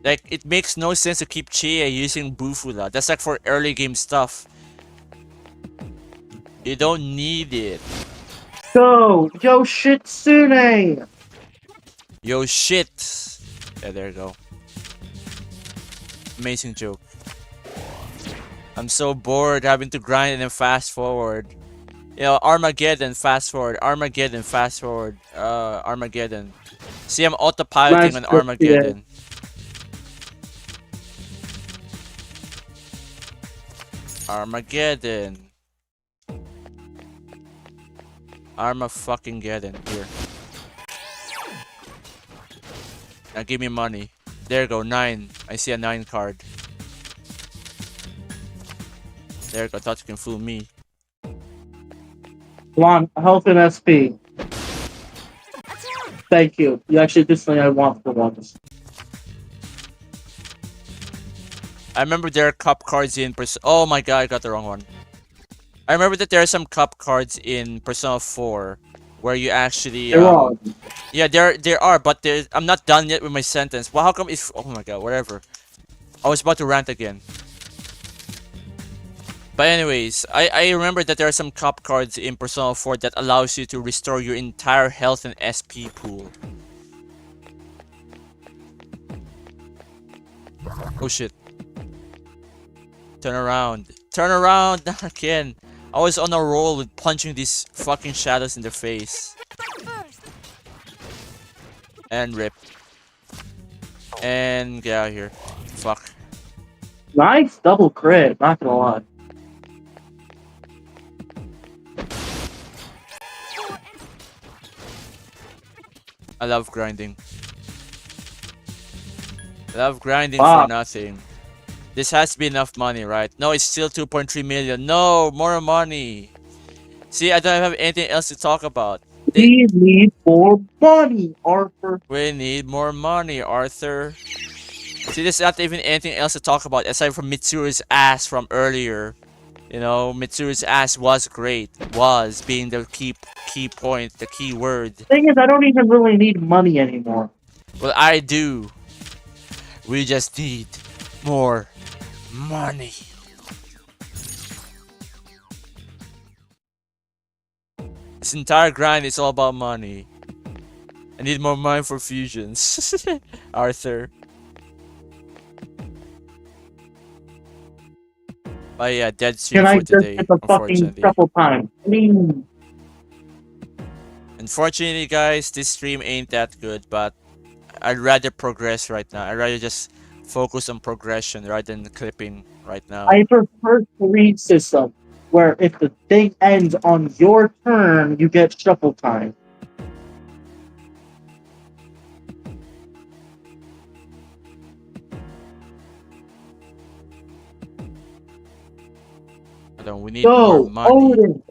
Like, it makes no sense to keep Chie using Bufula. That's like for early game stuff. You don't need it. Go! Yo Shitsune! Yo shit! Yeah, there you go. Amazing joke. I'm so bored having to grind and then fast forward. You know, Armageddon, fast forward. Armageddon, fast forward. Armageddon. See, I'm autopiloting Nice on Armageddon. Armageddon. Fucking Geddon. Here. Now give me money. There you go, 9. I see a 9 card. There you go, thought you can fool me. Come on, health and SP. Thank you. You actually did something I want for once. I remember there are cup cards in oh my god, I got the wrong one. I remember that there are some cup cards in Persona 4 where you actually They're wrong. yeah, there are, but I'm not done yet with my sentence. Well, how come if oh my god, whatever. I was about to rant again. But anyways, I remember that there are some cup cards in Persona 4 that allows you to restore your entire health and SP pool. Oh shit. Turn around. Turn around, not again. I was on a roll with punching these fucking shadows in the face. And rip. And get out of here. Fuck. Nice double crit, not gonna lie. I love grinding. I love grinding Wow. for nothing. This has to be enough money, right? No, it's still 2.3 million. No, more money. See, I don't have anything else to talk about. We need more money, Arthur. We need more money, Arthur. See, there's not even anything else to talk about aside from Mitsuru's ass from earlier. You know, Mitsuru's ass was great. Was being the key point, the key word. Thing is, I don't even really need money anymore. Well, I do. We just need more money. This entire grind is all about money. I need more money for fusions. Arthur. But yeah, dead stream Can I for just today, get the fucking unfortunately. couple times? Please. Unfortunately, guys, this stream ain't that good, but I'd rather progress right now. I'd rather just focus on progression rather than clipping right now. I prefer the read system, where if the thing ends on your turn, you get shuffle time. We need more Go, money. Odin!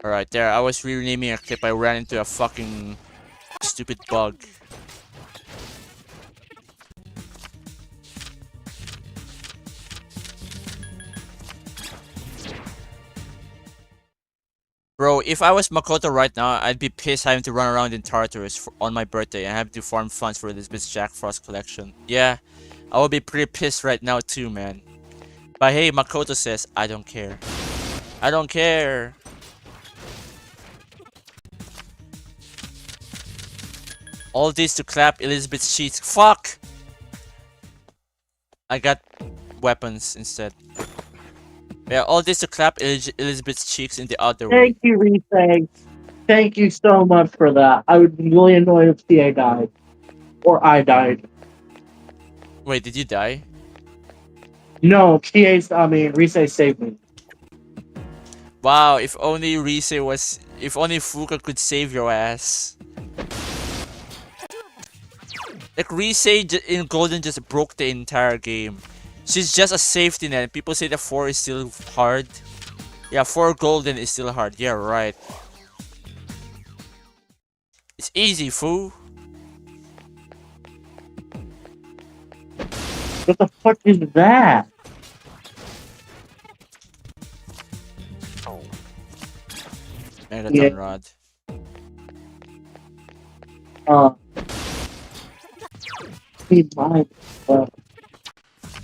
Alright, there. I was renaming a clip. I ran into a fucking stupid bug. Bro, if I was Makoto right now, I'd be pissed having to run around in Tartarus on my birthday and have to farm funds for Elizabeth's Jack Frost collection. Yeah, I would be pretty pissed right now too, man. But hey, Makoto says, I don't care. I don't care. All this to clap Elizabeth's cheeks. Fuck! I got weapons instead. Yeah, all this to clap Elizabeth's cheeks in the other way. Thank you, Refang. Thank you so much for that. I would be really annoyed if TA died. Or I died. Wait, did you die? No, Risei saved me. Wow, if only Risei was... If only Fuka could save your ass. Like, Risei in Golden just broke the entire game. She's just a safety net. People say that 4 is still hard. Yeah, 4 Golden is still hard. Yeah, right. It's easy, fool. What the fuck is that? Megaton Yeah. Rod. Be mine.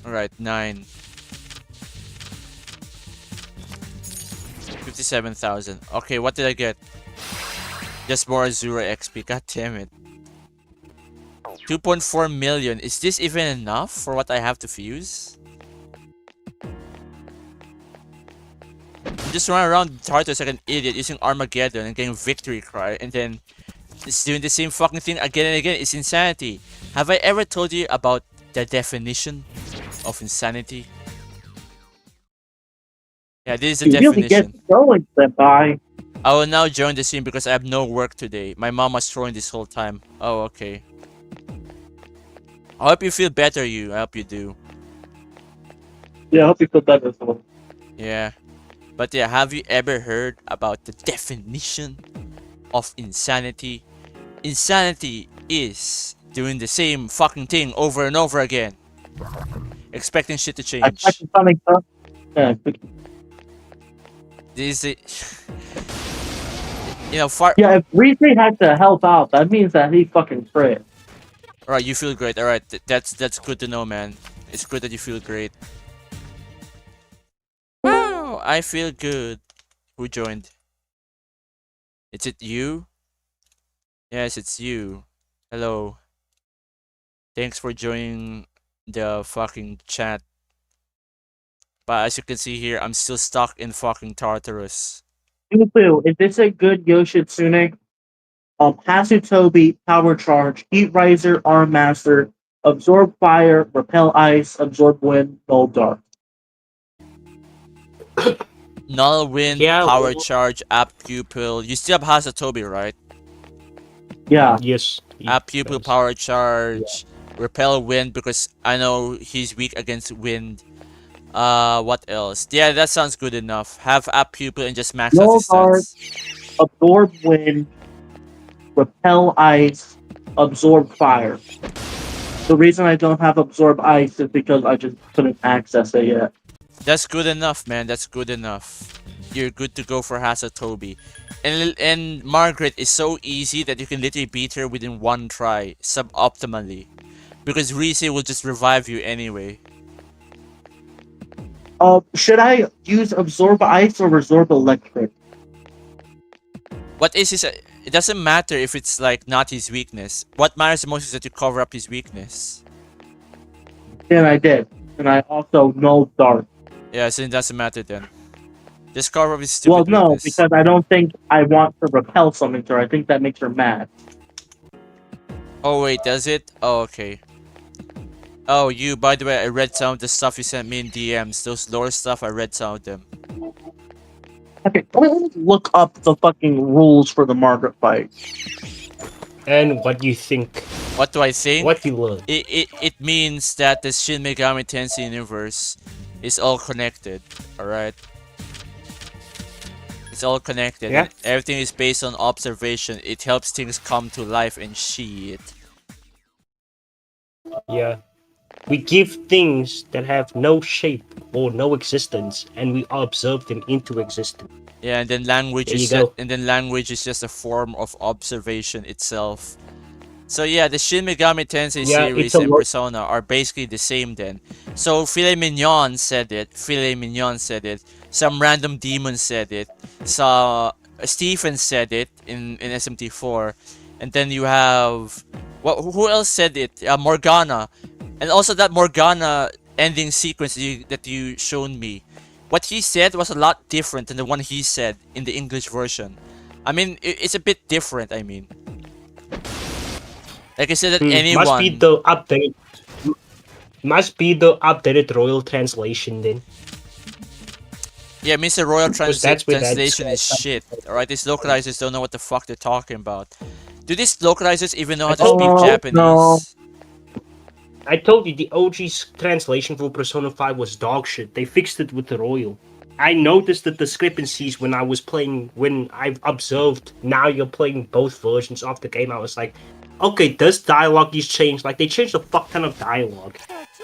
Alright, 9. 57,000. Okay, what did I get? Just more Azura XP. God damn it. 2.4 million. Is this even enough for what I have to fuse? I'm just running around Tartarus like an idiot using Armageddon and getting victory cry, and then It's doing the same fucking thing again and again. It's insanity. Have I ever told you about the definition of insanity? Yeah, this is the You really get definition. going, Senpai. I will now join the scene because I have no work today. My mom was throwing this whole time. Oh, okay. I hope you feel better, you. I hope you do. Yeah, I hope you feel better. So. Yeah. But yeah, have you ever heard about the definition of insanity? Insanity is doing the same fucking thing over and over again. Expecting shit to I change. expected something. Yeah, This is it. You know, far. yeah, if Reese had to help out, that means that he fucking crit. Alright, you feel great. Alright, that's good to know, man. It's good that you feel great. Wow, I feel good. Who joined? Is it you? Yes, it's you. Hello. Thanks for joining the fucking chat. But as you can see here, I'm still stuck in fucking Tartarus. Boo, is this a good Yoshitsune? Hasutobi, Power Charge, Heat Riser, Arm Master, Absorb Fire, Repel Ice, Absorb Wind, Null Dark. Null Wind, Yeah, Power well- Charge, App Pupil. You still have Hasatobi, right? Yeah. Yes. App Pupil, Power Charge, Repel Wind because I know he's weak against Wind. What else? Yeah, that sounds good enough. Have App Pupil and just max out Null his Dark, stats. Absorb Wind, Repel Ice, Absorb Fire. The reason I don't have Absorb Ice is because I just couldn't access it yet. That's good enough, man. That's good enough. You're good to go for Hasatobi. And Margaret is so easy that you can literally beat her within one try, suboptimally. Because Reese will just revive you anyway. Should I use Absorb Ice or Absorb Electric? What is his... It doesn't matter if it's like not his weakness. What matters the most is that you cover up his weakness. And I did. And I also Null Dark. Yeah, so it doesn't matter then. Just cover up his stupid Well, no, weakness. because I don't think I want to repel something to her. I think that makes her mad. Oh wait, does it? Oh, okay. Oh, you, by the way, I read some of the stuff you sent me in DMs. Those lore stuff, I read some of them. Okay, let me look up the fucking rules for the Margaret fight. And what do you think? What do I think? What you learn? It means that the Shin Megami Tensei universe is all connected, alright? It's all connected. Yeah. Everything is based on observation. It helps things come to life and shit. Yeah. We give things that have no shape or no existence, and we observe them into existence. Yeah, and then language There is you go. and then language is just a form of observation itself. So yeah, the Shin Megami Tensei Yeah, series it's a and lo- Persona are basically the same then. So Filet Mignon said it. Filet Mignon said it. Some random demon said it. So Stephen said it in SMT4. And then you have who else said it? Morgana. And also that Morgana ending sequence that you shown me. What he said was a lot different than the one he said in the English version. I mean, it's a bit different, I mean. Like I said that anyone... Must be the update. Must be the updated royal translation then. Yeah, Mr. Royal Because that's where that translation is shit. Alright, these localizers don't know what the fuck they're talking about. Do these localizers even know how to speak Oh, Japanese? no. I told you the OG's translation for Persona 5 was dog shit. They fixed it with the royal. I noticed the discrepancies when I've observed now you're playing both versions of the game. I was like, okay, this dialogue is changed. Like, they changed a fuck ton of dialogue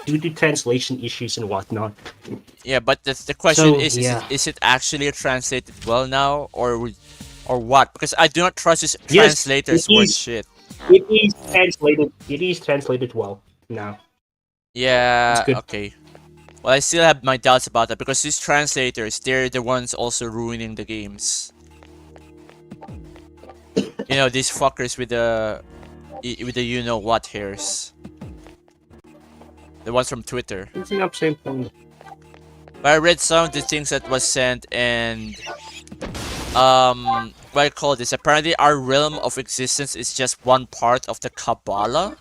due to translation issues and whatnot. Yeah, but the question So, is, yeah. is it actually translated well now, or what? Because I do not trust these Yes, translators it worth is. shit. It is translated. It is translated well now. Yeah, It's good. okay. Well, I still have my doubts about that because these translators, they're the ones also ruining the games. You know, these fuckers with the you know what hairs. The ones from Twitter. It's an same thing. But I read some of the things that was sent, and what I call this? Apparently, our realm of existence is just one part of the Kabbalah.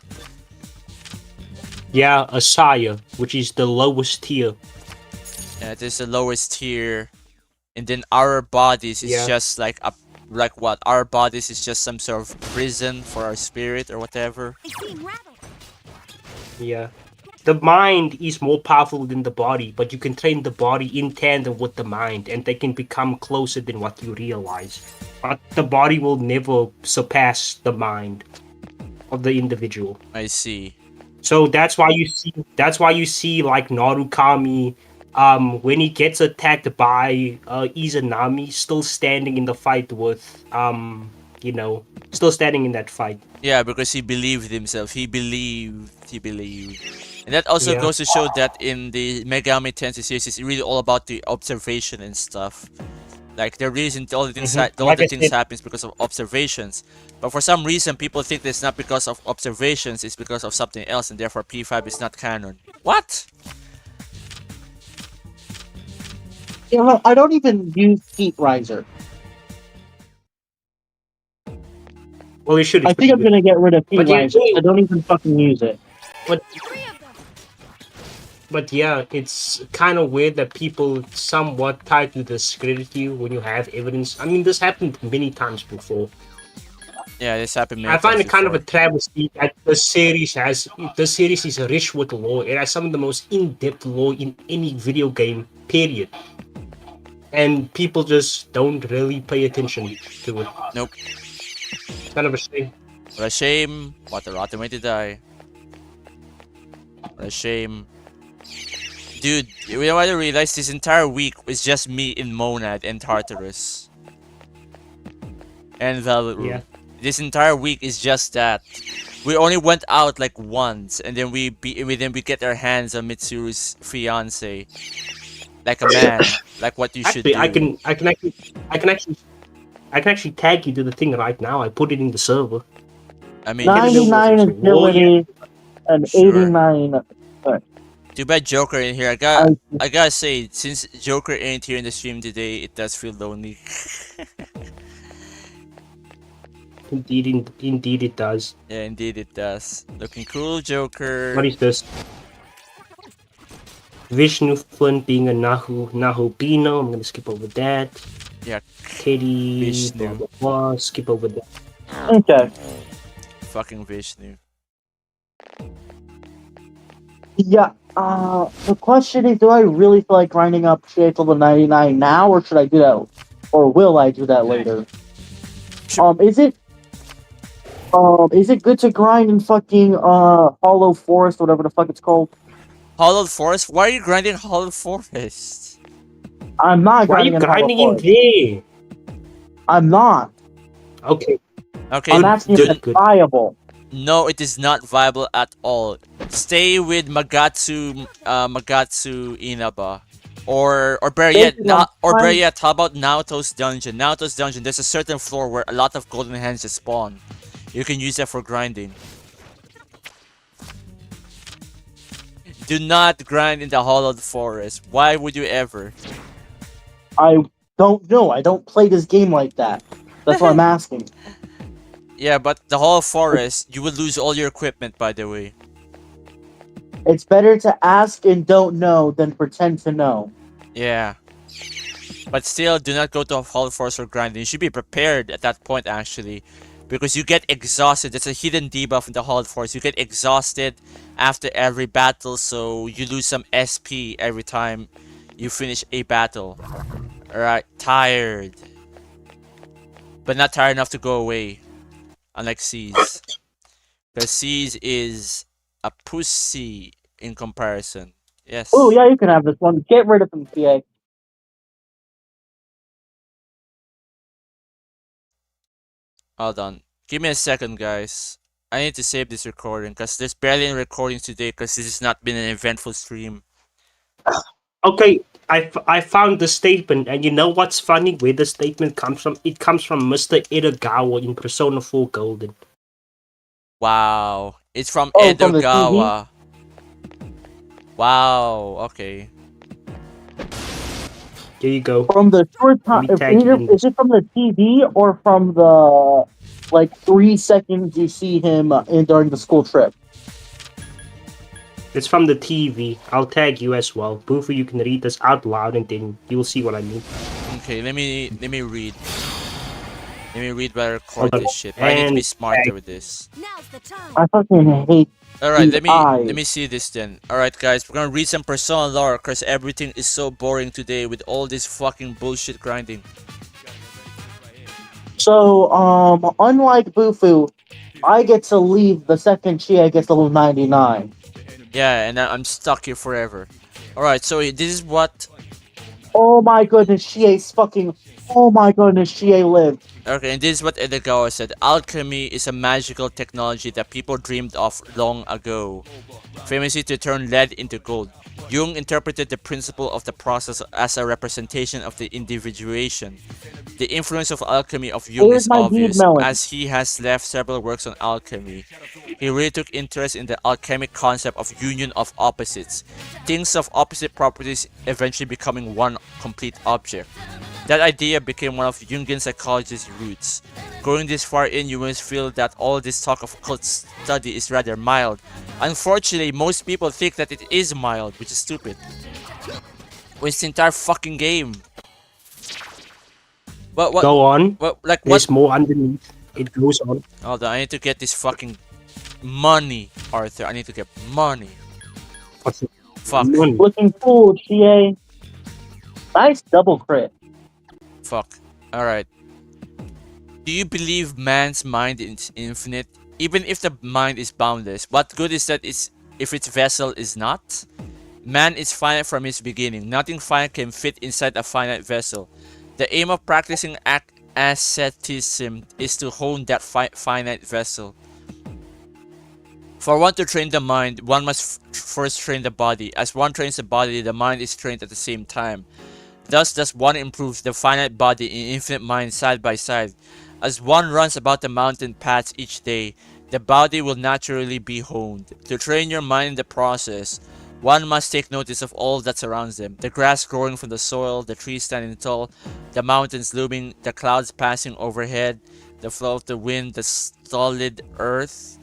Yeah, a Saya, which is the lowest tier. Yeah, it is the lowest tier, and then our bodies is Yeah. just like a like what? Our bodies is just some sort of prison for our spirit or whatever. I see rabbit. Yeah. The mind is more powerful than the body, but you can train the body in tandem with the mind, and they can become closer than what you realize. But the body will never surpass the mind of the individual. I see. So that's why you see. That's why you see like Narukami, when he gets attacked by Izanami, still standing in the fight with still standing in that fight. Yeah, because he believed himself. He believed. He believed. And that also Yeah. goes to show that in the Megami Tensei series, it's really all about the observation and stuff. Like the reason all the things all Like the I things said, happens because of observations. But for some reason, people think it's not because of observations; it's because of something else, and therefore P5 is not canon. What? You know, I don't even use Heat Riser. well, you should. I think I'm gonna get rid of Heat But you Riser. I don't even fucking use it. But Three of them. But yeah, it's kind of weird that people somewhat try to discredit you when you have evidence. I mean, this happened many times before. Yeah, this happened many I find times it kind of a before. travesty that this series is rich with lore. It has some of the most in-depth lore in any video game, period. And people just don't really pay attention to it. Nope. It's kind of a shame. What a shame. What a rotten way to die. What a shame. Dude, you know what I realized? This entire week was just me in Monad and Tartarus. And Velvet Room. Yeah. This entire week is just that. We only went out like once, and then we get our hands on Mitsuru's fiance, like a man, like what you should Actually, do. I can actually tag you to the thing right now. I put it in the server. I mean, 99 agility and Sure. 89. Too bad Joker in here. I gotta say, since Joker ain't here in the stream today, it does feel lonely. Indeed it does. Yeah, indeed it does. Looking cool, Joker. What is this? Vishnu Flint being a Nahu Bino. I'm gonna skip over that. Yeah, Teddy, Vishnu. blah, blah, blah. Skip over that. Okay. fucking Vishnu. Yeah. The question is, do I really feel like grinding up shit till the 99 now, or should I do that, or will I do that later? Is it good to grind in fucking Hollow Forest, whatever the fuck it's called? Hollowed Forest? Why are you grinding Hollowed Forest? I'm not Why are you grinding in Hollow grinding in Forest. there? I'm not. Okay. Okay, I'm asking if do- it's viable. no, it is not viable at all. Stay with Magatsu Inaba. Or better yet, how about Naoto's dungeon? Naoto's dungeon, there's a certain floor where a lot of golden hands just spawn. You can use that for grinding. Do not grind in the Hollowed Forest. Why would you ever? I don't know. I don't play this game like that. That's what I'm asking. Yeah, but the Hollowed Forest, you will lose all your equipment, by the way. It's better to ask and don't know than pretend to know. Yeah. But still, do not go to a Hollowed Forest for grinding. You should be prepared at that point, actually. Because you get exhausted. There's a hidden debuff in the Hollowed Forest. You get exhausted after every battle, so you lose some SP every time you finish a battle. Alright, tired. But not tired enough to go away. Unlike C's. Because C's is a pussy in comparison. Yes. Oh yeah, you can have this one. Get rid of them, PA. Hold on. Give me a second, guys. I need to save this recording because there's barely any recordings today because this has not been an eventful stream. Okay, I found the statement, and you know what's funny? Where the statement comes from? It comes from Mr. Edogawa in Persona 4 Golden. Wow. It's from Oh, from the Edogawa. Wow, okay. There you go. From the short Let time, me tag you in. is it from the TV or from the like 3 seconds you see him in during the school trip? It's from the TV. I'll tag you as well. Both of you can read this out loud, and then you will see what I mean. Okay, let me read. Let me read while I record Okay. this shit. I need to be And smarter with this. Now's the time. I fucking hate Alright, these eyes. let me see this then. Alright guys, we're gonna read some Persona lore because everything is so boring today with all this fucking bullshit grinding. So, unlike Bufu, I get to leave the second Chie gets level 99. Yeah, and I'm stuck here forever. Alright, so this is what... Oh my goodness, Chie's fucking... Oh my goodness, Chie lived. Okay, and this is what Edogawa said. Alchemy is a magical technology that people dreamed of long ago, famously to turn lead into gold. Jung interpreted the principle of the process as a representation of the individuation. The influence of alchemy of Jung Here's is my deed obvious, melon. as he has left several works on alchemy. He really took interest in the alchemic concept of union of opposites, things of opposite properties eventually becoming one complete object. That idea became one of Jungian psychology's roots. Going this far in, you must feel that all this talk of occult study is rather mild. Unfortunately, most people think that it is mild, which is stupid. It's the entire fucking game. What? go on. What? Like what? There's more underneath. It goes on. Hold on, I need to get this fucking money, Arthur. I need to get money. What's it? Fuck. Money. Looking cool, Chie. Nice double crit. Fuck. Alright. Do you believe man's mind is infinite? Even if the mind is boundless, what good is that if its vessel is not? Man is finite from his beginning. Nothing finite can fit inside a finite vessel. The aim of practicing asceticism is to hone that finite vessel. For one to train the mind, one must first train the body. As one trains the body, the mind is trained at the same time. Thus does one improve the finite body and infinite mind side by side. As one runs about the mountain paths each day, the body will naturally be honed. To train your mind in the process, one must take notice of all that surrounds them. The grass growing from the soil, the trees standing tall, the mountains looming, the clouds passing overhead, the flow of the wind, the solid earth.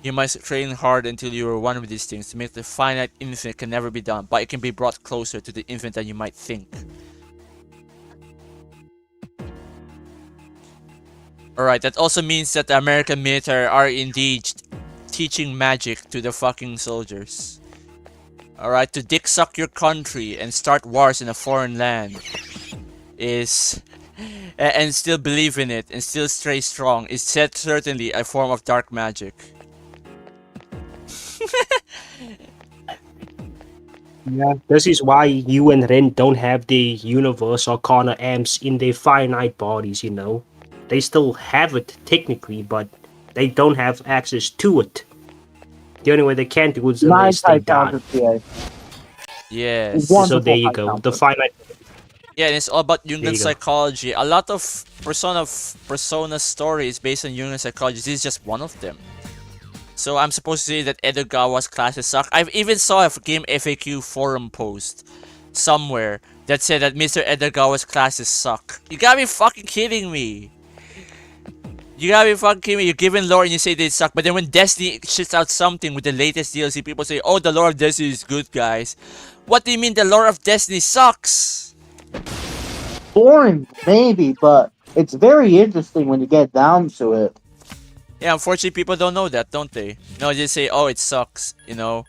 You must train hard until you are one with these things. To make the finite infinite can never be done, but it can be brought closer to the infinite than you might think. Alright, that also means that the American military are indeed teaching magic to the fucking soldiers. Alright, to dick suck your country and start wars in a foreign land is... and still believe in it and still stay strong is certainly a form of dark magic. Yeah. This is why you and Ren don't have the universe arcana amps in their finite bodies, you know. They still have it technically, but they don't have access to it. The only way they can do it is unless Nice they high die. counter, Chie. Yes. Wonderful So there you high go. counter. The finite. Yeah, and it's all about There Jungian you go. psychology. A lot of Persona stories based on Jungian psychology. This is just one of them. So I'm supposed to say that Edogawa's classes suck. I've even saw a game FAQ forum post somewhere that said that Mr. Edogawa's classes suck. You gotta be fucking kidding me. You gotta be fucking kidding me. You're giving lore and you say they suck, but then when Destiny shits out something with the latest DLC, people say, oh, the lore of Destiny is good, guys. What do you mean the lore of Destiny sucks? Boring, maybe, but it's very interesting when you get down to it. Yeah, unfortunately, people don't know that, don't they? No, they just say, oh, it sucks, you know?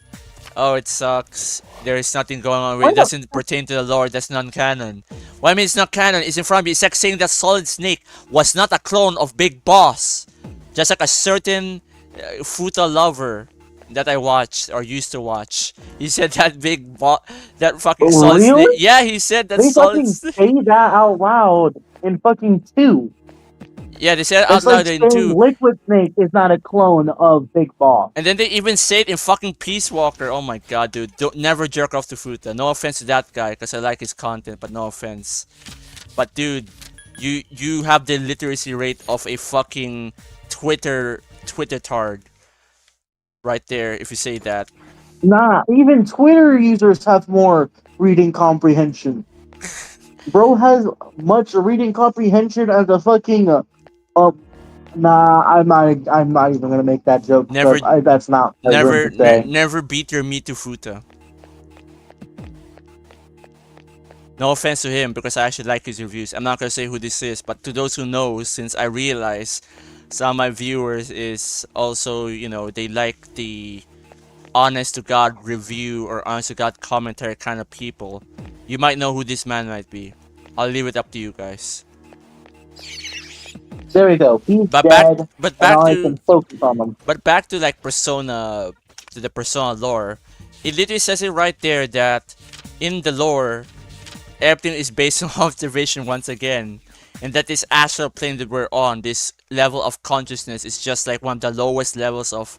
Oh, it sucks. There is nothing going on with it. It doesn't pertain to the lore. That's non-canon. Well, I mean, it's not canon. It's in front of me. It's like saying that Solid Snake was not a clone of Big Boss. Just like a certain Futa lover that I watched or used to watch. He said that that fucking Solid Really? Snake. Yeah, he said that They Solid fucking Snake. say that out loud in fucking 2. Yeah, they said it out It's like loud in saying 2. Liquid Snake is not a clone of Big Boss. And then they even say it in fucking Peace Walker. Oh my god, dude. Don't never jerk off to Futa. No offense to that guy, because I like his content, but no offense. But dude, you have the literacy rate of a fucking Twitter tard. Right there, if you say that. Nah, even Twitter users have more reading comprehension. Bro has much reading comprehension as a fucking nah, I'm not even gonna make that joke Never, because that's not a room to say. never beat your meat to Futa. No offense to him because I actually like his reviews. I'm not gonna say who this is, but to those who know, since I realize some of my viewers is also, you know, they like the honest to God review or honest to God commentary kind of people. You might know who this man might be. I'll leave it up to you guys. There we go. He's But dead, and back now I to can focus on him. like Persona, to the Persona lore. It literally says it right there that in the lore, everything is based on observation once again. And that this astral plane that we're on, this level of consciousness, is just like one of the lowest levels of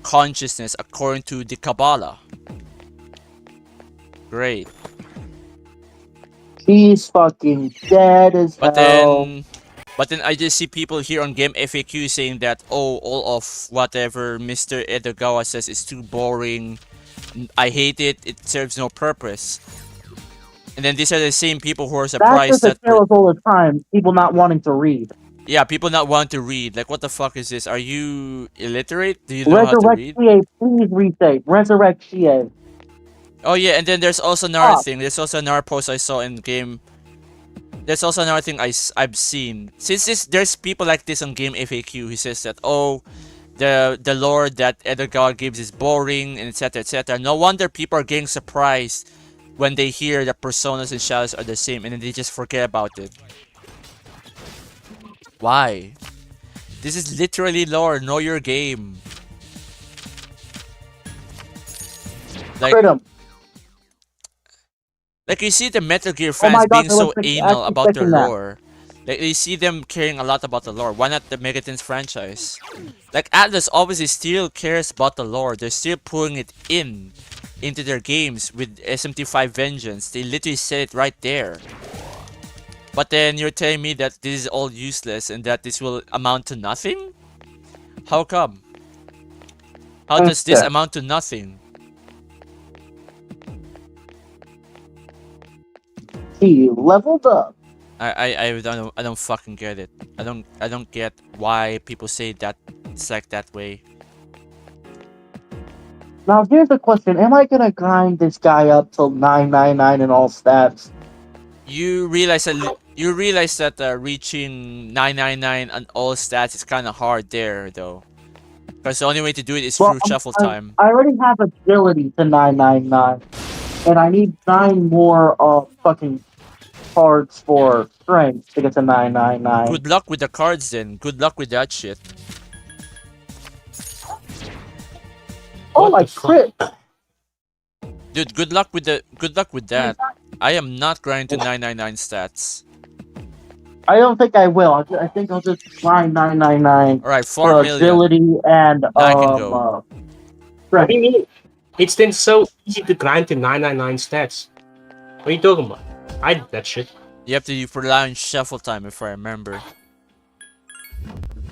consciousness according to the Kabbalah. Great. He's fucking dead as But hell. then I just see people here on Game FAQ saying that, oh, all of whatever Mr. Edogawa says is too boring. I hate it. It serves no purpose. And then these are the same people who are That's surprised just a that tale of all the time. People not wanting to read. yeah, people not want to read. Like, what the fuck is this? Are you illiterate? Do you know how to Resurrect read? CA, please restate. Resurrect CA. Oh yeah, and then there's also another thing. There's also another post I saw in game. There's also another thing I've seen. Since there's people like this on Game FAQ who says that, oh, the lore that Edogawa gives is boring and etc etc. No wonder people are getting surprised when they hear that personas and shadows are the same and then they just forget about it. Why? This is literally lore. Know your game. Like, Crit him. like you see the Metal Gear Oh fans my god, being I was so anal actually about their expecting that. lore. Like you see them caring a lot about the lore. Why not the Megatons franchise? Like Atlas obviously still cares about the lore. They're still pulling it into their games with SMT5 Vengeance. They literally said it right there. But then you're telling me that this is all useless and that this will amount to nothing? How come? How does this Okay. amount to nothing? He leveled up. I don't fucking get it. I don't get why people say that it's like that way. Now here's the question: am I gonna grind this guy up till 999 in all stats? You realize that reaching 999 on all stats is kind of hard there though. Because the only way to do it is Well, through shuffle time. I already have agility to 999, and I need 9 more fucking cards for strength to get to 999. Good luck with the cards then. Good luck with that shit. Oh, What my the fuck? crit! Dude, good luck with that. I am not grinding to 999 stats. I don't think I will. I think I'll just grind 999 Alright, for 4 million. agility and Now I can go. What do strength. you mean? It's then so easy to grind to 999 stats. What are you talking about? I did that shit. You have to rely on shuffle time if I remember.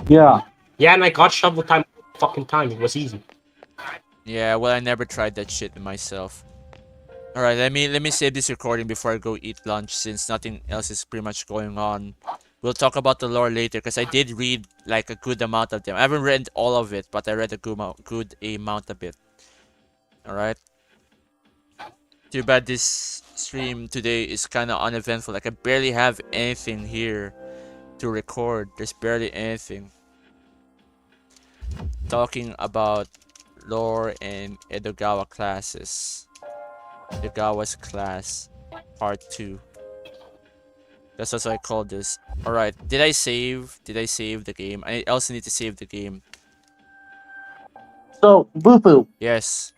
Yeah. Yeah, and I got shovel time fucking time. It was easy. Yeah, well I never tried that shit myself. Alright, let me save this recording before I go eat lunch since nothing else is pretty much going on. We'll talk about the lore later because I did read like a good amount of them. I haven't read all of it, but I read a good amount of it. Alright. Too bad this stream today is kind of uneventful. Like I barely have anything here to record. There's barely anything. Talking about lore and Edogawa classes. Edogawa's class part 2. That's what I call this. Alright, did I save? Did I save the game? I also need to save the game. So, Boo-Boo, Yes.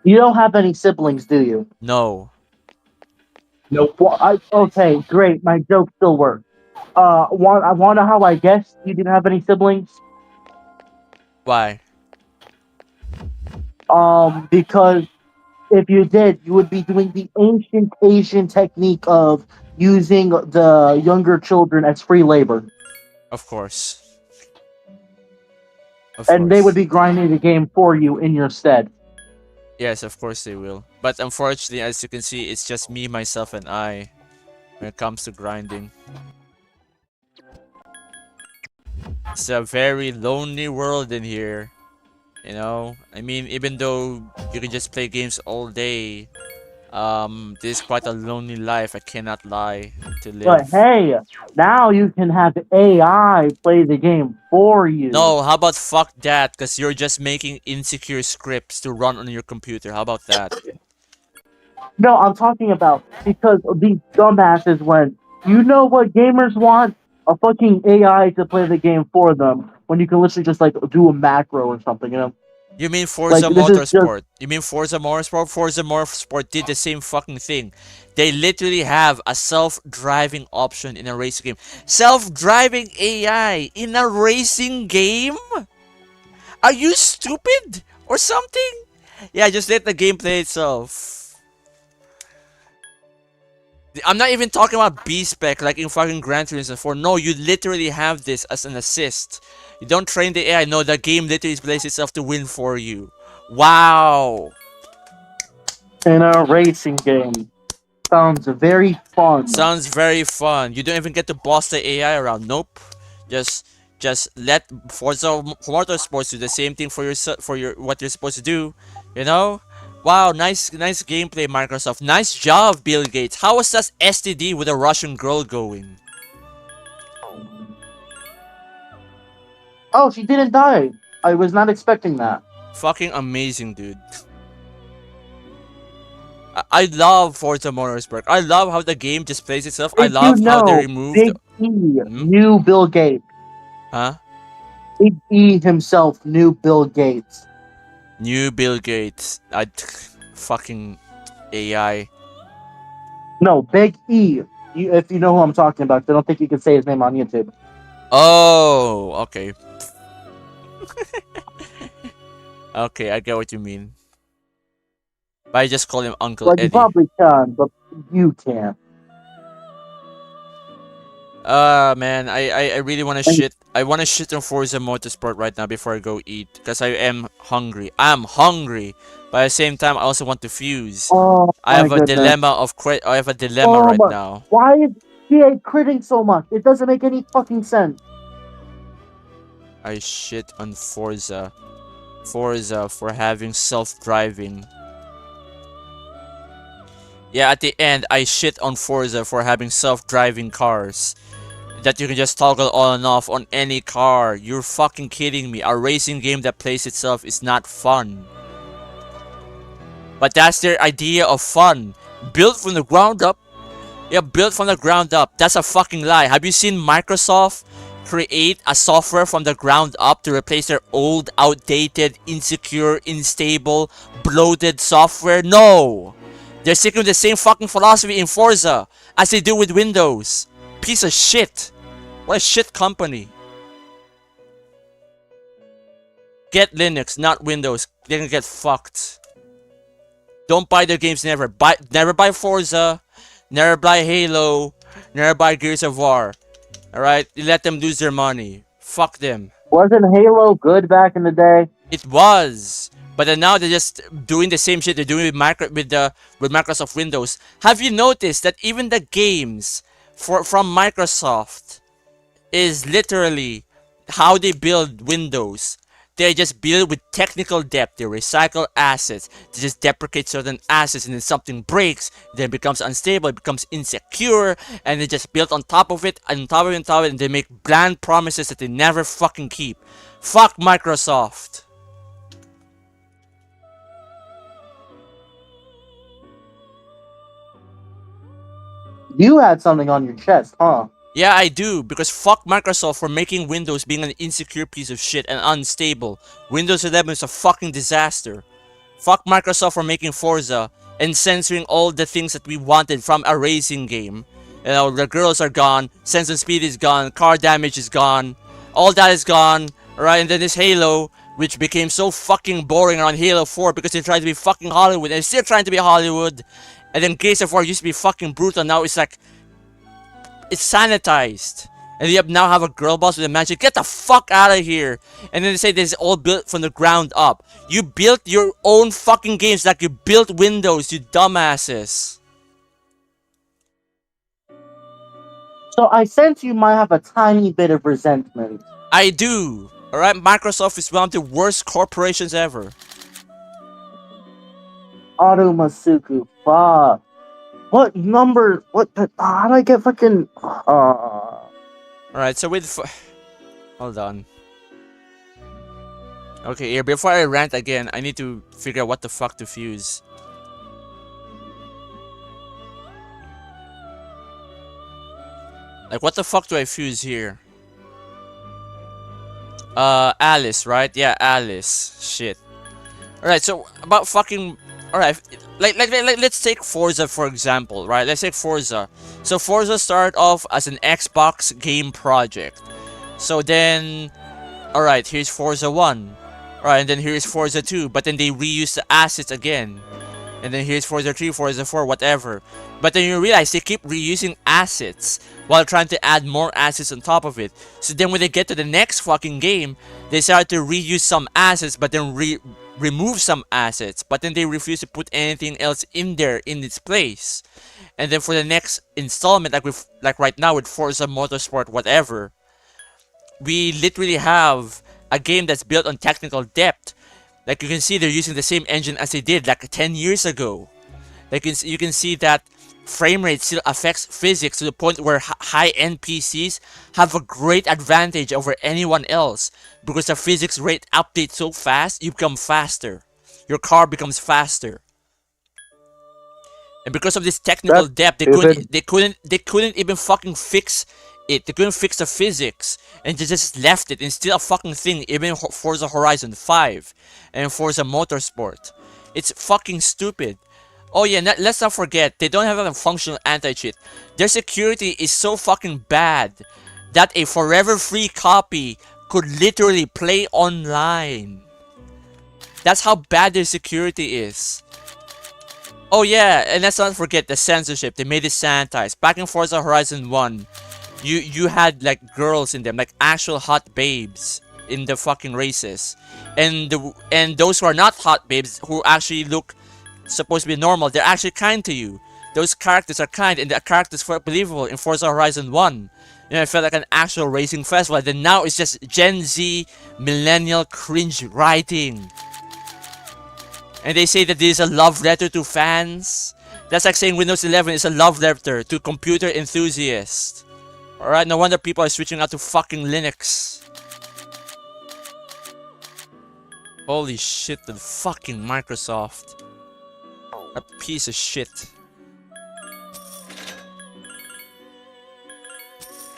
you don't have any siblings, do you? No. Nope. Well, okay, great. My joke still works. I wonder how I guessed you didn't have any siblings. Why? Because if you did, you would be doing the ancient Asian technique of using the younger children as free labor. Of course. Of And they would course. be grinding the game for you in your stead. Yes, of course they will. But unfortunately, as you can see, it's just me, myself, and I. when it comes to grinding. It's a very lonely world in here. You know? I mean, even though you can just play games all day, this is quite a lonely life, I cannot lie, to But live. hey, now you can have AI play the game for you. No, how about fuck that? Because you're just making insecure scripts to run on your computer. How about that? No, I'm talking about because these dumbasses when you know what gamers want? A fucking AI to play the game for them when you can literally just like do a macro or something, you know? You mean Forza Like, this is just- Motorsport? You mean Forza Motorsport? Forza Motorsport did the same fucking thing. They literally have a self-driving option in a racing game. Self-driving AI in a racing game? Are you stupid? Or something? Yeah, just let the game play itself. I'm not even talking about B-Spec like in fucking Gran Turismo 4. No, you literally have this as an assist. You don't train the AI. No, the game literally plays itself to win for you. Wow. in a racing game. Sounds very fun. Sounds very fun. You don't even get to boss the AI around. Nope. Just let Forza Motorsports do the same thing for your what you're supposed to do. You know? Wow, nice gameplay, Microsoft. Nice job, Bill Gates. How was that STD with a Russian girl going? Oh, she didn't die. I was not expecting that. Fucking amazing, dude. I love Forza Motorsport. I love how the game just plays itself. I If love you how they know, removed... Big E knew Bill Gates. Huh? Big E himself knew Bill Gates. New Bill Gates. Fucking AI. No, Big E. If you know who I'm talking about, I don't think you can say his name on YouTube. Oh, okay. Okay, I get what you mean. But I just call him Uncle Like, you Eddie. probably can, but you can't. Man, I really want to shit. I want to shit on Forza Motorsport right now before I go eat. Because I am hungry. I'm hungry. But at the same time, I also want to fuse. Oh, I have my a goodness. dilemma of I have a dilemma Oh right my- now. Why is EA critting so much? It doesn't make any fucking sense. I shit on Forza. Forza for having self-driving. Yeah, at the end, I shit on Forza for having self-driving cars. That you can just toggle on and off on any car. You're fucking kidding me. A racing game that plays itself is not fun. But that's their idea of fun. Built from the ground up. Yeah, built from the ground up. That's a fucking lie. Have you seen Microsoft create a software from the ground up to replace their old, outdated, insecure, unstable, bloated software? No! They're sticking with the same fucking philosophy in Forza as they do with Windows. Piece of shit. What a shit company. Get Linux, not Windows. They're gonna get fucked. Don't buy their games, never. Never buy Forza. Never buy Halo. Never buy Gears of War. Alright? You let them lose their money. Fuck them. Wasn't Halo good back in the day? It was. But then now they're just doing the same shit they're doing with Microsoft Windows. Have you noticed that even the games from Microsoft is literally how they build Windows? They just build with technical depth. They recycle assets. They just deprecate certain assets, and then something breaks, then it becomes unstable, it becomes insecure, and they just build on top of it, and they make bland promises that they never fucking keep. Fuck Microsoft. You had something on your chest, huh? Yeah, I do, because fuck Microsoft for making Windows being an insecure piece of shit and unstable. Windows 11 is a fucking disaster. Fuck Microsoft for making Forza and censoring all the things that we wanted from a racing game. You know, the girls are gone, sense and speed is gone, car damage is gone, all that is gone, right? And then there's Halo, which became so fucking boring around Halo 4 because they tried to be fucking Hollywood, and they're still trying to be Hollywood. And then Gears of War used to be fucking brutal, now it's like, it's sanitized. And you now have a girl boss with a magic. Get the fuck out of here. And then they say this is all built from the ground up. You built your own fucking games like you built Windows, you dumbasses. So I sense you might have a tiny bit of resentment. I do. Alright, Microsoft is one of the worst corporations ever. Auto Masuku. Fuck. What number? What? How do I get fucking? Alright, so with. Hold on. Okay, here, before I rant again, I need to figure out what the fuck to fuse. Like, what the fuck do I fuse here? Alice, right? Yeah, Alice. Shit. Alright, so about fucking. Alright, let's take Forza for example, right? Let's take Forza. So Forza started off as an Xbox game project. So then, alright, here's Forza 1. Alright, and then here's Forza 2, but then they reuse the assets again. And then here's Forza 3, Forza 4, whatever. But then you realize they keep reusing assets while trying to add more assets on top of it. So then when they get to the next fucking game, they start to reuse some assets, but then remove some assets. But then they refuse to put anything else in there in its place. And then for the next installment, like right now with Forza Motorsport, whatever, we literally have a game that's built on technical depth. Like you can see they're using the same engine as they did like 10 years ago. Like you can see that frame rate still affects physics to the point where high-end PCs have a great advantage over anyone else because the physics rate updates so fast, you become faster. Your car becomes faster. And because of this technical depth, they couldn't even fucking fix it. They couldn't fix the physics, and they just left it. And still a fucking thing, even Forza Horizon 5 and Forza Motorsport. It's fucking stupid. Oh yeah, let's not forget, they don't have a functional anti-cheat. Their security is so fucking bad that a forever free copy could literally play online. That's how bad their security is. Oh yeah, and let's not forget the censorship. They made it sanitized. Back in Forza Horizon 1, you had like girls in them, like actual hot babes in the fucking races. And those who are not hot babes, who actually look supposed to be normal, they're actually kind to you. Those characters are kind, and the characters felt believable in Forza Horizon 1. You know, it felt like an actual racing festival. Then now it's just Gen Z, millennial cringe writing. And they say that this is a love letter to fans. That's like saying Windows 11 is a love letter to computer enthusiasts. Alright, no wonder people are switching out to fucking Linux. Holy shit, the fucking Microsoft. A piece of shit.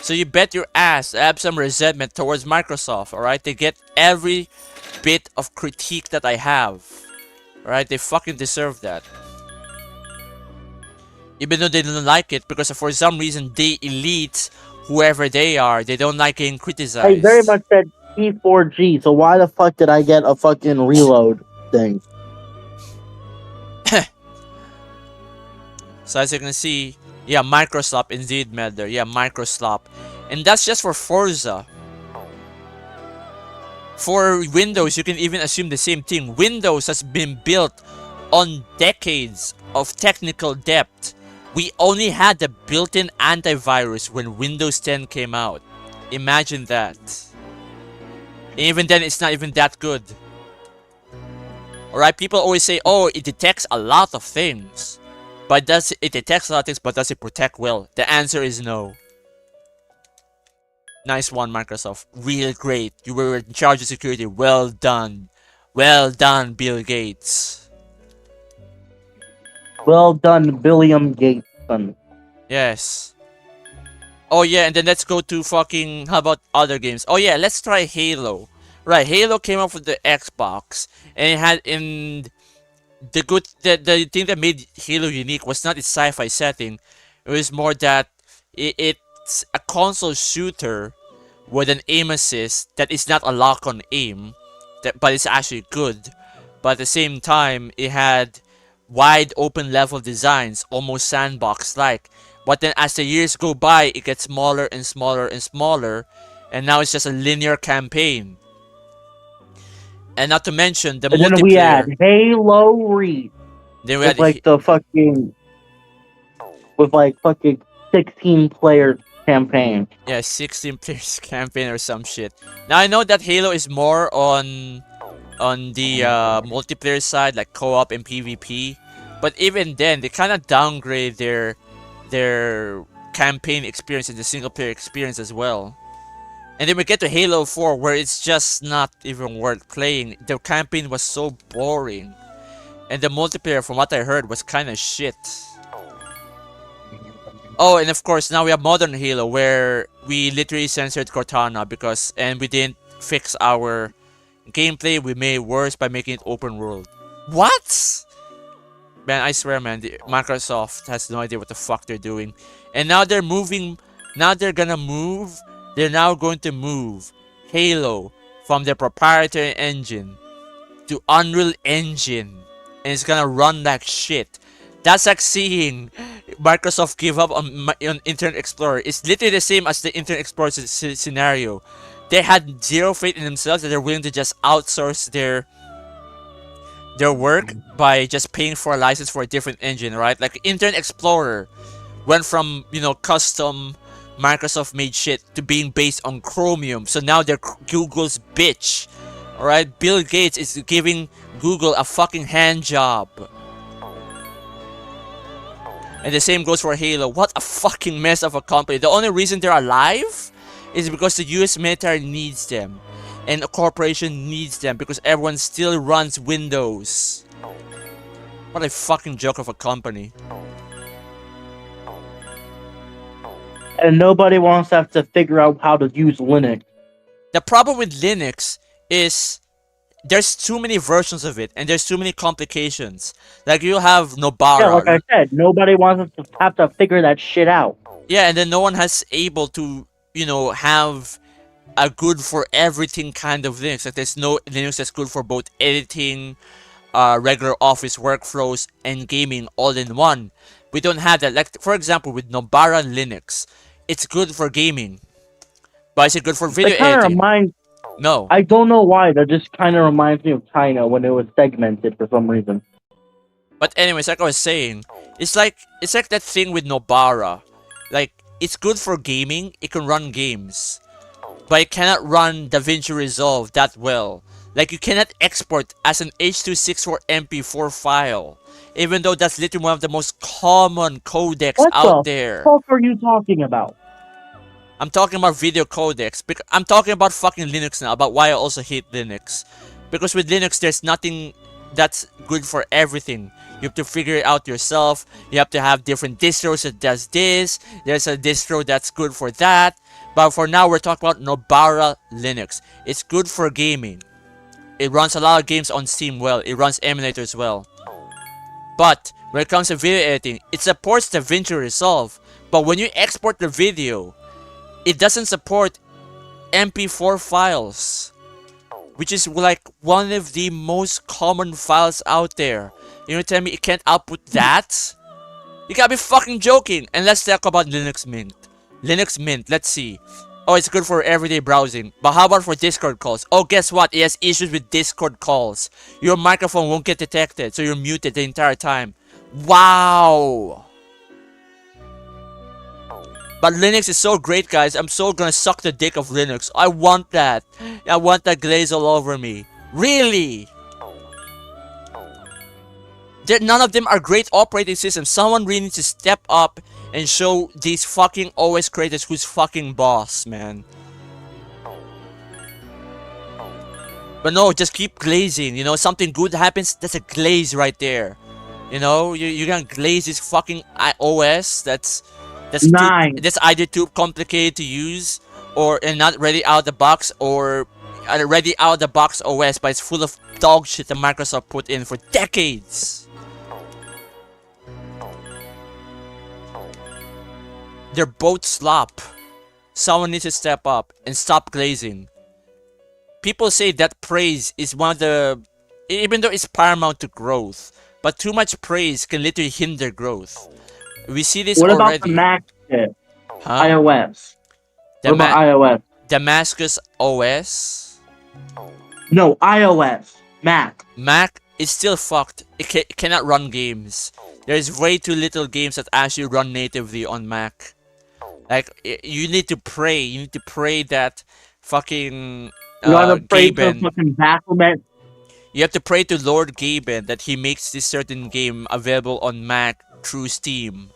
So you bet your ass I have some resentment towards Microsoft, alright? They get every bit of critique that I have. Alright, they fucking deserve that. Even though they don't like it, because for some reason they elite whoever they are. They don't like getting criticized. I very much said P4G, so why the fuck did I get a fucking reload thing? So as you can see, yeah, Microsoft indeed, Melder. Yeah, Microsoft. And that's just for Forza. For Windows, you can even assume the same thing. Windows has been built on decades of technical depth. We only had the built-in antivirus when Windows 10 came out. Imagine that. And even then, it's not even that good. Alright, people always say, oh, it detects a lot of things. But it detects a lot of things, but does it protect well? The answer is no. Nice one, Microsoft. Real great. You were in charge of security. Well done. Well done, Bill Gates. Well done, Billiam Gates. Yes. Oh yeah, and then let's go to fucking... How about other games? Oh yeah, let's try Halo. Right, Halo came out with the Xbox. And it had in... The thing that made Halo unique was not its sci-fi setting. It was more that it's a console shooter with an aim assist that is not a lock-on aim, but it's actually good. But at the same time, it had wide open level designs, almost sandbox-like. But then as the years go by, it gets smaller and smaller and smaller, and now it's just a linear campaign. And not to mention the multiplayer. And then we had Halo Reach. Then we with had like 16 players campaign. Yeah, 16 players campaign or some shit. Now I know that Halo is more on the multiplayer side, like co-op and PvP. But even then, they kind of downgrade their campaign experience and the single player experience as well. And then we get to Halo 4, where it's just not even worth playing. The campaign was so boring, and the multiplayer, from what I heard, was kind of shit. Oh, and of course, now we have modern Halo, where we literally censored Cortana and we didn't fix our gameplay. We made it worse by making it open world. What? Man, I swear, man, Microsoft has no idea what the fuck they're doing. And now they're moving. Now they're gonna move. They're now going to move Halo from their proprietary engine to Unreal Engine, and it's gonna run like shit. That's like seeing Microsoft give up on Internet Explorer. It's literally the same as the Internet Explorer scenario. They had zero faith in themselves that they're willing to just outsource their work by just paying for a license for a different engine, right? Like Internet Explorer went from, custom Microsoft made shit to being based on Chromium. So now they're Google's bitch. Alright? Bill Gates is giving Google a fucking hand job. And the same goes for Halo. What a fucking mess of a company. The only reason they're alive is because the US military needs them. And a corporation needs them because everyone still runs Windows. What a fucking joke of a company. And nobody wants to have to figure out how to use Linux. The problem with Linux is there's too many versions of it and there's too many complications. Like you have Nobara. Yeah, like I said, nobody wants to have to figure that shit out. Yeah, and then no one has able to, have a good for everything kind of Linux. Like there's no Linux that's good for both editing, regular office workflows, and gaming all in one. We don't have that. Like for example, with Nobara Linux, it's good for gaming, but is it good for video editing? No. I don't know why. That just kind of reminds me of China when it was segmented for some reason. But anyways, like I was saying, it's like that thing with Nobara. Like it's good for gaming. It can run games, but it cannot run DaVinci Resolve that well. Like you cannot export as an H.264 MP4 file, even though that's literally one of the most common codecs out there. What the fuck are you talking about? I'm talking about video codecs. I'm talking about fucking Linux now, about why I also hate Linux. Because with Linux, there's nothing that's good for everything. You have to figure it out yourself. You have to have different distros that does this. There's a distro that's good for that. But for now, we're talking about Nobara Linux. It's good for gaming. It runs a lot of games on Steam well. It runs emulators well. But when it comes to video editing, it supports DaVinci Resolve. But when you export the video, it doesn't support MP4 files, which is like one of the most common files out there. You tell me it can't output that? You gotta be fucking joking. And let's talk about Linux Mint. Linux Mint, let's see. Oh, it's good for everyday browsing. But how about for Discord calls? Oh, guess what? It has issues with Discord calls. Your microphone won't get detected, so you're muted the entire time. Wow! But Linux is so great, guys. I'm so gonna suck the dick of Linux. I want that. I want that glaze all over me. Really? None of them are great operating systems. Someone really needs to step up and show these fucking OS creators who's fucking boss, man. But no, just keep glazing. Something good happens, that's a glaze right there. You're gonna glaze this fucking OS that's either too complicated to use and not ready out of the box, or a ready out of the box OS, but it's full of dog shit that Microsoft put in for decades. They're both slop. Someone needs to step up and stop glazing. People say that praise is one of the... Even though it's paramount to growth, but too much praise can literally hinder growth. We see this already. What about the Mac shit? Huh? iOS. What about iOS? Damascus OS? No, iOS. Mac. Mac is still fucked. It cannot run games. There's way too little games that actually run natively on Mac. Like you need to pray. You need to pray that fucking You gotta pray to Gaben. fucking Baphomet. You have to pray to Lord Gaben that he makes this certain game available on Mac through Steam.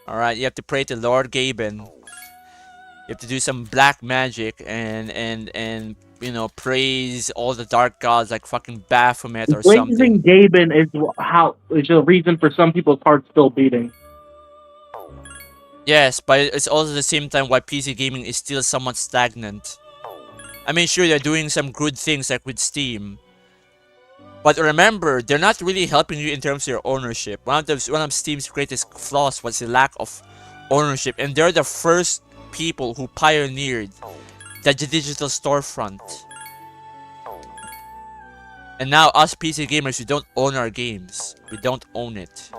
Alright, you have to pray to Lord Gaben. You have to do some black magic and you know praise all the dark gods like fucking Baphomet or Blazing something. Gaben is the reason for some people's hearts still beating. Yes, but it's also the same time why PC gaming is still somewhat stagnant. I mean, sure, they're doing some good things like with Steam. But remember, they're not really helping you in terms of your ownership. One of Steam's greatest flaws was the lack of ownership, and they're the first people who pioneered the digital storefront. And now us PC gamers, we don't own our games. We don't own it.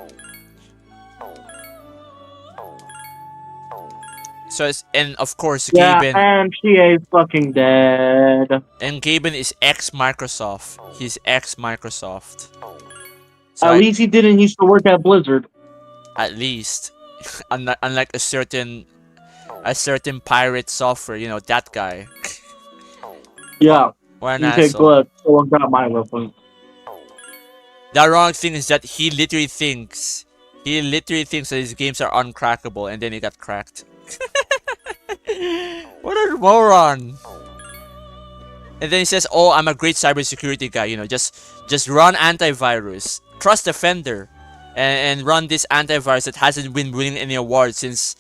So and of course Yeah, Gaben and she is fucking dead. and Gaben is ex Microsoft. He's ex Microsoft. So At least he didn't used to work at Blizzard. at least unlike a certain pirate software, you know, that guy. Yeah, What an okay, asshole. good. Someone got my weapon. The ironic thing is that he literally thinks that his games are uncrackable, and then he got cracked. What a moron! And then he says, "Oh, I'm a great cybersecurity guy. You know, just run antivirus, trust Defender, and run this antivirus that hasn't been winning any awards since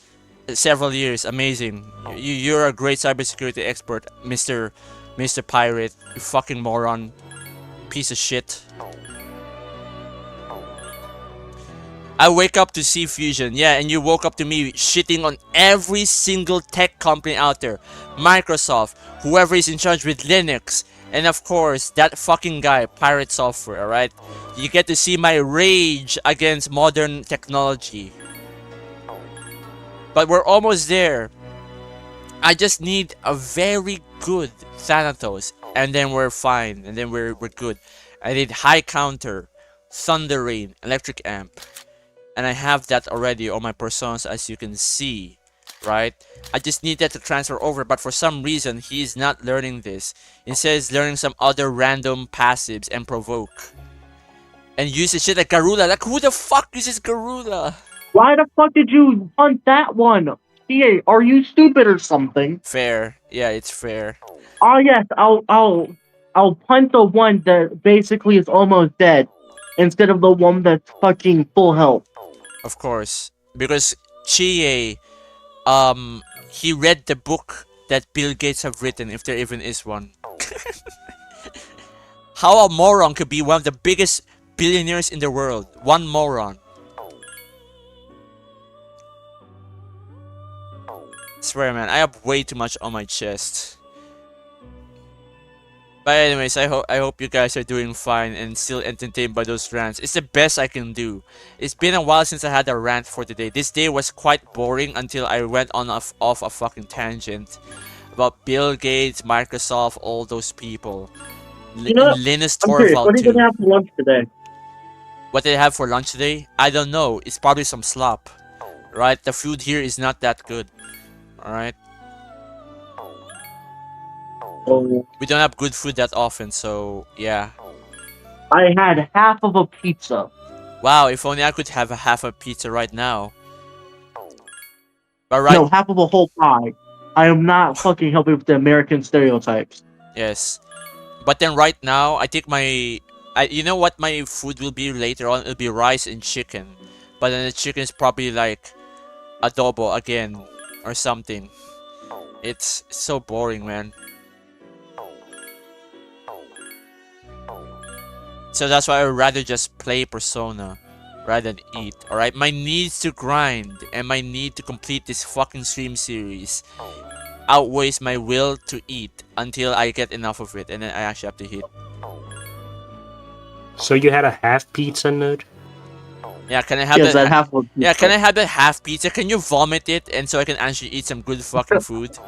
several years. Amazing. You're a great cybersecurity expert, Mr. Pirate. You fucking moron, piece of shit." I wake up to see Fusion, yeah, and you woke up to me shitting on every single tech company out there. Microsoft, whoever is in charge with Linux, and of course, that fucking guy, Pirate Software, alright? You get to see my rage against modern technology. But we're almost there. I just need a very good Thanatos, and then we're fine, and then we're good. I need High Counter, Thunder Rain, Electric Amp. And I have that already on my personas, as you can see, right? I just need that to transfer over, but for some reason he is not learning this. Instead he's learning some other random passives and provoke. And uses shit like Garuda. Like, who the fuck uses Garuda? Why the fuck did you hunt that one? EA, are you stupid or something? Fair. Yeah, it's fair. Oh yes, I'll punt the one that basically is almost dead, instead of the one that's fucking full health. Of course. Because Chie, he read the book that Bill Gates have written, if there even is one. How a moron could be one of the biggest billionaires in the world? One moron. Swear, man, I have way too much on my chest. But anyways, I hope you guys are doing fine and still entertained by those rants. It's the best I can do. It's been a while since I had a rant for today. This day was quite boring until I went on off a fucking tangent about Bill Gates, Microsoft, all those people. You know, Linus I'm curious, what are Torvald you gonna too. have for lunch today? What did I have for lunch today? I don't know. It's probably some slop. Right? The food here is not that good. Alright? Oh, We don't have good food that often, so yeah. I had half of a pizza. Wow, if only I could have a half a pizza right now. But right, No, half of a whole pie. I am not fucking helping with the American stereotypes. yes. But then right now, I think you know what my food will be later on? It'll be rice and chicken. But then the chicken is probably like adobo again or something. It's so boring, man. So that's why I would rather just play Persona rather than eat, alright? My needs to grind and my need to complete this fucking stream series outweighs my will to eat until I get enough of it and then I actually have to hit. So you had a half pizza, nerd? Yeah, can I have Yes, that? that half of a pizza. Yeah, can I have that half pizza? Can you vomit it and so I can actually eat some good fucking food?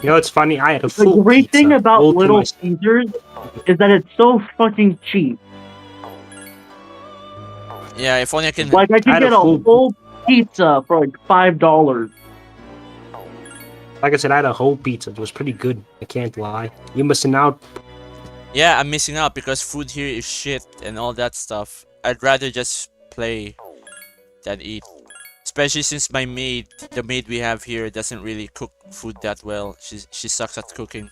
You know, it's funny. I had a The full great thing pizza about all to Little myself. Caesars is that it's so fucking cheap. Yeah, if only I can. Like, I I could had a get a full- full pizza for like $5. Like I said, I had a whole pizza. It was pretty good. I can't lie. You're missing out. Yeah, I'm missing out because food here is shit and all that stuff. I'd rather just play than eat. Especially since the maid we have here, doesn't really cook food that well. She sucks at cooking.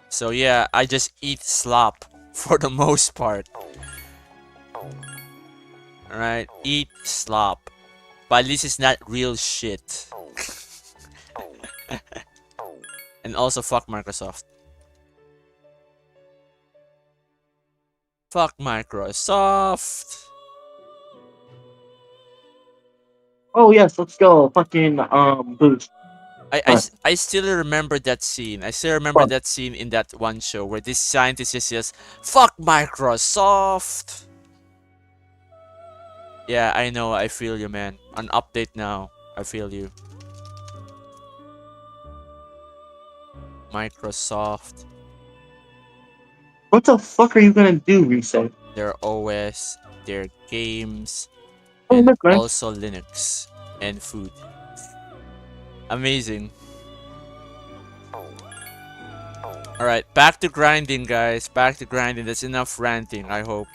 So yeah, I just eat slop for the most part. Alright, eat slop. But at least it's not real shit. And also fuck Microsoft. Fuck Microsoft. Oh yes, let's go. Fucking boost. I still remember that scene. I still remember that scene in that one show where this scientist is just fuck Microsoft. Yeah, I know. I feel you, man. An update now. I feel you. Microsoft. What the fuck are you gonna do, Reset? Their OS, their games, Oh, and look, man. also Linux and food. Amazing. Alright, back to grinding, guys. Back to grinding. That's enough ranting, I hope.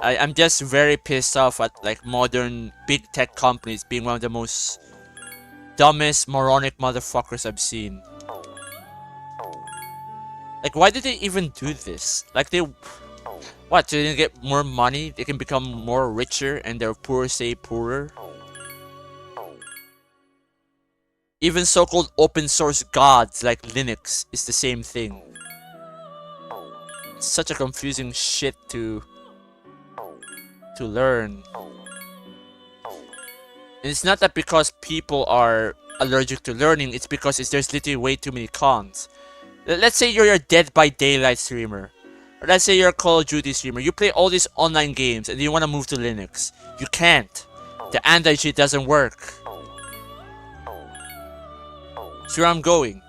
I'm just very pissed off at like modern big tech companies being one of the most dumbest moronic motherfuckers I've seen. Like, why did they even do this? Like, what, so they can get more money? They can become more richer and their poor stay poorer? Even so-called open source gods like Linux is the same thing. It's such a confusing shit to learn. And it's not that because people are allergic to learning, it's because there's literally way too many cons. Let's say you're a Dead by Daylight streamer. Or let's say you're a Call of Duty streamer. You play all these online games and you want to move to Linux. You can't. The anti-cheat doesn't work. See where I'm going.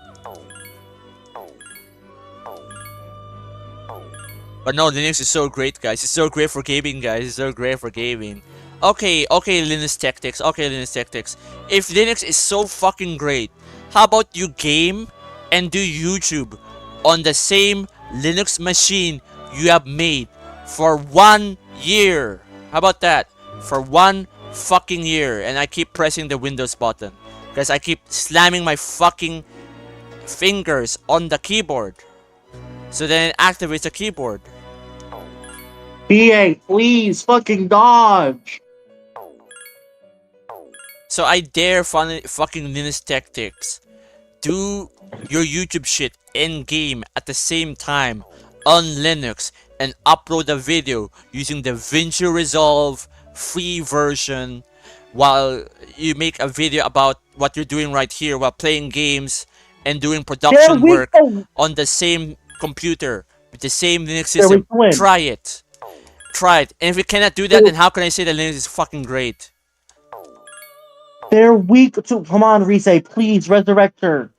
But no, Linux is so great, guys. It's so great for gaming, guys. It's so great for gaming. Okay, Linux Tactics. Okay, Linux Tactics. If Linux is so fucking great, how about you game and do YouTube on the same Linux machine you have made for 1 year? How about that? For 1 fucking year. And I keep pressing the Windows button. Because I keep slamming my fucking fingers on the keyboard. So then it activates the keyboard. BA, please, fucking dodge. So I dare fucking Linux Tactics. Do your YouTube shit in game at the same time on Linux and upload a video using the DaVinci Resolve free version while you make a video about what you're doing right here while playing games and doing production work on the same computer with the same Linux system. Try it. Try it. And if you cannot do that, then how can I say that Linux is fucking great? They're weak to. Come on, Reset, please resurrect her.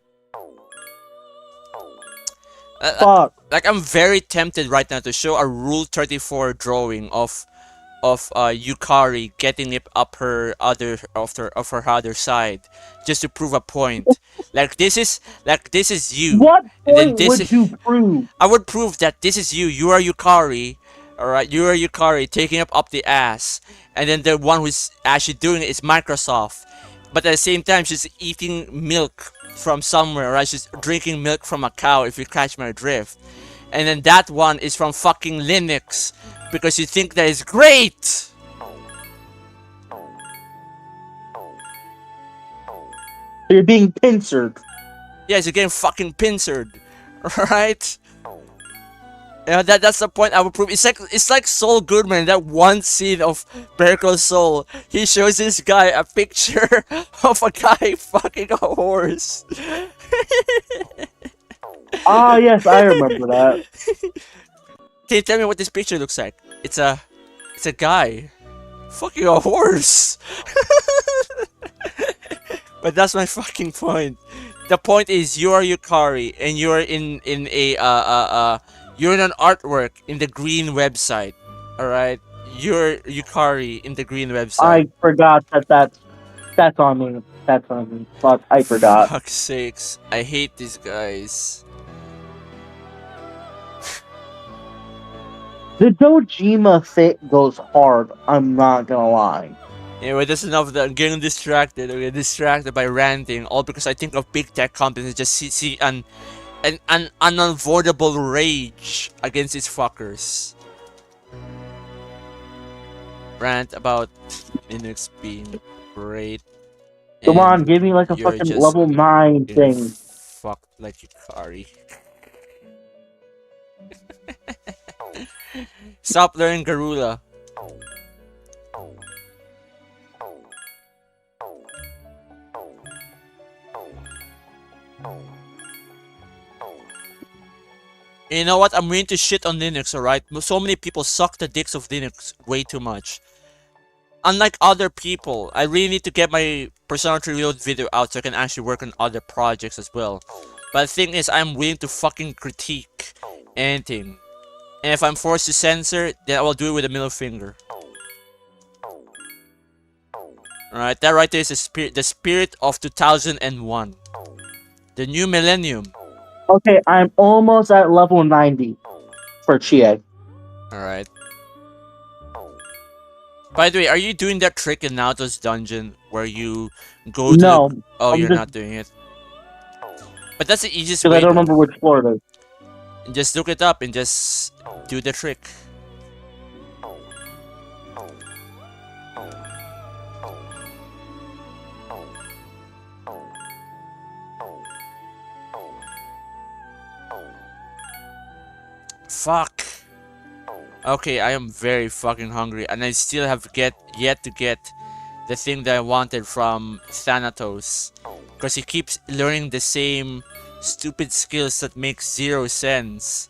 Fuck. Like, I'm very tempted right now to show a Rule 34 drawing of Yukari getting it up her other side just to prove a point. Like this is you. What point would you prove? I would prove that this is you. You are Yukari. Alright, you are Yukari taking up the ass. And then the one who's actually doing it is Microsoft. But at the same time, she's eating milk from somewhere, right? She's drinking milk from a cow, if you catch my drift. And then that one is from fucking Linux. Because you think that is great! You're being pincered. Yes, you're getting fucking pincered. Right? Yeah, that's the point I would prove. It's like Saul Goodman, that one scene of Better Call Saul. He shows this guy a picture of a guy fucking a horse. Ah, yes, I remember that. Can you tell me what this picture looks like? It's a guy fucking a horse. But that's my fucking point. The point is, you are Yukari and you're in a you're in an artwork in the green website. Alright? You're Yukari in the green website. I forgot that's on me. That's on me. But I forgot. Fuck's sakes. I hate these guys. The Dojima fit goes hard. I'm not gonna lie. Anyway, that's enough of that. I'm getting distracted. I'm getting distracted by ranting, all because I think of big tech companies and just see an unavoidable rage against these fuckers. Rant about Linux being great. Come and on, give me like a you're fucking just level 9 getting thing. fucked like Yukari. Stop learning Garula. You know what? I'm willing to shit on Linux, alright? So many people suck the dicks of Linux way too much. Unlike other people, I really need to get my Persona 3 Reload video out so I can actually work on other projects as well. But the thing is, I'm willing to fucking critique anything. And if I'm forced to censor, then I will do it with a middle finger. Alright, that right there is the spirit of 2001. The new millennium. Okay, I'm almost at level 90 for Chie. Alright. By the way, are you doing that trick in Naoto's dungeon where you go to No, the... Oh, I'm you're just- not doing it. But that's the easiest because way I don't though. remember which floor it is. And just look it up and just do the trick. Fuck. Okay, I am very fucking hungry and I still have yet to get the thing that I wanted from Thanatos. Because he keeps learning the same stupid skills that make zero sense.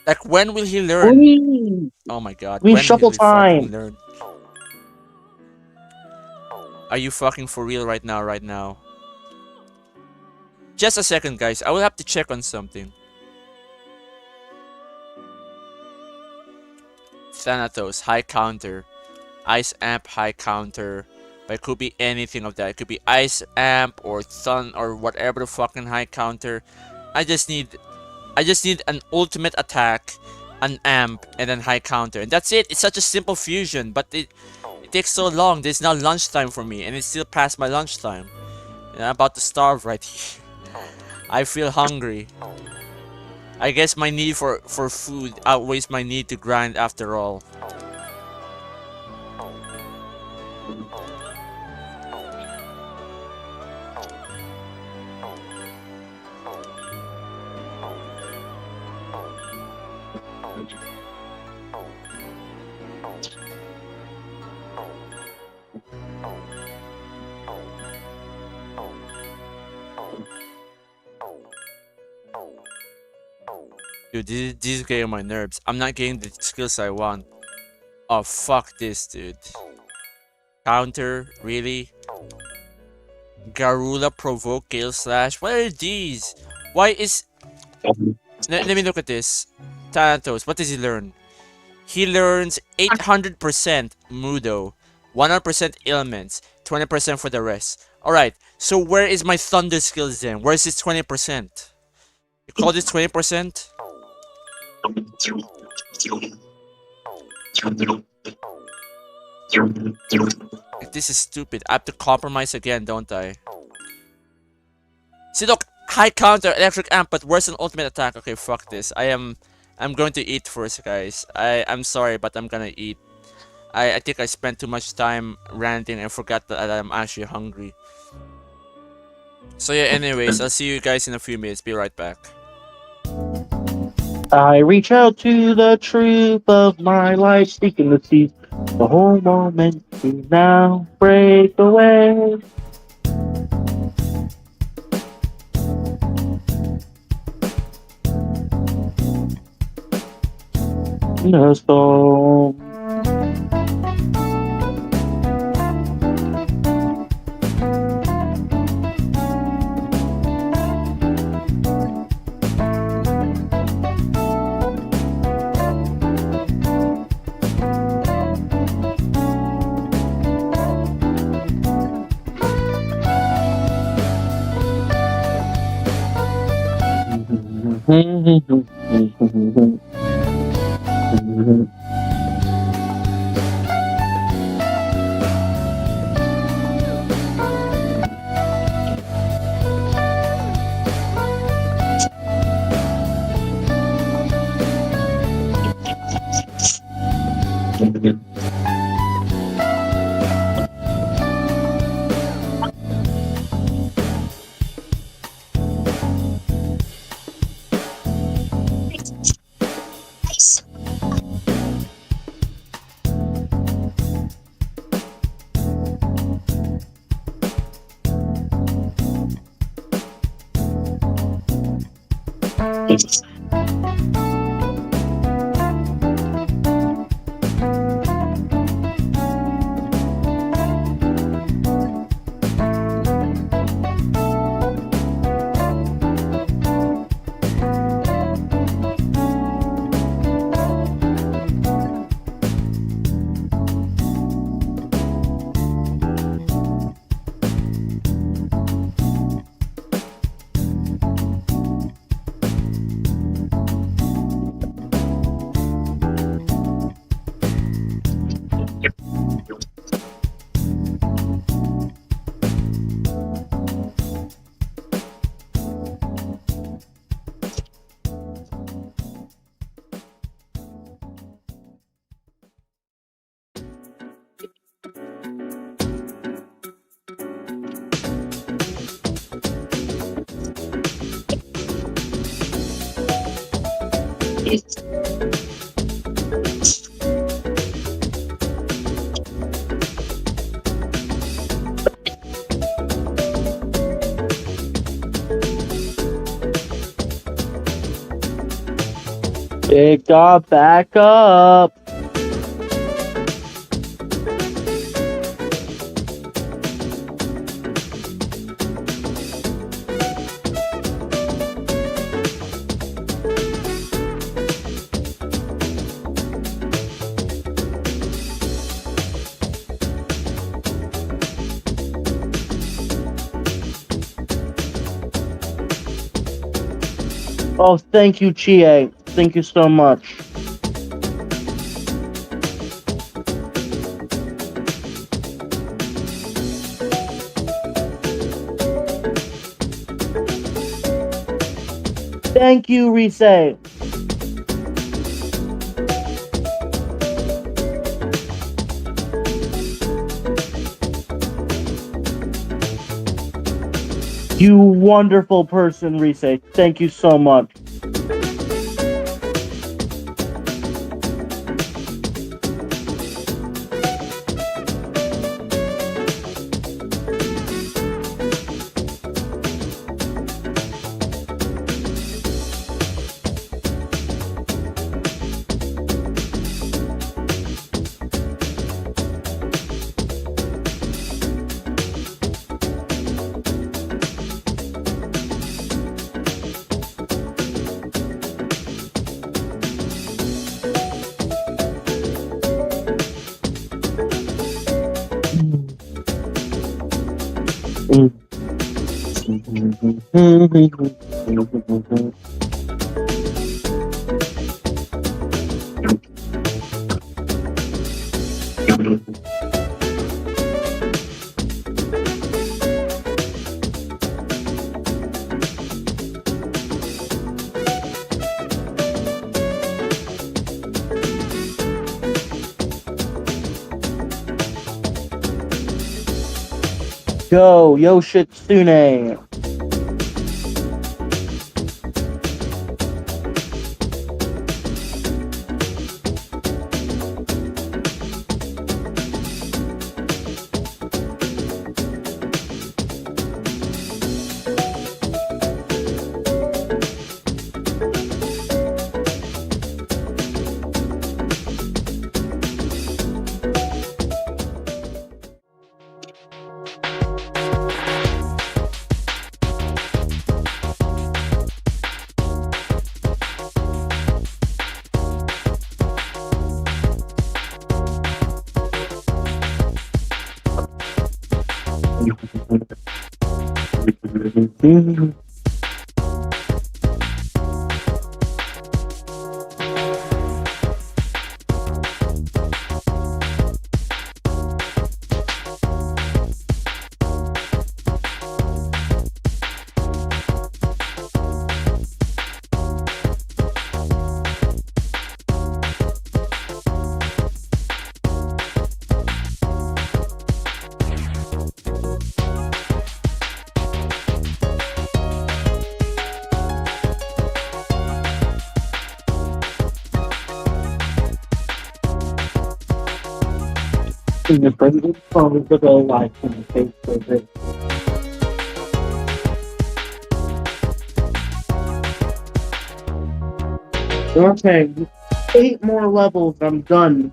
Like, when will he learn? Please. Oh my god, We when shuffle will he fucking time. learn? Are you fucking for real right now? Just a second, guys. I will have to check on something. Thanatos, high counter. Ice amp, high counter. But it could be anything of that. It could be ice amp or sun or whatever the fucking high counter. I just need an ultimate attack, an amp, and then high counter. And that's it. It's such a simple fusion, but it takes so long. There's now lunchtime for me, and it's still past my lunchtime. And I'm about to starve right here. I feel hungry. I guess my need for food outweighs my need to grind after all. Dude, this is getting on my nerves. I'm not getting the skills I want. Oh, fuck this, dude. Counter? Really? Garula, provoke, kill, slash? What are these? Why is... Let me look at this. Thanatos, what does he learn? He learns 800% Mudo, 100% elements, 20% for the rest. Alright, so where is my thunder skills then? Where is this 20%? You call this 20%? This is stupid. I have to compromise again, don't I? See, look, high counter, electric amp, but where's an ultimate attack? Okay, fuck this. I'm going to eat first, guys. I'm sorry, but I'm gonna eat. I think I spent too much time ranting and forgot that I'm actually hungry. So yeah, anyways, I'll see you guys in a few minutes. Be right back. I reach out to the truth of my life, seeking to see the whole moment to now break away. The storm. It got back up. Oh, thank you, Chie. Thank you so much. Thank you, Rise. You wonderful person, Rise. Thank you so much. Go, Yoshitsune. In the present from the real life in the face of it. Okay, 8 more levels, I'm done.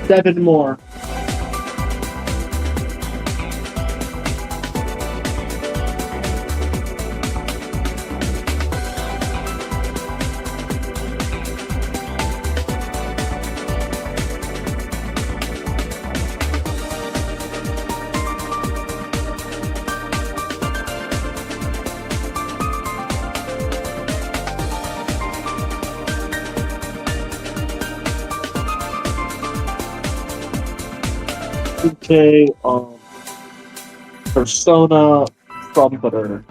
Seven more. Okay, Persona Trumpeter.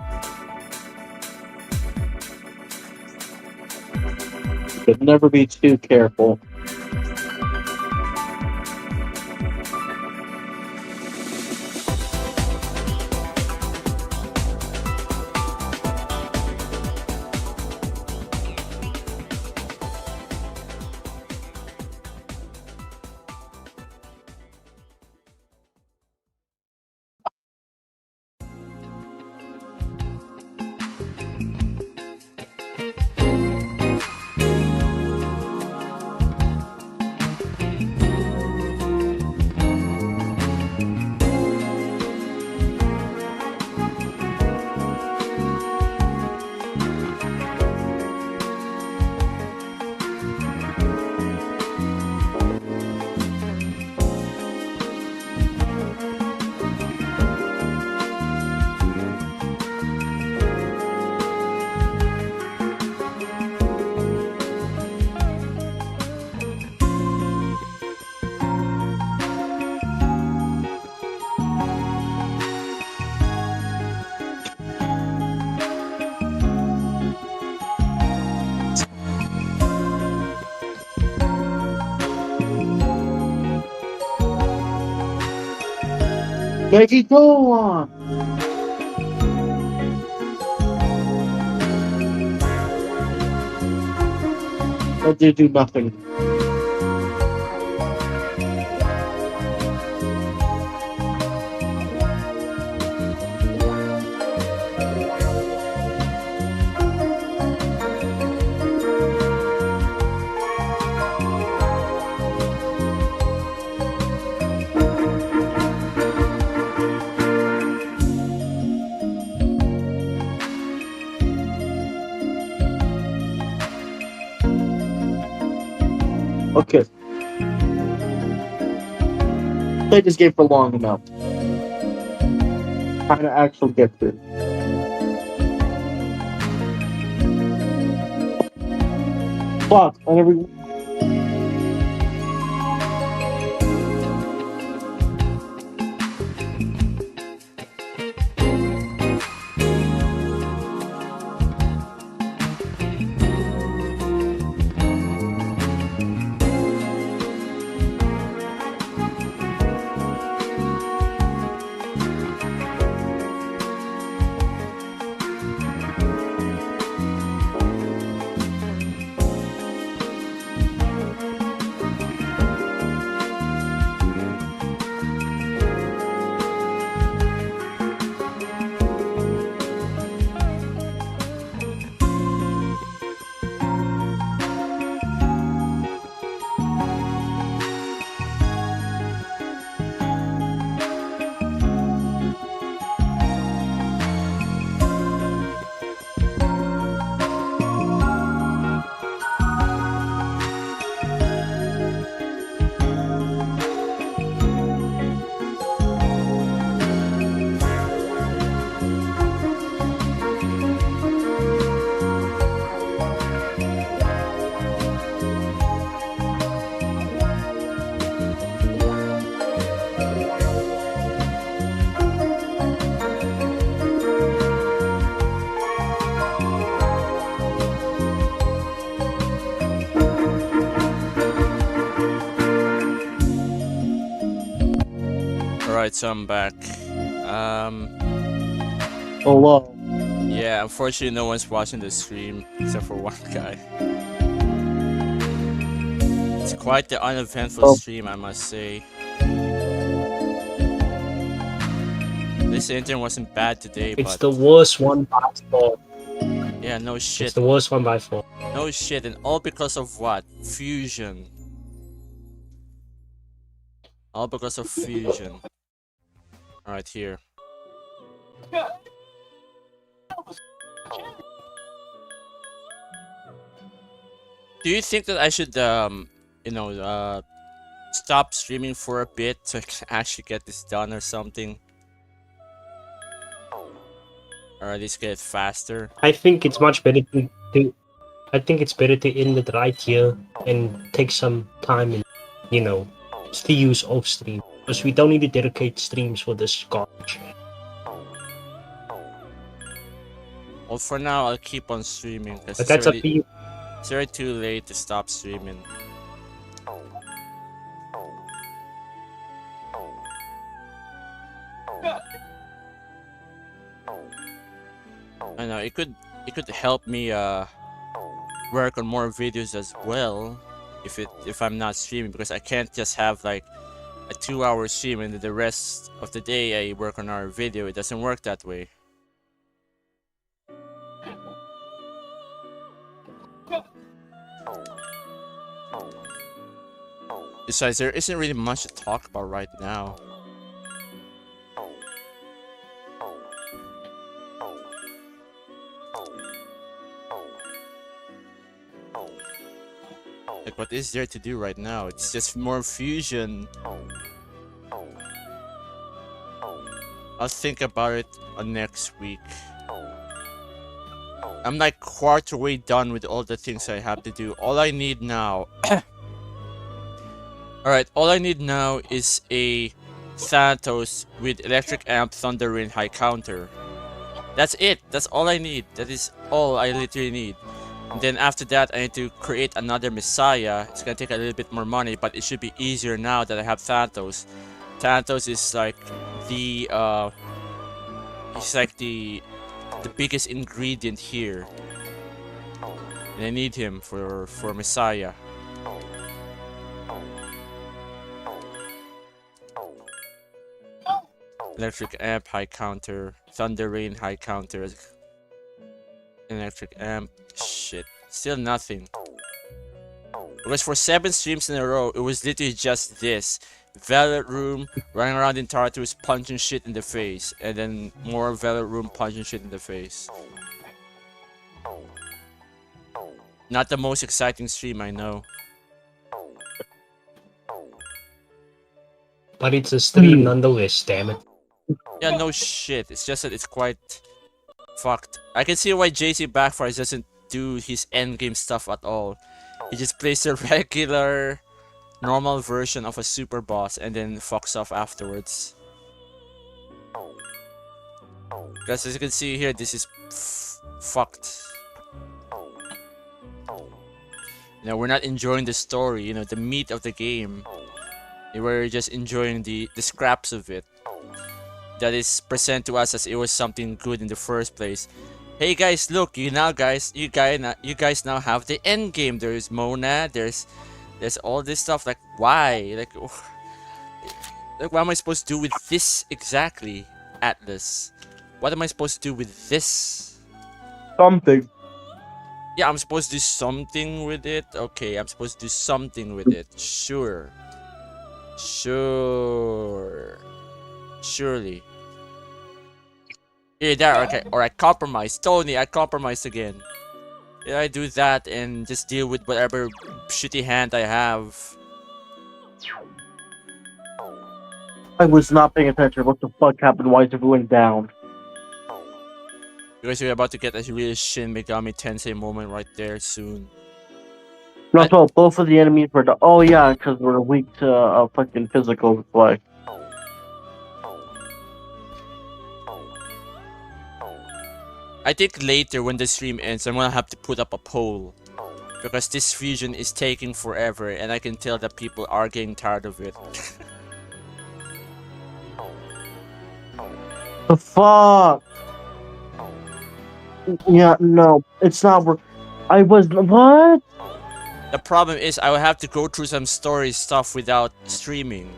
But never be too careful. Make it go on! But they do nothing. Okay. Played this game for long enough. Time to actually get through. Fuck, I never. Alright, so I'm back. Hello. Yeah, unfortunately no one's watching the stream except for one guy. It's quite the uneventful stream, I must say. This intern wasn't bad today, It's but the worst one by far. yeah, no It's shit. the worst one by far. No shit, and all because of what? Fusion. All because of fusion. Alright, here. Do you think that I should, stop streaming for a bit so I can actually get this done or something? Or at least get it faster? I think it's much better to I think it's better to end it right here and take some time and, still use off stream. Because we don't need to dedicate streams for this garbage. Well, for now, I'll keep on streaming. Because But that's up to you. it's already too late to stop streaming. I know it could help me work on more videos as well if I'm not streaming, because I can't just have like a 2-hour stream and the rest of the day I work on our video. It doesn't work that way. Besides, there isn't really much to talk about right now. Like, what is there to do right now? It's just more fusion. I'll think about it on next week. I'm like quarter way done with all the things I have to do. All I need now... Alright, all I need now is a Thanatos with Electric Amp, Thunder Wind, High Counter. That's it. That's all I need. That is all I literally need. And then after that, I need to create another Messiah. It's gonna take a little bit more money, but it should be easier now that I have Thanatos. Thanatos is like the it's like the biggest ingredient here. And I need him for Messiah. Electric amp, high counter. Thunder rain, high counter. Electric amp. Shit. Still nothing. Because for 7 streams in a row, it was literally just this. Velvet room, running around in Tartarus, punching shit in the face. And then more velvet room, punching shit in the face. Not the most exciting stream, I know. But it's a stream nonetheless, damn it. Yeah, no shit. It's just that it's quite fucked. I can see why JC Backfires doesn't do his endgame stuff at all. He just plays the regular, normal version of a super boss and then fucks off afterwards. Because as you can see here, this is fucked. You know, we're not enjoying the story, you know, the meat of the game. We're just enjoying the scraps of it that is present to us as it was something good in the first place. Hey guys, look, you guys now have the end game. There's Mona, there's all this stuff. Like, why? Like what am I supposed to do with this exactly, Atlas? What am I supposed to do with this? Something. Yeah, I'm supposed to do something with it. Okay, I'm supposed to do something with it. Sure. Surely. Yeah, there. Okay, or I compromise. Tony, I compromised again. Yeah, I do that and just deal with whatever shitty hand I have. I was not paying attention. What the fuck happened? Why is everyone down? Because we're about to get a real Shin Megami Tensei moment right there soon. No, both of the enemies were. Oh yeah, because we're weak to fucking physical play. I think later when the stream ends, I'm gonna have to put up a poll. Because this fusion is taking forever and I can tell that people are getting tired of it. The fuck? Yeah, no, it's not. I was what? The problem is I will have to go through some story stuff without streaming.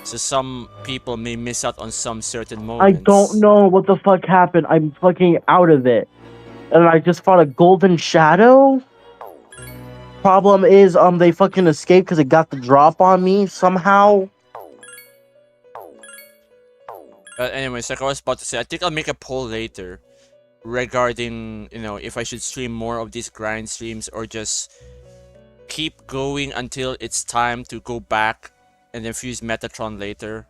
So some people may miss out on some certain moments. I don't know what the fuck happened. I'm fucking out of it. And I just fought a golden shadow? Problem is, they fucking escaped because it got the drop on me somehow. But anyways, like I was about to say, I think I'll make a poll later regarding, you know, if I should stream more of these grind streams or just keep going until it's time to go back and then fuse Metatron later.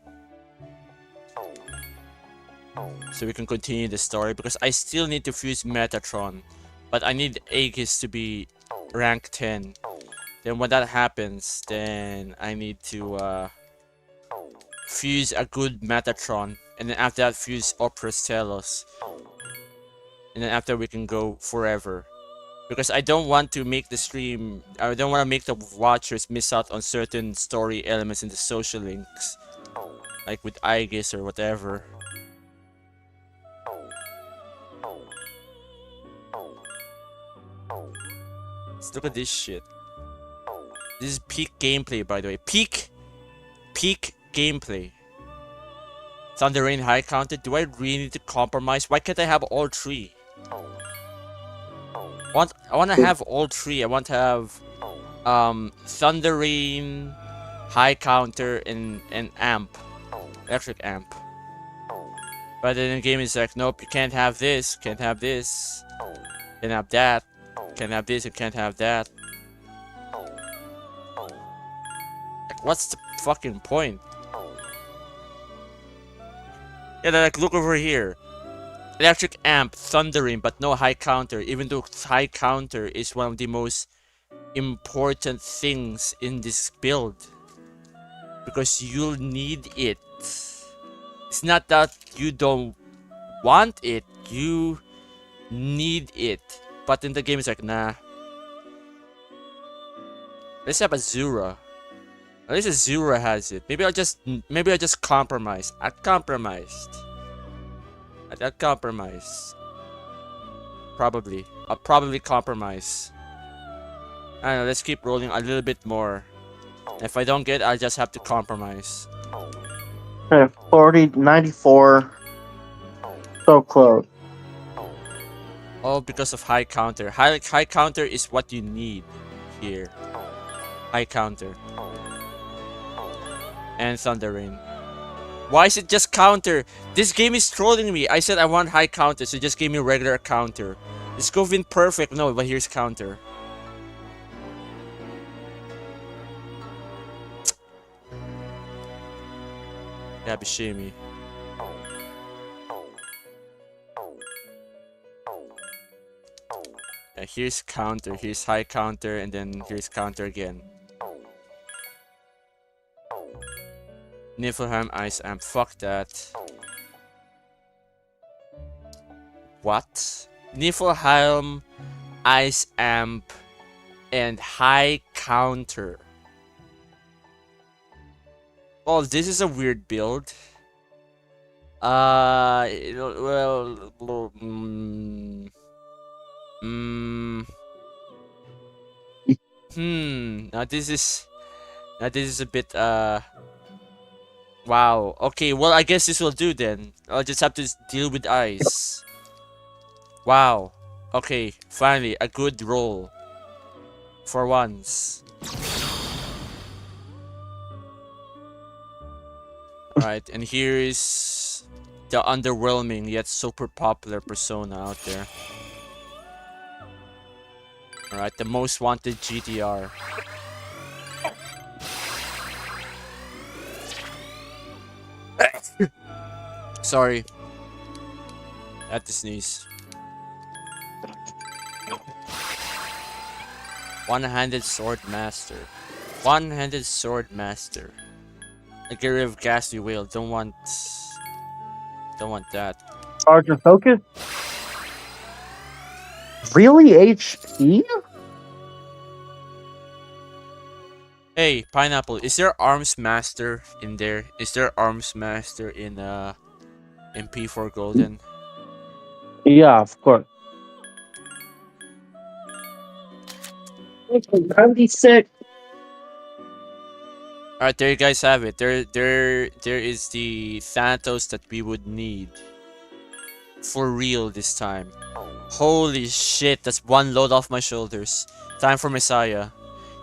So we can continue the story because I still need to fuse Metatron. But I need Aegis to be rank 10. Then when that happens, then I need to fuse a good Metatron. And then after that, fuse Opera's Telos. And then after we can go forever. Because I don't want to make the stream, I don't want to make the watchers miss out on certain story elements in the social links. Like with Aegis or whatever. Let's look at this shit. This is peak gameplay, by the way. Peak gameplay. Thunder Rain high counted. Do I really need to compromise? Why can't I have all 3? I want to have all 3. I want to have Thunder Rain, high counter, and amp, electric amp. But then the game is like, nope, you can't have this, can't have this, can't have that, can't have this, and can't have that. Like, what's the fucking point? Yeah, like, look over here. Electric amp, thundering, but no high counter, even though high counter is one of the most important things in this build. Because you'll need it. It's not that you don't want it, you need it. But in the game, it's like, nah. Let's have Azura. At least Azura has it. Maybe I'll just compromise. I compromised. I compromise. Probably. I'll probably compromise. I don't know, let's keep rolling a little bit more. If I don't get, I'll just have to compromise. Okay, 40, 94. So close. Oh, because of high counter. High counter is what you need here. High counter. And Thunder Rain. Why is it just counter? This game is trolling me. I said I want high counter, so just give me regular counter. This could have been perfect. No, but here's counter. Yabishimi. Yeah, here's counter, here's high counter, and then here's counter again. Niflheim Ice Amp, fuck that. What? Niflheim Ice Amp and high counter. Well, this is a weird build. Now this is a bit, wow. Okay, well, I guess this will do then. I'll just have to deal with ice. Wow. Okay, finally, a good roll. For once. Right, and here is the underwhelming yet super popular persona out there. Alright, the most wanted GTR. Sorry. I had to sneeze. One-handed sword master. One-handed sword master. A get rid of ghastly whale. Don't want that. Sergeant Focus? Really, HP? Hey, Pineapple, is there Arms Master in there? Is there Arms Master in P4 Golden? Yeah, of course. 96. Alright, there you guys have it. There is the Thanatos that we would need. For real this time. Holy shit, that's one load off my shoulders. Time for Messiah.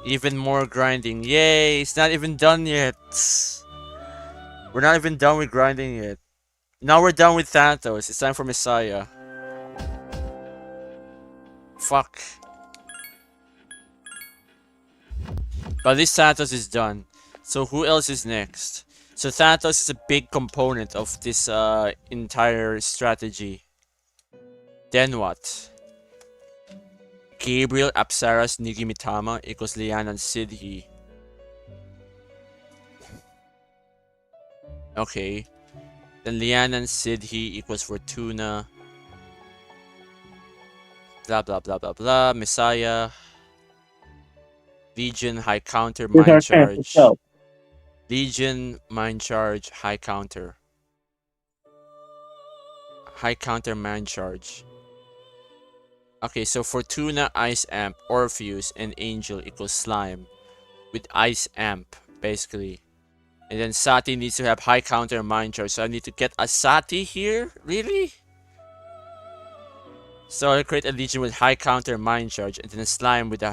Even more grinding. Yay, it's not even done yet. We're not even done with grinding yet. Now we're done with Thanatos. It's time for Messiah. Fuck. But this Thanatos is done. So who else is next? So Thanatos is a big component of this entire strategy. Then what? Gabriel, Apsaras, Nigimitama equals Lianan Sidhi. Okay. Then Lianan Sidhi equals Fortuna. Blah blah blah blah blah. Messiah. Legion, high counter, Here's our mind chance to charge. show. Legion, mind charge, high counter. High counter, mind charge. Okay, so Fortuna, Ice Amp, Orpheus, and Angel equals Slime. With Ice Amp, basically. And then Sati needs to have high counter, mind charge. So I need to get a Sati here? Really? So I create a Legion with high counter, mind charge, and then a Slime with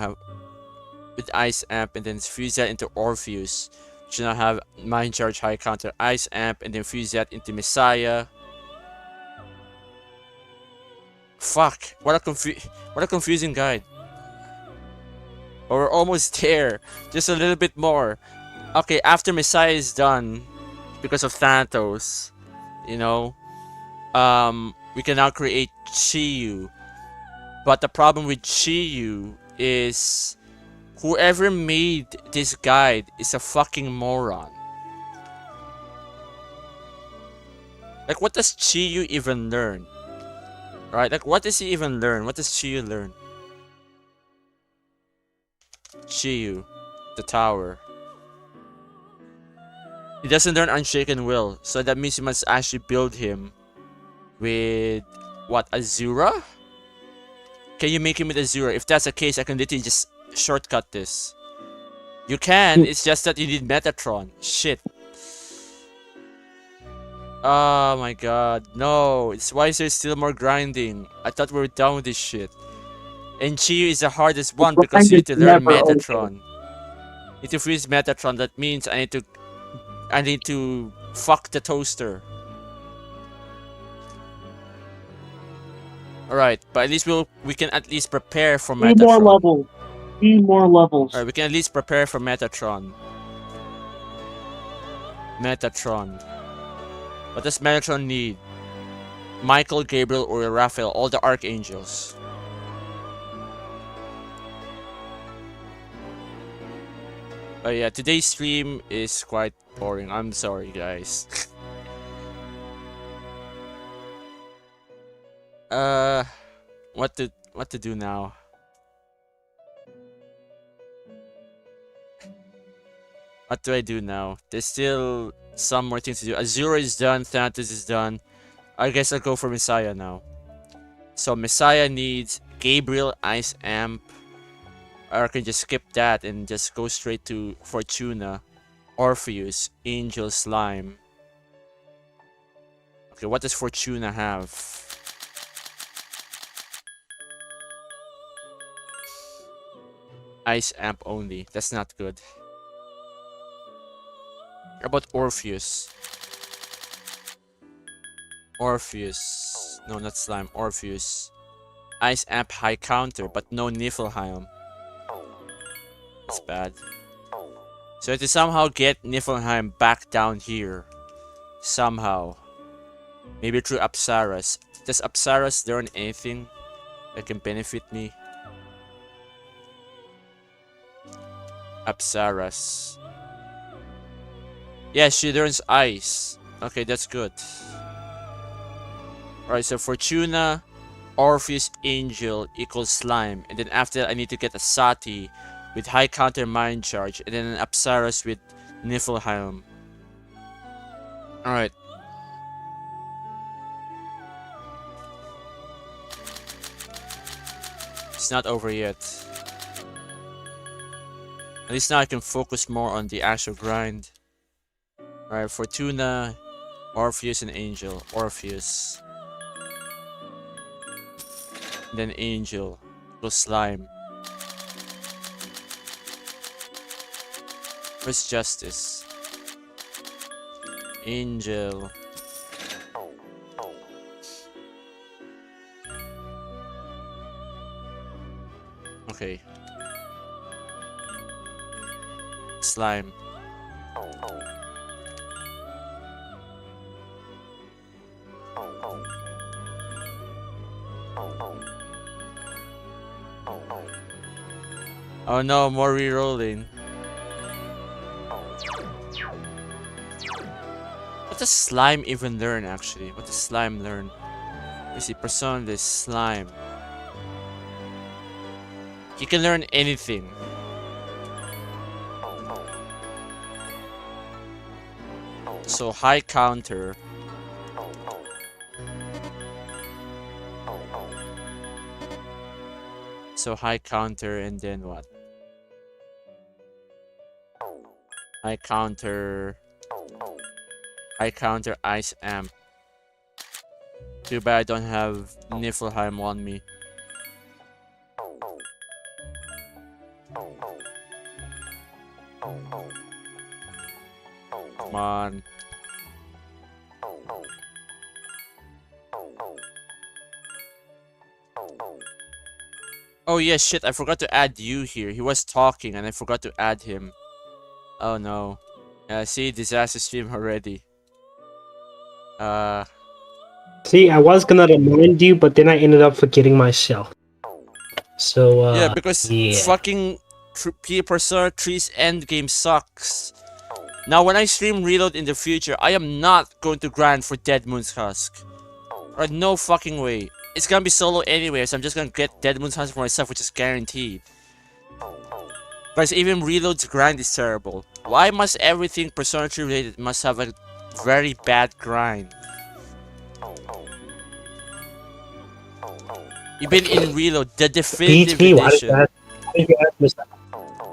Ice Amp, and then fuse that into Orpheus. Which now have mind charge, high counter, Ice Amp, and then fuse that into Messiah. Fuck! What a confusing guide. But we're almost there. Just a little bit more. Okay, after Messiah is done, because of Thanatos, you know, we can now create Chiyu. But the problem with Chiyu is whoever made this guide is a fucking moron. Like, what does Chiyu even learn? Right? Like, what does he even learn? What does Chiyu learn? Chiyu, the tower. He doesn't learn Unshaken Will, so that means you must actually build him with what, Azura? Can you make him with a 0? If that's the case, I can literally just shortcut this. You can, it's just that you need Metatron. Shit. Oh my god, no. Why is there still more grinding? I thought we were done with this shit. And Chiyu is the hardest one because you need to learn Never over. Metatron. Need to freeze Metatron, that means I need to fuck the toaster. Alright, but at least we can at least prepare for Metatron. 3 more levels. 3 more levels. Alright, we can at least prepare for Metatron. Metatron. What does Metatron need? Michael, Gabriel, or Raphael, all the archangels. But yeah, today's stream is quite boring. I'm sorry, guys. What to do now? What do I do now? There's still some more things to do. Azura is done. Thanatos is done. I guess I'll go for Messiah now. So Messiah needs Gabriel, Ice Amp. Or I can just skip that and just go straight to Fortuna, Orpheus, Angel, Slime. Okay, what does Fortuna have? Ice Amp only. That's not good. How about Orpheus? Orpheus. No, not Slime. Orpheus. Ice Amp high counter, but no Niflheim. That's bad. So to somehow get Niflheim back down here. Somehow. Maybe through Apsaras. Does Apsaras learn anything that can benefit me? Apsaras. Yeah, she learns ice. Okay, that's good. Alright, so Fortuna, Orpheus, Angel equals Slime. And then after that, I need to get a Sati with high counter mind charge. And then an Apsaras with Niflheim. Alright. It's not over yet. At least now I can focus more on the actual grind. Alright, Fortuna, Orpheus, and Angel. Orpheus. Then Angel. Go Slime. Where's Justice? Angel. Okay. Slime. Oh no, more re-rolling. What does Slime even learn actually? What does Slime learn? Let me see, Persona is Slime. He can learn anything. So high counter. So high counter and then what? High counter. High counter Ice Amp. Too bad I don't have Niflheim on me. Come on. Oh yeah, shit, I forgot to add you here. He was talking and I forgot to add him. Oh no. See, disaster stream already. See, I was gonna remind you, but then I ended up forgetting myself. So, yeah, because yeah. fucking Persona 3's endgame sucks. Now, when I stream Reload in the future, I am not going to grind for Dead Moon's Husk. Alright, no fucking way. It's gonna be solo anyway, so I'm just gonna get Dead Moon's Husk for myself, which is guaranteed. Guys, even Reload's grind is terrible. Why must everything Persona 3 related must have a very bad grind? Even in Reload, the Beats definitive me. edition.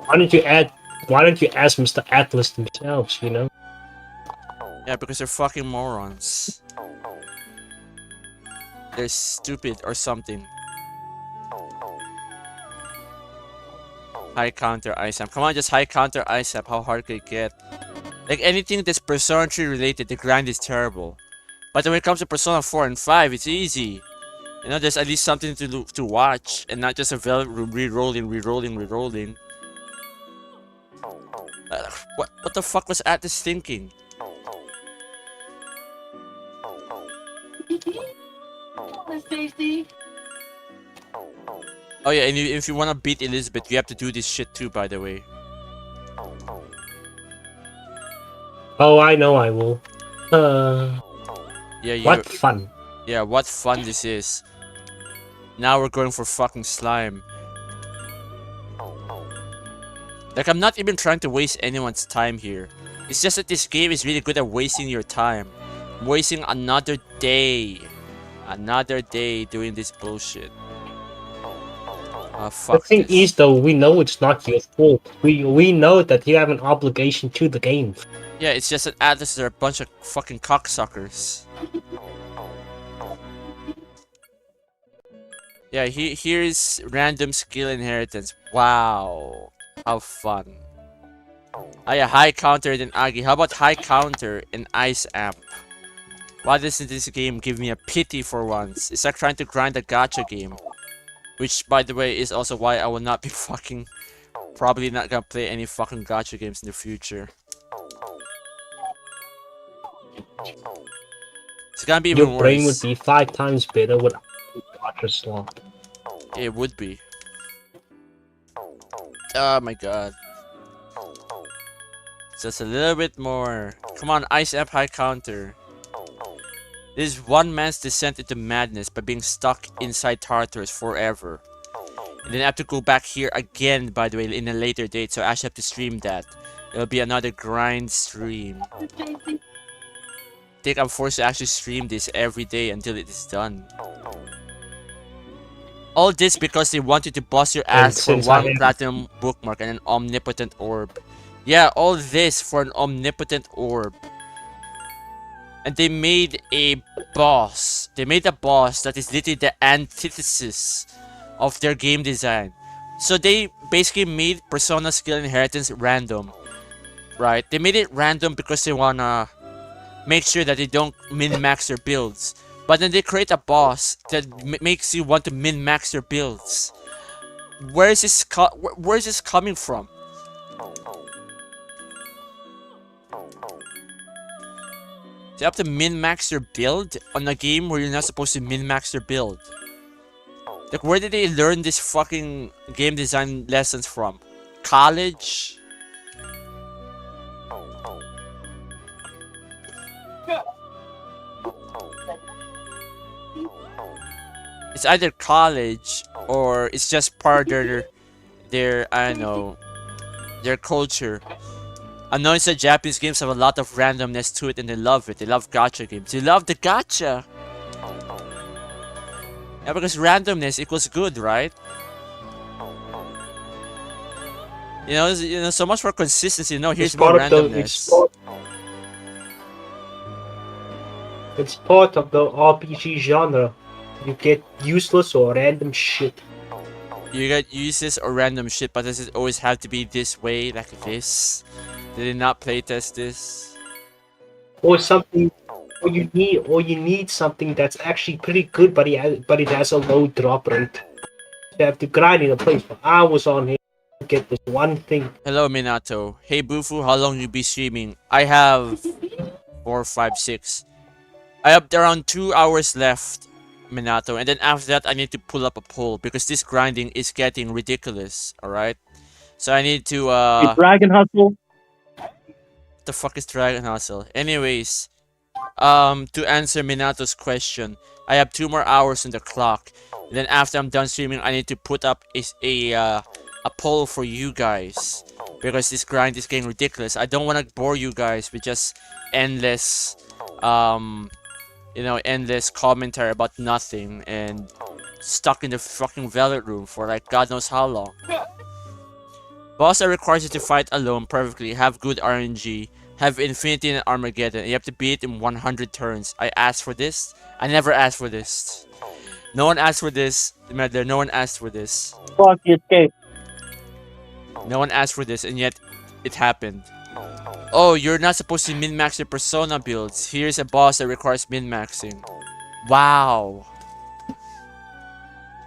Why don't you ask Mr. Atlas themselves? You know. Yeah, because they're fucking morons. They're stupid or something. High counter ISAP. Come on, just high counter ISAP. How hard could it get? Like anything that's Persona 3 related, the grind is terrible. But when it comes to Persona 4 and 5, it's easy. You know, there's at least something to watch and not just a re-rolling. What the fuck was Atlas thinking? Oh yeah, and if you wanna beat Elizabeth, you have to do this shit too, by the way. Oh, I know I will. Yeah, What fun. Yeah, what fun this is. Now we're going for fucking slime. Like, I'm not even trying to waste anyone's time here. It's just that this game is really good at wasting your time. I'm wasting another day. Another day doing this bullshit. The Fuck thing this. is, though, we know it's not your fault. We know that you have an obligation to the game. Yeah, it's just that Atlas are a bunch of fucking cocksuckers. Yeah, here's random skill inheritance. Wow. How fun. Oh yeah, high counter than Agi. How about high counter and ice amp? Why doesn't this game give me a pity for once? It's like trying to grind a gacha game. Which, by the way, is also why I will not be fucking... Probably not gonna play any fucking gacha games in the future. It's gonna be even Your brain would worse. be 5 times better without gacha slot. It would be. Oh my god. Just a little bit more. Come on, ice amp high counter. This is one man's descent into madness by being stuck inside Tartarus forever. And then I have to go back here again, by the way, in a later date, so I actually have to stream that. It'll be another grind stream. I think I'm forced to actually stream this every day until it is done. All this because they want you to bust your ass for one platinum bookmark and an omnipotent orb. Yeah, all this for an omnipotent orb. And they made a boss. They made a boss that is literally the antithesis of their game design. So they basically made Persona skill inheritance random. Right? They made it random because they wanna make sure that they don't min-max their builds. But then they create a boss that makes you want to min-max your builds. Where is this coming from? You have to min-max your build on a game where you're not supposed to min-max your build. Like, where did they learn this fucking game design lessons from? College? It's either college or it's just part of their I don't know, their culture. I know it's that Japanese games have a lot of randomness to it and they love it. They love gacha games. They love the gacha! Yeah, because randomness equals good, right? You know, so much for consistency. No, here's more randomness. It's part of the RPG genre. You get useless or random shit. You get useless or random shit, but does it always have to be this way, like this? Did they not playtest this? Or something, or you need something that's actually pretty good, but it has a low drop rate. You have to grind in a place for hours on here to get this one thing. Hello, Minato. Hey, Bufu, how long you be streaming? I have 4, 5, 6. I have around 2 hours left, Minato, and then after that I need to pull up a poll because this grinding is getting ridiculous. All right, so I need to Hey, Dragon Hustle. What the fuck is Dragon Hustle? Anyways, to answer Minato's question, I have 2 more hours on the clock. And then after I'm done streaming, I need to put up a poll for you guys because this grind is getting ridiculous. I don't want to bore you guys with just endless, endless commentary about nothing and stuck in the fucking velvet room for like God knows how long. Boss that requires you to fight alone perfectly, have good RNG, have Infinity and Armageddon, and you have to beat it in 100 turns. I asked for this? I never asked for this. No one asked for this. Medler, no one asked for this. Fuck the escape. No one asked for this, and yet it happened. Oh, you're not supposed to min-max your persona builds. Here's a boss that requires min-maxing. Wow.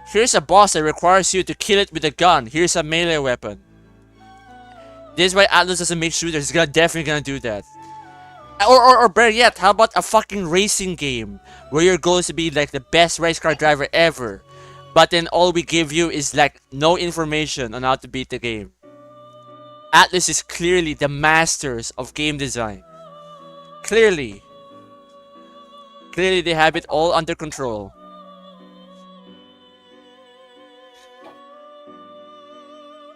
Here's a boss that requires you to kill it with a gun. Here's a melee weapon. This is why Atlas doesn't make shooters. He's definitely gonna do that. Or better yet, how about a fucking racing game where your goal is to be like the best race car driver ever, but then all we give you is like no information on how to beat the game. Atlas is clearly the masters of game design. Clearly they have it all under control.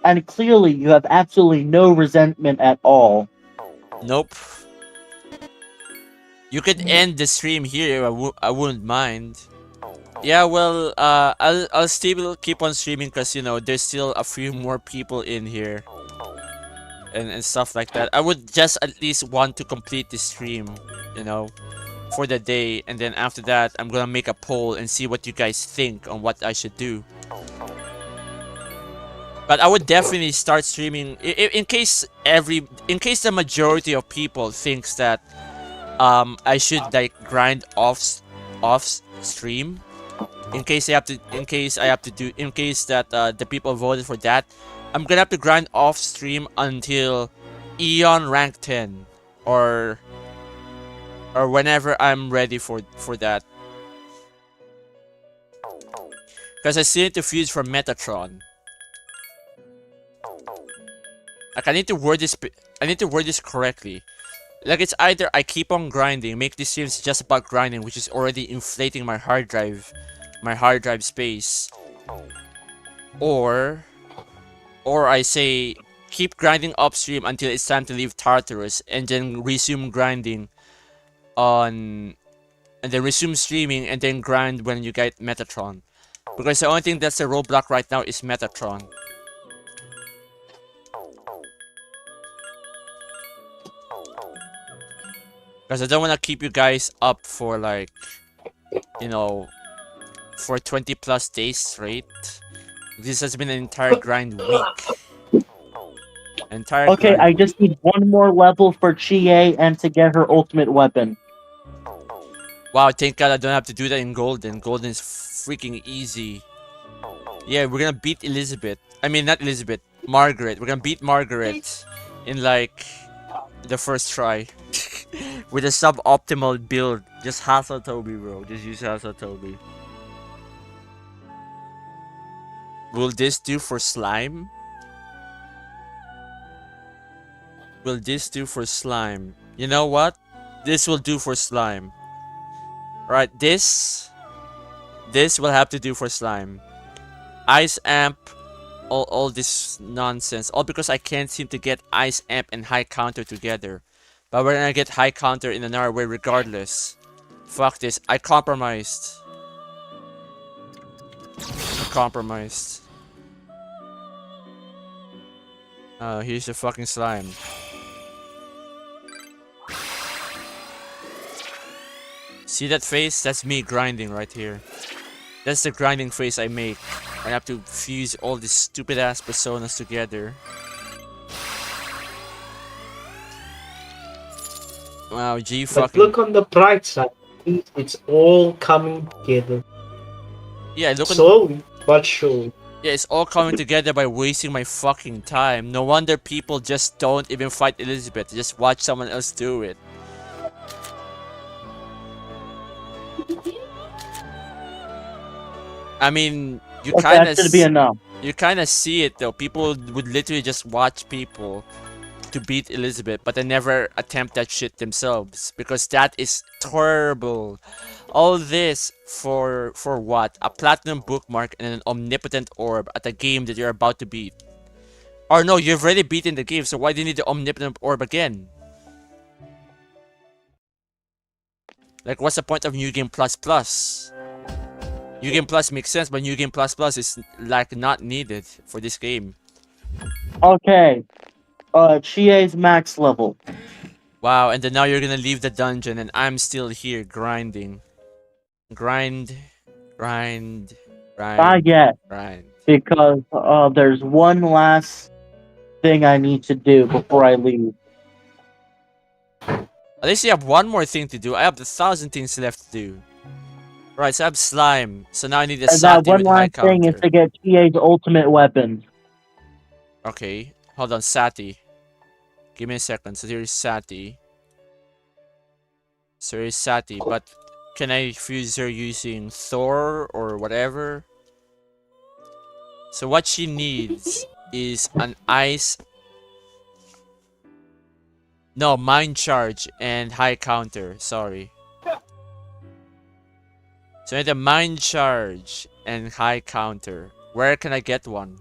And clearly, you have absolutely no resentment at all. Nope. You could end the stream here. I wouldn't mind. Yeah, well, I'll still keep on streaming because you know there's still a few more people in here, and stuff like that. I would just at least want to complete the stream, you know, for the day, and then after that, I'm gonna make a poll and see what you guys think on what I should do. But I would definitely start streaming in case the majority of people thinks that I should like grind off stream. In case that the people voted for that, I'm gonna have to grind off stream until Eon rank 10 or whenever I'm ready for that. Because I still need to fuse for Metatron. Like I need to word this correctly. Like it's either I keep on grinding, make these streams just about grinding, which is already inflating my hard drive space, or I say keep grinding upstream until it's time to leave Tartarus, and then resume grinding and then resume streaming, and then grind when you get Metatron. Because the only thing that's a roadblock right now is Metatron. Because I don't want to keep you guys up for like, you know, for 20 plus days straight. This has been an entire grind week. Okay, I just need one more level for Chie and to get her ultimate weapon. Wow, thank God I don't have to do that in Golden. Golden is freaking easy. Yeah, we're gonna beat Elizabeth. I mean, not Elizabeth, Margaret. We're gonna beat Margaret in like the first try. With a suboptimal build. Just hassle Toby, bro. Just use hassle Toby. Will this do for slime? Will this do for slime? You know what? This will do for slime. Right, this will have to do for slime. Ice amp, all this nonsense. All because I can't seem to get ice amp and high counter together. But we're gonna get high counter in another way regardless. Fuck this. I compromised. Here's the fucking slime. See that face? That's me grinding right here. That's the grinding face I make. I have to fuse all these stupid ass personas together. Wow, G fucking. But look on the bright side. It's all coming together. Yeah, look on. Slowly, but surely. Yeah, it's all coming together by wasting my fucking time. No wonder people just don't even fight Elizabeth. Just watch someone else do it. I mean, you kind of. That should be enough. You kind of see it though. People would literally just watch people to beat Elizabeth, but they never attempt that shit themselves because that is terrible. All this for what? A platinum bookmark and an omnipotent orb at a game that you're about to beat. Or no, you've already beaten the game, so why do you need the omnipotent orb again? Like, what's the point of New Game Plus Plus? New Game Plus makes sense, but New Game Plus Plus is like not needed for this game. Okay. Chie's max level. Wow, and then now you're gonna leave the dungeon and I'm still here grinding. Grind, grind, Not grind, yet, grind. because there's one last thing I need to do before I leave. At least you have one more thing to do. I have 1,000 things left to do. Right, so I have slime. So now I need a And that Sati one with high last thing is counter. to get Chie's ultimate weapon. Okay, hold on, Sati. Give me a second. So here's Sati. So here's Sati, but can I fuse her using Thor or whatever? So what she needs is an ice. No, mind charge and high counter. Sorry. So I need a mind charge and high counter. Where can I get one?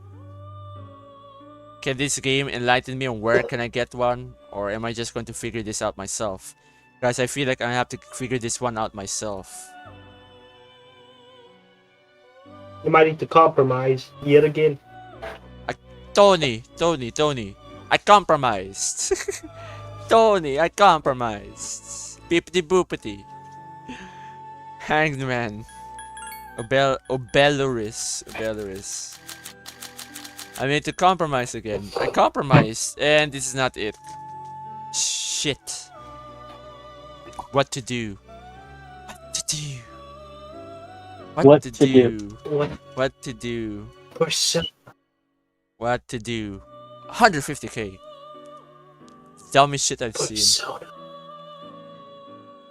Can this game enlighten me on where can I get one? Or am I just going to figure this out myself? Guys, I feel like I have to figure this one out myself. You might need to compromise yet again. Tony. I compromised. Tony, I compromised. Beepity boopity. Hanged man. Obeluris. I need to compromise again. I compromised, and this is not it. Shit. What to do? What to do? What? What to do? Persona. What to do? 150k. Dumbest shit I've seen. Persona.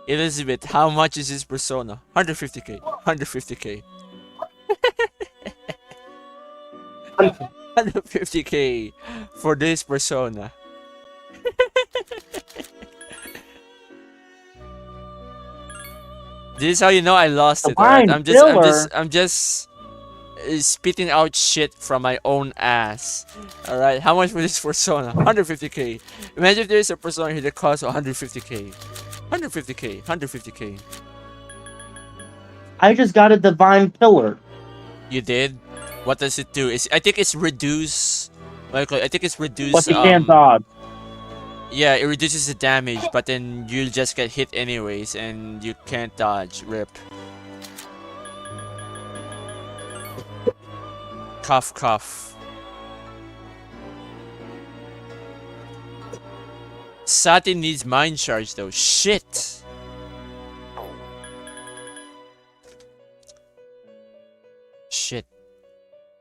Elizabeth, how much is this persona? 150k. 150k. 150k for this persona. This is how you know I lost it, alright? I'm just spitting out shit from my own ass. Alright, how much for this persona? 150k. Imagine if there's a persona here that costs 150k. 150k. I just got a divine pillar. You did? What does it do? I think it's reduce. I think it's reduce. But you can't dodge. Yeah, it reduces the damage, but then you'll just get hit anyways, and you can't dodge. Rip. Cough. Sati needs mind charge though. Shit.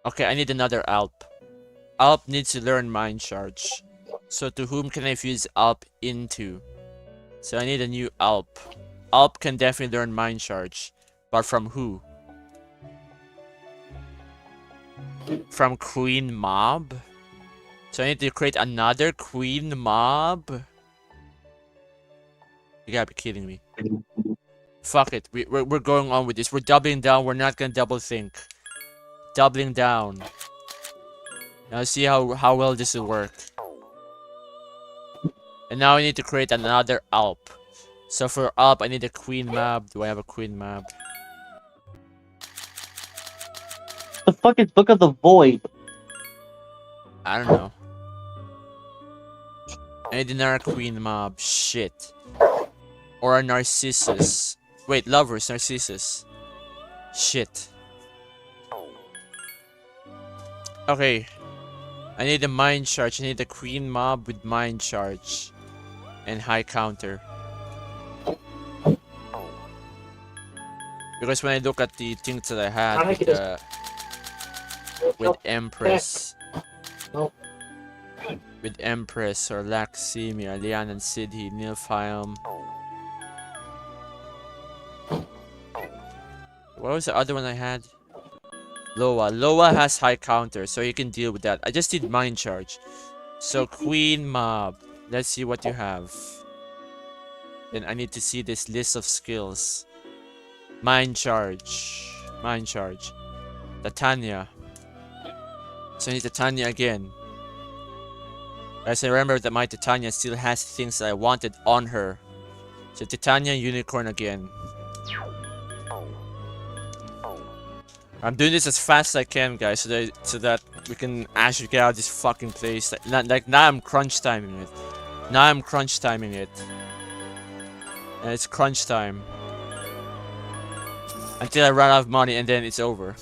Okay, I need another Alp. Alp needs to learn mind charge. So to whom can I fuse Alp into? So I need a new Alp. Alp can definitely learn mind charge. But from who? From Queen Mob? So I need to create another Queen Mob? You gotta be kidding me. Fuck it. We're going on with this. We're doubling down. We're not gonna double think. Doubling down. Now see how well this will work. And now I need to create another Alp. So for Alp, I need a Queen Mob. Do I have a Queen Mob? The fuck is Book of the Void? I don't know. I need another Queen Mob. Shit. Or a Narcissus. Wait, Lovers, Narcissus. Shit. Okay. I need a Mind Charge. I need a Queen Mob with Mind Charge. And high counter. Because when I look at the things that I had with Empress. With Empress or Laximi, Lian and Sidhi, Nilfheim. What was the other one I had? Loa. Loa has high counter, so you can deal with that. I just need Mind Charge. So Queen Mob. Let's see what you have. Then I need to see this list of skills. Mind Charge. Mind Charge. Titania. So I need Titania again. Guys, I remember that my Titania still has things that I wanted on her. So Titania Unicorn again. I'm doing this as fast as I can, guys, so that we can actually get out of this fucking place. Like now I'm crunch timing it. Now I'm crunch timing it. And it's crunch time. Until I run out of money and then it's over.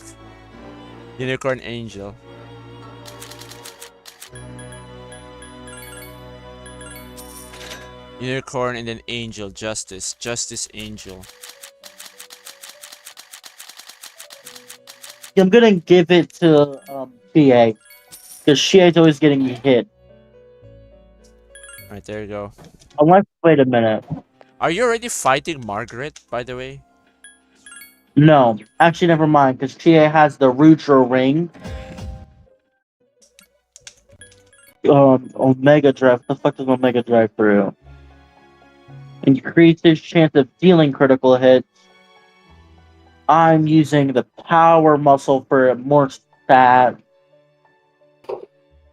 Unicorn Angel. Unicorn and then Angel. Justice. Justice Angel. I'm gonna give it to PA because Shia's always getting hit. Alright, there you go. I want. Wait a minute. Are you already fighting Margaret, by the way? No, actually, never mind. Because Chia has the Rutra ring. Omega Drive. What the fuck does Omega Drive through? Increases chance of dealing critical hits. I'm using the power muscle for more stat.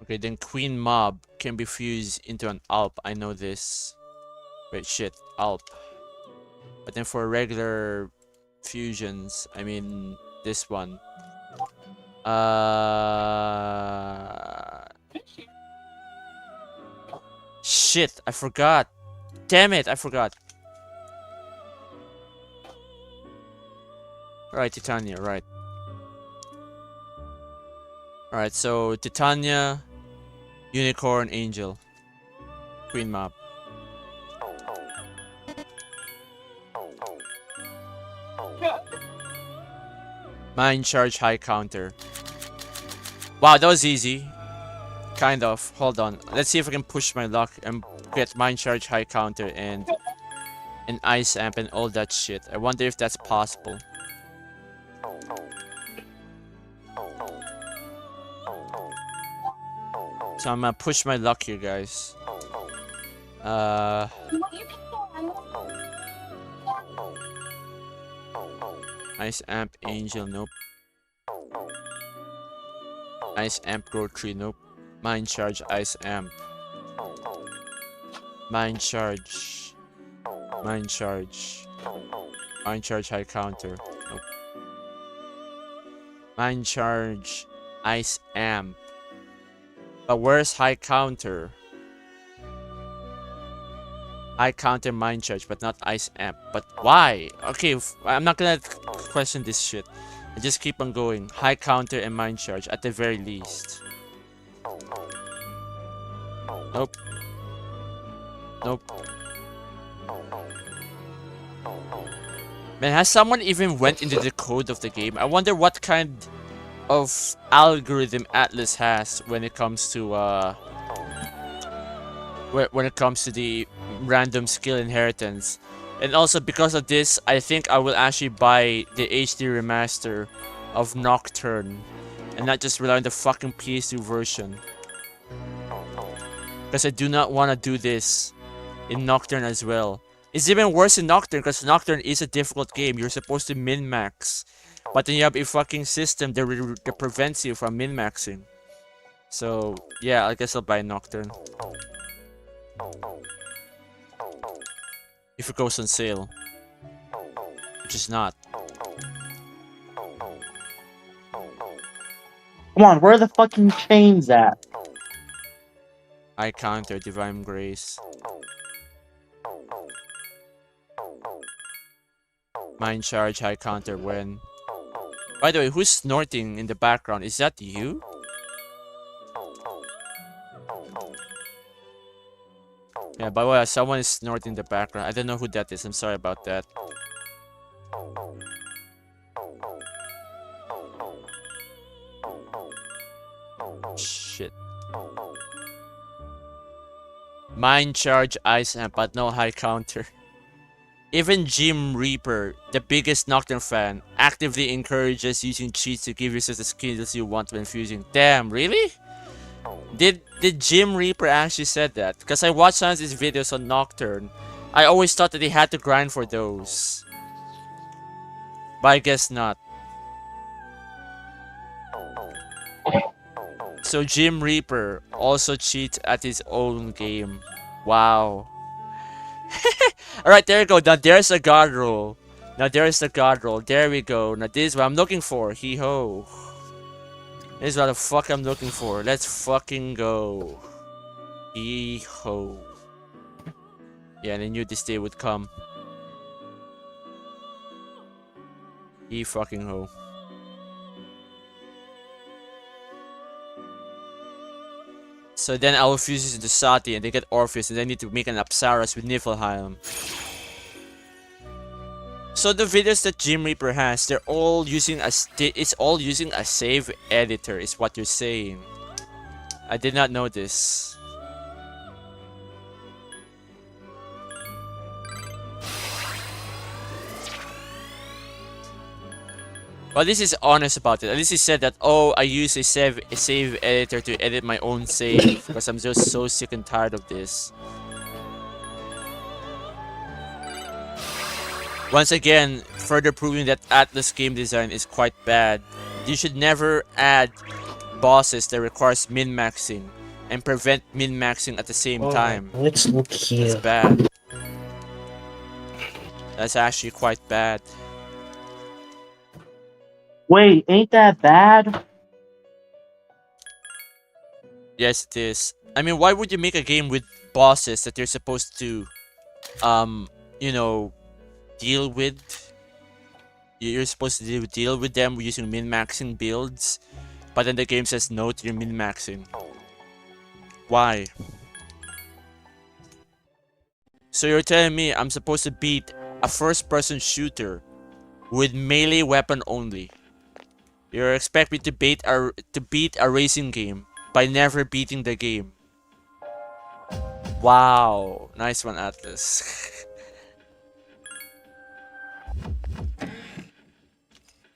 Okay, then Queen Mob can be fused into an Alp. I know this. Wait, shit. Alp. But then for regular fusions, I mean this one. Shit, I forgot. Damn it, I forgot. Right, Titania, right. Alright, so Titania, Unicorn, Angel, Queen Mob. Mind Charge, High Counter. Wow, that was easy. Kind of. Hold on. Let's see if I can push my luck and get Mind Charge, High Counter, and an Ice Amp and all that shit. I wonder if that's possible. So I'm gonna push my luck here, guys. Ice Amp, Angel, nope. Ice Amp, Grow Tree, nope. Mind Charge, Ice Amp. Mind Charge. Mind Charge. Mind Charge, High Counter, nope. Mind Charge, Ice Amp. But where's High Counter? High Counter, Mind Charge, but not Ice Amp. But why? Okay, I'm not gonna question this shit. I just keep on going. High Counter and Mind Charge at the very least. Nope. Nope. Man, has someone even went into the code of the game? I wonder what kind of algorithm Atlas has when it comes to when it comes to the random skill inheritance. And also because of this, I think I will actually buy the HD remaster of Nocturne and not just rely on the fucking PS2 version. Because I do not want to do this in Nocturne as well. It's even worse in Nocturne because Nocturne is a difficult game. You're supposed to min-max. But then you have a fucking system that prevents you from min-maxing. So, yeah, I guess I'll buy Nocturne. If it goes on sale. Which is not. Come on, where are the fucking chains at? High Counter, Divine Grace. Mind Charge, High Counter, when. By the way, who's snorting in the background? Is that you? Yeah, by the way, someone is snorting in the background. I don't know who that is. I'm sorry about that. Shit. Mind Charge, Ice Amp, but no High Counter. Even Jim Reaper, the biggest Nocturne fan, actively encourages using cheats to give yourself the skills you want when fusing. Damn, really? Did Jim Reaper actually said that? Because I watched some of his videos on Nocturne. I always thought that he had to grind for those. But I guess not. So Jim Reaper also cheats at his own game. Wow. Alright, there you go. Now there's a god roll. Now there's the god roll. There we go. Now this is what I'm looking for. Hee ho. This is what the fuck I'm looking for. Let's fucking go. Hee ho. Yeah, and I knew this day would come. Hee fucking ho. So then I will fuse this into Sati and they get Orpheus and then I need to make an Apsaras with Niflheim. So the videos that Jim Reaper has, they're all using it's all using a save editor is what you're saying. I did not know this. Well, this is honest about it. At least he said that, oh, I use a save editor to edit my own save because I'm just so sick and tired of this. Once again, further proving that Atlas game design is quite bad. You should never add bosses that requires min-maxing and prevent min-maxing at the same time. Let's look That's here. bad. That's actually quite bad. Wait, ain't that bad? Yes, it is. I mean, why would you make a game with bosses that you're supposed to, you know, deal with? You're supposed to deal with them using min-maxing builds, but then the game says no to your min-maxing. Why? So you're telling me I'm supposed to beat a first-person shooter with melee weapon only? You expect me to beat a racing game by never beating the game? Wow, nice one, Atlas.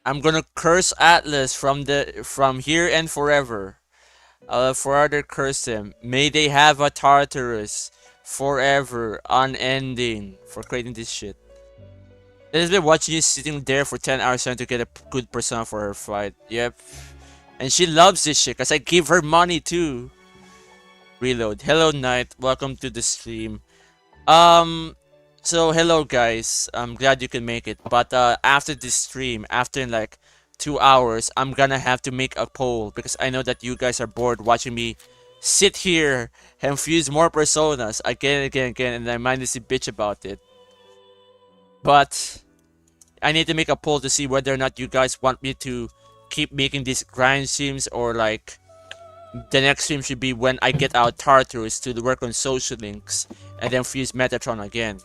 I'm gonna curse Atlas from here and forever. I'll forever curse them. May they have a Tartarus forever, unending, for creating this shit. It's been watching you sitting there for 10 hours trying to get a good persona for her fight. Yep. And she loves this shit because I give her money too. Reload. Hello, Knight. Welcome to the stream. So hello guys. I'm glad you can make it. But after this stream, after like 2 hours, I'm gonna have to make a poll because I know that you guys are bored watching me sit here and fuse more personas again and again and again, and I mindlessly bitch about it. But I need to make a poll to see whether or not you guys want me to keep making these grind streams, or like the next stream should be when I get out Tartarus to work on social links and then fuse Metatron again.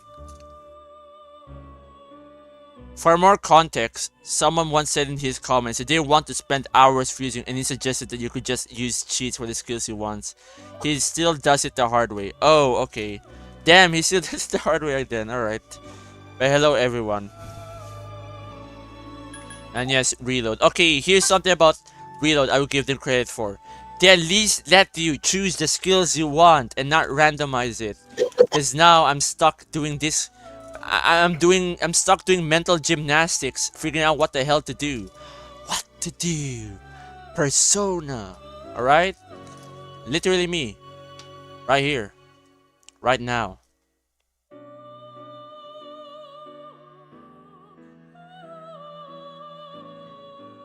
For more context, someone once said in his comments that they want to spend hours fusing, and he suggested that you could just use cheats for the skills he wants. He still does it the hard way. Oh, okay. Damn, he still does it the hard way again. Alright. But hello everyone. And yes, Reload. Okay, here's something about Reload I will give them credit for. They at least let you choose the skills you want and not randomize it. Because now I'm stuck doing this. I'm stuck doing mental gymnastics, figuring out what the hell to do. What to do. Persona. Alright? Literally me. Right here. Right now.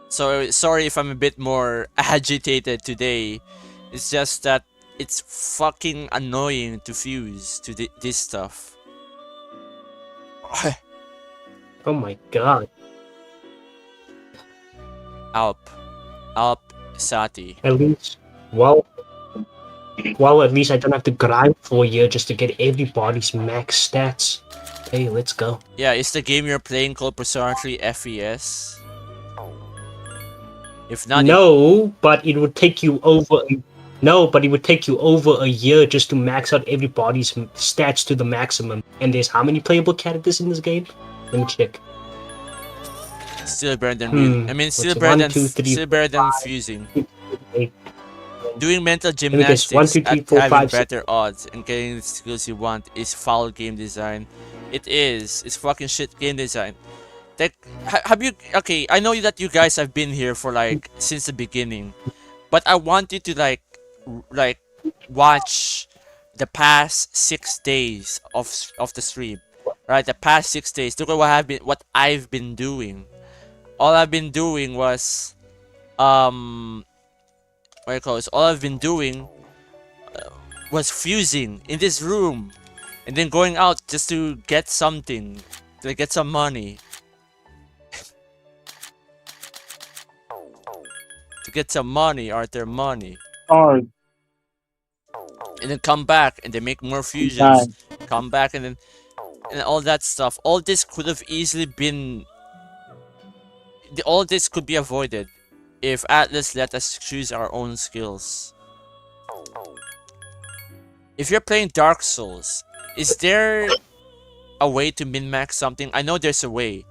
So sorry if I'm a bit more agitated today. It's just that it's fucking annoying to fuse to this stuff. Oh my god. Alp Sati. At least, well, at least I don't have to grind for a year just to get everybody's max stats. Hey, let's go. Yeah, is the game you're playing called Persona 3 FES? If not, No, but it would take you over. No, but it would take you over a year just to max out everybody's stats to the maximum. And there's how many playable characters in this game? Let me check. still better than I mean, still better than fusing. Doing mental gymnastics 1, 2, 3, 4, having 5, 6. better odds and getting the skills you want is foul game design. It is. It's fucking shit game design. Like, have you? Okay, I know that you guys have been here for like since the beginning, but I want you to like watch the past 6 days of the stream Right, the past 6 days. Look at what I've been doing. All I've been doing was what do you call this? All I've been doing was fusing in this room, and then going out just to get something, to get some money, to get some money, Arthur, money, Sorry, and then come back and then make more fusions, guys. come back and then and all that stuff. All this could have easily been. All this could be avoided if Atlas let us choose our own skills. If you're playing Dark Souls, is there a way to min-max something? I know there's a way,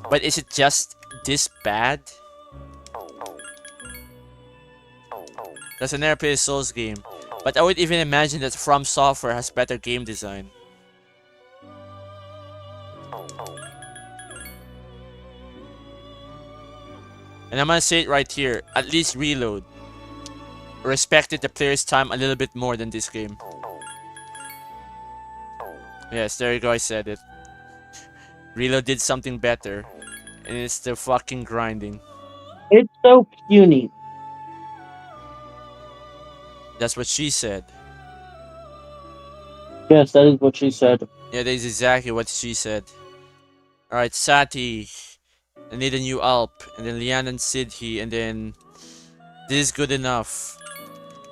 but is it just this bad? That's an RPG Souls game, but I would even imagine that From Software has better game design. And I'm gonna say it right here, at least Reload respected the player's time a little bit more than this game. Yes, there you go, I said it. Reload did something better, and it's the fucking grinding. It's so puny. That's what she said. Yes, that is what she said. Yeah, that is exactly what she said. Alright, Sati. I need a new Alp. And then Lian and Sidhi. And then... This is good enough.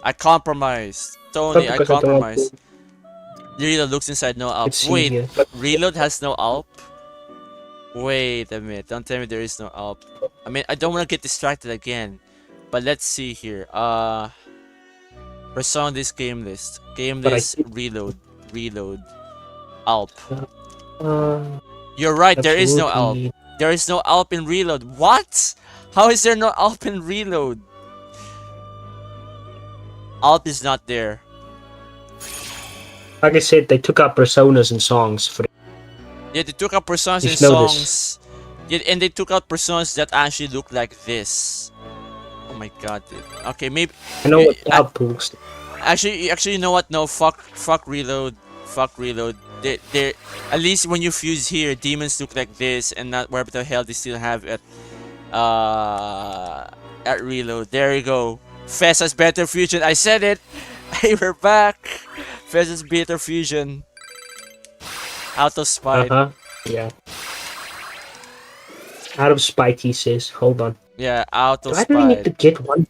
I compromised. Tony, I Because I don't want compromised. Reload looks inside no Alp. It's Wait, easier, but Reload has no Alp? Wait a minute. Don't tell me there is no Alp. I mean, I don't want to get distracted again. But let's see here. Persona this game list. Game But I list, think- Reload. Reload. Alp. uh, You're right, there is no Alp. absolutely. There is no Alp in Reload. What? How is there no Alp in Reload? Alp is not there. Like I said, they took out personas and songs for Yeah, they took out personas You and should know this. songs. Yeah, and they took out personas that actually look like this. Oh my god, dude. Okay, maybe... I know what I- outpost. Actually, you know what? No, fuck Reload. Fuck Reload. They at least when you fuse here, demons look like this, and not where the hell they still have at Reload. There you go. FES has better fusion. I said it. Hey, we're back. FES has better fusion. Out of spite. Yeah. Out of spite, he says. Hold on. Yeah, out Do of I really need to spite. get one?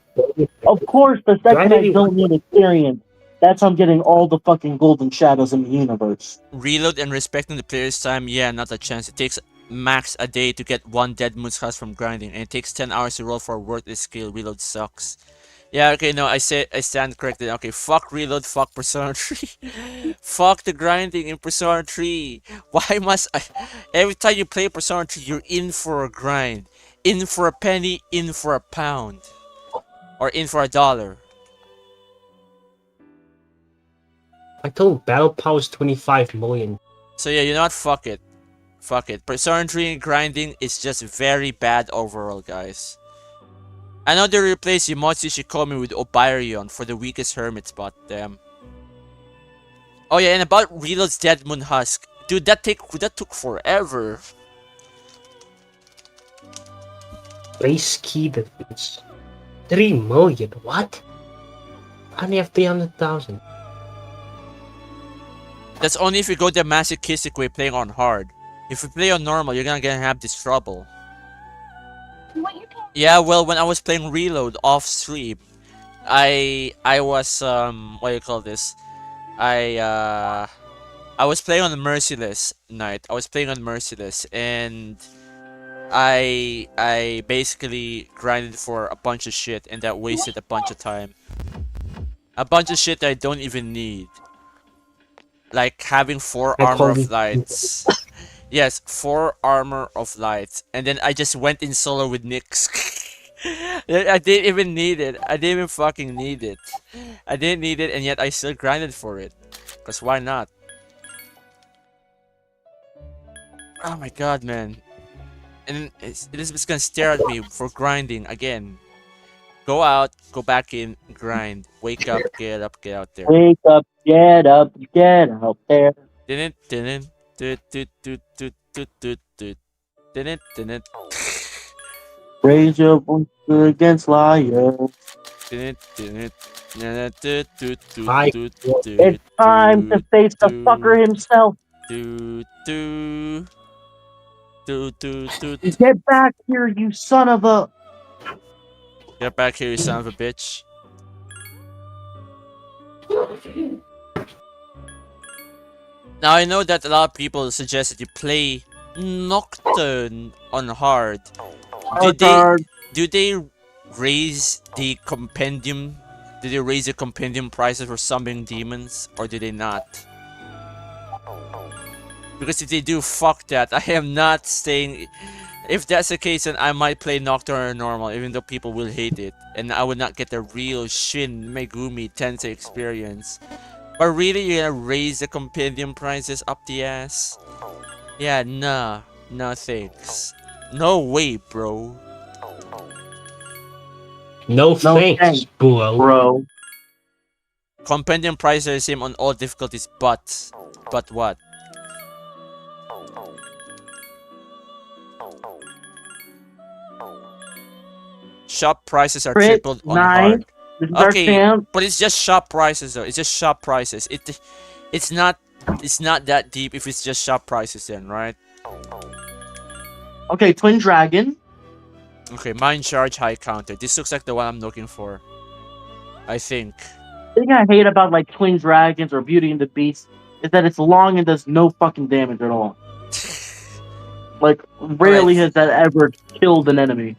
Of course, the second I really don't need experience, that's how I'm getting all the fucking golden shadows in the universe. Reload and respecting the player's time. Yeah, not a chance. It takes max a day to get one Dead Moon's Husk from grinding, and it takes 10 hours to roll for a worthless skill. Reload sucks. Yeah, okay, no, I stand corrected. Okay, fuck Reload, fuck Persona 3. Fuck the grinding in Persona 3. Why must I... Every time you play Persona 3, you're in for a grind. In for a penny, in for a pound. Or in for $1. I told Battle Power's 25 million. So yeah, you know what? Fuck it. Fuck it. Persona 3 grinding is just very bad overall, guys. I know they replaced Yamotsu Shikomi with Obarion for the weakest hermit spot, damn. Oh yeah, and about Reload's Dead Moon Husk. Dude, that took forever. Base key defense. 3 million? What? I only have 300,000. That's only if you go the masochistic way playing on hard. If you play on normal, you're gonna have this trouble. Yeah, well, when I was playing Reload off stream, I was what do you call this? I was playing on the Merciless night. I was playing on Merciless, and I basically grinded for a bunch of shit, and that wasted a bunch of time. A bunch of shit that I don't even need. Like having 4 I armor call of it- lights. Yes, 4 armor of lights, and then I just went in solo with Nyx. I didn't even need it. I didn't even fucking need it. I didn't need it, and yet I still grinded for it. Cause why not? Oh my god, man. And Elizabeth's gonna stare at me for grinding again. Go out, go back in, grind. Wake up, get out there. Wake up, get out there. Didn't. Raise your voice against liars. Hi. It's time to face the fucker himself. Get back here, you son of a. Get back here, you son of a bitch. Now I know that a lot of people suggest that you play Nocturne on hard. Do they raise the compendium? Do they raise the compendium prices for summoning demons, or do they not? Because if they do, fuck that. I am not staying. If that's the case, then I might play Nocturne or normal, even though people will hate it, and I would not get the real Shin Megumi Tensei experience. But really, you're gonna raise the compendium prices up the ass? Yeah, nah. No thanks. No way, bro. No thanks, thanks, bro. Compendium prices are the same on all difficulties, but what? Shop prices are Crit, tripled on 9. hard. This is our Okay, chance. but it's just shop prices though. It's just shop prices. It's not that deep if it's just shop prices then, right? Okay, Twin Dragon. Okay, Mind Charge High Counter. This looks like the one I'm looking for. I think. The thing I hate about like Twin Dragons or Beauty and the Beast is that it's long and does no fucking damage at all. Like, rarely has that ever killed an enemy.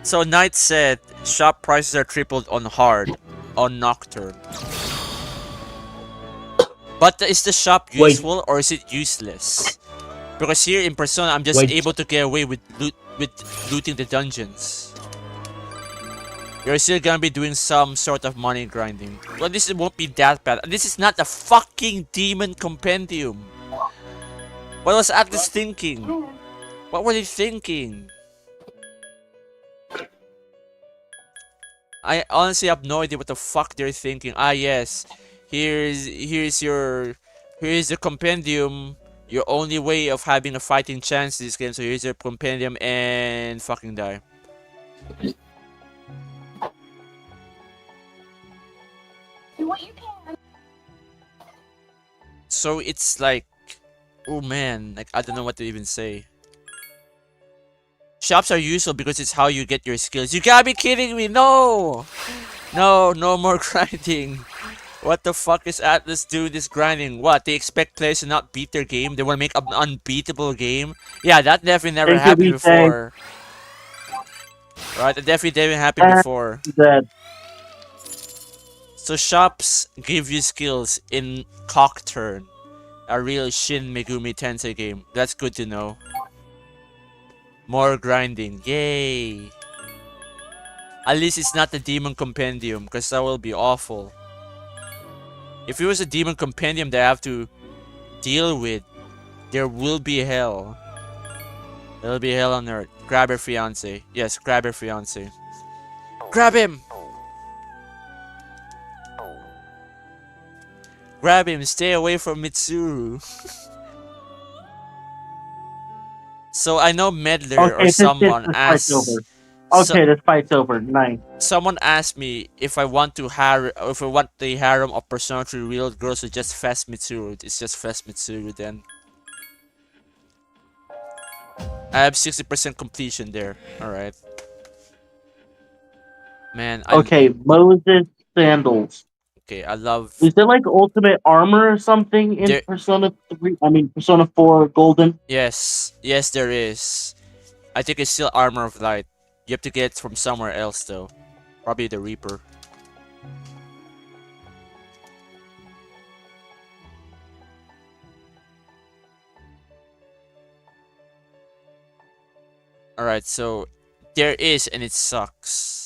So Knight said shop prices are tripled on hard, on Nocturne. But is the shop useful or is it useless? Because here in Persona, I'm just able to get away with looting the dungeons. You're still gonna be doing some sort of money grinding. Well, this won't be that bad. This is not a fucking demon compendium. What was Atlas thinking? What were they thinking? I honestly have no idea what the fuck they're thinking. Ah yes, here's the compendium. Your only way of having a fighting chance in this game. So here's your compendium and fucking die. Do what you can. So it's like, oh man, like I don't know what to even say. Shops are useful because it's how you get your skills. You gotta be kidding me! No! No more grinding. What the fuck is Atlas do this grinding? What? They expect players to not beat their game? They want to make an unbeatable game? Yeah, that definitely never happened before. Right? That definitely didn't happen before. So shops give you skills in Cockturn, a real Shin Megumi Tensei game. That's good to know. More grinding. Yay! At least it's not the Demon Compendium, because that will be awful. If it was a Demon Compendium that I have to deal with, there will be hell. There will be hell on earth. Grab her fiance. Yes, grab her fiance. Grab him! Grab him, stay away from Mitsuru. So I know Medler or someone asked. Okay, this fight's over. Nice. Someone asked me if I want to if I want the harem of Persona 3 real girls to just FES Mitsuru. It's just FES Mitsuru then. I have 60% completion there. Alright. Man, okay, Moses Sandals. Okay, I love... Is there like ultimate armor or something in Persona 3? I mean, Persona 4 Golden? Yes. Yes, there is. I think it's still Armor of Light. You have to get it from somewhere else though. Probably the Reaper. Alright, so there is and it sucks.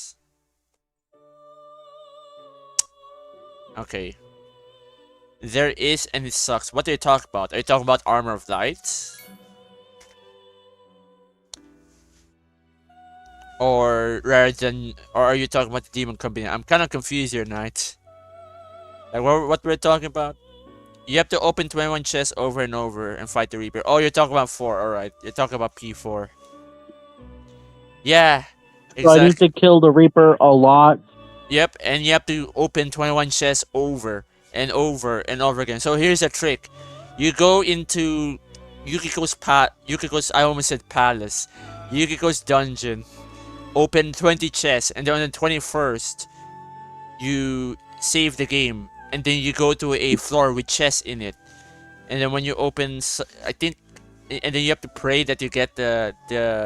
Okay. There is and it sucks. What are you talking about? Are you talking about Armor of Light? Or are you talking about the Demon Company? I'm kind of confused here, Knight. Like what we're talking about? You have to open 21 chests over and over and fight the Reaper. Oh, you're talking about 4. Alright. You're talking about P4. Yeah. So I need Exactly. to kill the Reaper a lot. Yep. And you have to open 21 chests over and over and over again. So here's a trick. You go into Yukiko's, I almost said palace. Yukiko's dungeon. Open 20 chests. And then on the 21st, you save the game. And then you go to a floor with chests in it. And then when you open, I think, and then you have to pray that you get the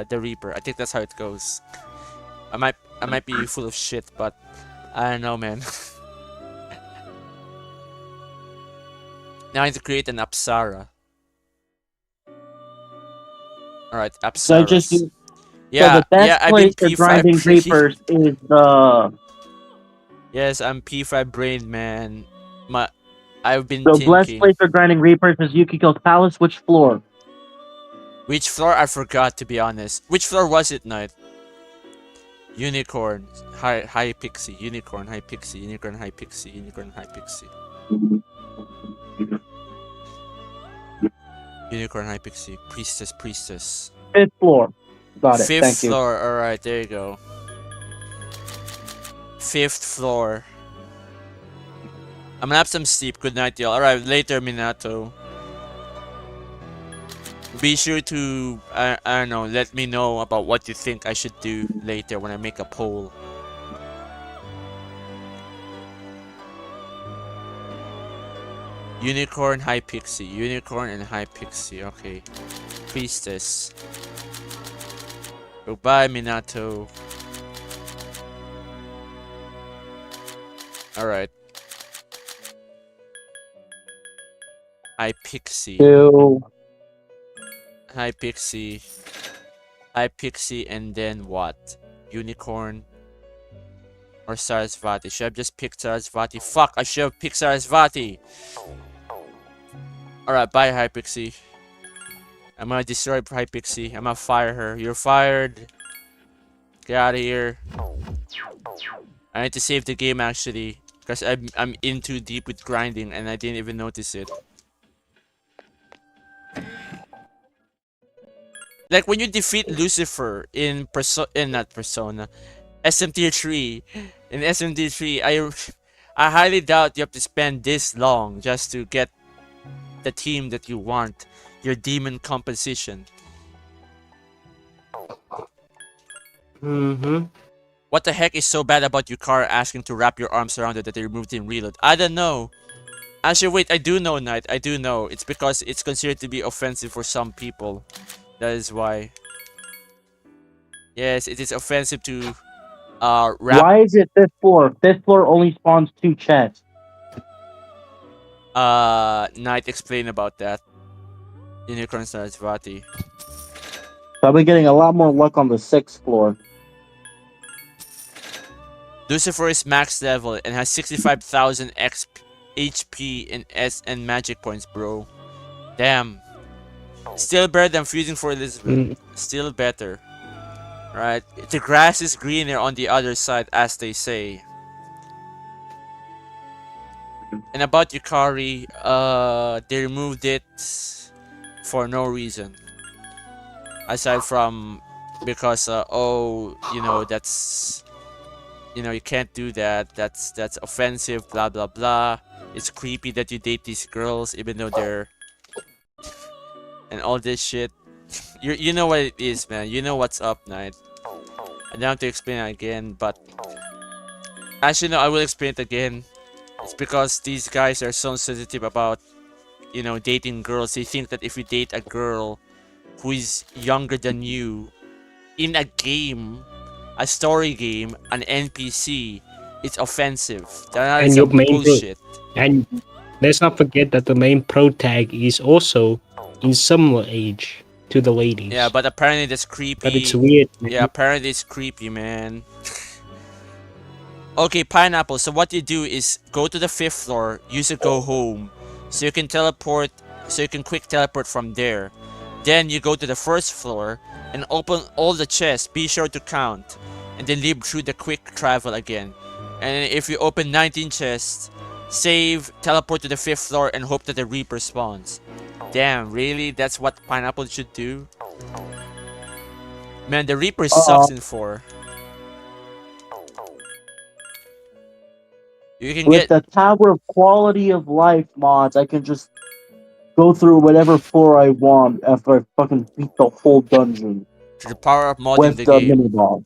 Reaper. I think that's how it goes. I might be full of shit, but I don't know, man. Now I need to create an Apsara. Alright, Apsaras. So I just do. Yeah, So the best yeah, I've been place for P5 grinding brain. Reapers is the. Yes, I'm P5 brain, man. I've been The best thinking. place for grinding Reapers is Yukiko's palace. Which floor? Which floor? I forgot, to be honest. Which floor was it, Knight? Unicorn, high pixie, unicorn, high pixie, unicorn, high pixie, unicorn, high pixie. Unicorn, high pixie, priestess, priestess. 5th floor. Got it. 5th Thank you. floor, alright, there you go. 5th floor. I'm gonna have some sleep. Good night, y'all. Alright, later, Minato. Be sure to, I don't know, let me know about what you think I should do later when I make a poll. Unicorn, high pixie. Unicorn and high pixie. Okay. Priestess. Goodbye, Minato. Alright. High pixie. 2. High pixie. High pixie and then what? Unicorn. Or Sarasvati. Should I have just picked Sarasvati? Fuck, I should have picked Sarasvati. Alright, bye Hypixie. I'm gonna destroy Hypixie. I'm gonna fire her. You're fired. Get out of here. I need to save the game actually. Because I'm in too deep with grinding and I didn't even notice it. Like when you defeat Lucifer in not Persona. SMT3. In SMT3, I highly doubt you have to spend this long just to get the team that you want, your demon composition. What the heck is so bad about Yukara asking to wrap your arms around it that they removed it in reload? I don't know. Actually, wait, I do know, Knight. I do know. It's because it's considered to be offensive for some people. That is why. Yes, it is offensive to wrap. Why is it 5th floor? 5th floor only spawns 2 chests. Knight, explain about that. Unicorn Sarasvati. Probably getting a lot more luck on the 6th floor. Lucifer is max level and has 65,000 HP in S and magic points, bro. Damn. Still better than fusing for Elizabeth. Still better. Right? The grass is greener on the other side, as they say. And about Yukari, they removed it for no reason. Aside from because oh, you know, that's, you know, you can't do that. That's offensive, blah blah blah. It's creepy that you date these girls even though they're and all this shit. You know what it is, man. You know what's up, Knight. I don't have to explain it again, but actually no, I will explain it again. It's because these guys are so sensitive about, you know, dating girls. They think that if you date a girl who is younger than you in a game, a story game, an NPC, it's offensive. That is And your some main bullshit. And let's not forget that the main pro tag is also in similar age to the ladies. Yeah, but apparently that's creepy. But it's weird. Man. Yeah, apparently it's creepy, man. Okay, Pineapple, so what you do is go to the 5th floor, use a go home, so you can teleport, so you can quick teleport from there. Then you go to the 1st floor and open all the chests, be sure to count, and then leave through the quick travel again. And if you open 19 chests, Save, teleport to the 5th floor, and hope that the Reaper spawns. Damn, really? That's what Pineapple should do? Man, the Reaper sucks in 4. You can With get... the Tower of Quality of Life mods, I can just go through whatever floor I want after I fucking beat the whole dungeon To the power of modding with the the game. mini boss.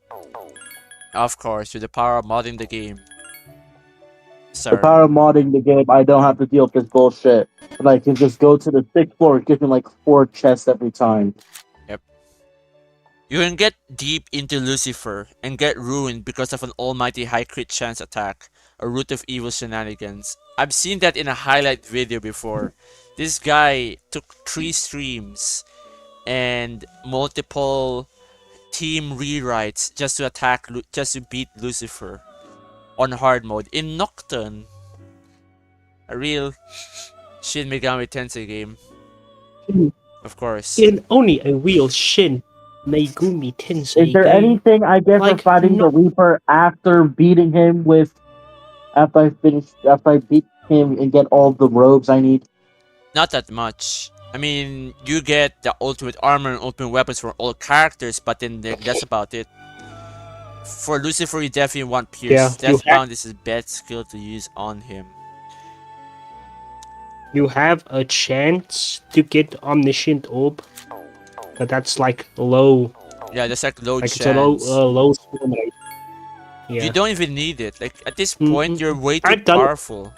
Of course, to the power of modding the game. The Sir. power of modding the game, I don't have to deal with this bullshit. And I can just go to the 6th floor, getting like 4 chests every time. Yep. You can get deep into Lucifer and get ruined because of an almighty high crit chance attack, a root of evil shenanigans. I've seen that in a highlight video before. This guy took 3 streams and multiple team rewrites just to just to beat Lucifer on hard mode in Nocturne. A real Shin Megami Tensei game. Of course. In only a real Shin Megumi Tensei Is there game. anything I get Like, for fighting the Reaper after beating him with... After I beat him and get all the robes I need? Not that much. I mean, you get the ultimate armor and ultimate weapons for all characters, but then that's about it. For Lucifer, you definitely want Pierce. Yeah, Deathbound is his best skill to use on him. You have a chance to get Omniscient Orb, but that's like low. Yeah, that's like low Like it's chance. a low spawn rate. Yeah. You don't even need it. Like at this point, you're way too I've done it. powerful.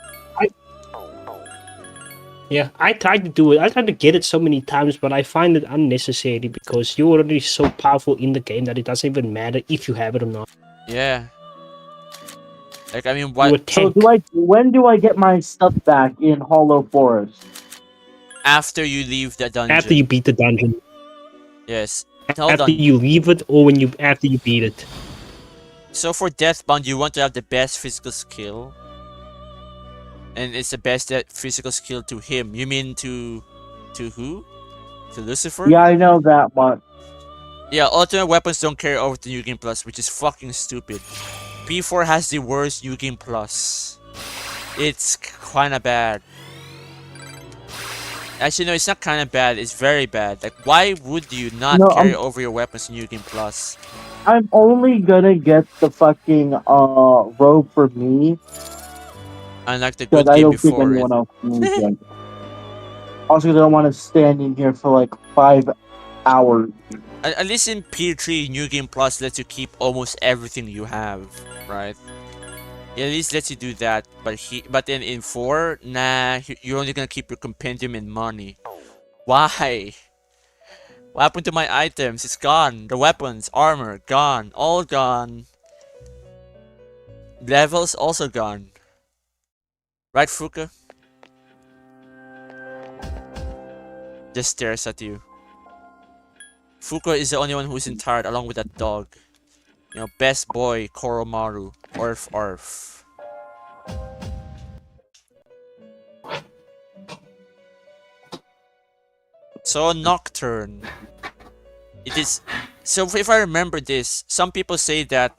Yeah, I tried to do it. I tried to get it so many times, but I find it unnecessary because you're already so powerful in the game that it doesn't even matter if you have it or not. Yeah. Like I mean, You a what? So tank. when do I get my stuff back in Hollow Forest? After you leave the dungeon. After you beat the dungeon. Yes. Hold After on. you leave it or after you beat it. So for Deathbound, you want to have the best physical skill. And it's the best physical skill to him. You mean to who? To Lucifer? Yeah, I know that much. Yeah, ultimate weapons don't carry over to New Game Plus, which is fucking stupid. P4 has the worst New Game Plus. It's kinda bad. Actually, no, it's not kinda bad. It's very bad. Like, why would you not No, carry over your weapons to New Game Plus? I'm only gonna get the fucking robe for me Unlike the because good I game don't think before it. anyone else needs it. Also, because I don't want to stand in here for like 5 hours. At least in P3, New Game Plus lets you keep almost everything you have, right? It at least lets you do that, but then in 4, nah, you're only gonna keep your compendium and money. Why? What happened to my items? It's gone. The weapons, armor, gone. All gone. Levels also gone. Right, Fuka? Just stares at you. Fuka is the only one who's tired along with that dog. You know, best boy, Koromaru. Orf Orf. So, Nocturne. It is... So, if I remember this, some people say that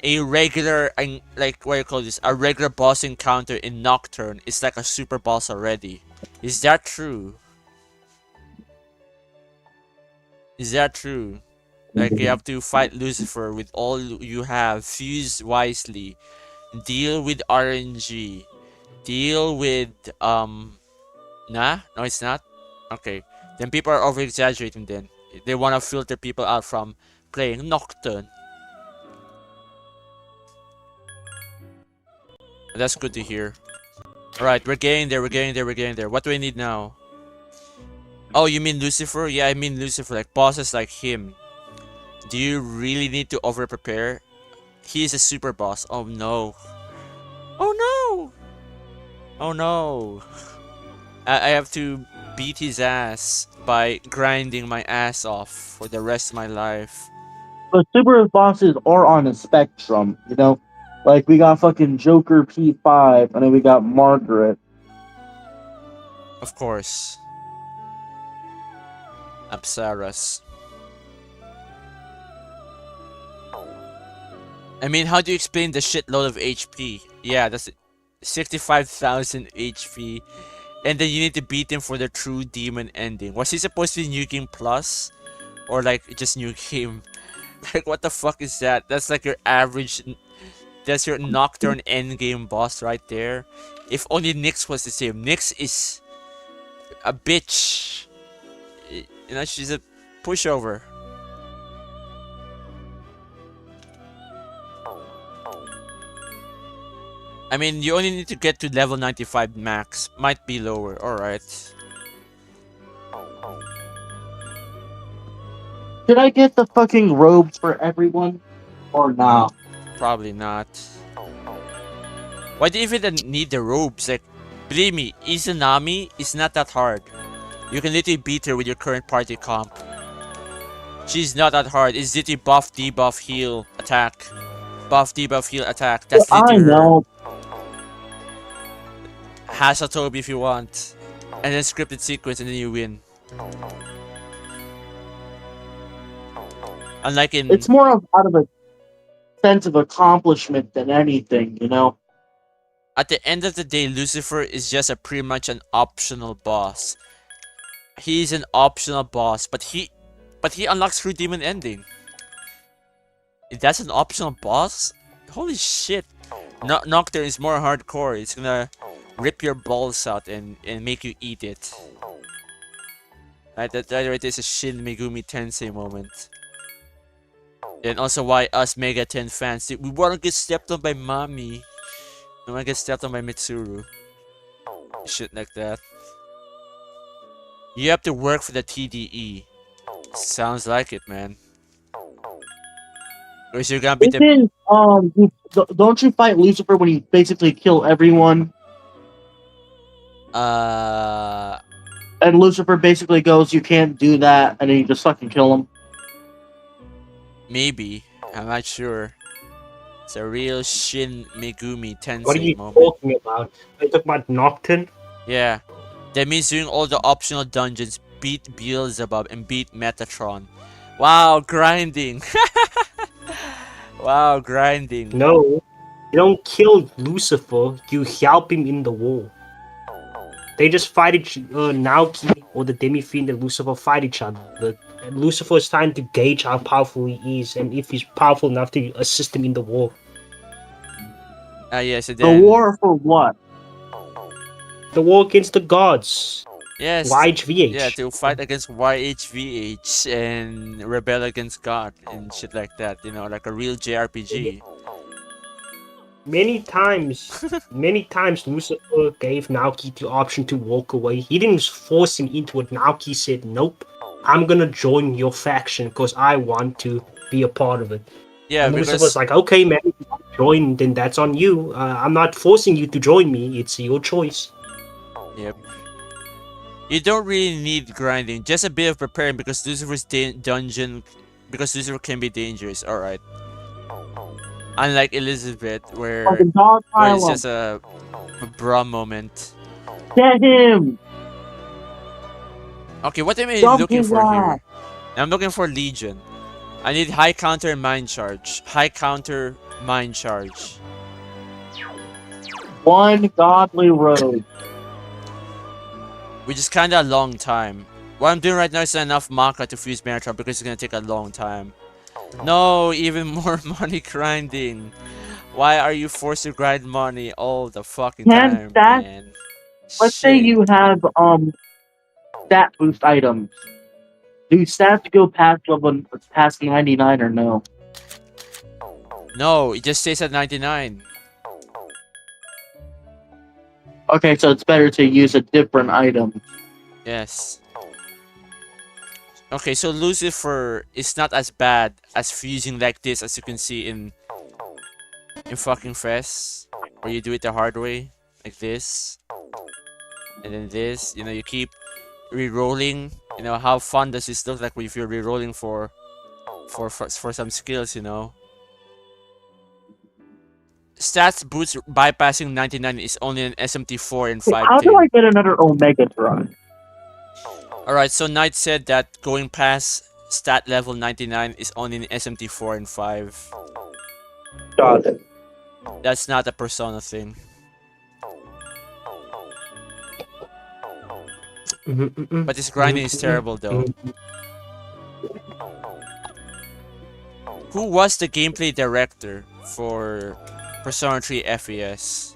a regular, like, what do you call this? A regular boss encounter in Nocturne is like a super boss already. Is that true? Is that true? Like, you have to fight Lucifer with all you have, fuse wisely, deal with RNG, deal with, nah? No, it's not? Okay. Then people are over-exaggerating then. They want to filter people out from playing Nocturne. That's good to hear. Alright, we're getting there, we're getting there, we're getting there. What do I need now? Oh, you mean Lucifer? Yeah, I mean Lucifer, like bosses like him. Do you really need to over-prepare? He is a super boss. Oh no. Oh no! Oh no. I have to beat his ass by grinding my ass off for the rest of my life. But super bosses are on a spectrum, you know? Like, we got fucking Joker P5, and then we got Margaret. Of course. Apsaras. I mean, how do you explain the shitload of HP? Yeah, that's it. 65,000 HP. And then you need to beat him for the true demon ending. Was he supposed to be New Game Plus? Or like just New Game? Like what the fuck is that? That's like your average. That's your Nocturne endgame boss right there. If only Nyx was the same. Nyx is a bitch. You know, she's a pushover. I mean, you only need to get to level 95 max. Might be lower. Alright. Did I get the fucking robes for everyone? Or not? Probably not. Why do you even need the robes? Like, believe me, Izanami is not that hard. You can literally beat her with your current party comp. She's not that hard. It's literally buff, debuff, heal, attack. Buff, debuff, heal, attack. That's I literally her. know. Hasatobi if you want. And then scripted sequence and then you win. Unlike in... It's more of out of a sense of accomplishment than anything, you know? At the end of the day, Lucifer is just pretty much an optional boss. He's an optional boss, but he unlocks true demon ending. If that's an optional boss, holy shit! Nocturne is more hardcore. It's gonna rip your balls out and make you eat it. Right, that right there is a Shin Megumi Tensei moment. And also why us Mega 10 fans, we wanna get stepped on by mommy. We wanna get stepped on by Mitsuru. Shit like that. You have to work for the TDE. Sounds like it, man. Or is you gonna be the... Don't you fight Lucifer when you basically kill everyone? And Lucifer basically goes, you can't do that, and then you just fucking kill him. Maybe. I'm not sure. It's a real Shin Megumi Tensei What are you moment. talking about? Are you talking about Nocturne? Yeah. That means doing all the optional dungeons, beat Beelzebub, and beat Metatron. Wow, grinding! Wow, grinding. No. You don't kill Lucifer, you help him in the war. They just fight Naoki or the Demi-Fiend and Lucifer fight each other. And Lucifer is trying to gauge how powerful he is and if he's powerful enough to assist him in the war. Yes, and The then... war for what? The war against the gods. Yes. YHVH. Yeah, to fight against YHVH and rebel against God and shit like that. You know, like a real JRPG. Many times Lucifer gave Naoki the option to walk away. He didn't force him into it. Naoki said, nope, I'm gonna join your faction because I want to be a part of it. Yeah, and because... Lucifer's like, okay man, if you want to join, then that's on you. I'm not forcing you to join me, it's your choice. Yep. You don't really need grinding, just a bit of preparing because Lucifer's dungeon... Because Lucifer can be dangerous, alright. Unlike Elizabeth, where it's just a bra moment. Get him! Okay, what am I Dump looking his for here? ass. I'm looking for Legion. I need high counter and mind charge. High counter, mind charge. One godly road. Which is kinda a long time. What I'm doing right now is enough Maka to fuse Metatron because it's gonna take a long time. No, even more money grinding. Why are you forced to grind money all the fucking time, man? Let's say you have stat boost items. Do stats go past 99 or no? No, it just stays at 99. Okay, so it's better to use a different item. Yes. Okay, so Lucifer is not as bad as fusing like this as you can see in fucking FES, where you do it the hard way, like this, and then this. You know, you keep re-rolling. You know, how fun does this look like if you're re-rolling for some skills? You know, stats boots bypassing 99 is only an SMT4 and 5. How do I get another Omegatron? Alright, so Knight said that going past stat level 99 is only in SMT4 and 5. Got it. That's not a Persona thing. But this grinding is terrible though. Who was the gameplay director for Persona 3 FES?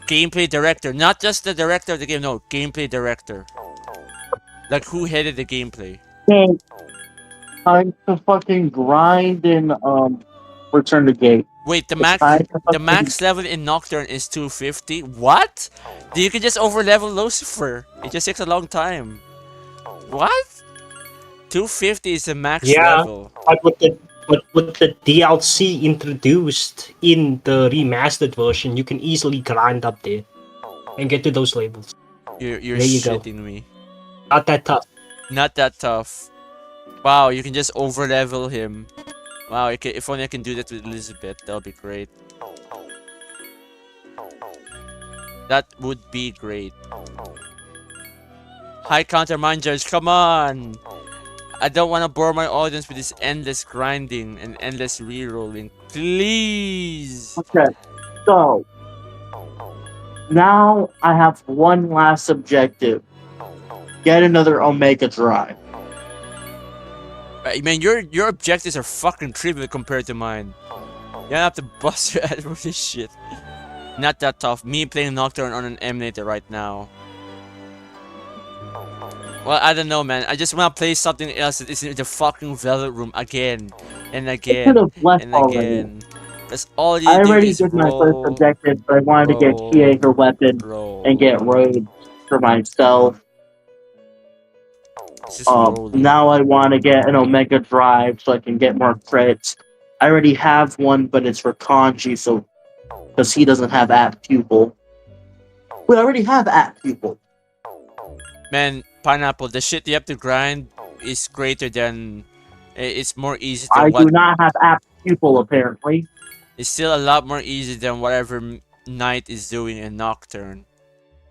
Gameplay director, not just the director of the game, no, gameplay director. Like, who headed the gameplay? Okay, time to fucking grind and return the gate. Wait, the Time to fucking- max level in Nocturne is 250? What? You can just over level Lucifer. It just takes a long time. What? 250 is the max level. But with the DLC introduced in the remastered version, you can easily grind up there and get to those levels. You're There you go. shitting me. Not that tough. Not that tough. Wow, you can just over level him. Wow, if only I can do that with Elizabeth, that would be great. That would be great. High counter mind judge, come on! I don't want to bore my audience with this endless grinding and endless rerolling. Please! Okay, so now I have one last objective. Get another Omega Drive. Man, your objectives are fucking trivial compared to mine. You have to bust your head for this shit. Not that tough. Me playing Nocturne on an emulator right now. Well, I don't know, man. I just want to play something else that isn't the fucking Velvet Room again and I again could have left and already. again. That's all you I do already is did my roll, first objective, but I wanted to get roll, Kie her weapon roll. and get Road for myself. It's just rolling. Now I want to get an Omega Drive so I can get more credits. I already have one, but it's for Kanji, so because he doesn't have App Pupil. We already have App Pupil. Man, Pineapple, the shit you have to grind is greater than... It's more easy I than what... do not have App Pupil, apparently. It's still a lot more easy than whatever Knight is doing in Nocturne.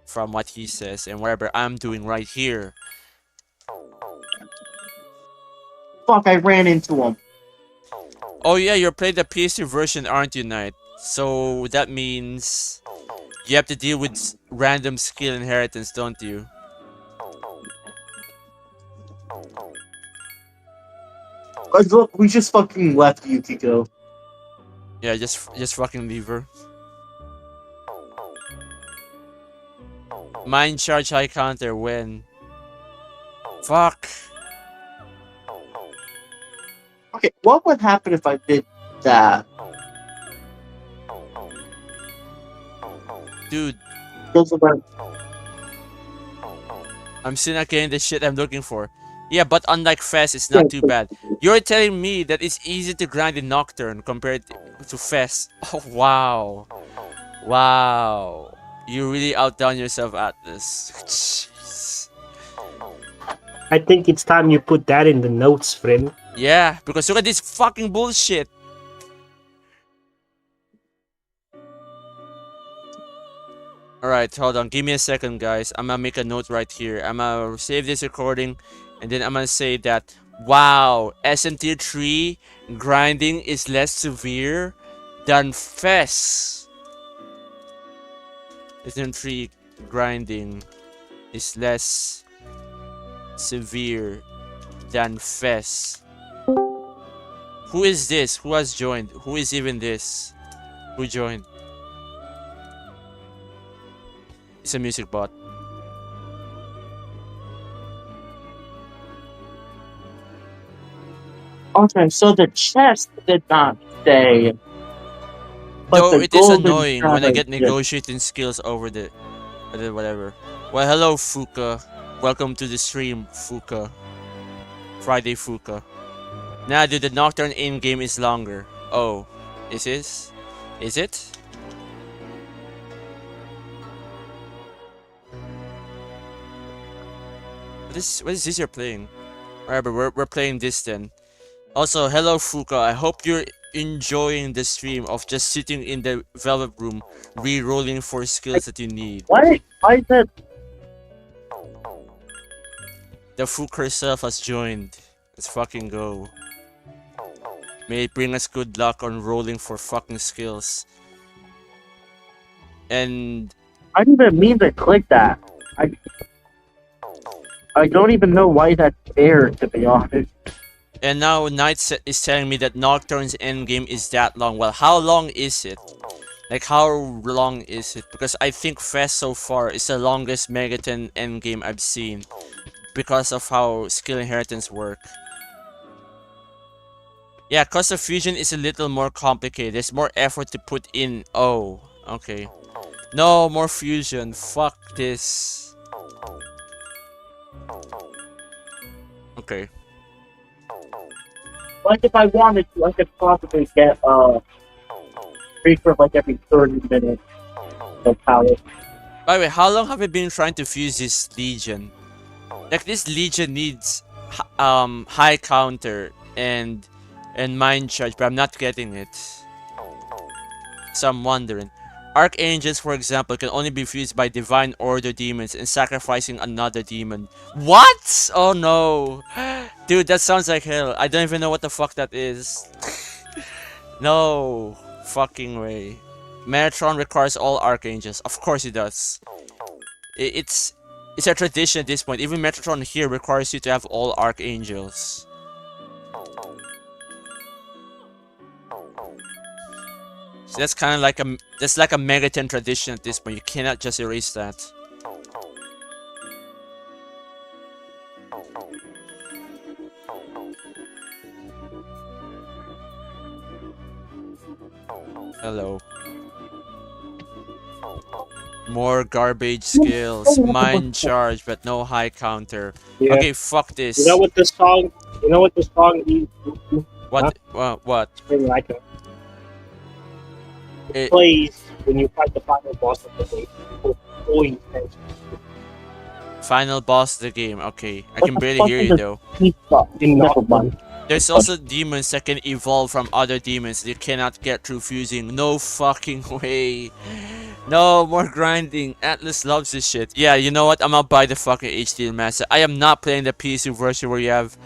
From what he says, and whatever I'm doing right here. Fuck, I ran into him. Oh yeah, you're playing the PS2 version, aren't you, Knight? So that means... You have to deal with random skill inheritance, don't you? Look, we just fucking left Yukiko. Yeah, just fucking leave her. Mind charge high counter when... Fuck! Okay, what would happen if I did that? Dude, Goes about I'm still not getting the shit I'm looking for. Yeah, but unlike FES, it's not too bad. You're telling me that it's easy to grind in Nocturne compared to FES. Oh, wow. Wow. You really outdone yourself at this. Jeez. I think it's time you put that in the notes, friend. Yeah, because look at this fucking bullshit. Alright, hold on. Give me a second, guys. I'm gonna make a note right here. I'm gonna save this recording. And then I'm gonna say that, wow, SMT3 grinding is less severe than FES. SMT3 grinding is less severe than FES. Who is this? Who has joined? Who is even this? Who joined? It's a music bot. Okay, so the chest did not stay. But Though the it is golden annoying when I shadow get did. negotiating skills over the whatever. Well, hello Fuka. Welcome to the stream, Fuka. Friday Fuka. Nah, dude, the Nocturne in-game is longer. Oh, is this? Is it? What is this you're playing? Alright, but we're playing this then. Also, hello Fuka. I hope you're enjoying the stream of just sitting in the Velvet Room, re-rolling for skills that you need. Why is that? The Fuka herself has joined. Let's fucking go. May it bring us good luck on rolling for fucking skills. And I didn't even mean to click that. I don't even know why that's there, to be honest. And now Knight is telling me that Nocturne's endgame is that long. Well, how long is it? Like, how long is it? Because I think FES so far is the longest Megaton endgame I've seen. Because of how skill inheritance work. Yeah, cause of fusion is a little more complicated. There's more effort to put in. Oh, okay. No more fusion. Fuck this. Okay. Like, if I wanted to, I could possibly get, frequent, like, every 30 minutes of power. By the way, how long have I been trying to fuse this Legion? Like, this Legion needs, high counter and mind charge, but I'm not getting it. So I'm wondering. Archangels, for example, can only be fused by Divine Order demons and sacrificing another demon. What? Oh no. Dude, that sounds like hell. I don't even know what the fuck that is. No fucking way. Metatron requires all Archangels. Of course it does. It's a tradition at this point. Even Metatron here requires you to have all Archangels. So that's kind of like a Megaton tradition at this point. You cannot just erase that. Hello. More garbage skills, mind charge, but no high counter. Yeah. Okay, fuck this. You know what the song? You know what the song is? What? What? It's really like it. It, Plays when you fight the final boss of the game. Full intense. final boss of the game. Okay, I can barely hear you though. Never mind. There's also demons that can evolve from other demons that you cannot get through fusing. No fucking way. No more grinding. Atlas loves this shit. Yeah, you know what? I'm gonna buy the fucking HD Master. I am not playing the PC version where you have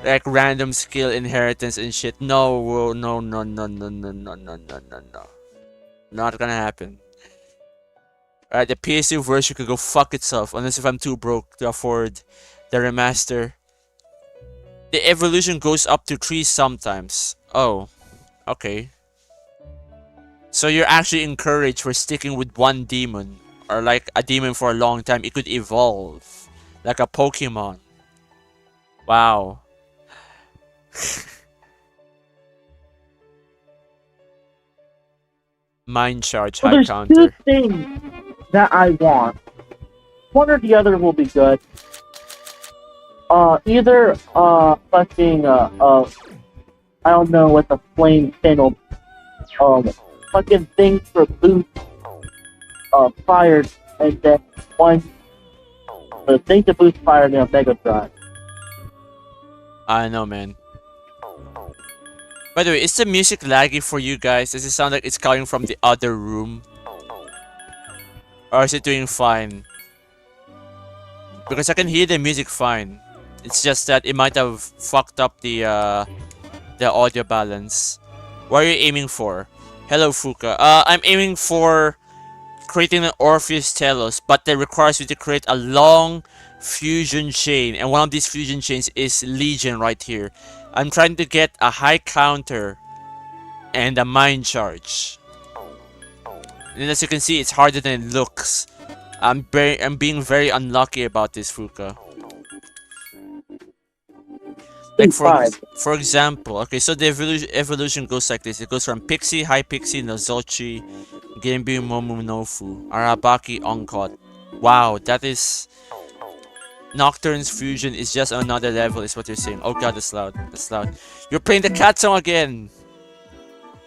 like random skill inheritance and shit. No, no, no, no, no, no, no, no, no, no, no. Not gonna happen. Alright, the PS2 version could go fuck itself unless if I'm too broke to afford the remaster. The evolution goes up to 3 sometimes. Oh, okay. So you're actually encouraged for sticking with one demon. Or like a demon for a long time. It could evolve. Like a Pokemon. Wow. Mind charge, So high there's counter. two things that I want. One or the other will be good. Either fucking I don't know what the flame channel fucking thing for boost fired, and then one the thing to boost fire in a Mega Drive. I know, man. By the way, is the music laggy for you guys? Does it sound like it's coming from the other room? Or is it doing fine? Because I can hear the music fine. It's just that it might have fucked up the audio balance. What are you aiming for? Hello, Fuka. I'm aiming for creating an Orpheus Telos, but that requires you to create a long fusion chain, and one of these fusion chains is Legion right here. I'm trying to get a high counter and a mind charge. And as you can see, it's harder than it looks. I'm being very unlucky about this, Fuka. Like for example, okay, so the evolution goes like this. It goes from Pixie, High Pixie, Nozochi, Genbi, Momonofu, Arabaki, Onkot. Wow, that is... Nocturne's fusion is just another level, is what you're saying. Oh god, that's loud. That's loud. You're playing the cat song again!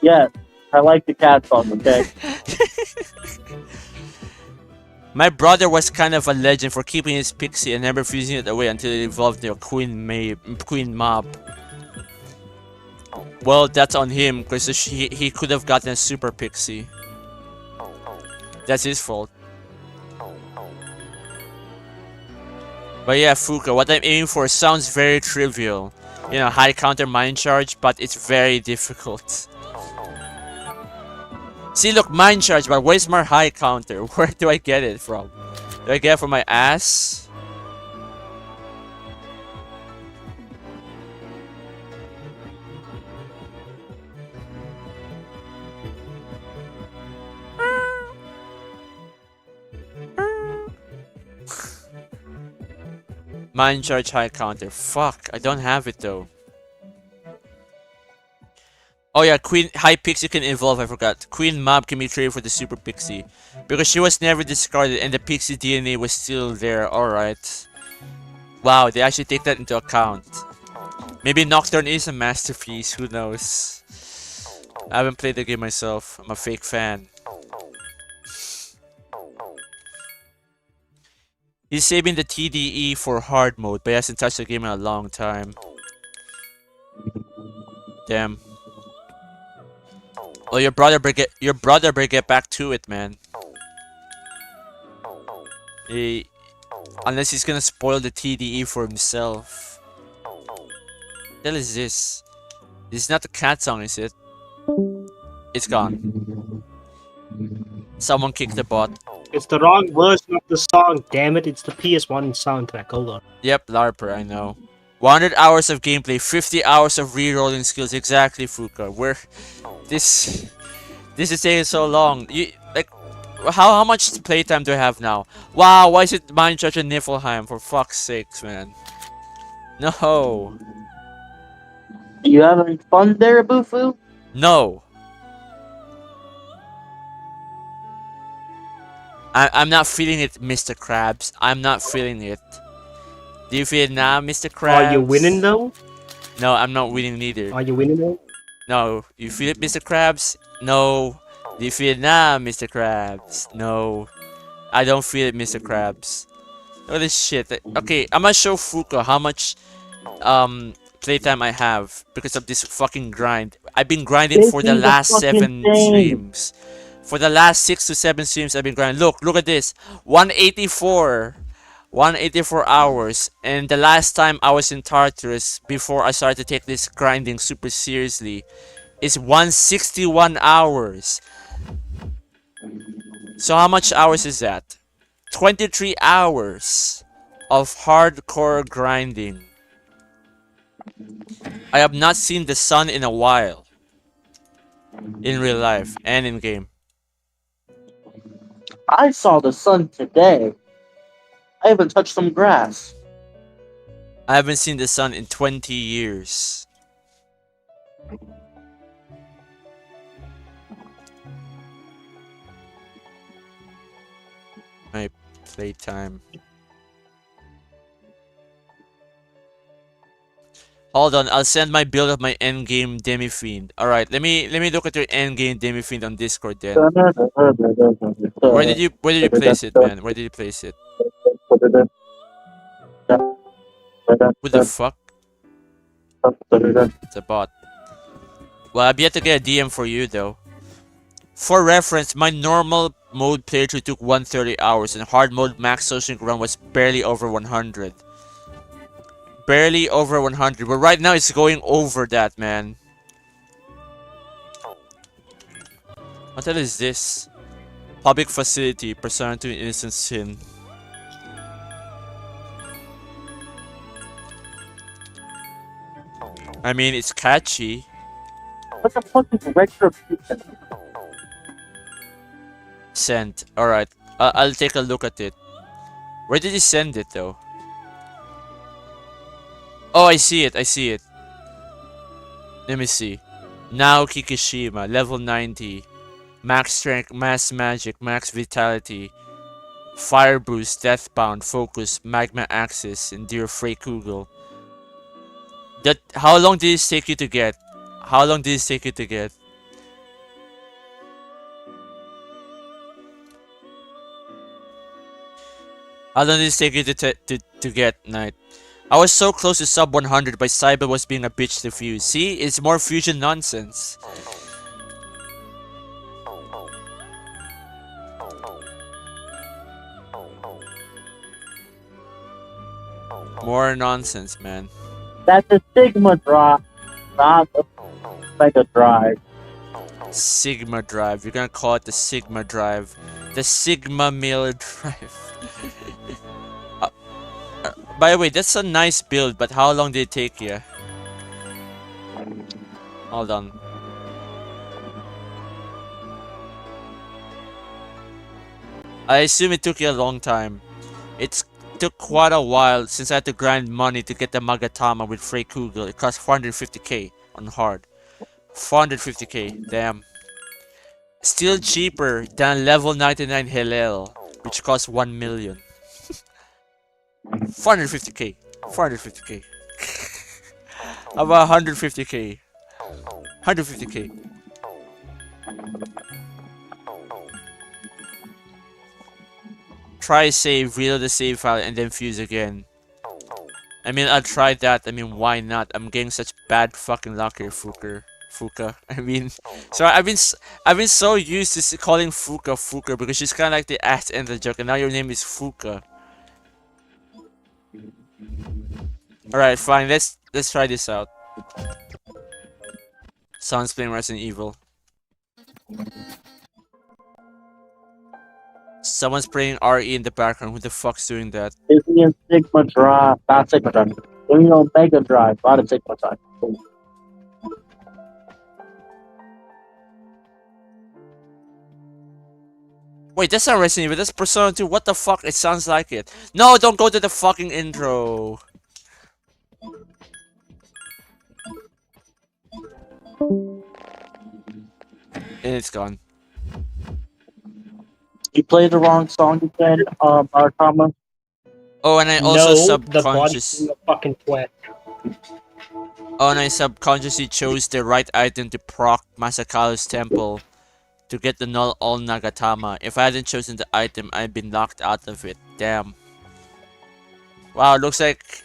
Yes, I like the cat song, okay? My brother was kind of a legend for keeping his pixie and never fusing it away until it evolved into a queen mob. Well, that's on him, because he could have gotten a super pixie. That's his fault. But yeah, Fuka, what I'm aiming for sounds very trivial. You know, high counter mind charge, but it's very difficult. See, look, mind charge, but where's my high counter? Where do I get it from? Do I get it from my ass? Mind charge high counter. Fuck, I don't have it though. Oh yeah, Queen High Pixie can evolve, I forgot. Queen Mob can be traded for the Super Pixie. Because she was never discarded and the Pixie DNA was still there, alright. Wow, they actually take that into account. Maybe Nocturne is a masterpiece, who knows. I haven't played the game myself, I'm a fake fan. He's saving the TDE for hard mode, but he hasn't touched the game in a long time. Damn. Well, your brother better get back to it, man. Unless he's gonna spoil the TDE for himself. What the hell is this? This is not the cat song, is it? It's gone. Someone kicked the bot. It's the wrong version of the song, damn it. It's the PS1 soundtrack. Hold on. Yep, LARPer, I know. 100 hours of gameplay, 50 hours of re-rolling skills. Exactly, Fuka. Where this is taking so long. You like how much playtime do I have now? Wow, why is it Mind Charge and Niflheim? For fuck's sakes, man. No. You having fun there, Bufu? No. I'm not feeling it, Mr. Krabs. I'm not feeling it. Do you feel it now, Mr. Krabs? Are you winning though? No, I'm not winning neither. Are you winning though? No. You feel it, Mr. Krabs? No. Do you feel it now, Mr. Krabs? No. I don't feel it, Mr. Krabs. Look at this shit. Okay, I'm gonna show Fuka how much playtime I have because of this fucking grind. I've been grinding for the last 7 streams. For the last 6 to 7 streams I've been grinding. Look at this. 184 hours. And the last time I was in Tartarus before I started to take this grinding super seriously is 161 hours. So how much hours is that? 23 hours of hardcore grinding. I have not seen the sun in a while. In real life and in game. I saw the sun today. I even touched some grass. I haven't seen the sun in 20 years. My playtime. Hold on, I'll send my build of my endgame Demi-Fiend. Alright, let me look at your endgame Demi-Fiend on Discord then. Where did you place it, man? Where did you place it? Who the fuck? It's a bot. Well, I've yet to get a DM for you though. For reference, my normal mode playthrough took 130 hours and hard mode max social run was barely over 100. Barely over 100, but right now it's going over that, man. What the hell is this? Public facility, Persona 2 Innocent Sin. I mean, it's catchy. What the fuck is retribution? Send. Alright, I'll take a look at it. Where did you send it, though? Oh, I see it. Let me see. Now Kikishima, level 90. Max strength, mass magic, max vitality. Fire boost, deathbound, focus, magma axis, and dear Freykugel. How long did this take you to get? How long did this take you to get? How long did this take you to get, Knight? I was so close to sub 100, but Cyber was being a bitch to fuse. See? It's more fusion nonsense. More nonsense, man. That's a Sigma drive, not a Mega drive. Sigma drive. You're gonna call it the Sigma drive. The Sigma Mill drive. By the way, that's a nice build, but how long did it take you? Hold on. I assume it took you a long time. took quite a while since I had to grind money to get the Magatama with Frey Kugel. It cost 450k on hard. 450k, damn. Still cheaper than level 99 Hillel, which costs 1 million. 450k. 450k. How about 150k? 150k. Try save, reload the save file, and then fuse again. I mean, I'll try that. I mean, why not? I'm getting such bad fucking luck here, Fuka. I mean, so I've been so used to calling Fuka because she's kind of like the ass end of the joke, and now your name is Fuka. All right, fine. Let's try this out. Sounds playing Resident Evil. Someone's playing RE in the background. Who the fuck's doing that? It's me and Sigma Drive. Not Sigma Drive. Give me Omega Drive. Not a Sigma Drive. Wait, that's not Resident Evil. That's Persona 2. What the fuck? It sounds like it. No, don't go to the fucking intro. And it's gone. You played the wrong song again, Artama. Oh, and I also the body's a fucking twat. Oh, and I subconsciously chose the right item to proc Masakalu's temple to get the null all Nagatama. If I hadn't chosen the item, I'd been locked out of it. Damn. Wow, it looks like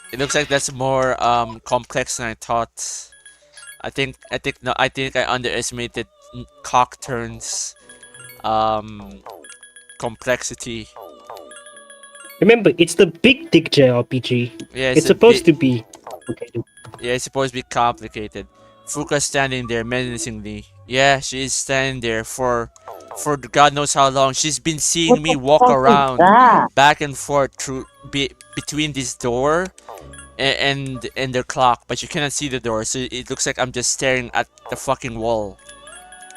that's more complex than I thought. I think I underestimated Cockturn's complexity. Remember, it's the big dick JRPG. Yeah, it's supposed to be complicated. Yeah, it's supposed to be complicated. Fuka's standing there menacingly. Yeah, she is standing there for God knows how long. She's been seeing me walk around back and forth between this door and the clock, but you cannot see the door, so it looks like I'm just staring at the fucking wall.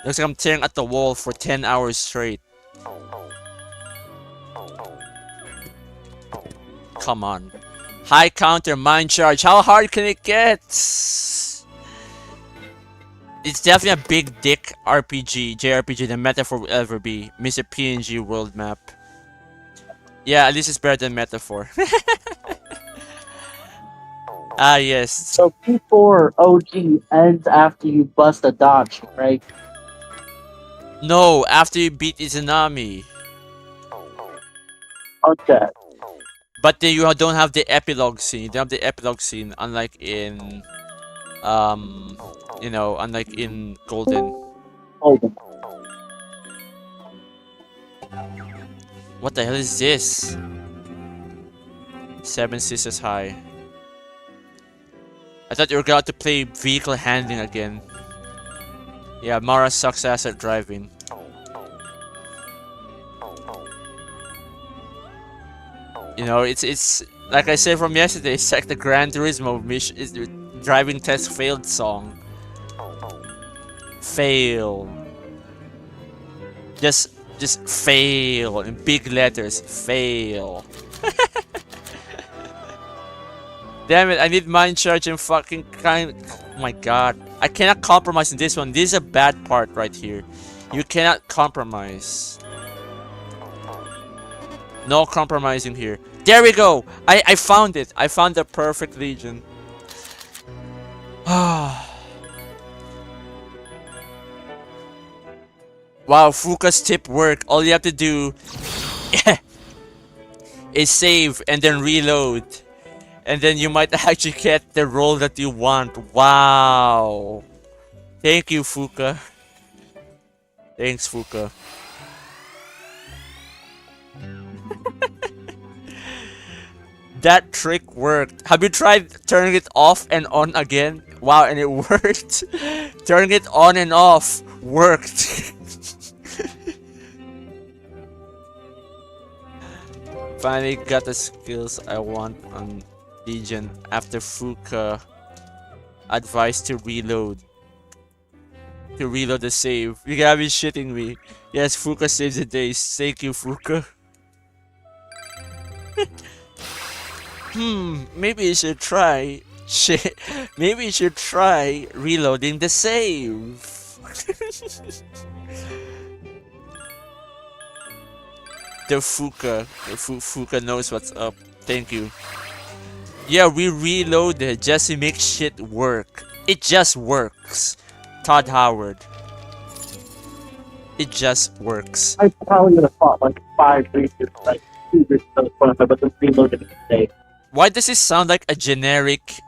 It looks like I'm staring at the wall for 10 hours straight. Come on. High counter, mind charge. How hard can it get? It's definitely a big dick RPG, JRPG, the metaphor will ever be. Mr. PNG world map. Yeah, at least it's better than metaphor. Ah, yes. So P4 OG ends after you bust a dodge, right? No, after you beat Izanami. Okay. But then you don't have the epilogue scene. You don't have the epilogue scene, unlike in, unlike in Golden. Hold on. What the hell is this? Seven Sisters High. I thought you were going to play vehicle handling again. Yeah, Mara sucks ass at driving. You know, it's like I said from yesterday. It's like the Gran Turismo mission, is the driving test failed song. Fail. Just fail in big letters. Fail. Damn it! I need mind charge and fucking kind. Oh my god! I cannot compromise in this one. This is a bad part right here. You cannot compromise. No compromising here. There we go! I found it! I found the perfect legion. Wow, Fuka's tip worked. All you have to do is save and then reload. And then you might actually get the role that you want. Wow! Thank you, Fuka. Thanks, Fuka. That trick worked. Have you tried turning it off and on again? Wow, and it worked. Turning it on and off worked. Finally got the skills I want on Legion after Fuka advised to reload. To reload the save. You gotta be shitting me. Yes, Fuka saves the day. Thank you, Fuka. Maybe you should try. Shit. Maybe you should try reloading the save. Fuka knows what's up. Thank you. Yeah, we reloaded just to make shit work. It just works. Todd Howard. It just works. I probably would have fought like 5 races, like 2 races on the front, but just reloaded it today. Why does it sound like a generic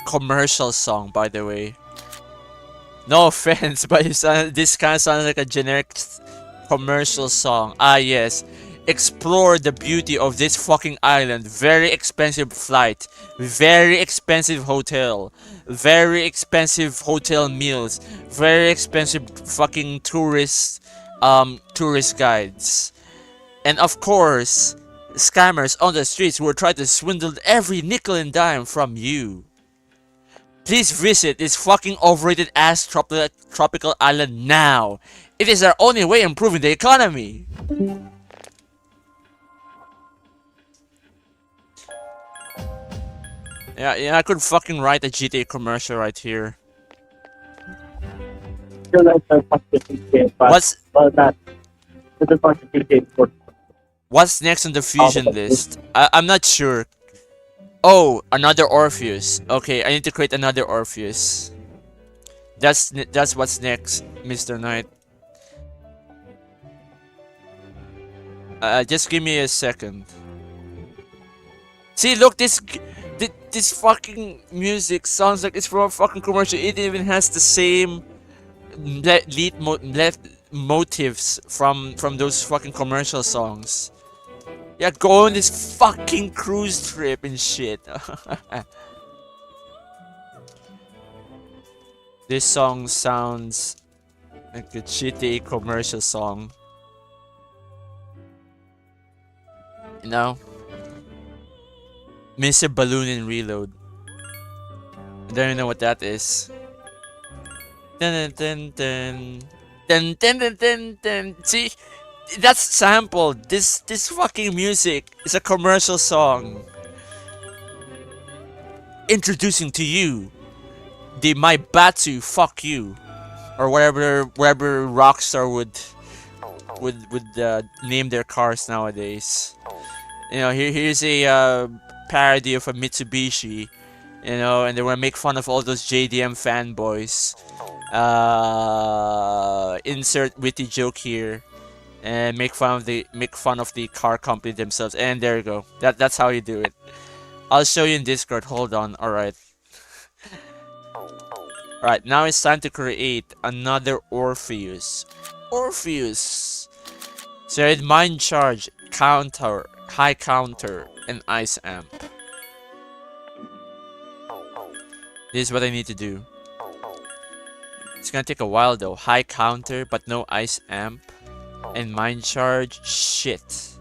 commercial song, by the way? No offense, but this kind of sounds like a generic commercial song. Ah, yes. Explore the beauty of this fucking island. Very expensive flight. Very expensive hotel. Very expensive hotel meals. Very expensive fucking tourist guides. And of course, scammers on the streets who will try to swindle every nickel and dime from you. Please visit this fucking overrated ass tropical island now. It is our only way of improving the economy. Yeah, I could fucking write a GTA commercial right here. Feel like a fucking GTA, but that it's a fucking GTA for What's next on the fusion list? I'm not sure. Oh, another Orpheus. Okay, I need to create another Orpheus. That's what's next, Mr. Knight. Just give me a second. See, look, this fucking music sounds like it's from a fucking commercial. It even has the same motives from those fucking commercial songs. Yeah, go on this fucking cruise trip and shit. This song sounds like a GTA commercial song. You know? Mr. Balloon and Reload. I don't even know what that is. Dun dun dun dun dun dun dun dun. See, that's sampled. This fucking music is a commercial song. Introducing to you the My Batu Fuck You, or whatever Rockstar would name their cars nowadays. You know, here's a parody of a Mitsubishi, you know, and they want to make fun of all those JDM fanboys. Insert witty joke here, and make fun of the car company themselves. And there you go. That's how you do it. I'll show you in Discord. Hold on. All right. All right. Now it's time to create another Orpheus. Orpheus. So it's mind charge, counter, high counter, and ice amp. This is what I need to do. It's gonna take a while though. High counter, but no ice amp. And mind charge, shit.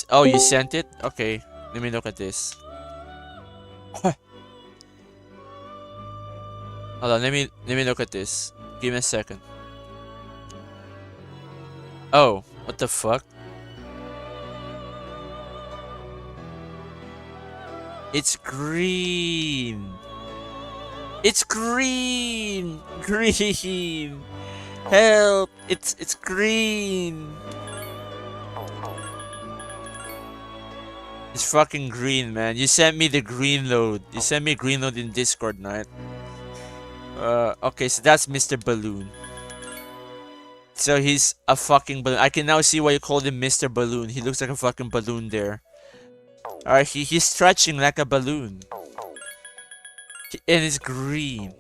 Oh, you sent it? Okay, let me look at this. Hold on, let me look at this. Give me a second. Oh, what the fuck? It's green. It's green. Green. Help! It's green. It's fucking green, man. You sent me the green load. You sent me green load in Discord, Knight. Okay, so that's Mr. Balloon. So he's a fucking balloon. I can now see why you called him Mr. Balloon. He looks like a fucking balloon there. Alright, he's stretching like a balloon. And it's green.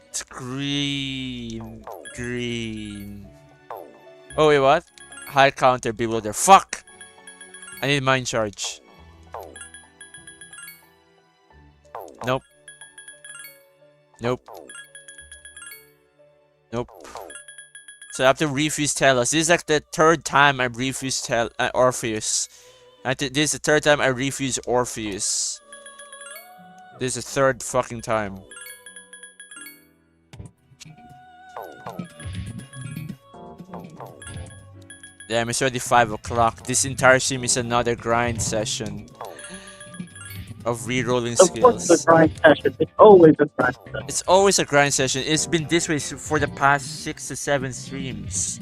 It's green. Green. Oh, wait, what? High counter below there. Fuck! I need mind charge. Nope. Nope. Nope. So I have to refuse Telos. This is like the third time I refused Orpheus. This is the third time I refuse Orpheus. This is the third fucking time. Damn, it's already 5 o'clock. This entire stream is another grind session of re-rolling Of course, it's a skills. grind session. It's always a grind session. It's always a grind session. It's been this way for the past 6 to 7 streams.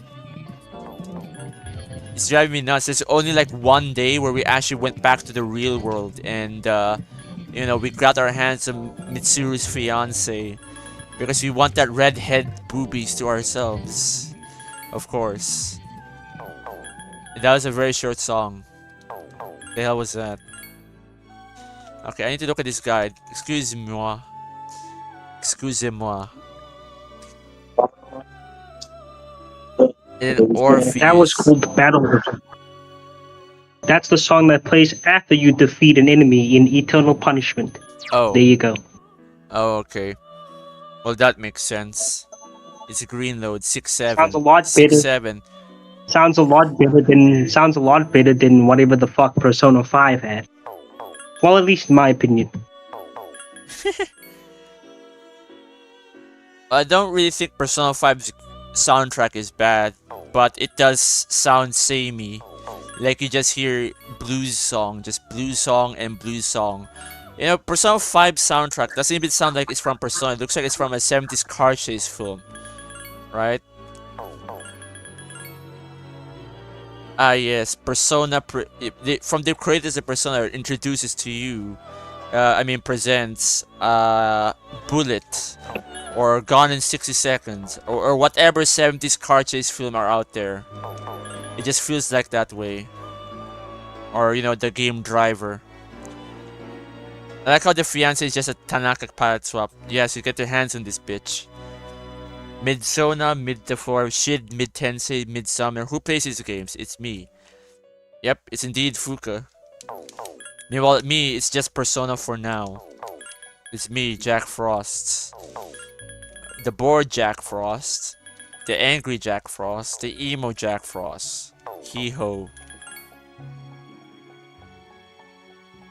It's driving me nuts. There's only like one day where we actually went back to the real world and, you know, we grabbed our hands on Mitsuru's fiance because we want that redhead boobies to ourselves. Of course. That was a very short song. The hell was that? Okay, I need to look at this guide. Excuse-moi. Excusez-moi. And Orpheus. That was called Battle Rhythm. That's the song that plays after you defeat an enemy in Eternal Punishment. Oh. There you go. Oh, okay. Well, that makes sense. It's a green load. 6-7. Sounds a lot better. 6-7. Sounds a lot better than whatever the fuck Persona 5 had. Well, at least in my opinion. I don't really think Persona 5's soundtrack is bad, but it does sound samey. Like you just hear blues song, just blues song and blues song. You know, Persona 5 soundtrack doesn't even sound like it's from Persona. It looks like it's from a 70s car chase film. Right? Ah yes, Persona, from the creators of Persona introduces to you, presents, Bullet, or Gone in 60 Seconds, or whatever 70s car chase film are out there. It just feels like that way. Or, you know, the game Driver. I like how the fiance is just a Tanaka palette swap. Yes, you get your hands on this bitch. Mid-Sona, Mid-Defor, Shid, Mid-Tensei, Midsummer. Who plays these games? It's me. Yep, it's indeed Fuka. Meanwhile, me, it's just Persona for now. It's me, Jack Frost. The bored Jack Frost. The angry Jack Frost. The emo Jack Frost. Hee-ho.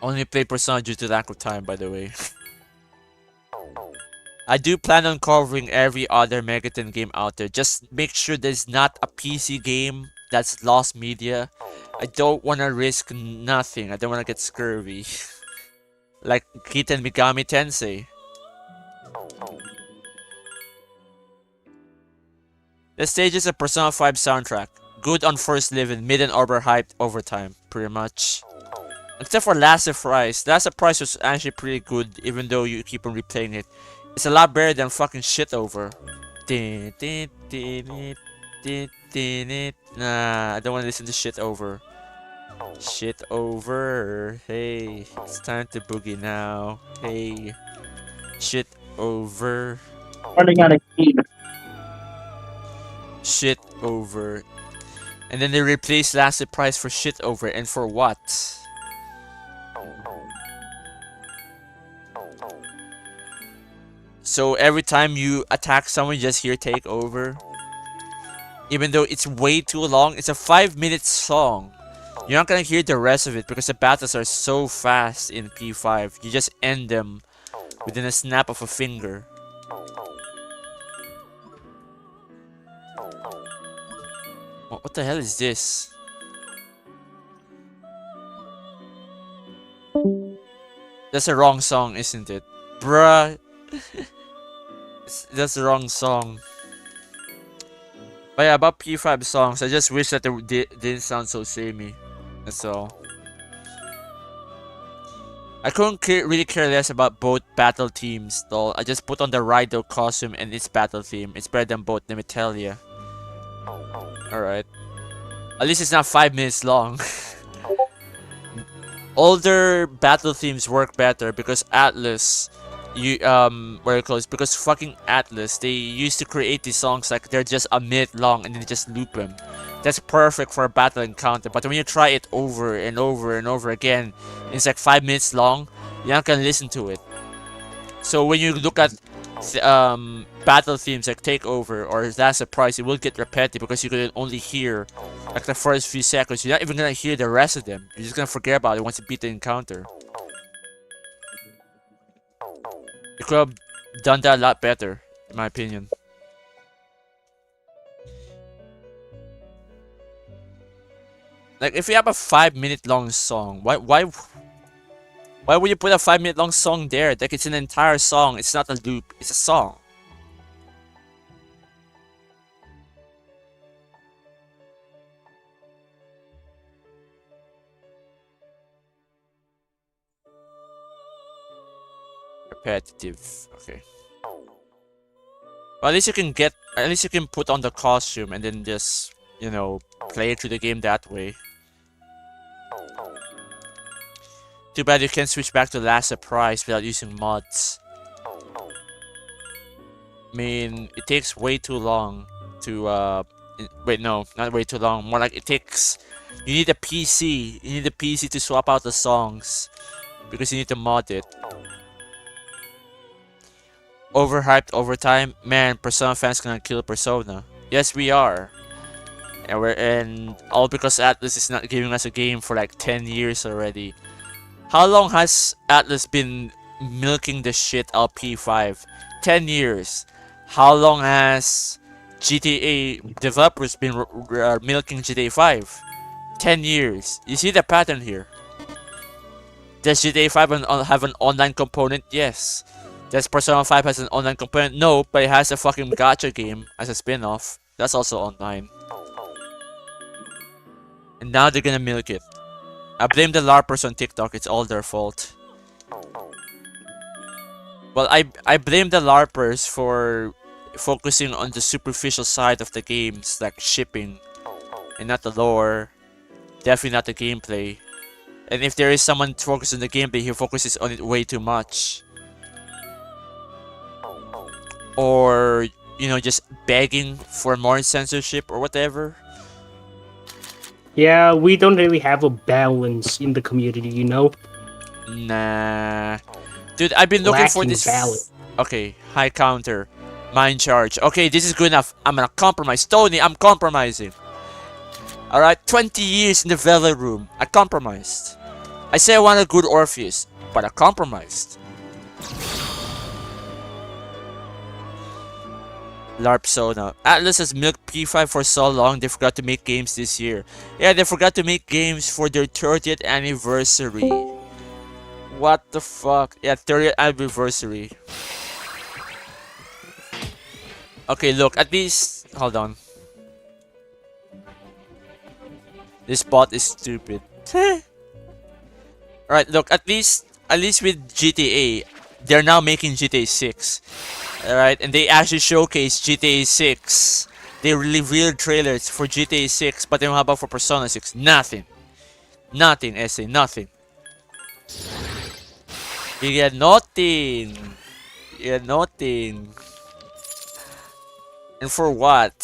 Only play Persona due to lack of time, by the way. I do plan on covering every other Megaton game out there. Just make sure there's not a PC game that's lost media. I don't want to risk nothing. I don't want to get scurvy. Like Kitten Megami Tensei. The stage is a Persona 5 soundtrack. Good on first living, mid and overhyped overtime, pretty much. Except for Last Surprise. Last Surprise was actually pretty good, even though you keep on replaying it. It's a lot better than fucking shit over. Nah, I don't want to listen to shit over. Shit over. Hey, it's time to boogie now. Hey, shit over. Running out of keys. Shit over. And then they replace Last Surprise for shit over. And for what? So every time you attack someone, you just hear take over. Even though it's way too long, it's a 5-minute song. You're not gonna hear the rest of it because the battles are so fast in P5. You just end them within a snap of a finger. What the hell is this? That's the wrong song, isn't it? Bruh. That's the wrong song. But yeah, about P5 songs, I just wish that they didn't sound so samey. That's all. I couldn't really care less about both battle themes though. I just put on the Raido costume and its battle theme. It's better than both, let me tell ya. Alright. At least it's not 5 minutes long. Older battle themes work better because Atlas, very close, because fucking Atlas, they used to create these songs like they're just a minute long and then just loop them. That's perfect for a battle encounter, but when you try it over and over and over again, it's like 5 minutes long, you're not gonna listen to it. So when you look at battle themes like Takeover or Last Surprise, it will get repetitive because you can only hear like the first few seconds. You're not even gonna hear the rest of them. You're just gonna forget about it once you beat the encounter. You could have done that a lot better, in my opinion. Like, if you have a 5-minute long song, why would you put a 5-minute long song there? Like, it's an entire song. It's not a loop. It's a song. Repetitive. Okay. Well, at least you can get. At least you can put on the costume and then just, you know, play through the game that way. Too bad you can't switch back to Last Surprise without using mods. I mean, it takes way too long to, wait, no, not way too long. More like it takes... You need a PC. You need a PC to swap out the songs. Because you need to mod it. Overhyped overtime? Man, Persona fans gonna kill Persona. Yes, we are. And all because Atlas is not giving us a game for like 10 years already. How long has Atlas been milking the shit out P5? 10 years. How long has GTA developers been milking GTA 5? 10 years. You see the pattern here. Does GTA 5 have an online component? Yes. Does Persona 5 has an online component? No, but it has a fucking gacha game as a spin-off. That's also online. And now they're gonna milk it. I blame the LARPers on TikTok, it's all their fault. Well, I blame the LARPers for focusing on the superficial side of the games, like shipping, and not the lore. Definitely not the gameplay. And if there is someone focused on the gameplay, he focuses on it way too much. Or, you know, just begging for more censorship or whatever. Yeah, we don't really have a balance in the community, you know? Nah. Dude, I've been looking for Lacking this. balance. Okay, high counter. Mind charge. Okay, this is good enough. I'm gonna compromise. Tony, I'm compromising. Alright, 20 years in the Vela room. I compromised. I say I want a good Orpheus, but I compromised. LARP Sona. Atlas has milked P5 for so long they forgot to make games this year. Yeah, they forgot to make games for their 30th anniversary. What the fuck? Yeah, 30th anniversary. Okay, look, at least... Hold on. This bot is stupid. Alright, look, at least with GTA, they're now making GTA 6. Alright, and they actually showcased GTA 6. They revealed trailers for GTA 6, but then how about for Persona 6? Nothing. Nothing, essay, nothing. You get nothing. You get nothing. And for what?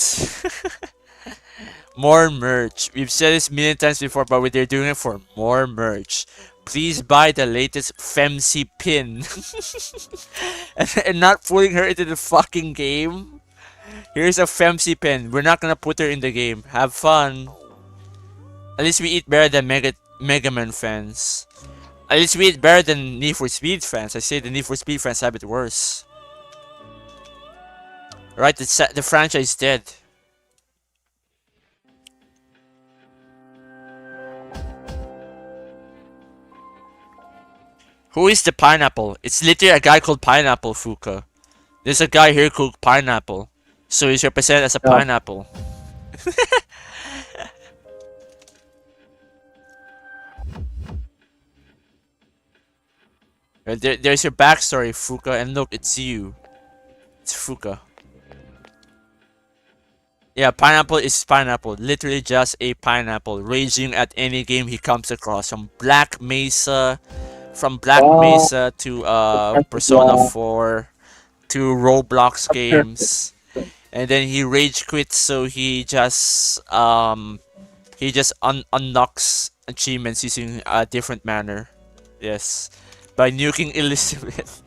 More merch. We've said this a million times before, but they're doing it for more merch. Please buy the latest Femsi pin. and not putting her into the fucking game. Here's a Femsi pin. We're not gonna put her in the game. Have fun. At least we eat better than Mega Man fans. At least we eat better than Need for Speed fans. I say the Need for Speed fans have it worse. Right, the franchise is dead. Who is the pineapple? It's literally a guy called Pineapple, Fuka. There's a guy here called Pineapple. So he's represented as a pineapple. There's your backstory, Fuka, and look, it's you. It's Fuka. Yeah, Pineapple is Pineapple. Literally just a pineapple, raging at any game he comes across. From Black Mesa to Persona 4 to Roblox games. And then he rage quits, so he just unlocks achievements using a different manner. Yes. By nuking Elizabeth.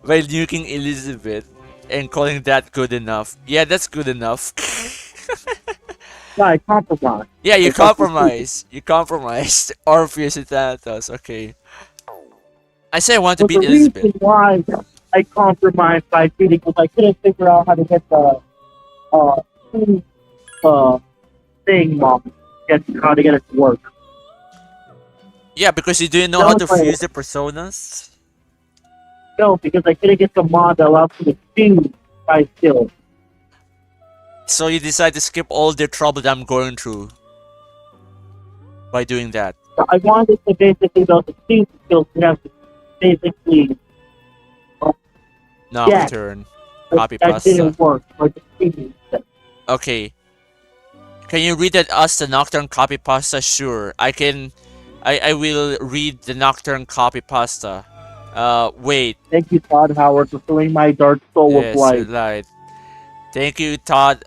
By nuking Elizabeth and calling that good enough. Yeah, that's good enough. Yeah, I compromise. Yeah, you compromise. You compromised. Orpheus and Thanatos. Okay. I say I want to But beat the Elizabeth. reason why I compromised by beating because I couldn't figure out how to get the thing, mom. how to get it to work. Yeah, because you didn't know That how was to my- fuse the personas. No, because I couldn't get the mod that allows me to fuse my skills. So you decide to skip all the trouble that I'm going through by doing that. I wanted to basically be able to fuse the skills to have to basically Nocturne. Copy that pasta. didn't work. I just fused it. Okay. Can you read it us the Nocturne copy pasta? Sure. I will read the Nocturne copy pasta. Wait. Thank you, Todd Howard, for filling my dark soul with Yes, light. light. Thank you, Todd.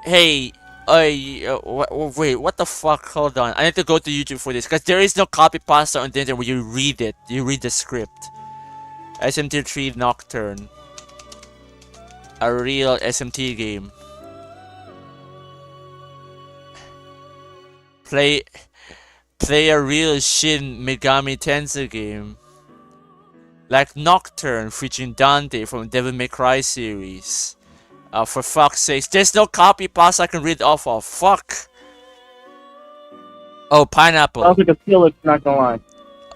Hey, wait, what the fuck? Hold on. I need to go to YouTube for this, because there is no copy pasta on the internet where you read it. You read the script. SMT3 Nocturne. A real SMT game. Play a real Shin Megami Tensei game. Like Nocturne featuring Dante from Devil May Cry series. For fuck's sake, there's no copy pasta I can read off of. Fuck. Oh, Pineapple. Sounds like a Felix, not gonna lie.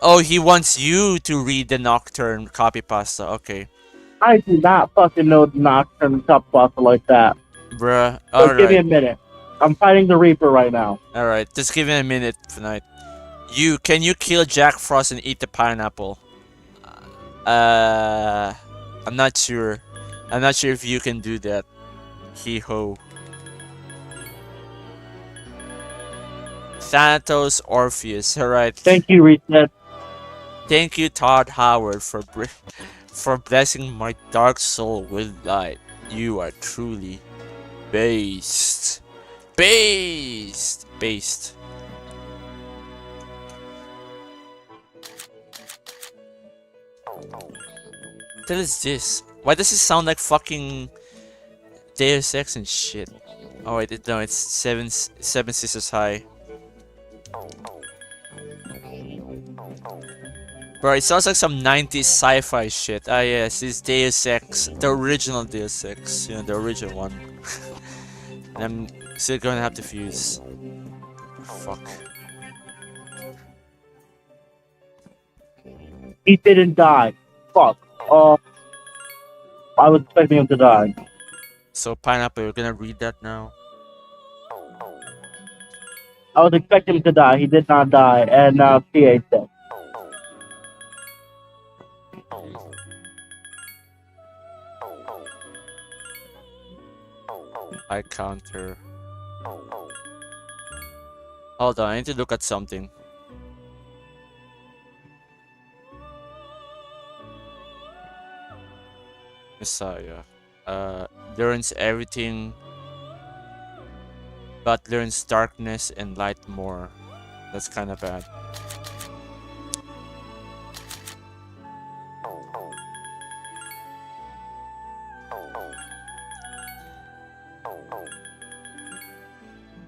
Oh, he wants you to read the Nocturne copy pasta. Okay. I do not fucking know the Nocturne Cup Buster like that. Bruh. So give me a Alright. minute. I'm fighting the Reaper right now. Alright. Just give me a minute tonight. Can you kill Jack Frost and eat the pineapple? I'm not sure. I'm not sure if you can do that. Hee-ho. Thanatos Orpheus. Alright. Thank you, Reset. Thank you, Todd Howard, for blessing my dark soul with light. You are truly based. Based. Based. What is this? Why does it sound like fucking Deus Ex and shit? Oh wait, no, it's Seven Sisters High. Bro, it sounds like some 90s sci-fi shit. Ah yes, it's Deus Ex, the original Deus Ex, you know, the original one. And I'm still gonna have to fuse. Fuck. He didn't die. Fuck. I was expecting him to die. So Pineapple, you're gonna read that now? I was expecting him to die. He did not die, and now CA dead. I counter. Hold on, I need to look at something. Messiah. Learns everything, but learns darkness and light more. That's kind of bad.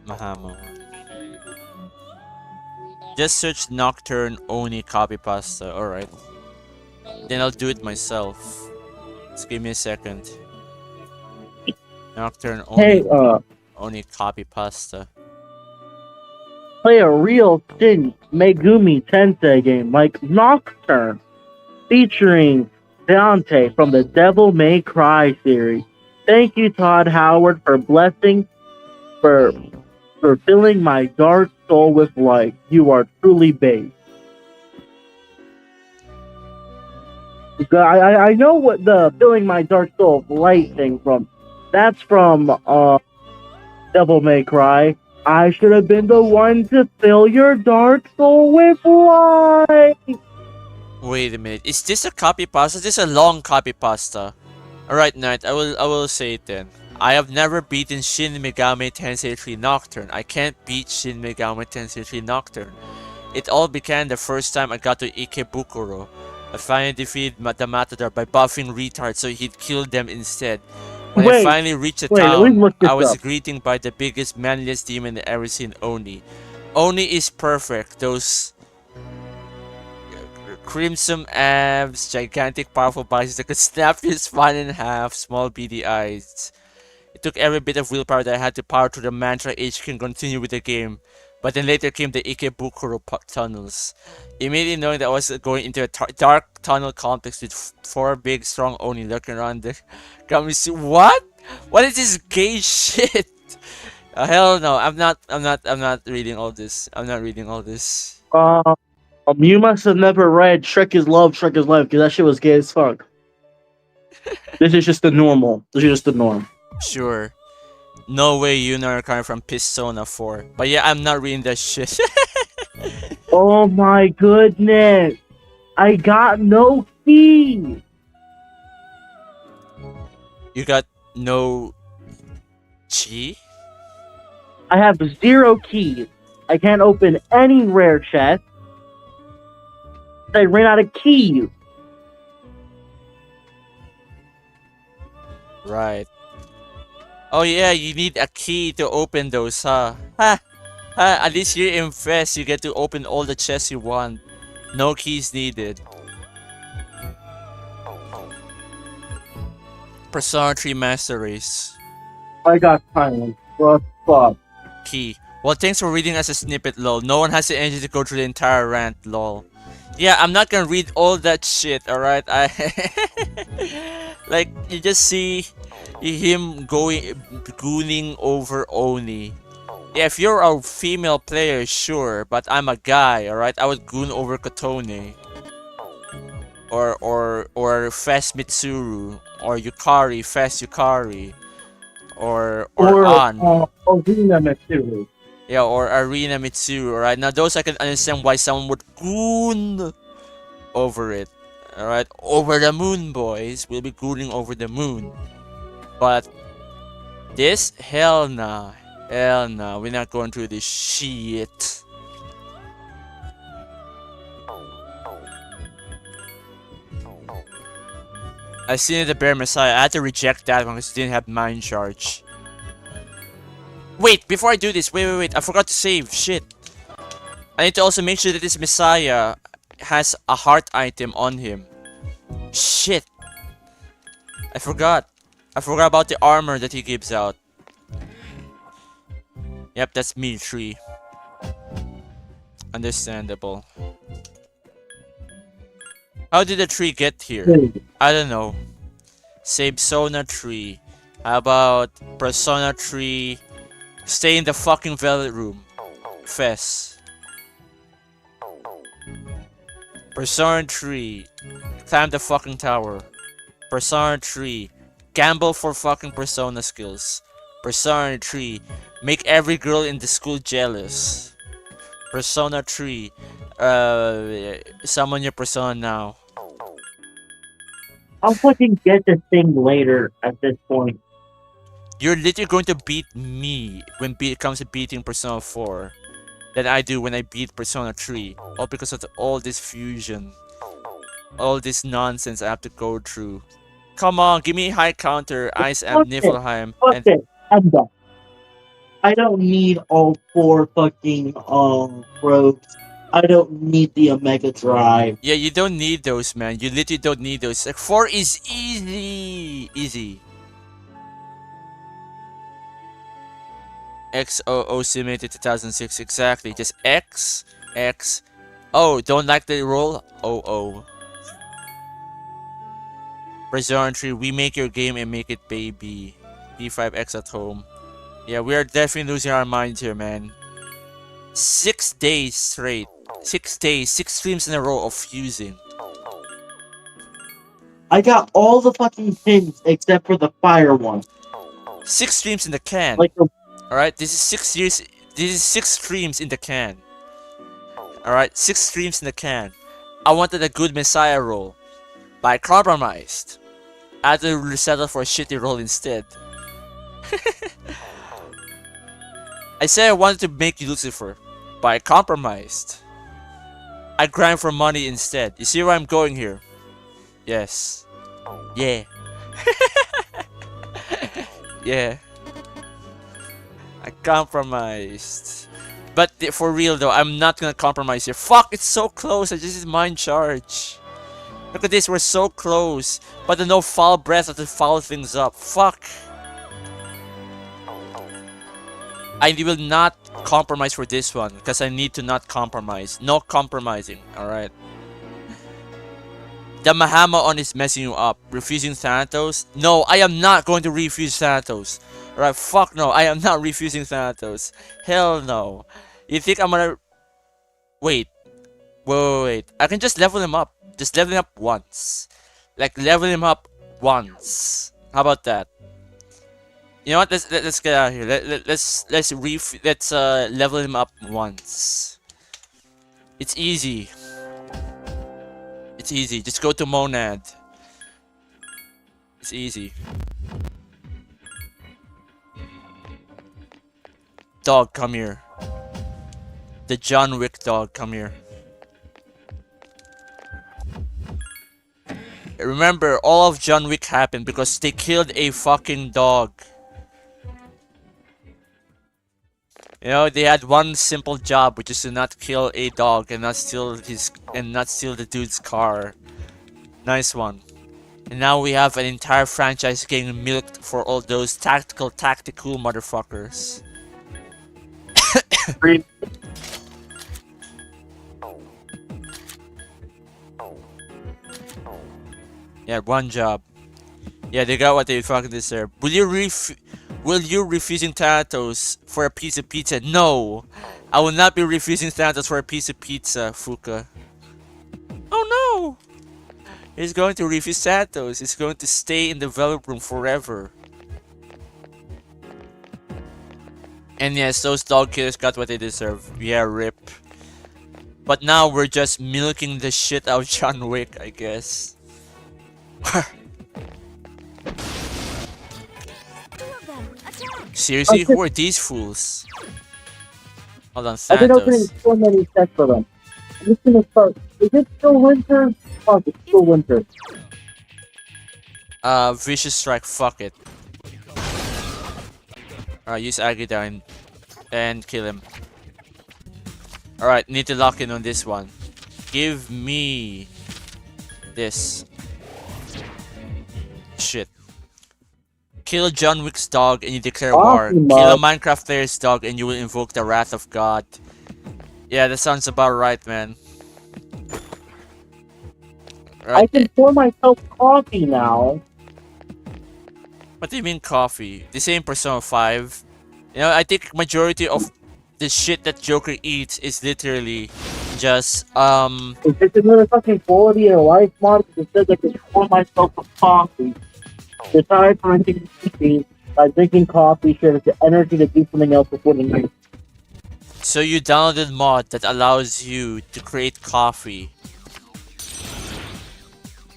Mahamo. Just search Nocturne Oni copy pasta. Alright. Then I'll do it myself. Just give me a second. Nocturne Hey, Oni copy pasta. play a real Shin Megumi Tensei game like Nocturne, featuring Dante from the Devil May Cry series. Thank you, Todd Howard, for blessing, for filling my dark soul with light. You are truly based. I know what the filling my dark soul with light thing from. That's from Devil May Cry. I should have been the one to fill your dark soul with light. Wait a minute. Is this a copy pasta? This is a long copy pasta. Alright, Knight, I will say it then. I have never beaten Shin Megami Tensei 3 Nocturne. I can't beat Shin Megami Tensei 3 Nocturne. It all began the first time I got to Ikebukuro. I finally defeated the Matador by buffing retards so he'd kill them instead. When I finally reached the let me town, look this I was up. greeted by the biggest, manliest demon I've ever seen, Oni. Oni is perfect. Those crimson abs, gigantic powerful bodies that could snap your spine in half, small beady eyes. It took every bit of willpower that I had to power through the mantra HQ and continue with the game. But then later came the Ikebukuro tunnels. Immediately knowing that I was going into a dark tunnel complex with 4 big strong Oni lurking around there. Got me what? What is this gay shit? Hell no, I'm not reading all this. I'm not reading all this. You must have never read Shrek is Love, Shrek is Life, because that shit was gay as fuck. This is just the normal. This is just the norm. Sure. No way Yuna are coming from Persona 4. But yeah, I'm not reading that shit. Oh my goodness! I got no key! You got no chi? I have 0 keys. I can't open any rare chest. I ran out of keys. Right. Oh yeah, you need a key to open those, huh? Ha! Ha! At least here in FES, you get to open all the chests you want. No keys needed. Persona 3 Master Race. I got silence. What the fuck? Key. Well, thanks for reading as a snippet, lol. No one has the energy to go through the entire rant, lol. Yeah, I'm not gonna read all that shit, alright? Like, you just see him gooning over Oni. Yeah, if you're a female player, sure, but I'm a guy, alright? I would goon over Kotone. Or FES Mitsuru. Or Yukari, FES Yukari. Or An. Arena Mitsuru. Yeah, or Arena Mitsuru, alright? Now those I can understand why someone would goon over it. Alright? Over the moon, boys. We'll be gooning over the moon. But this? Hell nah. Hell nah. We're not going through this shit. I seen the Bear Messiah. I had to reject that one because it didn't have Mind Charge. Wait, before I do this, wait. I forgot to save. Shit. I need to also make sure that this Messiah has a heart item on him. Shit. I forgot. I forgot about the armor that he gives out. Yep, that's me, tree. Understandable. How did the tree get here? I don't know. Save Sona tree. How about Persona tree? Stay in the fucking Velvet Room. FES. Persona tree. Climb the fucking tower. Persona tree. Gamble for fucking Persona skills. Persona tree. Make every girl in the school jealous. Persona tree. Summon your Persona now. I'll fucking get this thing later at this point. You're literally going to beat me when it comes to beating Persona 4 than I do when I beat Persona 3. All because of all this fusion. All this nonsense I have to go through. Come on, give me high counter, Ice Amp, Niflheim, Fuck it. I'm done. I don't need all 4 fucking rogues. I don't need the Omega Drive. Yeah, you don't need those, man. You literally don't need those. Like, 4 is easy. Easy. XOO simulated 2006, exactly. Just X. Oh, don't like the roll? Oh. Persona 3, we make your game and make it baby. P5X at home. Yeah, we are definitely losing our minds here, man. 6 days straight. 6 days, 6 streams in a row of fusing. I got all the fucking things except for the fire one. 6 streams in the can. Like the Alright, this is 6 years. This is 6 streams in the can. Alright, 6 streams in the can. I wanted a good Messiah role. But I compromised. I had to settle for a shitty role instead. I said I wanted to make Lucifer. But I compromised. I grind for money instead. You see where I'm going here? Yes. Yeah. Yeah. I compromised. But for real though, I'm not gonna compromise here. Fuck, it's so close. I just did mind charge. Look at this, we're so close. But the no foul breath have to foul things up. Fuck. I will not compromise for this one because I need to not compromise. No compromising, alright? The Mahama on is messing you up. Refusing Thanatos? No, I am not going to refuse Thanatos. Alright, fuck no, I am not refusing Thanatos. Hell no. You think I'm gonna... Wait. Wait. I can just level him up. Just level him up once. Like, level him up once. How about that? You know what? Let's get out of here. Let's level him up once. It's easy. It's easy. Just go to Monad. It's easy. Dog, come here. The John Wick dog, come here. Remember, all of John Wick happened because they killed a fucking dog. You know, they had one simple job, which is to not kill a dog and not steal the dude's car. Nice one. And now we have an entire franchise getting milked for all those tactical motherfuckers. Yeah, one job. Yeah, they got what they fucking deserve. Will you refusing Thanatos for a piece of pizza? No! I will not be refusing Thanatos for a piece of pizza, Fuka. Oh no! He's going to refuse Thanatos. He's going to stay in the develop room forever. And yes, those dog killers got what they deserve. Yeah, rip. But now we're just milking the shit out of John Wick, I guess. Seriously, who are these fools? Hold on, I've been opening Thanatos. so many sets for them. I'm just gonna start. Is it still winter? Fuck, it's still winter. Vicious Strike, fuck it. Alright, use Agidine and kill him. Alright, need to lock in on this one. Give me this. Shit. Kill John Wick's dog and you declare war. Kill a Minecraft player's dog and you will invoke the wrath of God. Yeah, that sounds about right, man. I can pour myself coffee now. What do you mean coffee? This ain't Persona 5. You know, I think majority of the shit that Joker eats is literally just, If it's another fucking quality of life mod, it says I can pour myself a coffee. Decide for drinking coffee by drinking coffee shares the energy to do something else before the night. So you downloaded mod that allows you to create coffee.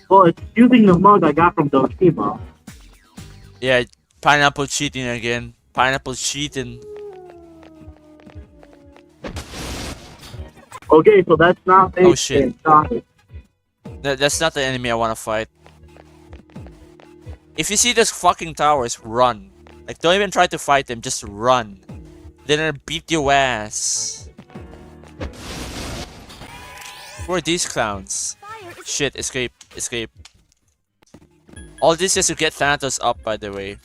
Well, it's using the mug I got from Doshima. Yeah, pineapple cheating again. Pineapple cheating. Okay, so that's not Oh shit. Sorry. That's not the enemy I wanna fight. If you see those fucking towers, run. Like, don't even try to fight them, just run. Then I'll beat your ass. Who are these clowns? Shit, escape, escape. All this is to get Thanatos up, by the way.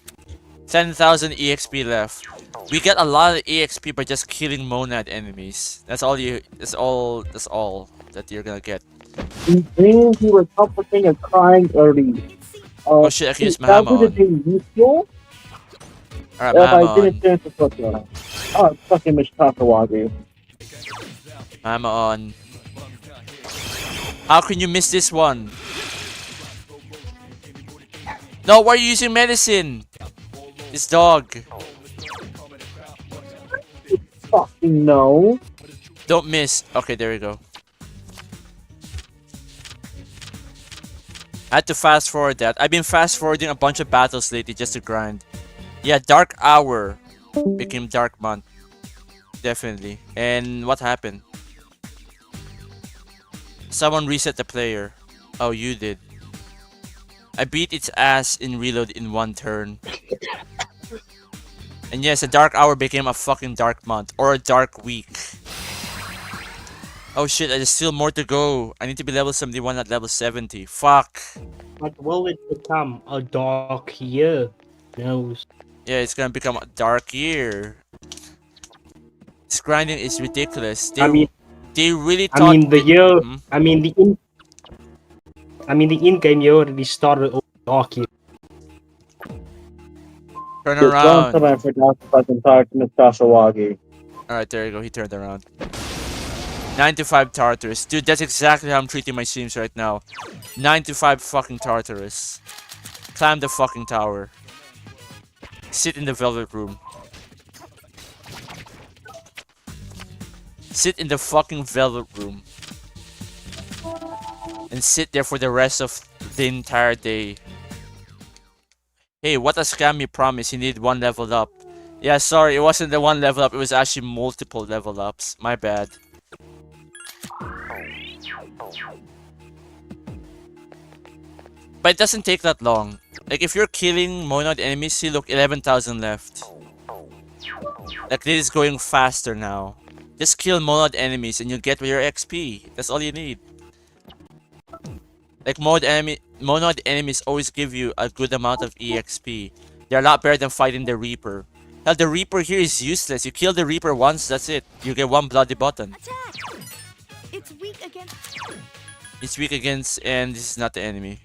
10,000 EXP left. We get a lot of EXP by just killing Monad enemies. That's all that you're gonna get. These dreams you were comforting and crying early. Oh shit, I can use that Mahama would have on. been useful Alright, if I Mahama didn't on. finish the first one. Oh, fucking Mishkaka Wagyu. Mahama on. How can you miss this one? No, why are you using medicine? This dog. Fucking no. Don't miss. Okay, there we go. I had to fast forward that. I've been fast forwarding a bunch of battles lately just to grind. Yeah, Dark Hour became Dark Month. Definitely. And what happened? Someone reset the player. Oh, you did. I beat its ass in reload in one turn. And yes, a Dark Hour became a fucking Dark Month. Or a Dark Week. Oh shit, there's still more to go. I need to be level 71 at level 70. Fuck. But will it become a dark year? Knows. Yeah, it's gonna become a dark year. This grinding is ridiculous. I mean, They really I thought. mean the year. Mhm. I mean the in-game year already started hockey. Turn Just one time around. I forgot to fucking talk to Miss Kashawagi. Alright, there you go. He turned around. 95 Tartarus. Dude, that's exactly how I'm treating my streams right now. 95 fucking Tartarus. Climb the fucking tower. Sit in the velvet room. Sit in the fucking velvet room. And sit there for the rest of the entire day. Hey, what a scam you promised. You need 1 level up. Yeah, sorry, it wasn't the 1 level up. It was actually multiple level ups. My bad. But it doesn't take that long. Like, if you're killing monad enemies, see, look, 11,000 left. Like, this is going faster now. Just kill monad enemies and you get your XP. That's all you need. Like, monad enemies always give you a good amount of EXP. They're a lot better than fighting the Reaper. Hell, the Reaper here is useless. You kill the Reaper once, that's it. You get 1 bloody button. Attack! It's weak against. It's weak against, and this is not the enemy.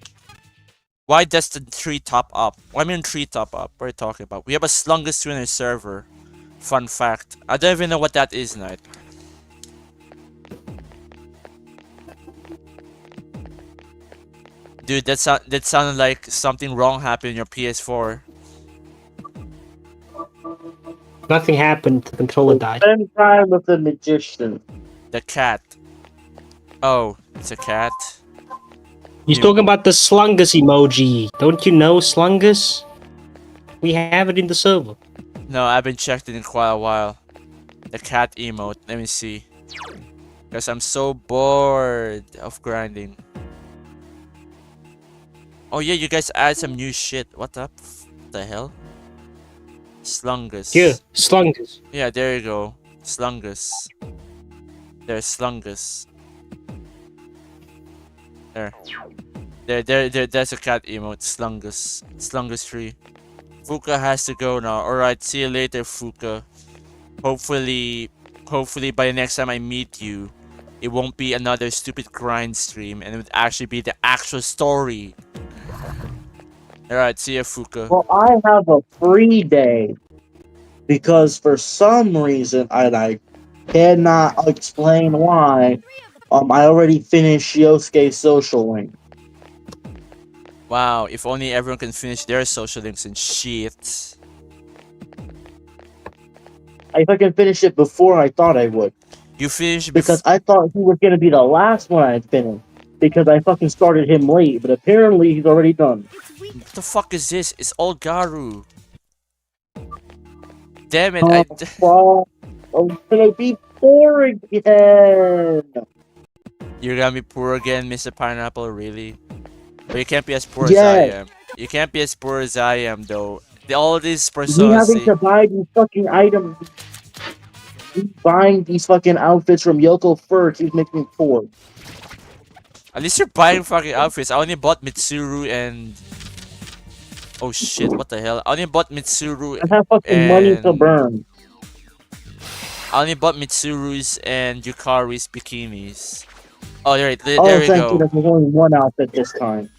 Why does the 3 top up? I mean 3 top up. What are you talking about? We have a slungest winner server. Fun fact. I don't even know what that is, Knight. Dude, that sounded like something wrong happened in your PS4. Nothing happened. The controller died. Spend time with the magician. The cat. Oh, it's a cat. He's talking about the slungus emoji. Don't you know slungus? We have it in the server. No, I haven't checked it in quite a while. The cat emote. Let me see. Because I'm so bored of grinding. Oh yeah, you guys add some new shit. What the hell? Slungus. Yeah, slungus. Yeah, there you go. Slungus. There's Slungus. There, there's a cat emote. Slungus. Slungus 3. Fuka has to go now. Alright, see you later, Fuka. Hopefully by the next time I meet you, it won't be another stupid grind stream and it would actually be the actual story. Alright, see ya, Fuka. Well, I have a free day because for some reason I cannot explain why. I already finished Yosuke's social link. Wow, if only everyone can finish their social links and shit. I fucking finished it before I thought I would. You finished Because I thought he was gonna be the last one I'd finish. Because I fucking started him late, but apparently he's already done. It's weak. What the fuck is this? It's all Garu. Damn it, Well, I'm gonna be poor again. You're gonna be poor again, Mr. Pineapple, really? But you can't be as poor as Yes. I am. You can't be as poor as I am, though. All these Me personas having say, to buy these fucking items, buying these fucking outfits from Yoko Fur keeps making me poor. at least you're buying fucking outfits. I only bought Mitsuru and... Oh shit, what the hell? I only bought Mitsuru I have fucking money to and- burn. I only bought Mitsuru's and Yukari's bikinis. Oh, there we Oh, thank you. go. There's only one outfit this time.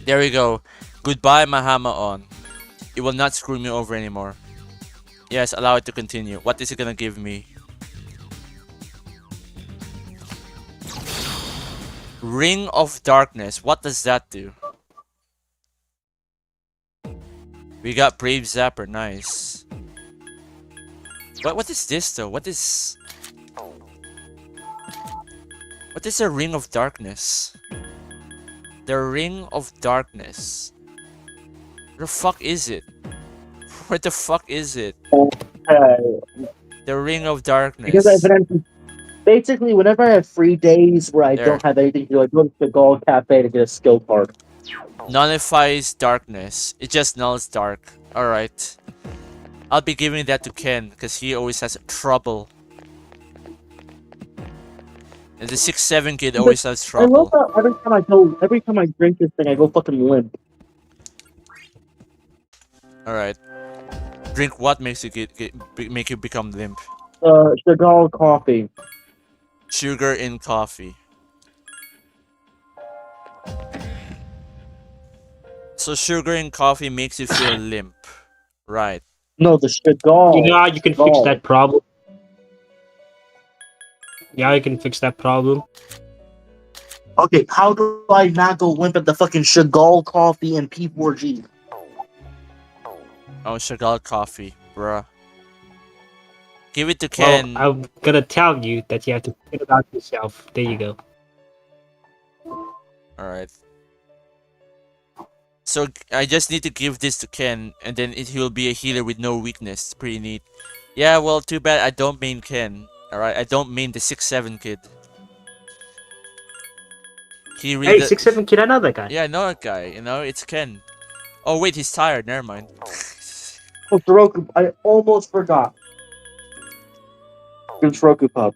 There we go. Goodbye, Mahama-on. It will not screw me over anymore. Yes, allow it to continue. What is it gonna give me? Ring of Darkness. What does that do? We got Brave Zapper. Nice. What is this though? What is a Ring of Darkness? The Ring of Darkness. Where the fuck is it? Where the fuck is it? The Ring of Darkness. Because I've been basically whenever I have free days where I There. don't have anything to do, I go to the Gold Cafe to get a skill card. Nullifies darkness. It just nulls dark. Alright. I'll be giving that to Ken because he always has trouble. And the 6'7" kid always has I love trouble. that every time I drink this thing, I go fucking limp. Alright. Drink what makes you make you become limp? Chagall coffee. Sugar in coffee. So sugar in coffee makes you feel limp. Right. No, the Chagall. You know how you can fix Chagall. that problem? Yeah, you can fix that problem. Okay, how do I not go limp at the fucking Chagall coffee and P4G? Oh, Chagall coffee, bruh. Give it to Well, Ken. I'm gonna tell you that you have to figure it out yourself. There you go. Alright. So I just need to give this to Ken, and then he will be a healer with no weakness. Pretty neat. Yeah, well, too bad I don't main Ken. Alright, I don't main the 6'7" kid. He really Hey, does- 6'7" kid, I know that guy. Yeah, I know that guy, you know, it's Ken. Oh wait, he's tired, never mind. Oh, Soroku, I almost forgot. Good Soroku Pub.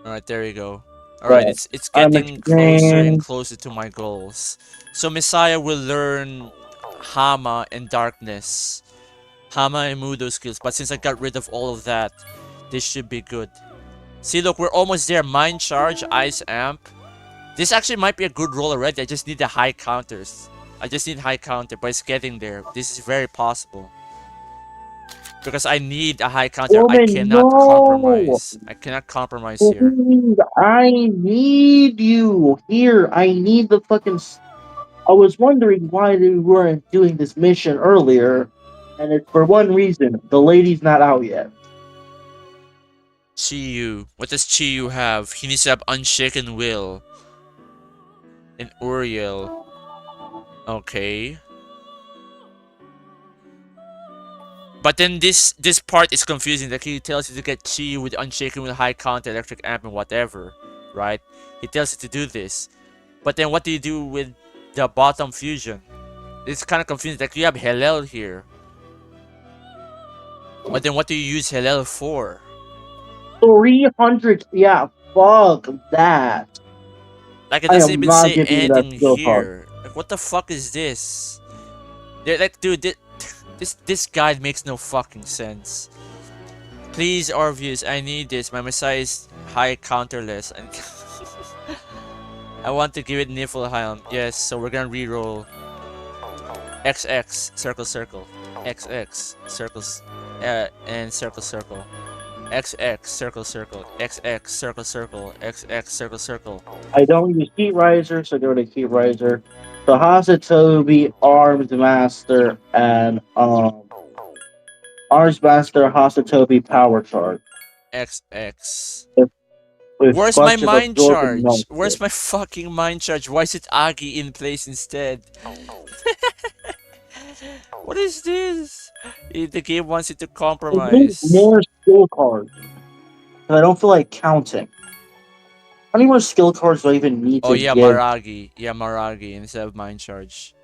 Alright, there you go. Alright, Right. it's I'm getting closer and explained. closer to my goals. So Messiah will learn Hama and Darkness. Hama and Mudo skills, but since I got rid of all of that, this should be good. See, look, we're almost there. Mind Charge, Ice Amp. This actually might be a good roll already. I just need the high counters. I just need high counter, but it's getting there. This is very possible. Because I need a high counter. I Woman, cannot no! compromise. I cannot compromise here. Please, I need you here. I need the fucking. I was wondering why they weren't doing this mission earlier, and it's for one reason: the lady's not out yet. Chiyu. What does Chiyu have? He needs to have Unshaken Will. And Uriel. Okay. But then this part is confusing. Like he tells you to get Chiyu with Unshaken Will, high counter, electric amp, and whatever. Right? He tells you to do this. But then what do you do with the bottom fusion? It's kind of confusing. Like you have Hellel here. But then what do you use Hellel for? 300. Yeah, fuck that. Like it I doesn't am even not say giving you that anything skill here. Like what the fuck is this? They're like, dude, this guide makes no fucking sense. Please, Orvius, I need this. My Messiah is high counterless. And I want to give it Niflheim. Yes, so we're gonna reroll. XX, circle, circle. XX, circles, and circle, circle. XX, circle, circle. XX, circle, circle. XX, circle, circle. I don't use Heat Riser, so go to Heat Riser. The Hasatobi Arms Master and Arms Master Hasatobi Power Charge. XX. With Where's my bunch of mind absorbing charge? melts. Where's my fucking mind charge? Why is it Agi in place instead? What is this? The game wants you to I need compromise. more skill cards. I don't feel like counting. How many more skill cards do I even need Oh to yeah, give? Maragi. Yeah, Maragi instead of mind charge.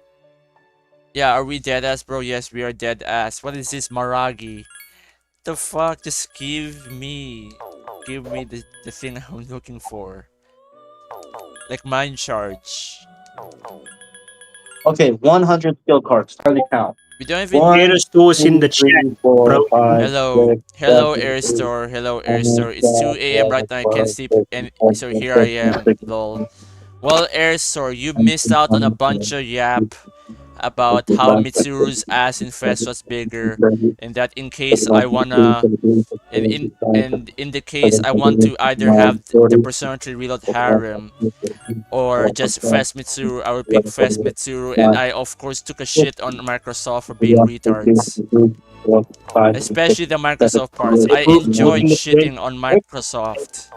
Yeah, are we dead ass, bro? Yes, we are dead ass. What is this, Maragi? The fuck? Just give me the thing I'm looking for. Like mind charge. Okay, 100 skill cards. Start the count. We don't even. One, There's those in the 2, 3, chat, 4, bro. 5, Hello, 6, hello, 7, 8, Airstore. Hello, 9, Airstore. It's 2 a.m. right now. I can't 12, sleep, 13, and 14, so here I 15, am. 16, Lol. Well, Airstore, you missed out on a bunch of yap about how Mitsuru's ass in FES was bigger, and that in case I wanna, in the case I want to either have the Persona 3 Reload Harem or just FES Mitsuru, I would pick FES Mitsuru, and I of course took a shit on Microsoft for being retards. Especially the Microsoft parts. I enjoyed shitting on Microsoft.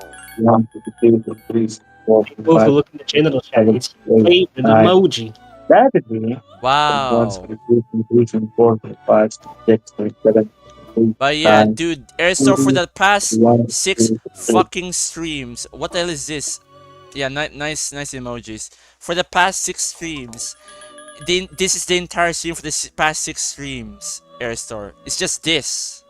People who look in the general chat, it's an emoji. That could be. Wow. 1, 2, 3, 4, 5, 6, 7, 8, But yeah, 9, dude, Airstore for the past 1, 6 2, 3. fucking streams. What the hell is this? Yeah, nice emojis. For the past 6 streams, this is the entire stream for the past 6 streams. Airstore. It's just this.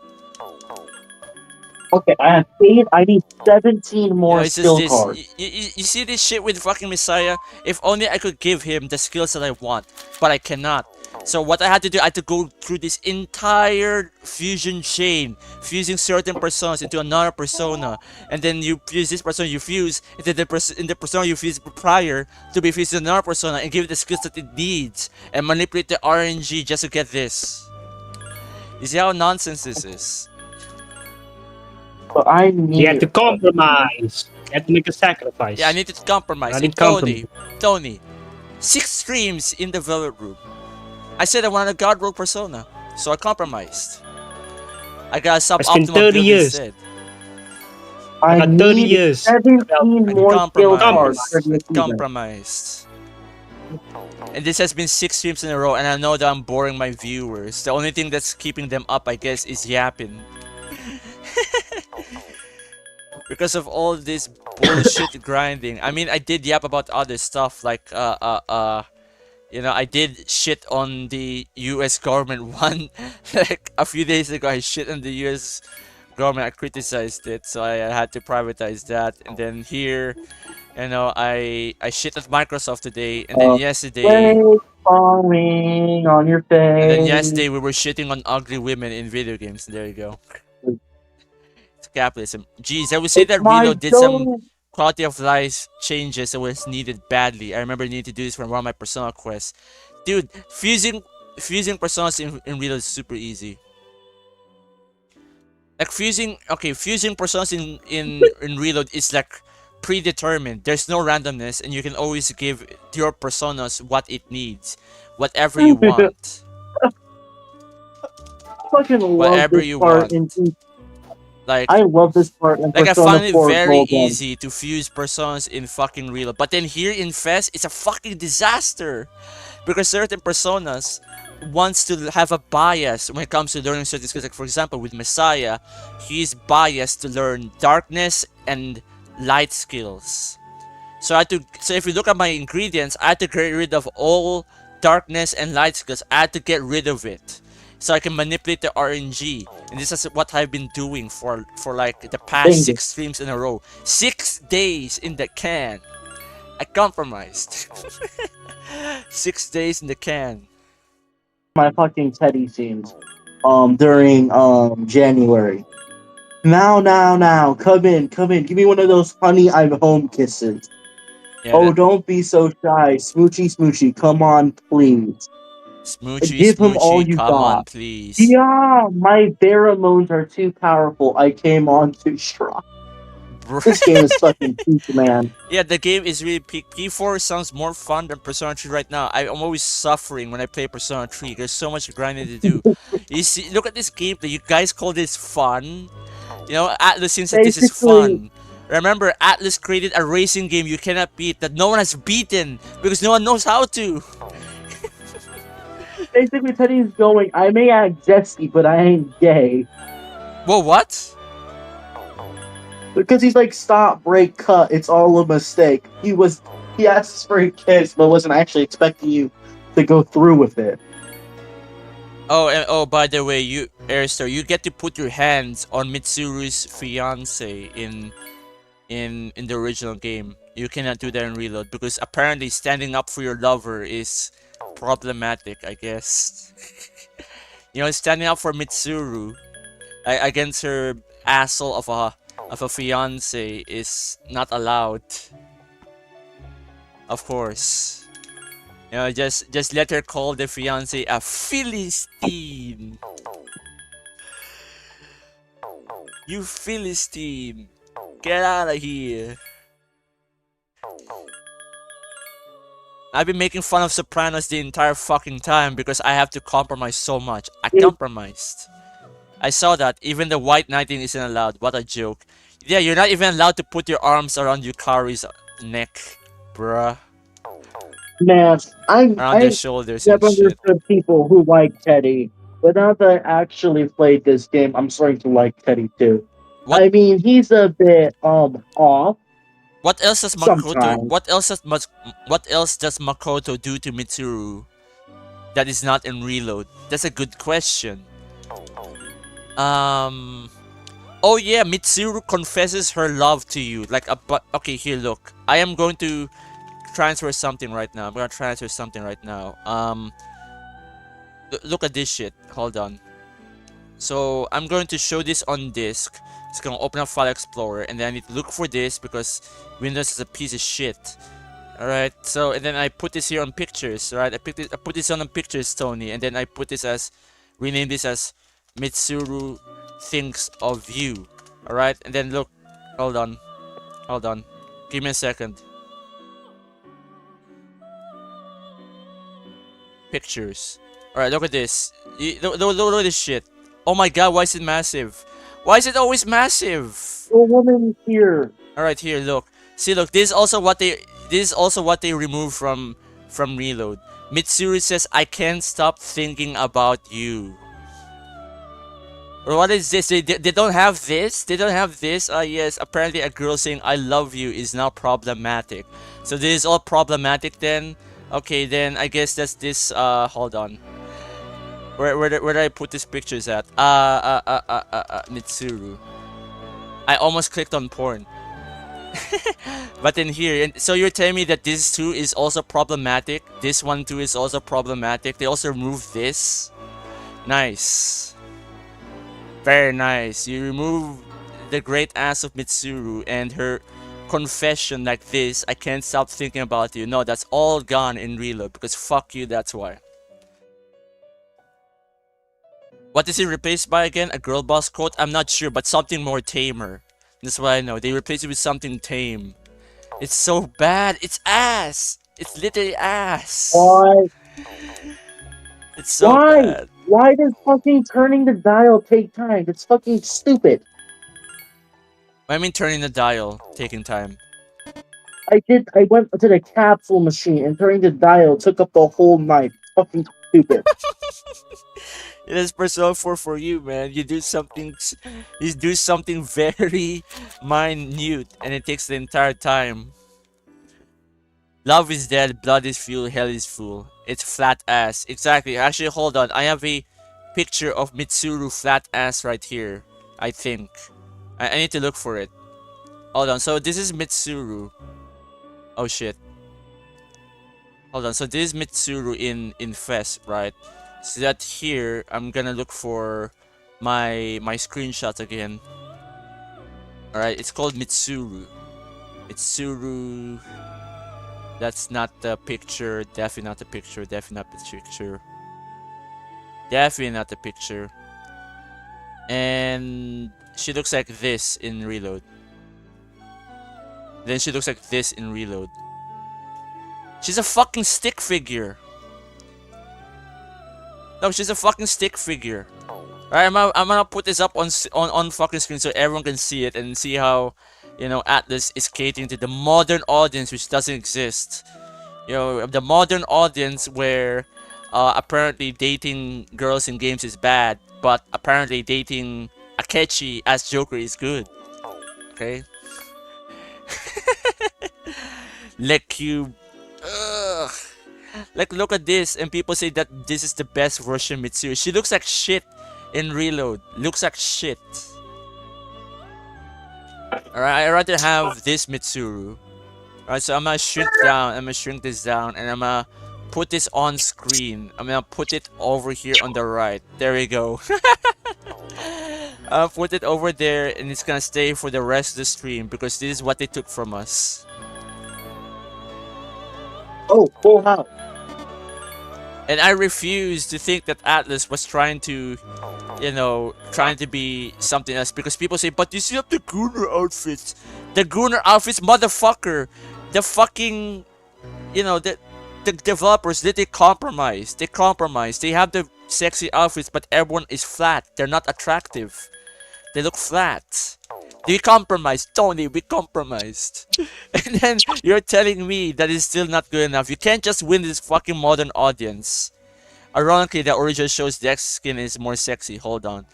Okay, I have 8. I need 17 more It's just skill this. cards. You see this shit with fucking Messiah? If only I could give him the skills that I want, but I cannot. So what I had to do, I had to go through this entire fusion chain, fusing certain personas into another persona, and then you fuse this persona, you fuse into in the persona you fused prior to be fused to another persona, and give it the skills that it needs, and manipulate the RNG just to get this. You see how nonsense this is? But I You had need to compromise. You had to make a sacrifice. Yeah, I need to compromise. I And need compromise. Tony, 6 streams in the Velvet Room. I said I wanted a God Roll persona, so I compromised. I got a spent suboptimal 30 build years. instead. I got 30 need years. 17 I more skill cards for the achievement. compromised. And this has been 6 streams in a row, and I know that I'm boring my viewers. The only thing that's keeping them up, I guess, is yapping. Because of all this bullshit grinding. I mean, I did yap about other stuff like you know, I did shit on the US government one like a few days ago. I shit on the US government. I criticized it, so I had to privatize that. And then here, you know, I shit at Microsoft today, and then yesterday, Falling on your face. and then yesterday we were shitting on ugly women in video games. There you go. It's capitalism. Jeez, I would say that Reload did some quality of life changes that was needed badly. I remember needing to do this for one of my Persona quests. Dude, fusing personas in Reload is super easy. Like fusing personas in Reload is like predetermined. There's no randomness, and you can always give your personas what it needs, whatever you want. Fucking love Whatever this you part want. in Like, I love this part in like I Persona find it 4 very Golden. easy to fuse personas in fucking Reload. But then here in FES, it's a fucking disaster. Because certain personas wants to have a bias when it comes to learning certain skills. Like for example, with Messiah, he's biased to learn darkness and light skills. So if you look at my ingredients, I had to get rid of all darkness and light skills. I had to get rid of it, so I can manipulate the RNG. And this is what I've been doing for like the past 6 streams in a row. 6 days in the can. I compromised. 6 days in the can. My fucking Teddy scenes during January. Now, come in. Give me one of those honey I'm home kisses. Yeah, Don't be so shy. Smoochy, come on, please. Smoochy, Give him all you come got. on, please. Yeah, my pheromones are too powerful. I came on too strong. This game is fucking peak, man. Yeah, the game is really peak. P4 sounds more fun than Persona 3 right now. I'm always suffering when I play Persona 3. There's so much grinding to do. You see, look at this gameplay. You guys call this fun? You know, Atlas thinks that this is fun. Remember, Atlas created a racing game you cannot beat, that no one has beaten because no one knows how to. Basically, Teddy's going, I may act zesty, but I ain't gay. Whoa, what? Because he's like, stop, break, cut, it's all a mistake. He asks for a kiss, but wasn't actually expecting you to go through with it. Oh, and by the way, you, Aristar, you get to put your hands on Mitsuru's fiance in the original game. You cannot do that in Reload because apparently standing up for your lover is problematic, I guess. You know, standing up for Mitsuru against her asshole of a fiance is not allowed. Of course. You know, just let her call the fiance a Philistine. You Philistine. Get out of here. I've been making fun of Sopranos the entire fucking time because I have to compromise so much. I compromised. I saw that. Even the white knighting isn't allowed. What a joke. Yeah, you're not even allowed to put your arms around Yukari's neck, bruh. Man, Around their shoulders and never shit. understood people who like Teddy. But now that I actually played this game, I'm starting to like Teddy too. What? I mean, he's a bit off. What else does Makoto? Sometimes. What else does Makoto do to Mitsuru that is not in Reload? That's a good question. Oh yeah, Mitsuru confesses her love to you. Like okay, here, look. I am going to transfer something right now. I'm gonna transfer something right now. Look at this shit. Hold on. So I'm going to show this on disk. It's gonna open up File Explorer, and then I need to look for this because Windows is a piece of shit. Alright, so and then I put this here on pictures, right? I put this on pictures, Tony, and then I put this as rename this as Mitsuru Thinks of You. Alright, and then look, hold on. Give me a second. Pictures. Alright, look at this. Look at this shit. Oh my god, why is it massive? Why is it always massive? The woman here. Alright, here, look. See, look, this is also what they removed from Reload. Mitsuru says, I can't stop thinking about you. Or what is this? They don't have this? They don't have this? Yes, apparently a girl saying I love you is now problematic. So this is all problematic then? Okay, then I guess that's this, hold on. Where did I put these pictures at? Mitsuru. I almost clicked on porn. But in here, and so you're telling me that this too is also problematic? This one too is also problematic? They also removed this? Nice. Very nice. You remove the great ass of Mitsuru and her confession like this, I can't stop thinking about you. No, that's all gone in Reload because fuck you, that's why. What is it replaced by again? A girl boss quote? I'm not sure, but something more tamer. That's what I know. They replaced it with something tame. It's so bad. It's ass. It's literally ass. Why? It's so Why? bad. Why does fucking turning the dial take time? It's fucking stupid. I mean turning the dial, taking time. I went to the capsule machine and turning the dial took up the whole night. Fucking stupid. It is Persona 4 for you, man. You do something very minute and it takes the entire time. Love is dead, blood is fuel, hell is full. It's flat ass. Exactly. Actually, hold on. I have a picture of Mitsuru flat ass right here. I think. I need to look for it. Hold on. So this is Mitsuru. Oh shit. Hold on. So this is Mitsuru in FES, right? So that here, I'm gonna look for my screenshots again. Alright, it's called Mitsuru. Mitsuru. That's not the picture. Definitely not the picture. Definitely not the picture. Definitely not the picture. And she looks like this in Reload. Then she looks like this in Reload. She's a fucking stick figure. No, she's a fucking stick figure. Alright, I'm gonna put this up on fucking screen so everyone can see it and see how, you know, Atlas is catering to the modern audience which doesn't exist. You know, the modern audience where apparently dating girls in games is bad, but apparently dating Akechi as Joker is good. Okay? Like you... Ugh. Like, look at this, and people say that this is the best version of Mitsuru. She looks like shit in Reload. Looks like shit. Alright, I'd rather have this Mitsuru. Alright, so I'm gonna shrink down. I'm gonna shrink this down, and I'm gonna put this on screen. I'm gonna put it over here on the right. There we go. I'll put it over there, and it's gonna stay for the rest of the stream because this is what they took from us. Oh, full house. And I refuse to think that Atlas was trying to, you know, trying to be something else. Because people say, but you still have the Gunner outfits. The Gunner outfits, motherfucker. The fucking, you know, the developers, they compromise. They compromise. They have the sexy outfits, but everyone is flat. They're not attractive. They look flat. We compromised, Tony, we compromised. And then you're telling me that it's still not good enough. You can't just win this fucking modern audience. Ironically, the original show's Dex skin is more sexy. Hold on.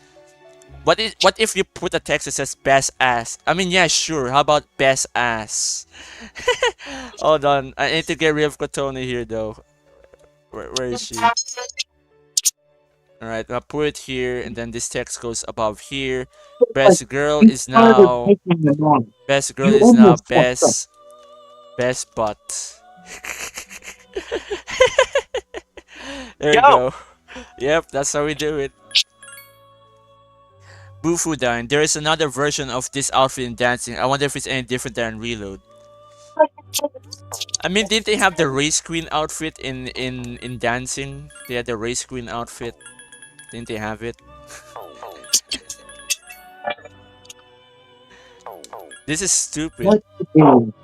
What if you put a text that says best ass? I mean, yeah, sure. How about best ass? Hold on. I need to get rid of Kotone here, though. Where is she? Alright, I'll put it here, and then this text goes above here. Best girl is now... Best girl is now best butt. There you go. Yep, that's how we do it. Bufudan. There is another version of this outfit in dancing. I wonder if it's any different than Reload. I mean, didn't they have the race queen outfit in dancing? They had the race queen outfit. Didn't they have it? This is stupid. What to do?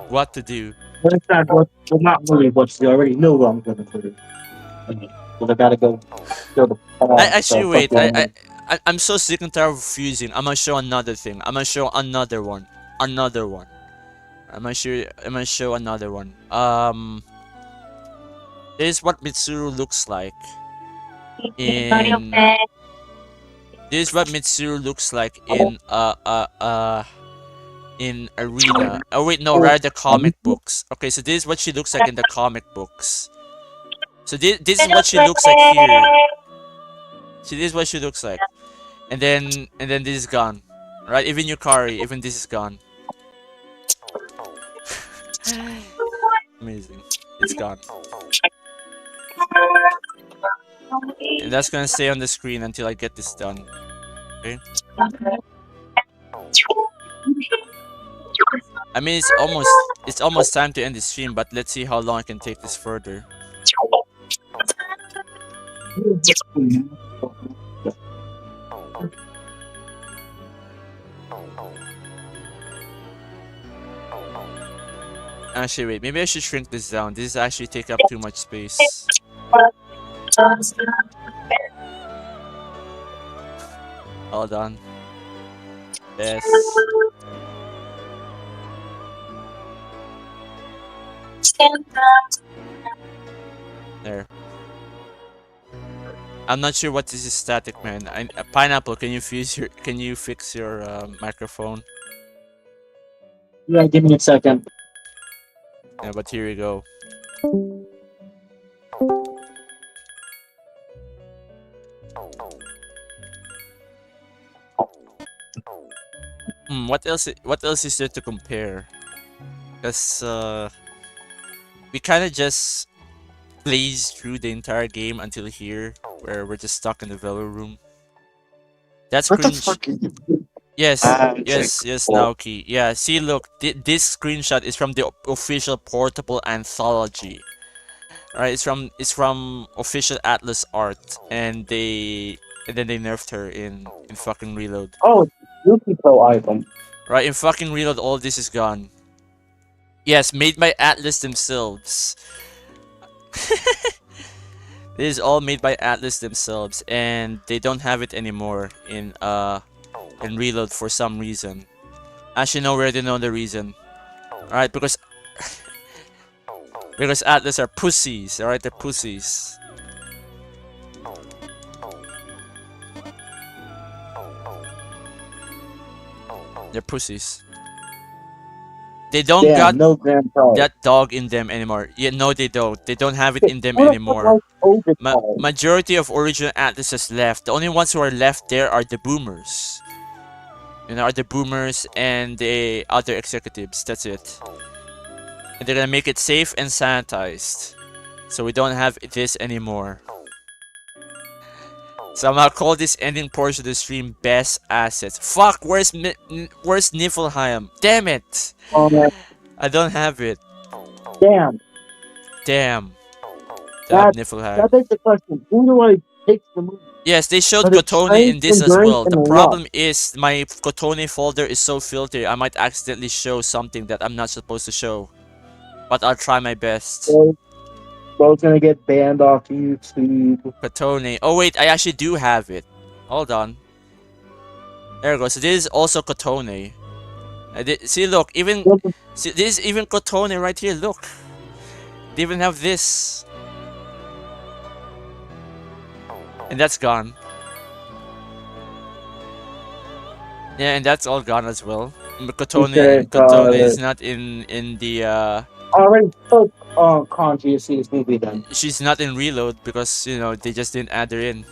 What to do? But it's not what, well, not really what you already know what I'm gonna do. Because I gotta go to the Actually, wait. I'm so sick and tired of fusing. I'm gonna show another thing. I'm gonna show another one. Another one. I'm gonna show another one. This is what Mitsuru looks like in. This is what Mitsuru looks like in Arena. Oh wait, no, rather the comic books. Okay, so this is what she looks like in the comic books. So this is what she looks like here. See, this is what she looks like, and then this is gone, right? Even Yukari, even this is gone. Amazing, it's gone, and that's gonna stay on the screen until I get this done. Okay. I mean, it's almost time to end the stream, but let's see how long I can take this further. Actually, wait, maybe I should shrink this down. This is actually take up too much space. Hold on. Yes. There. I'm not sure what this is static, man. Pineapple, can you fix your microphone? Yeah, give me a second. Yeah, but here we go. What else is there to compare? Because we kind of just blazed through the entire game until here, where we're just stuck in the Velo room. That's What the cringe. fuck is it? Yes, yes, Oh. Naoki. Yeah, see, look, this screenshot is from the official portable anthology. Right, it's from official Atlas art, and then they nerfed her in fucking Reload. Oh, Yuki Pro item. Right, in fucking Reload, all this is gone. Yes, made by Atlas themselves. This is all made by Atlas themselves, and they don't have it anymore in Reload for some reason. Actually, no, we already know the reason. Alright, because Atlas are pussies. Alright, they're pussies. They're pussies. They don't got no Grand Pro. that dog in them anymore. Yeah, no, they don't. They don't have it in them anymore. Majority of original Atlas has left. The only ones who are left there are the boomers. You know, are the boomers and the other executives. That's it. And they're gonna make it safe and sanitized, so we don't have this anymore. So I'm gonna call this ending portion of the stream best assets. Fuck, where's Niflheim? Damn it! I don't have it. Damn. Damn. That Niflheim. begs the question. Who do I take the movie? Yes, they showed But it's Kotone in this as endurance well. The and problem is my Kotone folder is so filtered, I might accidentally show something that I'm not supposed to show. But I'll try my best. Bro's gonna get banned off YouTube. Kotone. Oh wait, I actually do have it. Hold on. There we go. So this is also Kotone. See, look, see, this is even Kotone right here. Look, they even have this, and that's gone. Yeah, and that's all gone as well. Kotone is not in the. I already took Kanji to see this movie then. She's not in Reload because you know they just didn't add her in.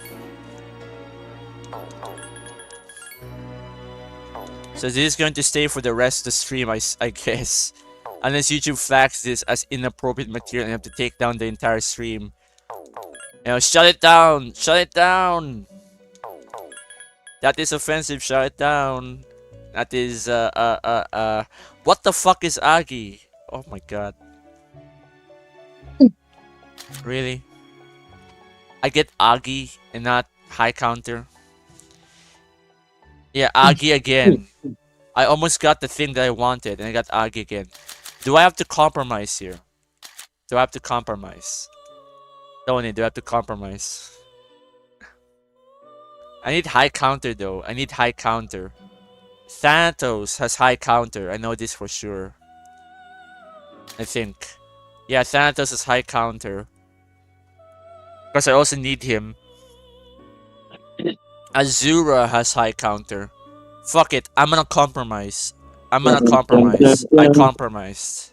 So this is going to stay for the rest of the stream, I guess. Unless YouTube flags this as inappropriate material and have to take down the entire stream. You know, shut it down! Shut it down! That is offensive, shut it down. That is, what the fuck is Agi? Oh my god. Really? I get Agi and not high counter? Yeah, Agi again. I almost got the thing that I wanted and I got Agi again. Do I have to compromise here? Do I have to compromise? Tony, do I have to compromise? I need high counter though. I need high counter. Thanatos has high counter. I know this for sure. I think. Yeah, Thanatos has high counter. Because I also need him. Azura has high counter. Fuck it. I'm gonna compromise. I'm gonna compromise. I compromised.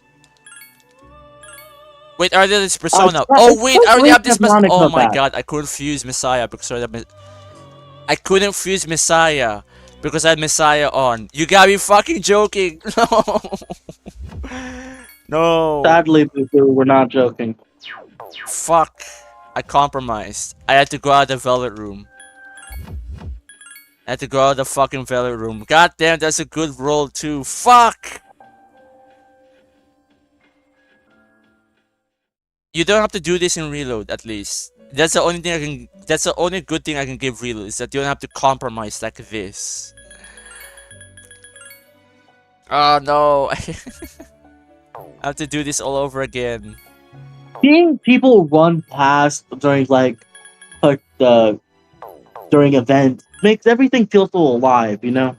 Wait, I already have this persona. Oh wait, I already have this. Oh my god, I couldn't fuse Messiah because I couldn't fuse Messiah because I had Messiah on. You gotta be fucking joking. No. No. Sadly, we're not joking. Fuck. I compromised. I had to go out of the velvet room. I had to go out of the fucking velvet room. God damn, that's a good roll too. Fuck. You don't have to do this in reload, at least. That's the only thing I can. That's the only good thing I can give reload is that you don't have to compromise like this. Oh no! I have to do this all over again. Seeing people run past during during events makes everything feel so alive, you know.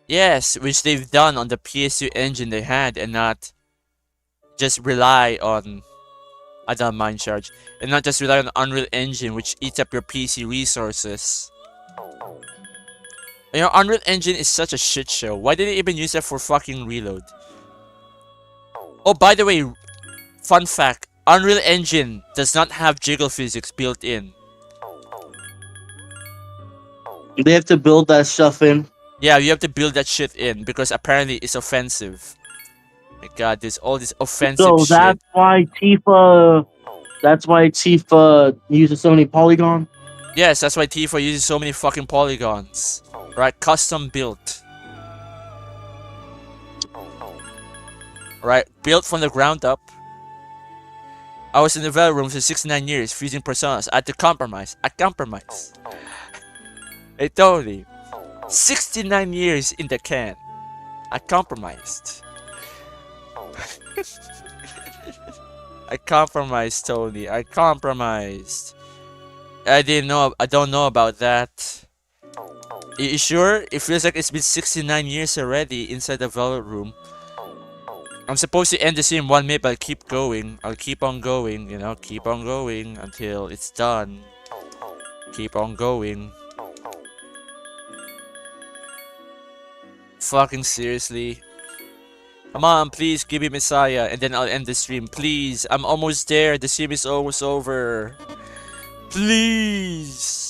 Yes, which they've done on the PS2 engine they had, and not just rely on. I don't mind charge. And not just rely on Unreal Engine, which eats up your PC resources. You know, Unreal Engine is such a shit show. Why did they even use that for fucking reload? Oh, by the way, fun fact. Unreal Engine does not have jiggle physics built in. They have to build that stuff in. Yeah, you have to build that shit in because apparently it's offensive. My god, there's all this offensive So shit. that's why Tifa uses so many polygons. Yes, that's why Tifa uses so many fucking polygons. Right, custom built. Right, built from the ground up. I was in the development room for 69 years, fusing personas. I had to compromise. I compromised. Hey, totally. 69 years in the can. I compromised. I compromised, Tony. I compromised. I don't know about that. You sure? It feels like it's been 69 years already inside the velvet room. I'm supposed to end this in 1 minute, but I'll keep going. I'll keep on going, you know, keep on going until it's done. Keep on going. Fucking seriously. Come on, please give me Messiah, and then I'll end the stream. Please, I'm almost there. The stream is almost over. Please.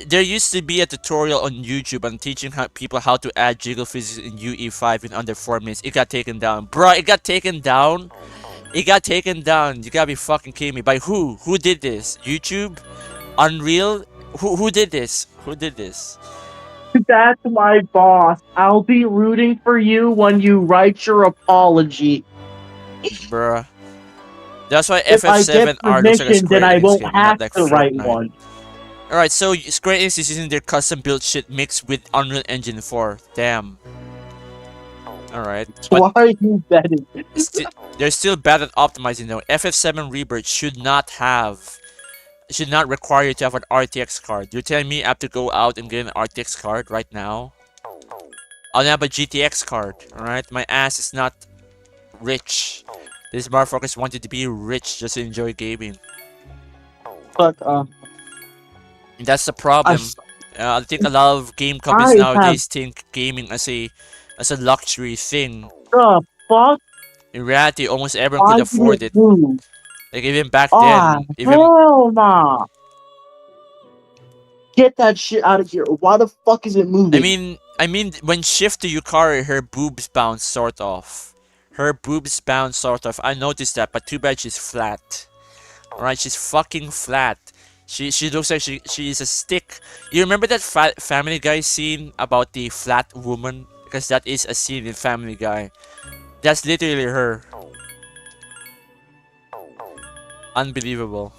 There used to be a tutorial on YouTube on teaching people how to add jiggle physics in UE5 in under 4 minutes. It got taken down. Bruh, it got taken down? It got taken down. You gotta be fucking kidding me. By who? Who did this? YouTube? Unreal? Who did this? Who did this? That's my boss. I'll be rooting for you when you write your apology. Bruh. That's why If I FF7 get R looks like a permission, then I Square Enix won't game, have not like to write Fortnite. one. Alright, so Square Enix is using their custom built shit mixed with Unreal Engine 4. Damn. Alright. Why are you betting? They're still bad at optimizing though. FF7 Rebirth should not require you to have an RTX card. You're telling me I have to go out and get an RTX card right now? I'll have a GTX card, alright? My ass is not rich. These motherfuckers wanted to be rich just to enjoy gaming. But And that's the problem. I think a lot of game companies nowadays think gaming as a luxury thing. the fuck? In reality, almost everyone could afford it. Move? Like even back Ah, then, even hell nah. Get that shit out of here. Why the fuck is it moving? I mean, when shift to Yukari, her boobs bounce sort of. Her boobs bounce sort of. I noticed that, but too bad she's flat. Alright, she's fucking flat. She looks like she is a stick. You remember that Family Guy scene about the flat woman? Because that is a scene in Family Guy. That's literally her. Unbelievable.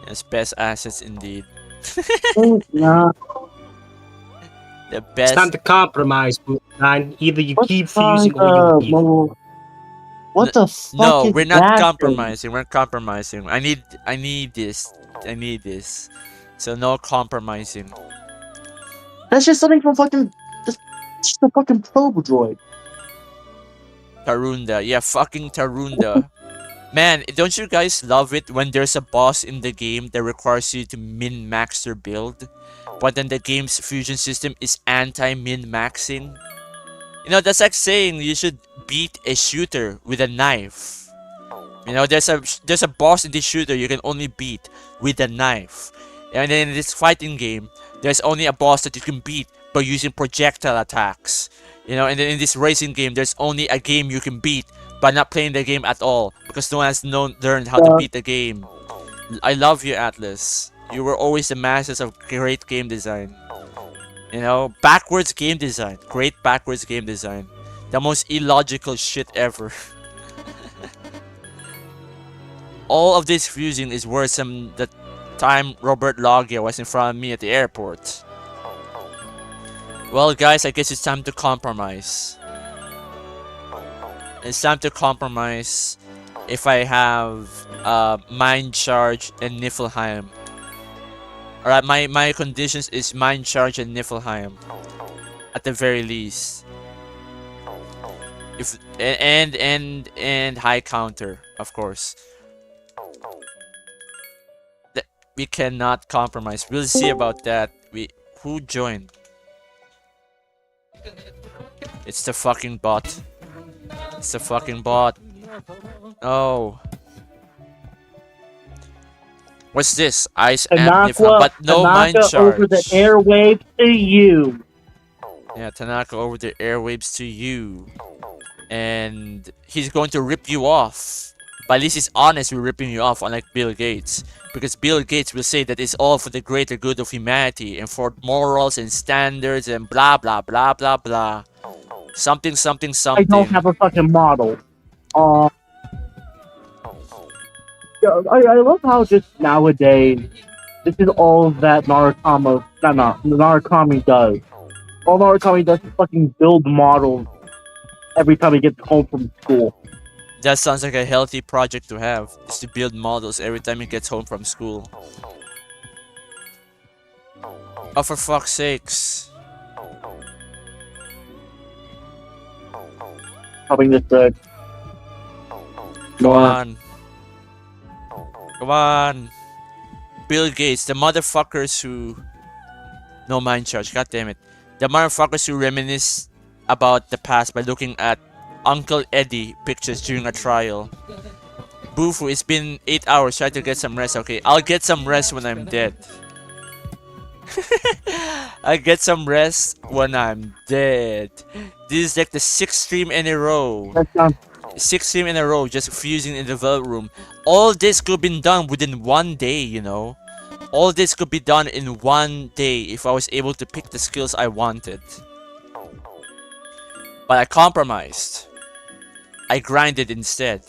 Yes, best assets indeed. Nah, The It's best. time to compromise, man. Either you what keep kind fusing or you of leave. what the fuck No, is we're not that thing? compromising. We're compromising. I need this. I need this. So no compromising. That's just something from fucking just a fucking probe droid. Tarunda. Yeah, fucking Tarunda. Man, don't you guys love it when there's a boss in the game that requires you to min-max your build, but then the game's fusion system is anti-min-maxing? You know, that's like saying you should beat a shooter with a knife. You know, there's a boss in this shooter you can only beat with a knife. And then in this fighting game, there's only a boss that you can beat by using projectile attacks. You know, and then in this racing game, there's only a game you can beat by not playing the game at all because no one has learned how to beat the game. I love you, Atlas. You were always the masters of great game design. You know, backwards game design. Great backwards game design. The most illogical shit ever. All of this fusing is worse than the time Robert Loggia was in front of me at the airport. Well, guys, I guess it's time to compromise. It's time to compromise if I have Mind Charge and Niflheim. Alright, my conditions is Mind Charge and Niflheim. At the very least. If and high counter, of course. We cannot compromise. We'll see about that. Who joined? It's the fucking bot. It's the fucking bot. Oh. What's this? Ice and Niflheim, but no Mind Tanaka Charge. over the airwaves to you. Yeah, Tanaka over the airwaves to you. And he's going to rip you off. But at least he's honest with ripping you off, unlike Bill Gates. Because Bill Gates will say that it's all for the greater good of humanity and for morals and standards and blah blah blah blah blah. Something something I something. don't have a fucking model. Yeah, I love how just nowadays this is all that Narukami does. All Narukami does is fucking build models every time he gets home from school. That sounds like a healthy project to have, is to build models every time he gets home from school. Oh, for fuck's sakes. Helping this good. Come on. Come on. Bill Gates, the motherfuckers who... No Mind Charge, god damn it. The motherfuckers who reminisce about the past by looking at Uncle Eddie pictures during a trial. Bufu, it's been 8 hours, try to get some rest. Okay, I'll get some rest when I'm dead. I'll get some rest when I'm dead. This is like the 6th stream in a row. That sounds 6th stream in a row, just fusing in the develop room. All this could have been done within 1 day, you know. All this could be done in 1 day if I was able to pick the skills I wanted. But I compromised. I grinded instead.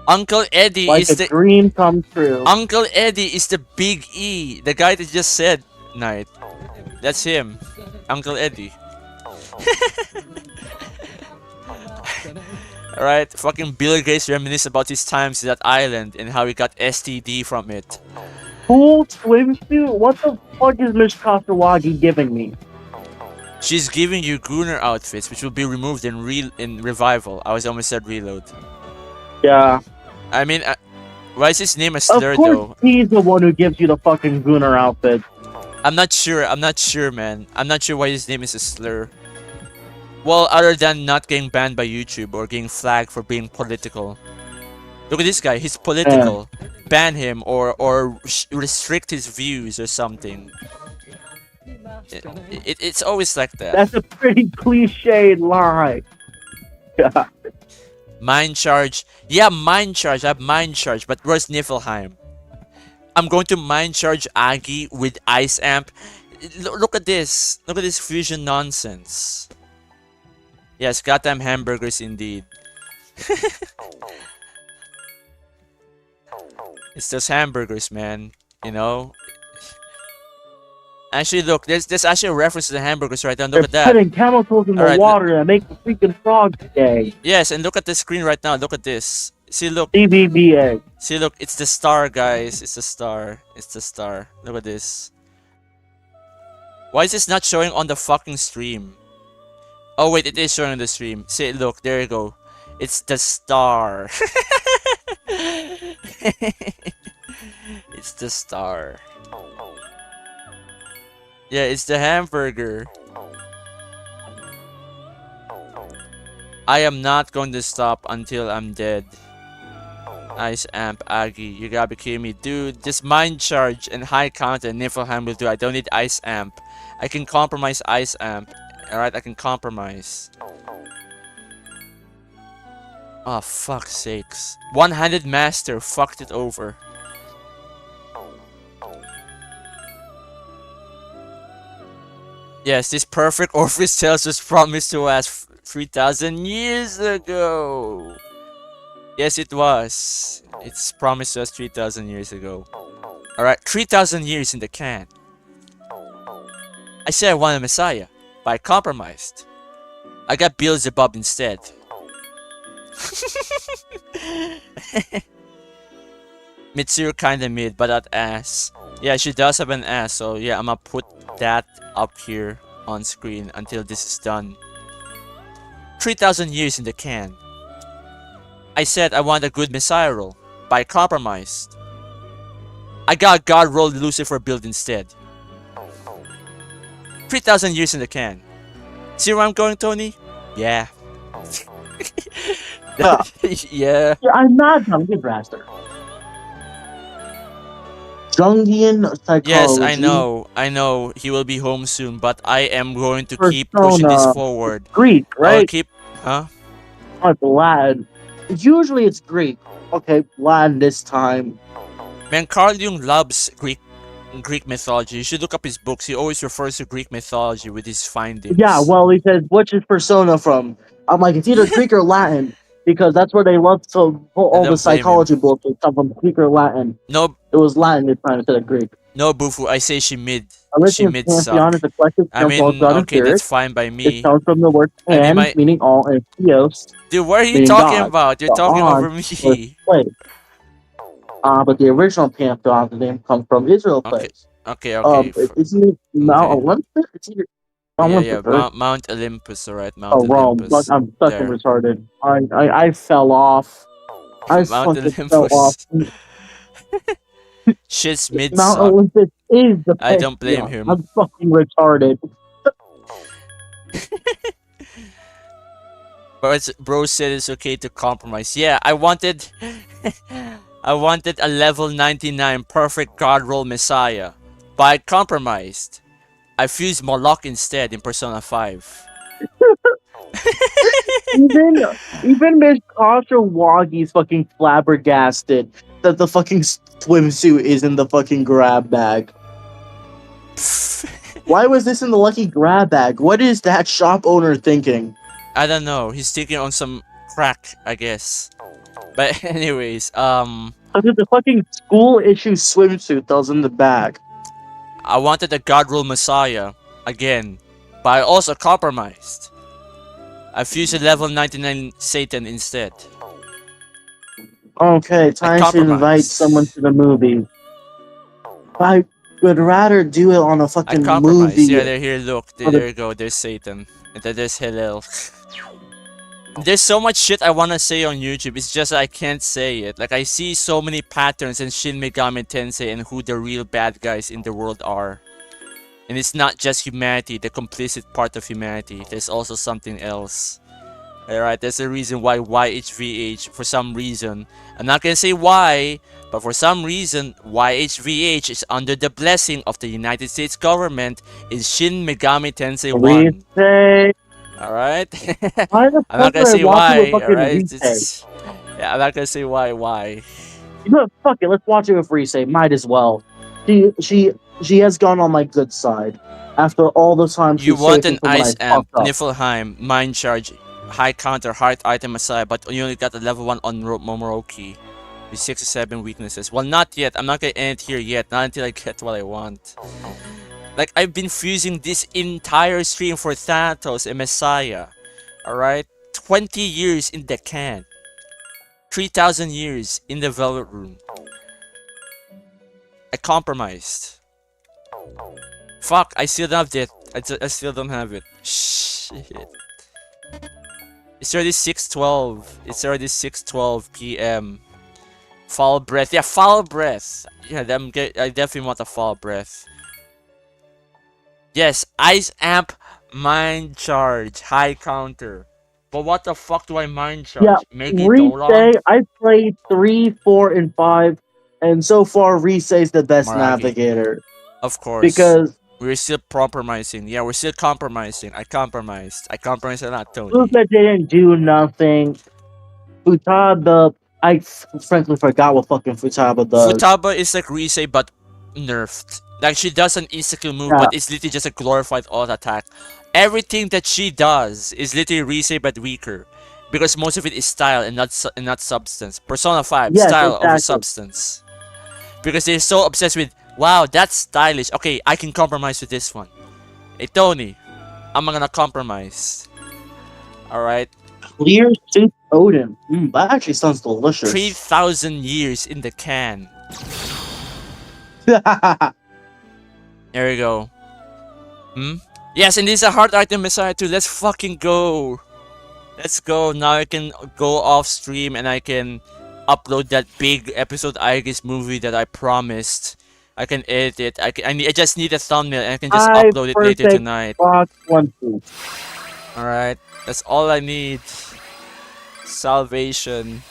Uncle Eddie like is a the dream come true. Uncle Eddie is the Big E, the guy that just said night. That's him, Uncle Eddie. Alright, fucking Bill Gates reminisce about his times in that island and how he got STD from it. Cool swimsuit? What the fuck is Miss Kasawagi giving me? She's giving you Gunner outfits, which will be removed in Revival. I almost said Reload. Yeah. I mean, why is his name a Of slur course though? he's the one who gives you the fucking Gunner outfit. I'm not sure, man. I'm not sure why his name is a slur. Well, other than not getting banned by YouTube or getting flagged for being political. Look at this guy, he's political. Ban him or restrict his views or something. It's always like that. That's a pretty cliched line. Mind charge. Yeah, mind charge. I have mind charge, but where's Niflheim? I'm going to mind charge Aggie with Ice Amp. Look at this. Look at this fusion nonsense. Yes, goddamn hamburgers indeed. It's those hamburgers, man. You know? Actually, look, there's actually a reference to the hamburgers right now. Look They're at that. putting chemicals in the Alright, water that make the freaking frogs gay. Yes, and look at the screen right now. Look at this. See, look. CBBA. See, look. It's the star, guys. It's the star. It's the star. Look at this. Why is this not showing on the fucking stream? Oh, wait. It is showing on the stream. See, look. There you go. It's the star. It's the star. Yeah, it's the hamburger. I am not going to stop until I'm dead. Ice Amp Aggie, you gotta be kidding me. Dude, just mind charge and high counter Niflheim will do. I don't need Ice Amp. I can compromise Ice Amp. Alright, I can compromise. Oh, fuck's sakes. One-handed master fucked it over. Yes, this perfect Orpheus Tales was promised to us 3,000 years ago. Yes, it was. It's promised to us 3,000 years ago. Alright, 3,000 years in the can. I said I want a messiah, but I compromised. I got Beelzebub instead. Mitsuru kinda mid, but that ass. Yeah, she does have an ass, so yeah, I'm gonna put that up here on screen until this is done. 3,000 years in the can. I said I want a good messiah roll, but I compromised. I got God roll Lucifer build instead. 3,000 years in the can. See where I'm going, Tony? Yeah. Yeah. Yeah. Yeah, I'm not Jungian Raster. Jungian psychology. Yes, I know he will be home soon, but I am going to keep pushing this Persona. forward. Greek, I'll right? keep, huh? Like Latin. Usually it's Greek. Okay, Latin this time. Man, Carl Jung loves Greek mythology. You should look up his books. He always refers to Greek mythology with his findings. Yeah, well, he says, which is Persona from? I'm like, it's either Greek or Latin, because that's where they love to pull all don't the blame him. psychology books that come from Greek or Latin. No, It was Latin this time instead of Greek. no, Bufu. I say she mid. She Elysian mid Pantheon suck. is a collective I term mean, for all God and okay, that's spirits. fine by It me. comes from the word I mean, pan, meaning all, and theos, Dude, what are you meaning talking God. about? You're The talking on over was me. place. But the original Pantheon, the name comes from Israel Okay, place. okay, okay. Isn't it Mount okay. Olympus? It's either Yeah, Olympus, yeah, right? Mount Olympus, alright, Mount Oh, Rome. Olympus. I'm fucking There. retarded. I fell off. I Mount fucking fell off. Olympus. Shit's mid Mount suck. Olympus is the I don't blame Pantheon. him. I'm fucking retarded. But bro said it's okay to compromise. Yeah, I wanted I wanted a level 99 perfect god roll messiah. But I compromised. I fused Moloch instead in Persona 5. even Miss Wagi's fucking flabbergasted that the fucking swimsuit is in the fucking grab bag. Why was this in the lucky grab bag? What is that shop owner thinking? I don't know. He's thinking on some crack, I guess. But anyways, Look at the fucking school issue swimsuit that was in the bag. I wanted a god roll messiah again, but I also compromised. I fused a level 99 Satan instead. Okay, time to compromised. invite someone to the movie. I would rather do it on a I fucking compromised. movie. Yeah, here, look. There you go. There's Satan. And then there's Hillel. There's so much shit I want to say on YouTube. It's just I can't say it. Like, I see so many patterns in Shin Megami Tensei and who the real bad guys in the world are. And it's not just humanity, the complicit part of humanity. There's also something else. Alright, there's a reason why YHVH, for some reason. I'm not gonna say why, but for some reason, YHVH is under the blessing of the United States government in Shin Megami Tensei 1. Resay. Alright? Why the I'm not fuck gonna are I say watching with why, fucking alright? Resay? Yeah, I'm not gonna say why. You know what? Fuck it. Let's watch it with Resay. Might as well. She has gone on my good side after all the time You she want saved me an from when I Ice Amp, fucked up. Niflheim, Mind Charge, High Counter, Heart Item aside, but you only got a level 1 on Momoroki. With 6 or 7 weaknesses. Well, not yet. I'm not gonna end it here yet. Not until I get what I want. Like, I've been fusing this entire stream for Thanatos and Messiah. Alright? 20 years in the can. 3,000 years in the Velvet Room. I compromised. Fuck, I still don't have it. I still don't have it. Shit. It's already 6:12. It's already 6:12 p.m. Foul breath. Yeah, foul breath. Yeah, I definitely want a foul breath. Yes, Ice Amp, Mind Charge, High Counter. But what the fuck do I Mind Charge? Yeah, Make it Doran? Resay. I played 3, 4, and 5, and so far Resay's the best Maragi. navigator Of course. because We're still compromising. Yeah, we're still compromising. I compromised. I compromised a lot, Tony. Luca didn't do nothing. Futaba, I frankly forgot what fucking Futaba does. Futaba is like Risei but nerfed. Like she does an insta-kill move, Yeah. but it's literally just a glorified auto attack. Everything that she does is literally Risei but weaker, because most of it is style and not substance. Persona 5, Yes, style over exactly. substance. Because they're so obsessed with, wow, that's stylish. Okay, I can compromise with this one. Hey Tony, I'm gonna compromise. Alright. Clear soup Odin. That actually sounds delicious. 3,000 years in the can. There we go. Yes, and this is a hard item Messiah too. Let's fucking go. Let's go. Now I can go off stream and I can upload that big episode Aegis movie that I promised. I can edit it. I just need a thumbnail and I can just upload it later perfect tonight. box One Piece. Alright. That's all I need. Salvation.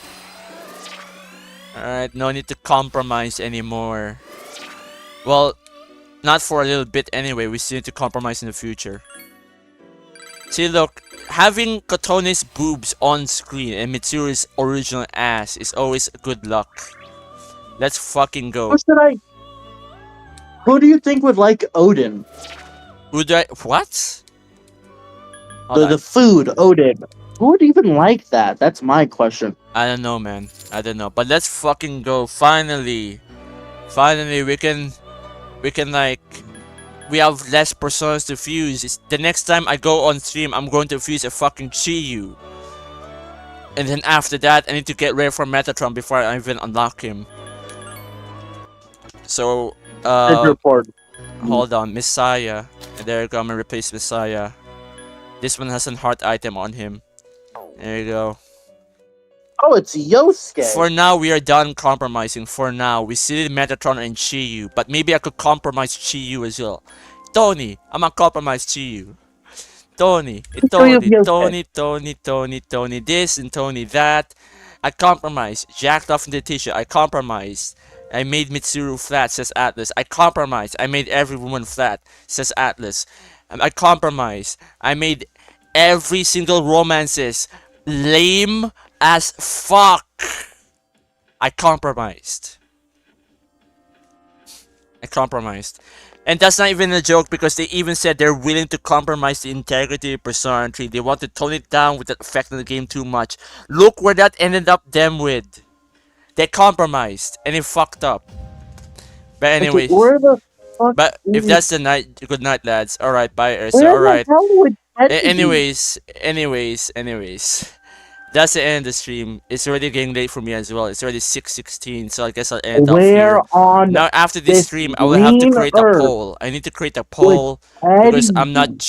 Alright, no need to compromise anymore. Well, not for a little bit anyway. We still need to compromise in the future. See, look, having Kotone's boobs on screen and Mitsuru's original ass is always good luck. Let's fucking go. Who do you think would like Odin? Who do I? What? Hold on. The food Odin. Who would even like that? That's my question. I don't know, man. I don't know. But let's fucking go. Finally. Finally, we can like, we have less personas to fuse. The next time I go on stream, I'm going to fuse a fucking Chiyu. And then after that, I need to get ready for Metatron before I even unlock him. So, Report. hold on. Messiah. And there you go. I'm gonna replace Messiah. This one has a heart item on him. There you go. Oh, it's Yosuke. For now, we are done compromising. For now, we still need Metatron and Chiyu, but maybe I could compromise Chiyu as well. Tony, I'm gonna compromise Chiyu. Tony, Tony, this and Tony that. I compromise. Jacked off in the tissue. I compromised. I made Mitsuru flat, says Atlas. I compromised. I made every woman flat, says Atlas. I compromised. I made every single romances lame as fuck. I compromised. And that's not even a joke, because they even said they're willing to compromise the integrity of Persona 3. They want to tone it down with that affecting the game too much. Look where that ended up them with. They compromised and it fucked up. But anyways. Okay, where the fuck But if is- that's the night, good night, lads. Alright, bye, Ursa. where the Alright. hell would that be? Anyways. That's the end of the stream. It's already getting late for me as well. It's already 6:16, so I guess I'll end off Where here. on Now after this this stream, I will have to green create a earth poll. I need to create a poll because Eddie? I'm not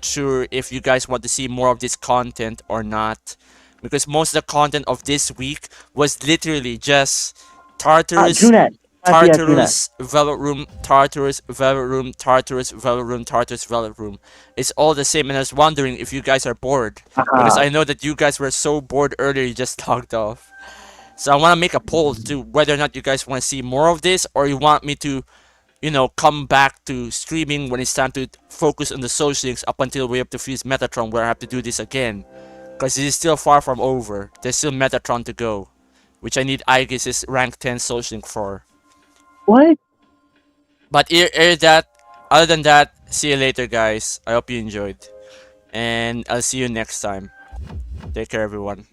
sure if you guys want to see more of this content or not. Because most of the content of this week was literally just Tartarus, Junet. Tartarus, Velvet Room, Tartarus, Velvet Room, Tartarus, Velvet Room, Tartarus, Velvet Room. It's all the same, and I was wondering if you guys are bored. Because I know that you guys were so bored earlier, you just logged off. So I want to make a poll to whether or not you guys want to see more of this, or you want me to, come back to streaming when it's time to focus on the social links up until we have to freeze Metatron, where I have to do this again. Because it is still far from over. There's still Metatron to go, which I need Aegis's rank 10 social link for. What? But other than that, see you later, guys. I hope you enjoyed. And I'll see you next time. Take care, everyone.